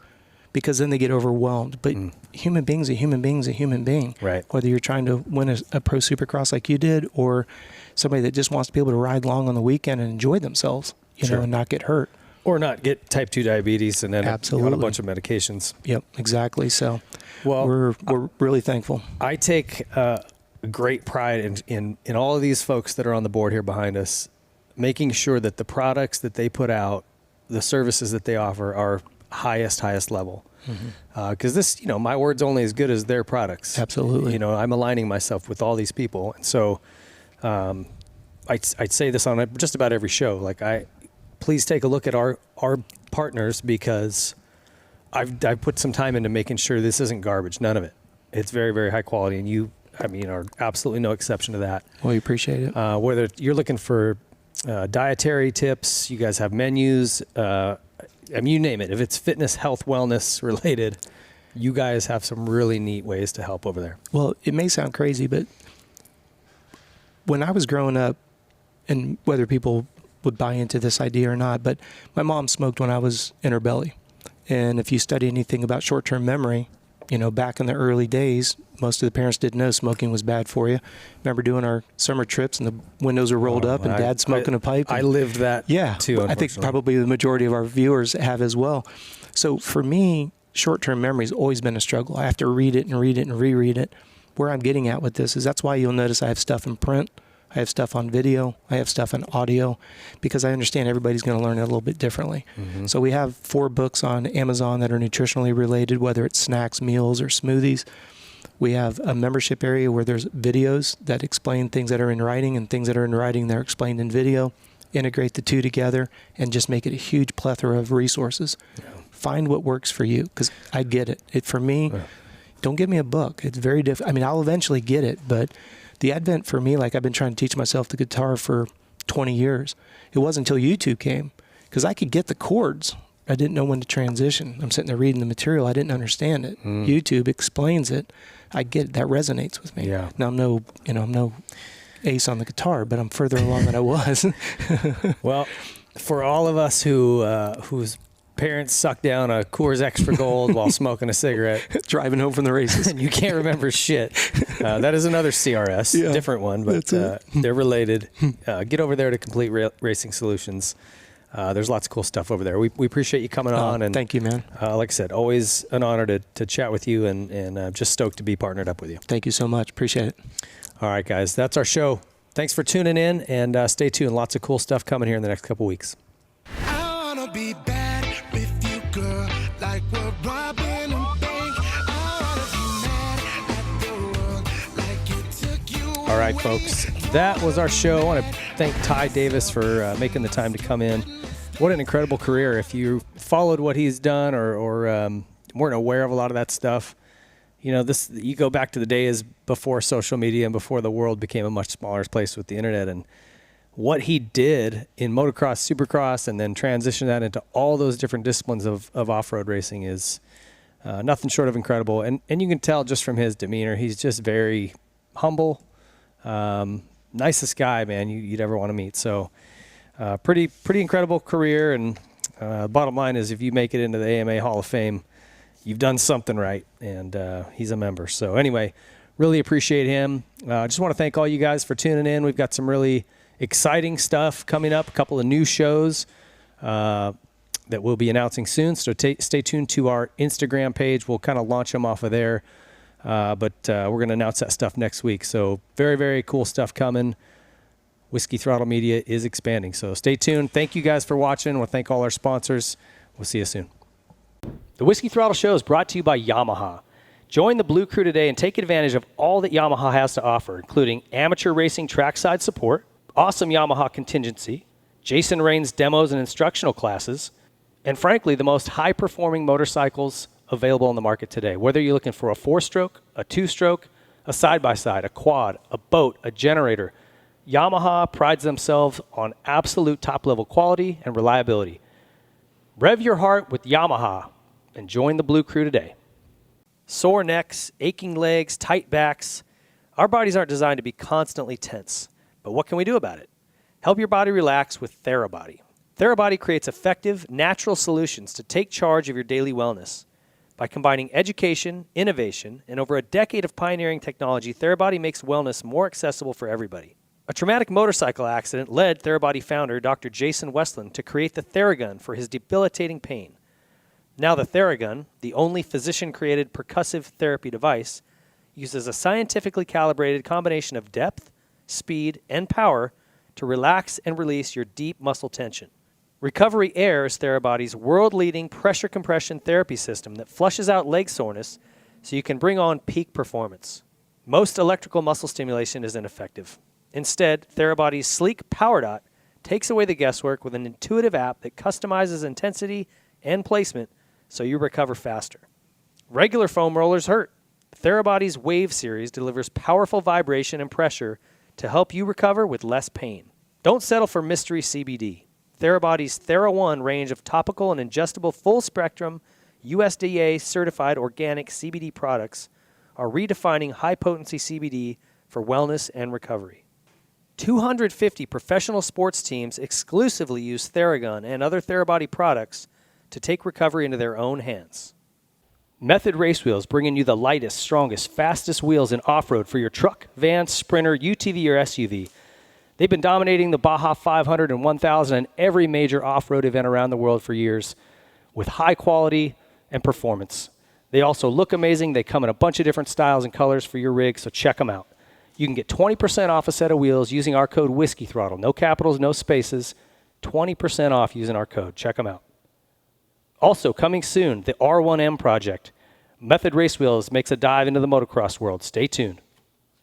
because then they get overwhelmed. But human being's a human being.
Right.
Whether you're trying to win a pro supercross like you did, or somebody that just wants to be able to ride long on the weekend and enjoy themselves, and not get hurt.
Or not get type 2 diabetes and then on a bunch of medications.
Yep, exactly. So
we're
really thankful.
I take great pride in all of these folks that are on the board here behind us, making sure that the products that they put out, the services that they offer, are highest level. Because this, my word's only as good as their products.
Absolutely.
I'm aligning myself with all these people. And so I'd say this on just about every show. Please take a look at our partners, because I've put some time into making sure this isn't garbage. None of it. It's very, very high quality. And you, are absolutely no exception to that.
Well, we appreciate it.
Whether you're looking for dietary tips, you guys have menus, you name it. If it's fitness, health, wellness related, you guys have some really neat ways to help over there.
Well, it may sound crazy, but when I was growing up, and whether people would buy into this idea or not, but my mom smoked when I was in her belly. And if you study anything about short-term memory, you know, back in the early days, most of the parents didn't know smoking was bad for you. Remember doing our summer trips and the windows were rolled up and Dad smoking a pipe?
I lived that too,
I think probably the majority of our viewers have as well. So for me, short-term memory has always been a struggle. I have to read it and read it and reread it. Where I'm getting at with this is that's why you'll notice I have stuff in print, I have stuff on video, I have stuff in audio, because I understand everybody's going to learn it a little bit differently. Mm-hmm. So we have 4 books on Amazon that are nutritionally related, whether it's snacks, meals, or smoothies. We have a membership area where there's videos that explain things that are in writing and things that are in writing that are explained in video. Integrate the two together and just make it a huge plethora of resources. Yeah. Find what works for you, because I get it. For me, don't give me a book. It's very difficult. I mean, I'll eventually get it, but the advent for me, like I've been trying to teach myself the guitar for 20 years. It wasn't until YouTube came, because I could get the chords. I didn't know when to transition. I'm sitting there reading the material. I didn't understand it. YouTube explains it. I get it. That resonates with me. Yeah. Now I'm no ace on the guitar, but I'm further along than I was.
Well, for all of us whose parents sucked down a Coors Extra Gold while smoking a cigarette,
driving home from the races,
and you can't remember shit, that is another CRS, different one, but they're related. Get over there to Complete Racing Solutions. There's lots of cool stuff over there. We appreciate you coming on. And
thank you, man.
Like I said, always an honor to chat with you, and just stoked to be partnered up with you.
Thank you so much. Appreciate it.
All right, guys, that's our show. Thanks for tuning in, and stay tuned. Lots of cool stuff coming here in the next couple weeks.
I wanna be bad with you, girl, like we're robbing a bank. I wanna be mad at the world, like it took you.
All right, folks, that was our show. I want to thank Ty Davis for making the time to come in. What an incredible career. If you followed what he's done or weren't aware of a lot of that stuff, you know, you go back to the days before social media and before the world became a much smaller place with the internet, and what he did in motocross, supercross, and then transition that into all those different disciplines of off-road racing is nothing short of incredible. And you can tell just from his demeanor, he's just very humble, nicest guy, man, you'd ever want to meet. So pretty incredible career. And bottom line is, if you make it into the AMA Hall of Fame, you've done something right, and he's a member. So anyway, really appreciate him. I just want to thank all you guys for tuning in. We've got some really exciting stuff coming up, a couple of new shows that we'll be announcing soon. So stay tuned to our Instagram page. We'll kind of launch them off of there. But we're going to announce that stuff next week. So very, very cool stuff coming. Whiskey Throttle Media is expanding. So stay tuned. Thank you guys for watching. We'll thank all our sponsors. We'll see you soon. The Whiskey Throttle Show is brought to you by Yamaha. Join the Blue Crew today and take advantage of all that Yamaha has to offer, including amateur racing trackside support, awesome Yamaha contingency, Jason Rain's demos and instructional classes, and frankly, the most high-performing motorcycles available on the market today. Whether you're looking for a 4-stroke, a 2-stroke, a side-by-side, a quad, a boat, a generator, Yamaha prides themselves on absolute top-level quality and reliability. Rev your heart with Yamaha and join the Blue Crew today. Sore necks, aching legs, tight backs. Our bodies aren't designed to be constantly tense. But what can we do about it? Help your body relax with TheraBody. TheraBody creates effective, natural solutions to take charge of your daily wellness. By combining education, innovation, and over a decade of pioneering technology, TheraBody makes wellness more accessible for everybody. A traumatic motorcycle accident led TheraBody founder Dr. Jason Westland to create the Theragun for his debilitating pain. Now the Theragun, the only physician-created percussive therapy device, uses a scientifically calibrated combination of depth, speed, and power to relax and release your deep muscle tension. Recovery Air is TheraBody's world-leading pressure compression therapy system that flushes out leg soreness so you can bring on peak performance. Most electrical muscle stimulation is ineffective. Instead, TheraBody's sleek Power Dot takes away the guesswork with an intuitive app that customizes intensity and placement so you recover faster. Regular foam rollers hurt. TheraBody's Wave series delivers powerful vibration and pressure to help you recover with less pain. Don't settle for mystery CBD. TheraBody's TheraOne range of topical and ingestible full-spectrum
USDA certified organic CBD products are redefining high-potency CBD for wellness and recovery. 250 professional sports teams exclusively use Theragun and other Therabody products to take recovery into their own hands. Method Race Wheels, bringing you the lightest, strongest, fastest wheels in off-road for your truck, van, sprinter, UTV, or SUV. They've been dominating the Baja 500 and 1000 and every major off-road event around the world for years with high quality and performance. They also look amazing. They come in a bunch of different styles and colors for your rig, so check them out. You can get 20% off a set of wheels using our code Whiskey Throttle. No capitals, no spaces. 20% off using our code. Check them out. Also, coming soon, the R1M project. Method Race Wheels makes a dive into the motocross world. Stay tuned.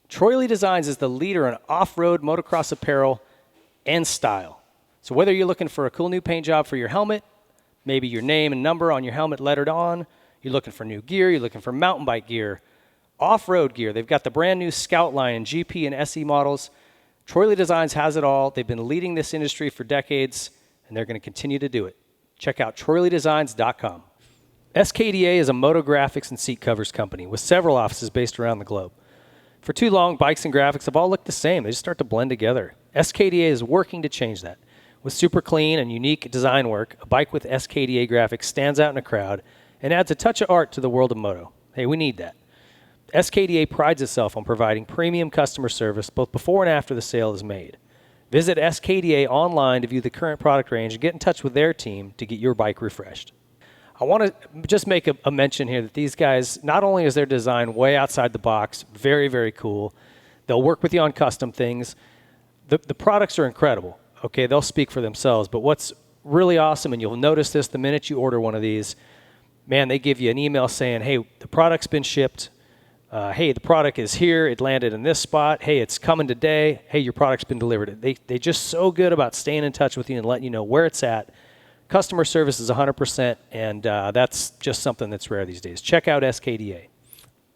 Troy Lee Designs is the leader in off-road motocross apparel and style. So whether you're looking for a cool new paint job for your helmet, maybe your name and number on your helmet lettered on, you're looking for new gear, you're looking for mountain bike gear, off-road gear. They've got the brand new Scout line and GP and SE models. Troy Lee Designs has it all. They've been leading this industry for decades, and they're going to continue to do it. Check out TroyLeeDesigns.com. SKDA is a moto graphics and seat covers company with several offices based around the globe. For too long, bikes and graphics have all looked the same. They just start to blend together. SKDA is working to change that. With super clean and unique design work, a bike with SKDA graphics stands out in a crowd and adds a touch of art to the world of moto. Hey, we need that. SKDA prides itself on providing premium customer service both before and after the sale is made. Visit SKDA online to view the current product range and get in touch with their team to get your bike refreshed. I want to just make a mention here that these guys, not only is their design way outside the box, very, very cool. They'll work with you on custom things. The products are incredible. Okay, they'll speak for themselves. But what's really awesome, and you'll notice this the minute you order one of these, man, they give you an email saying, hey, the product's been shipped. Hey, the product is here. It landed in this spot. Hey, it's coming today. Hey, your product's been delivered. They're just so good about staying in touch with you and letting you know where it's at. Customer service is 100%, and that's just something that's rare these days. Check out SKDA.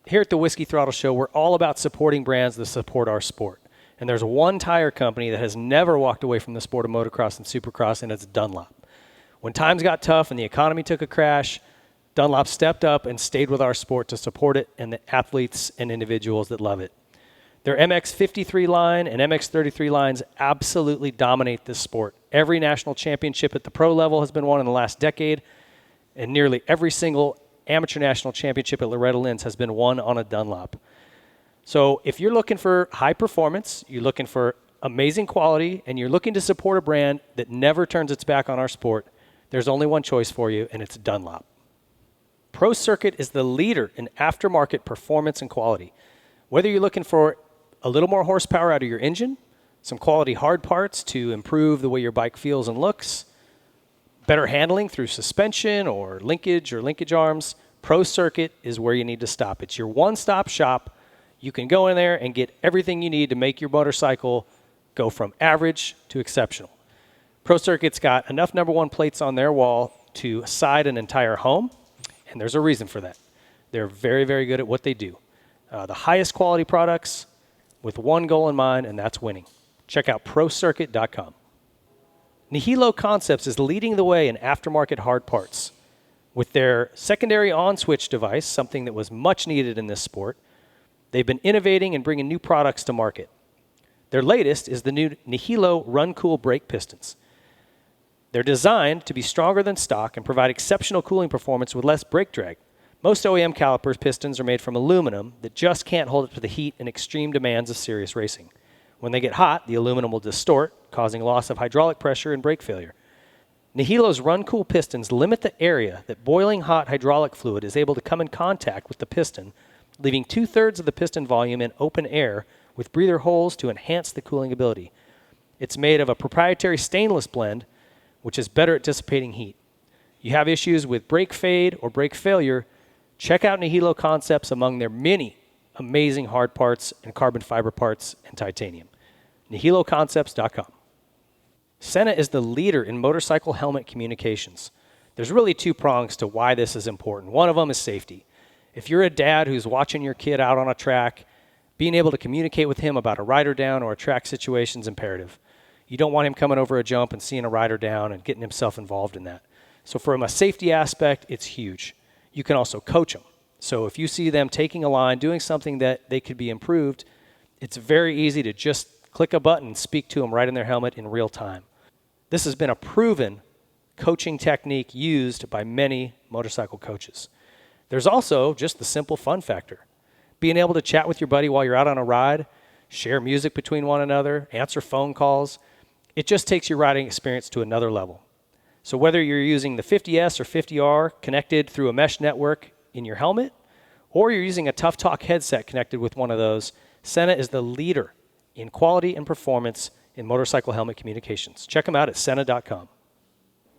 Here at the Whiskey Throttle Show, we're all about supporting brands that support our sport. And there's one tire company that has never walked away from the sport of motocross and supercross, and it's Dunlop. When times got tough and the economy took a crash, Dunlop stepped up and stayed with our sport to support it and the athletes and individuals that love it. Their MX53 line and MX33 lines absolutely dominate this sport. Every national championship at the pro level has been won in the last decade, and nearly every single amateur national championship at Loretta Lynn's has been won on a Dunlop. So if you're looking for high performance, you're looking for amazing quality, and you're looking to support a brand that never turns its back on our sport, there's only one choice for you, and it's Dunlop. Pro Circuit is the leader in aftermarket performance and quality. Whether you're looking for a little more horsepower out of your engine, some quality hard parts to improve the way your bike feels and looks, better handling through suspension or linkage arms, Pro Circuit is where you need to stop. It's your one-stop shop. You can go in there and get everything you need to make your motorcycle go from average to exceptional. Pro Circuit's got enough number one plates on their wall to side an entire home, and there's a reason for that. They're very, very good at what they do. The highest quality products with one goal in mind, and that's winning. Check out ProCircuit.com. Nihilo Concepts is leading the way in aftermarket hard parts. With their secondary on-switch device, something that was much needed in this sport, they've been innovating and bringing new products to market. Their latest is the new Nihilo Run Cool brake pistons. They're designed to be stronger than stock and provide exceptional cooling performance with less brake drag. Most OEM calipers pistons are made from aluminum that just can't hold up to the heat and extreme demands of serious racing. When they get hot, the aluminum will distort, causing loss of hydraulic pressure and brake failure. Nihilo's Run Cool pistons limit the area that boiling hot hydraulic fluid is able to come in contact with the piston, leaving 2/3 of the piston volume in open air with breather holes to enhance the cooling ability. It's made of a proprietary stainless blend, which is better at dissipating heat. You have issues with brake fade or brake failure, check out Nihilo Concepts among their many amazing hard parts and carbon fiber parts and titanium. NihiloConcepts.com. Senna is the leader in motorcycle helmet communications. There's really two prongs to why this is important. One of them is safety. If you're a dad who's watching your kid out on a track, being able to communicate with him about a rider down or a track situation is imperative. You don't want him coming over a jump and seeing a rider down and getting himself involved in that. So from a safety aspect, it's huge. you can also coach them. So if you see them taking a line, doing something that they could be improved, it's very easy to just click a button and speak to them right in their helmet in real time. This has been a proven coaching technique used by many motorcycle coaches. There's also just the simple fun factor. Being able to chat with your buddy while you're out on a ride, share music between one another, answer phone calls. It just takes your riding experience to another level. So whether you're using the 50S or 50R connected through a mesh network in your helmet, or you're using a Tough Talk headset connected with one of those, Sena is the leader in quality and performance in motorcycle helmet communications. Check them out at Sena.com.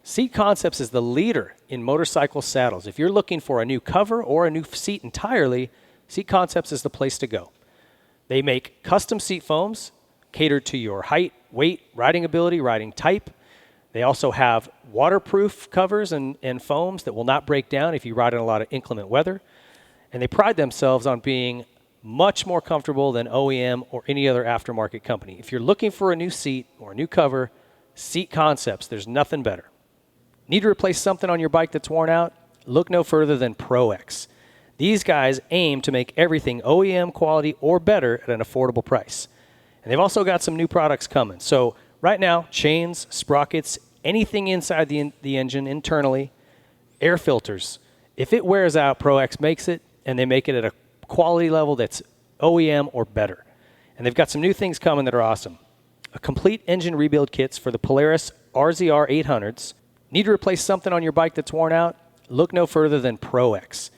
Seat Concepts is the leader in motorcycle saddles. If you're looking for a new cover or a new seat entirely, Seat Concepts is the place to go. They make custom seat foams catered to your height, weight, riding ability, riding type. They also have waterproof covers and foams that will not break down if you ride in a lot of inclement weather. And they pride themselves on being much more comfortable than OEM or any other aftermarket company. If you're looking for a new seat or a new cover, Seat Concepts, there's nothing better. Need to replace something on your bike that's worn out? Look no further than ProX. These guys aim to make everything OEM quality or better at an affordable price. And they've also got some new products coming. So right now, chains, sprockets, anything inside the engine internally, air filters. If it wears out, ProX makes it, and they make it at a quality level that's OEM or better. And they've got some new things coming that are awesome. A complete engine rebuild kits for the Polaris RZR 800s. Need to replace something on your bike that's worn out? Look no further than ProX.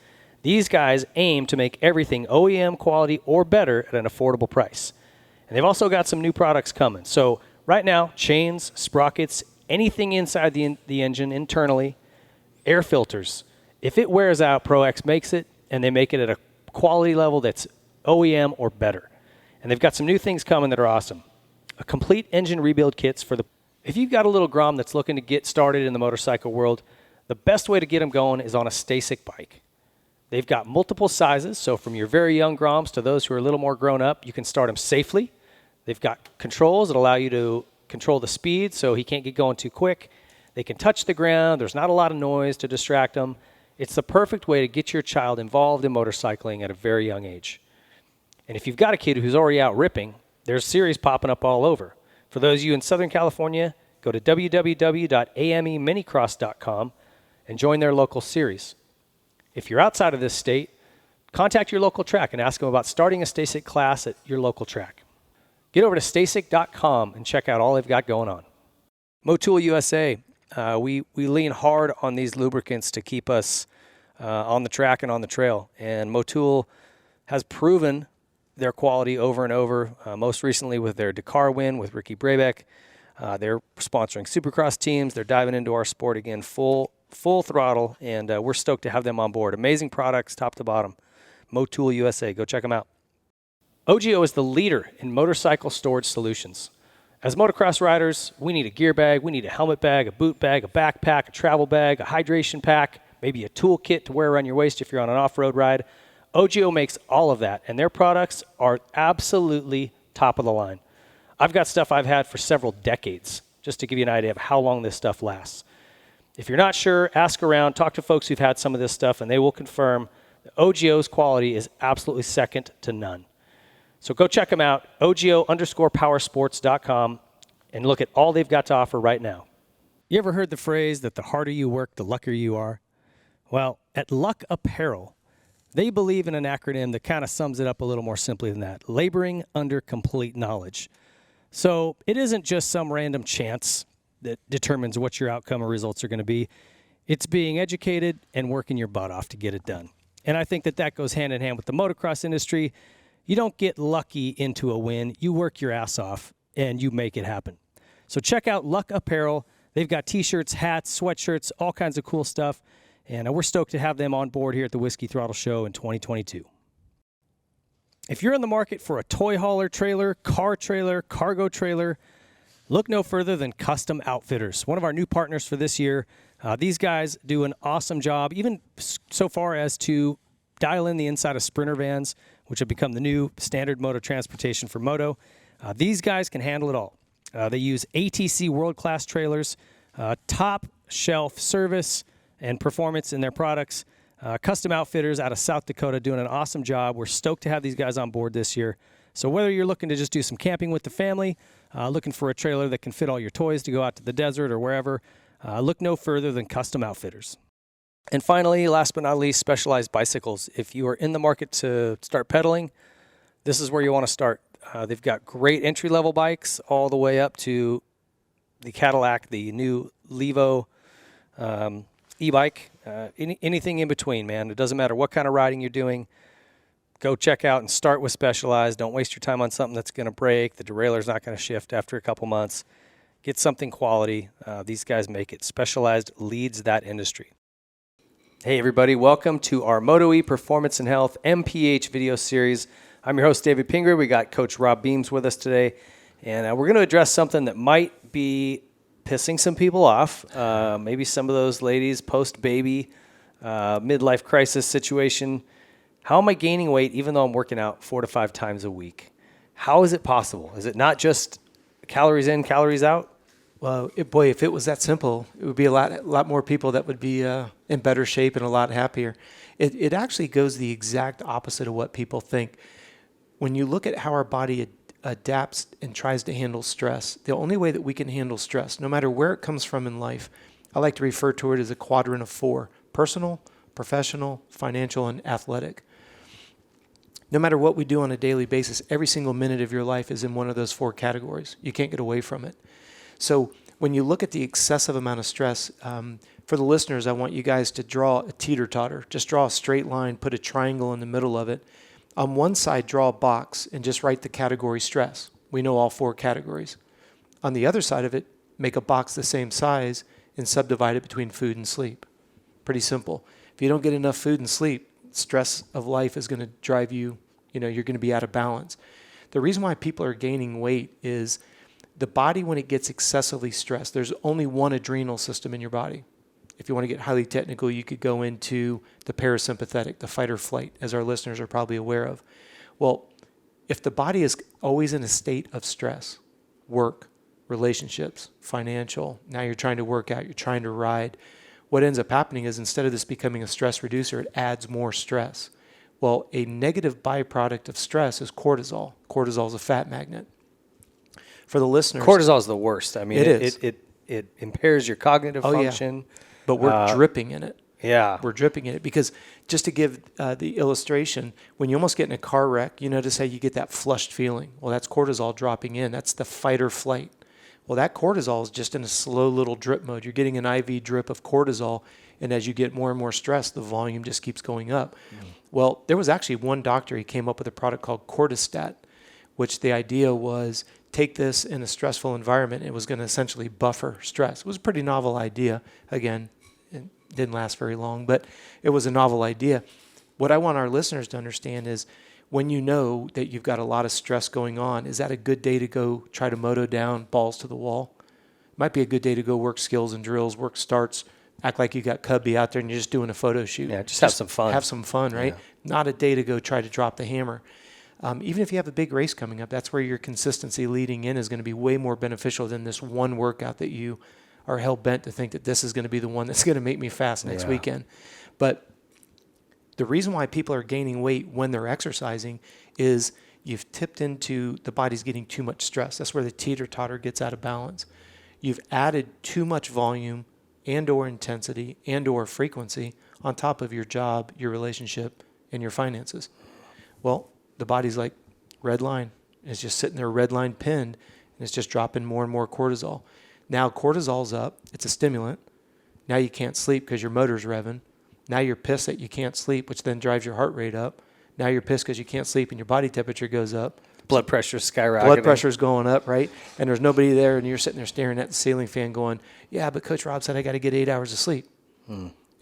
These guys aim to make everything OEM quality or better at an affordable price. And they've also got some new products coming. So right now, chains, sprockets, anything inside the engine internally, air filters. If it wears out, ProX makes it, and they make it at a quality level that's OEM or better. And they've got some new things coming that are awesome. A complete engine rebuild kits for the... If you've got a little Grom that's looking to get started in the motorcycle world, the best way to get them going is on a Stasic bike. They've got multiple sizes, so from your very young Groms to those who are a little more grown up, you can start them safely. They've got controls that allow you to control the speed so he can't get going too quick. They can touch the ground. There's not a lot of noise to distract them. It's the perfect way to get your child involved in motorcycling at a very young age. And if you've got a kid who's already out ripping, there's series popping up all over. For those of you in Southern California, go to www.ameminicross.com and join their local series. If you're outside of this state, contact your local track and ask them about starting a Stasic class at your local track. Get over to Stasic.com and check out all they've got going on. Motul USA, we lean hard on these lubricants to keep us on the track and on the trail. And Motul has proven their quality over and over, most recently with their Dakar win with Ricky Brabeck. They're sponsoring Supercross teams. They're diving into our sport again full throttle, and we're stoked to have them on board. Amazing products, top to bottom. Motul USA, go check them out. OGIO is the leader in motorcycle storage solutions. As motocross riders, we need a gear bag, we need a helmet bag, a boot bag, a backpack, a travel bag, a hydration pack, maybe a tool kit to wear around your waist if you're on an off-road ride. OGIO makes all of that, and their products are absolutely top of the line. I've got stuff I've had for several decades, just to give you an idea of how long this stuff lasts. If you're not sure, ask around, talk to folks who've had some of this stuff, and they will confirm that OGIO's quality is absolutely second to none. So go check them out, OGIO_powersports.com, and look at all they've got to offer right now. You ever heard the phrase that the harder you work, the luckier you are? Well, at Luck Apparel, they believe in an acronym that kind of sums it up a little more simply than that, laboring under complete knowledge. So it isn't just some random chance that determines what your outcome or results are going to be. It's being educated and working your butt off to get it done. And I think that goes hand in hand with the motocross industry. You don't get lucky into a win. You work your ass off, and you make it happen. So check out Luck Apparel. They've got T-shirts, hats, sweatshirts, all kinds of cool stuff. And we're stoked to have them on board here at the Whiskey Throttle Show in 2022. If you're in the market for a toy hauler trailer, cargo trailer, look no further than Custom Outfitters, one of our new partners for this year. These guys do an awesome job, even so far as to dial in the inside of Sprinter vans, which have become the new standard moto transportation for moto. These guys can handle it all. They use ATC world-class trailers, top shelf service and performance in their products. Custom Outfitters out of South Dakota doing an awesome job. We're stoked to have these guys on board this year. So whether you're looking to just do some camping with the family, looking for a trailer that can fit all your toys to go out to the desert or wherever, look no further than Custom Outfitters. And finally, last but not least, Specialized Bicycles. If you are in the market to start pedaling, this is where you want to start. They've got great entry-level bikes all the way up to the Cadillac, the new Levo e-bike, anything in between, man. It doesn't matter what kind of riding you're doing. Go check out and start with Specialized. Don't waste your time on something that's going to break. The derailler's not going to shift after a couple months. Get something quality. These guys make it. Specialized leads that industry. Hey, everybody. Welcome to our Moto E Performance and Health MPH video series. I'm your host, David Pinger. We got Coach Rob Beams with us today. And we're going to address something that might be pissing some people off. Maybe some of those ladies post-baby, midlife crisis situation. How am I gaining weight even though I'm working out 4 to 5 times a week? How is it possible? Is it not just calories in, calories out?
Well, boy, if it was that simple, it would be a lot more people that would be in better shape and a lot happier. It actually goes the exact opposite of what people think. When you look at how our body adapts and tries to handle stress, the only way that we can handle stress, no matter where it comes from in life, I like to refer to it as a quadrant of 4: personal, professional, financial, and athletic. No matter what we do on a daily basis, every single minute of your life is in one of those 4 categories. You can't get away from it. So when you look at the excessive amount of stress, for the listeners, I want you guys to draw a teeter-totter. Just draw a straight line, put a triangle in the middle of it. On one side, draw a box and just write the category stress. We know all 4 categories. On the other side of it, make a box the same size and subdivide it between food and sleep. Pretty simple. If you don't get enough food and sleep, stress of life is going to drive you, you're going to be out of balance. The reason why people are gaining weight is the body, when it gets excessively stressed, there's only one adrenal system in your body. If you want to get highly technical, you could go into the parasympathetic, the fight or flight, as our listeners are probably aware of. Well, if the body is always in a state of stress, work, relationships, financial, now you're trying to work out, you're trying to ride, what ends up happening is instead of this becoming a stress reducer, it adds more stress. Well, a negative byproduct of stress is cortisol. Cortisol is a fat magnet. For the listeners,
cortisol is the worst. I mean,
it is.
It impairs your cognitive function.
Yeah. But we're dripping in it.
Yeah.
We're dripping in it because just to give the illustration, when you almost get in a car wreck, you notice how you get that flushed feeling. Well, that's cortisol dropping in. That's the fight or flight. Well, that cortisol is just in a slow little drip mode. You're getting an IV drip of cortisol, and as you get more and more stressed, the volume just keeps going up. Well, there was actually one doctor, he came up with a product called Cortistat, which the idea was take this in a stressful environment. It was going to essentially buffer stress. It was a pretty novel idea. Again, it didn't last very long, but it was a novel idea. What I want our listeners to understand is when you know that you've got a lot of stress going on, is that a good day to go try to moto down, balls to the wall? Might be a good day to go work skills and drills, work starts, act like you got Cubby out there and you're just doing a photo shoot.
Yeah, just have some fun.
Have some fun, right? Yeah. Not a day to go try to drop the hammer. Even if you have a big race coming up, that's where your consistency leading in is going to be way more beneficial than this one workout that you are hell-bent to think that this is going to be the one that's going to make me fast next weekend. But the reason why people are gaining weight when they're exercising is you've tipped into the body's getting too much stress. That's where the teeter-totter gets out of balance. You've added too much volume and or intensity and or frequency on top of your job, your relationship, and your finances. Well, the body's like, red line. It's just sitting there, red line pinned, and it's just dropping more and more cortisol. Now cortisol's up. It's a stimulant. Now you can't sleep because your motor's revving. Now you're pissed that you can't sleep, which then drives your heart rate up. Now you're pissed because you can't sleep and your body temperature goes up.
Blood pressure's skyrocketing.
Blood pressure's going up, right? And there's nobody there, and you're sitting there staring at the ceiling fan going, yeah, but Coach Rob said I got to get 8 hours of sleep.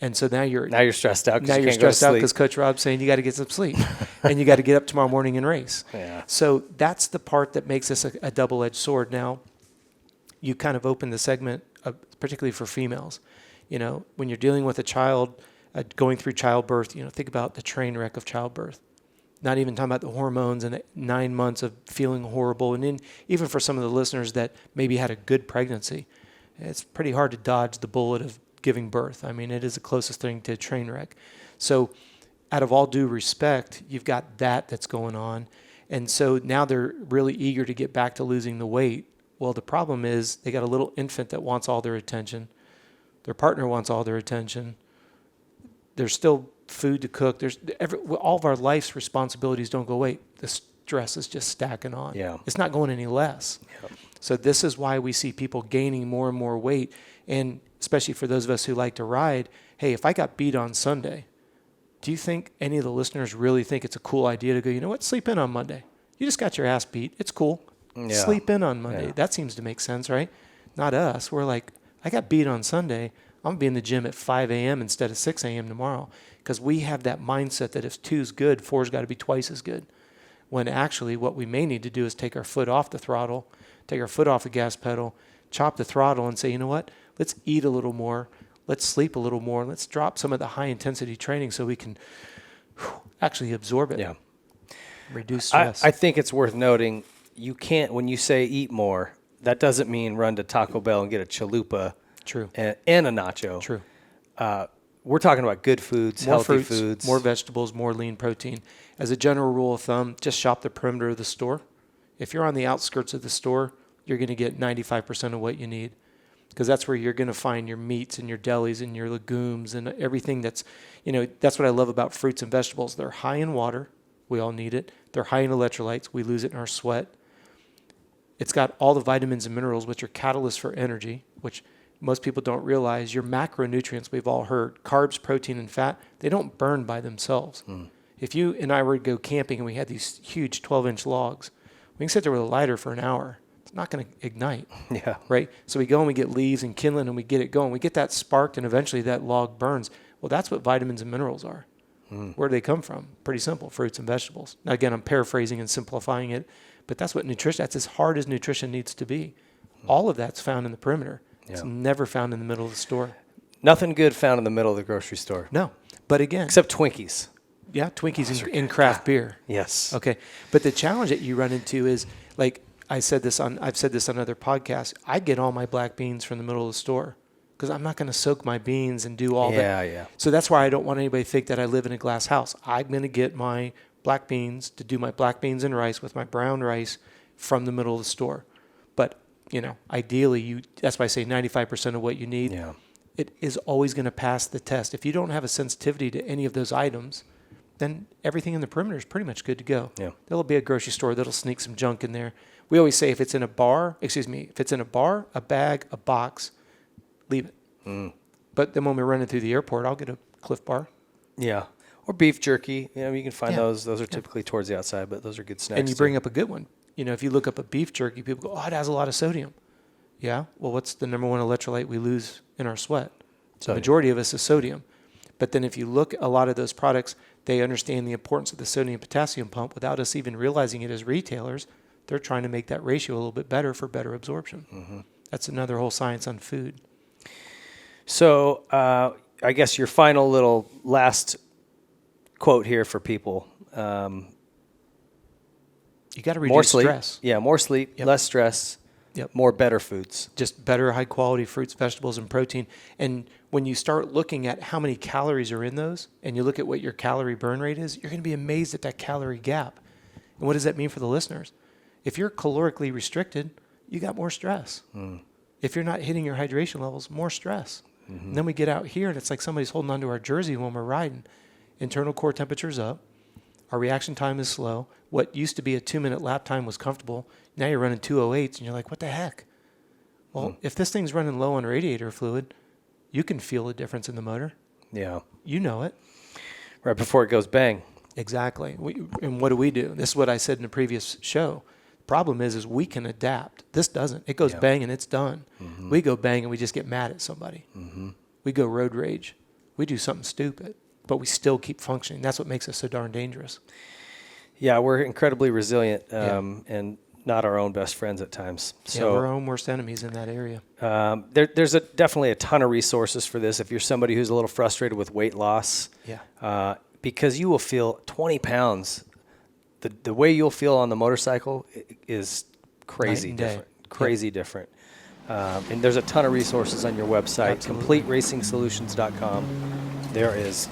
And so now you're
stressed out.
Now you're stressed out because Coach Rob's saying you got to get some sleep, and you got to get up tomorrow morning and race.
Yeah.
So that's the part that makes this a double-edged sword. Now, you kind of open the segment, particularly for females. You know, when you're dealing with a child going through childbirth, think about the train wreck of childbirth. Not even talking about the hormones and 9 months of feeling horrible. And then even for some of the listeners that maybe had a good pregnancy, it's pretty hard to dodge the bullet of giving birth. I mean, it is the closest thing to a train wreck. So out of all due respect, you've got that's going on. And so now they're really eager to get back to losing the weight. Well, the problem is they got a little infant that wants all their attention. Their partner wants all their attention. There's still food to cook. All of our life's responsibilities don't go away. The stress is just stacking on.
Yeah.
It's not going any less.
Yep.
So this is why we see people gaining more and more weight. And especially for those of us who like to ride, hey, if I got beat on Sunday, do you think any of the listeners really think it's a cool idea to go, you know what, sleep in on Monday? You just got your ass beat. It's cool.
Yeah.
Sleep in on Monday.
Yeah.
That seems to make sense, right? Not us. We're like, I got beat on Sunday. I'm going to be in the gym at 5 a.m. instead of 6 a.m. tomorrow, because we have that mindset that if 2's good, 4's got to be twice as good. When actually what we may need to do is take our foot off the throttle, take our foot off the gas pedal, chop the throttle and say, you know what, let's eat a little more, let's sleep a little more, let's drop some of the high intensity training so we can actually absorb it.
Yeah.
Reduce stress.
I think it's worth noting, you can't, when you say eat more, that doesn't mean run to Taco Bell and get a chalupa.
True.
And a nacho.
True.
We're talking about good foods,
More
healthy
fruits,
foods.
more vegetables, more lean protein. As a general rule of thumb, just shop the perimeter of the store. If you're on the outskirts of the store, you're going to get 95% of what you need, because that's where you're going to find your meats and your delis and your legumes and everything that's, that's what I love about fruits and vegetables. They're high in water. We all need it. They're high in electrolytes. We lose it in our sweat. It's got all the vitamins and minerals, which are catalysts for energy, which most people don't realize. Your macronutrients, we've all heard, carbs, protein, and fat, they don't burn by themselves. If you and I were to go camping and we had these huge 12-inch logs, we can sit there with a lighter for an hour. It's not going to ignite.
Yeah.
Right? So we go and we get leaves and kindling and we get it going. We get that sparked and eventually that log burns. Well, that's what vitamins and minerals are. Where do they come from? Pretty simple, fruits and vegetables. Now, again, I'm paraphrasing and simplifying it, but that's what that's as hard as nutrition needs to be. All of that's found in the perimeter.
Yeah.
It's never found in the middle of the store.
Nothing good found in the middle of the grocery store.
No. But again.
Except Twinkies.
Yeah, Twinkies in craft beer.
Yes.
Okay. But the challenge that you run into is, like I've said this on other podcasts, I get all my black beans from the middle of the store because I'm not going to soak my beans and do all that.
Yeah.
So that's why I don't want anybody to think that I live in a glass house. I'm going to get my black beans to do my black beans and rice with my brown rice from the middle of the store. But, ideally, that's why I say 95% of what you need.
Yeah.
It is always going to pass the test. If you don't have a sensitivity to any of those items, then everything in the perimeter is pretty much good to go.
Yeah.
There'll be a grocery store that'll sneak some junk in there. We always say if it's in a bar, a bag, a box, leave it. But then when we're running through the airport, I'll get a Cliff Bar.
Yeah. Or beef jerky. You can find those. Those are typically towards the outside, but those are good snacks.
And you bring up a good one. If you look up a beef jerky, people go, oh, it has a lot of sodium. Yeah. Well, what's the number one electrolyte we lose in our sweat? The majority of us is sodium. But then if you look at a lot of those products, they understand the importance of the sodium potassium pump without us even realizing it as retailers. They're trying to make that ratio a little bit better for better absorption. That's another whole science on food.
So I guess your final little last quote here for people.
You got to reduce stress.
Yeah, more sleep, less stress, more better foods.
Just better high quality fruits, vegetables, and protein. And when you start looking at how many calories are in those and you look at what your calorie burn rate is, you're going to be amazed at that calorie gap. And what does that mean for the listeners? If you're calorically restricted, you got more stress. If you're not hitting your hydration levels, more stress. And then we get out here and it's like somebody's holding onto our jersey when we're riding. Internal core temperature's up. Our reaction time is slow. What used to be a 2-minute lap time was comfortable. Now you're running 2:08s and you're like, what the heck? Well, if this thing's running low on radiator fluid, you can feel the difference in the motor.
Yeah.
You know it.
Right before it goes bang.
Exactly. And what do? This is what I said in the previous show. Problem is we can adapt. This doesn't. It goes bang and it's done. We go bang and we just get mad at somebody. We go road rage. We do something stupid, but we still keep functioning. That's what makes us so darn dangerous.
Yeah, we're incredibly resilient and not our own best friends at times. So
we're our own worst enemies in that area.
There's definitely a ton of resources for this if you're somebody who's a little frustrated with weight loss. Because you will feel 20 pounds. The way you'll feel on the motorcycle is crazy different. Crazy different.
And there's a ton of resources on your website, CompleteRacingSolutions.com. There is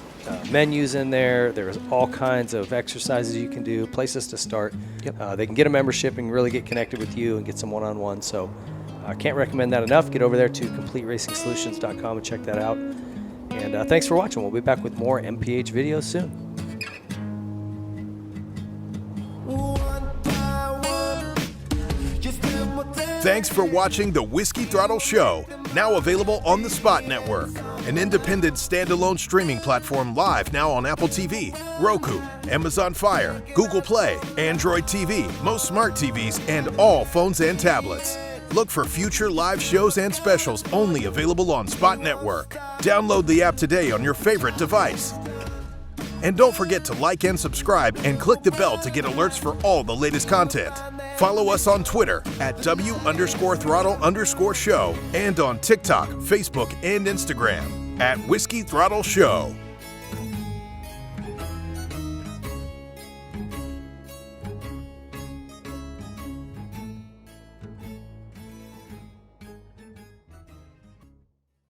menus in there. There's all kinds of exercises you can do, places to start. They can get a membership and really get connected with you and get some one-on-one. So I can't recommend that enough. Get over there to CompleteRacingSolutions.com and check that out. And thanks for watching. We'll be back with more MPH videos soon.
Thanks for watching the Whiskey Throttle Show, now available on the Spot Network, an independent standalone streaming platform live now on Apple TV, Roku, Amazon Fire, Google Play, Android TV, most smart TVs, and all phones and tablets. Look for future live shows and specials only available on Spot Network. Download the app today on your favorite device. And don't forget to like and subscribe and click the bell to get alerts for all the latest content. Follow us on Twitter at W_throttle_show and on TikTok, Facebook, and Instagram at Whiskey Throttle Show.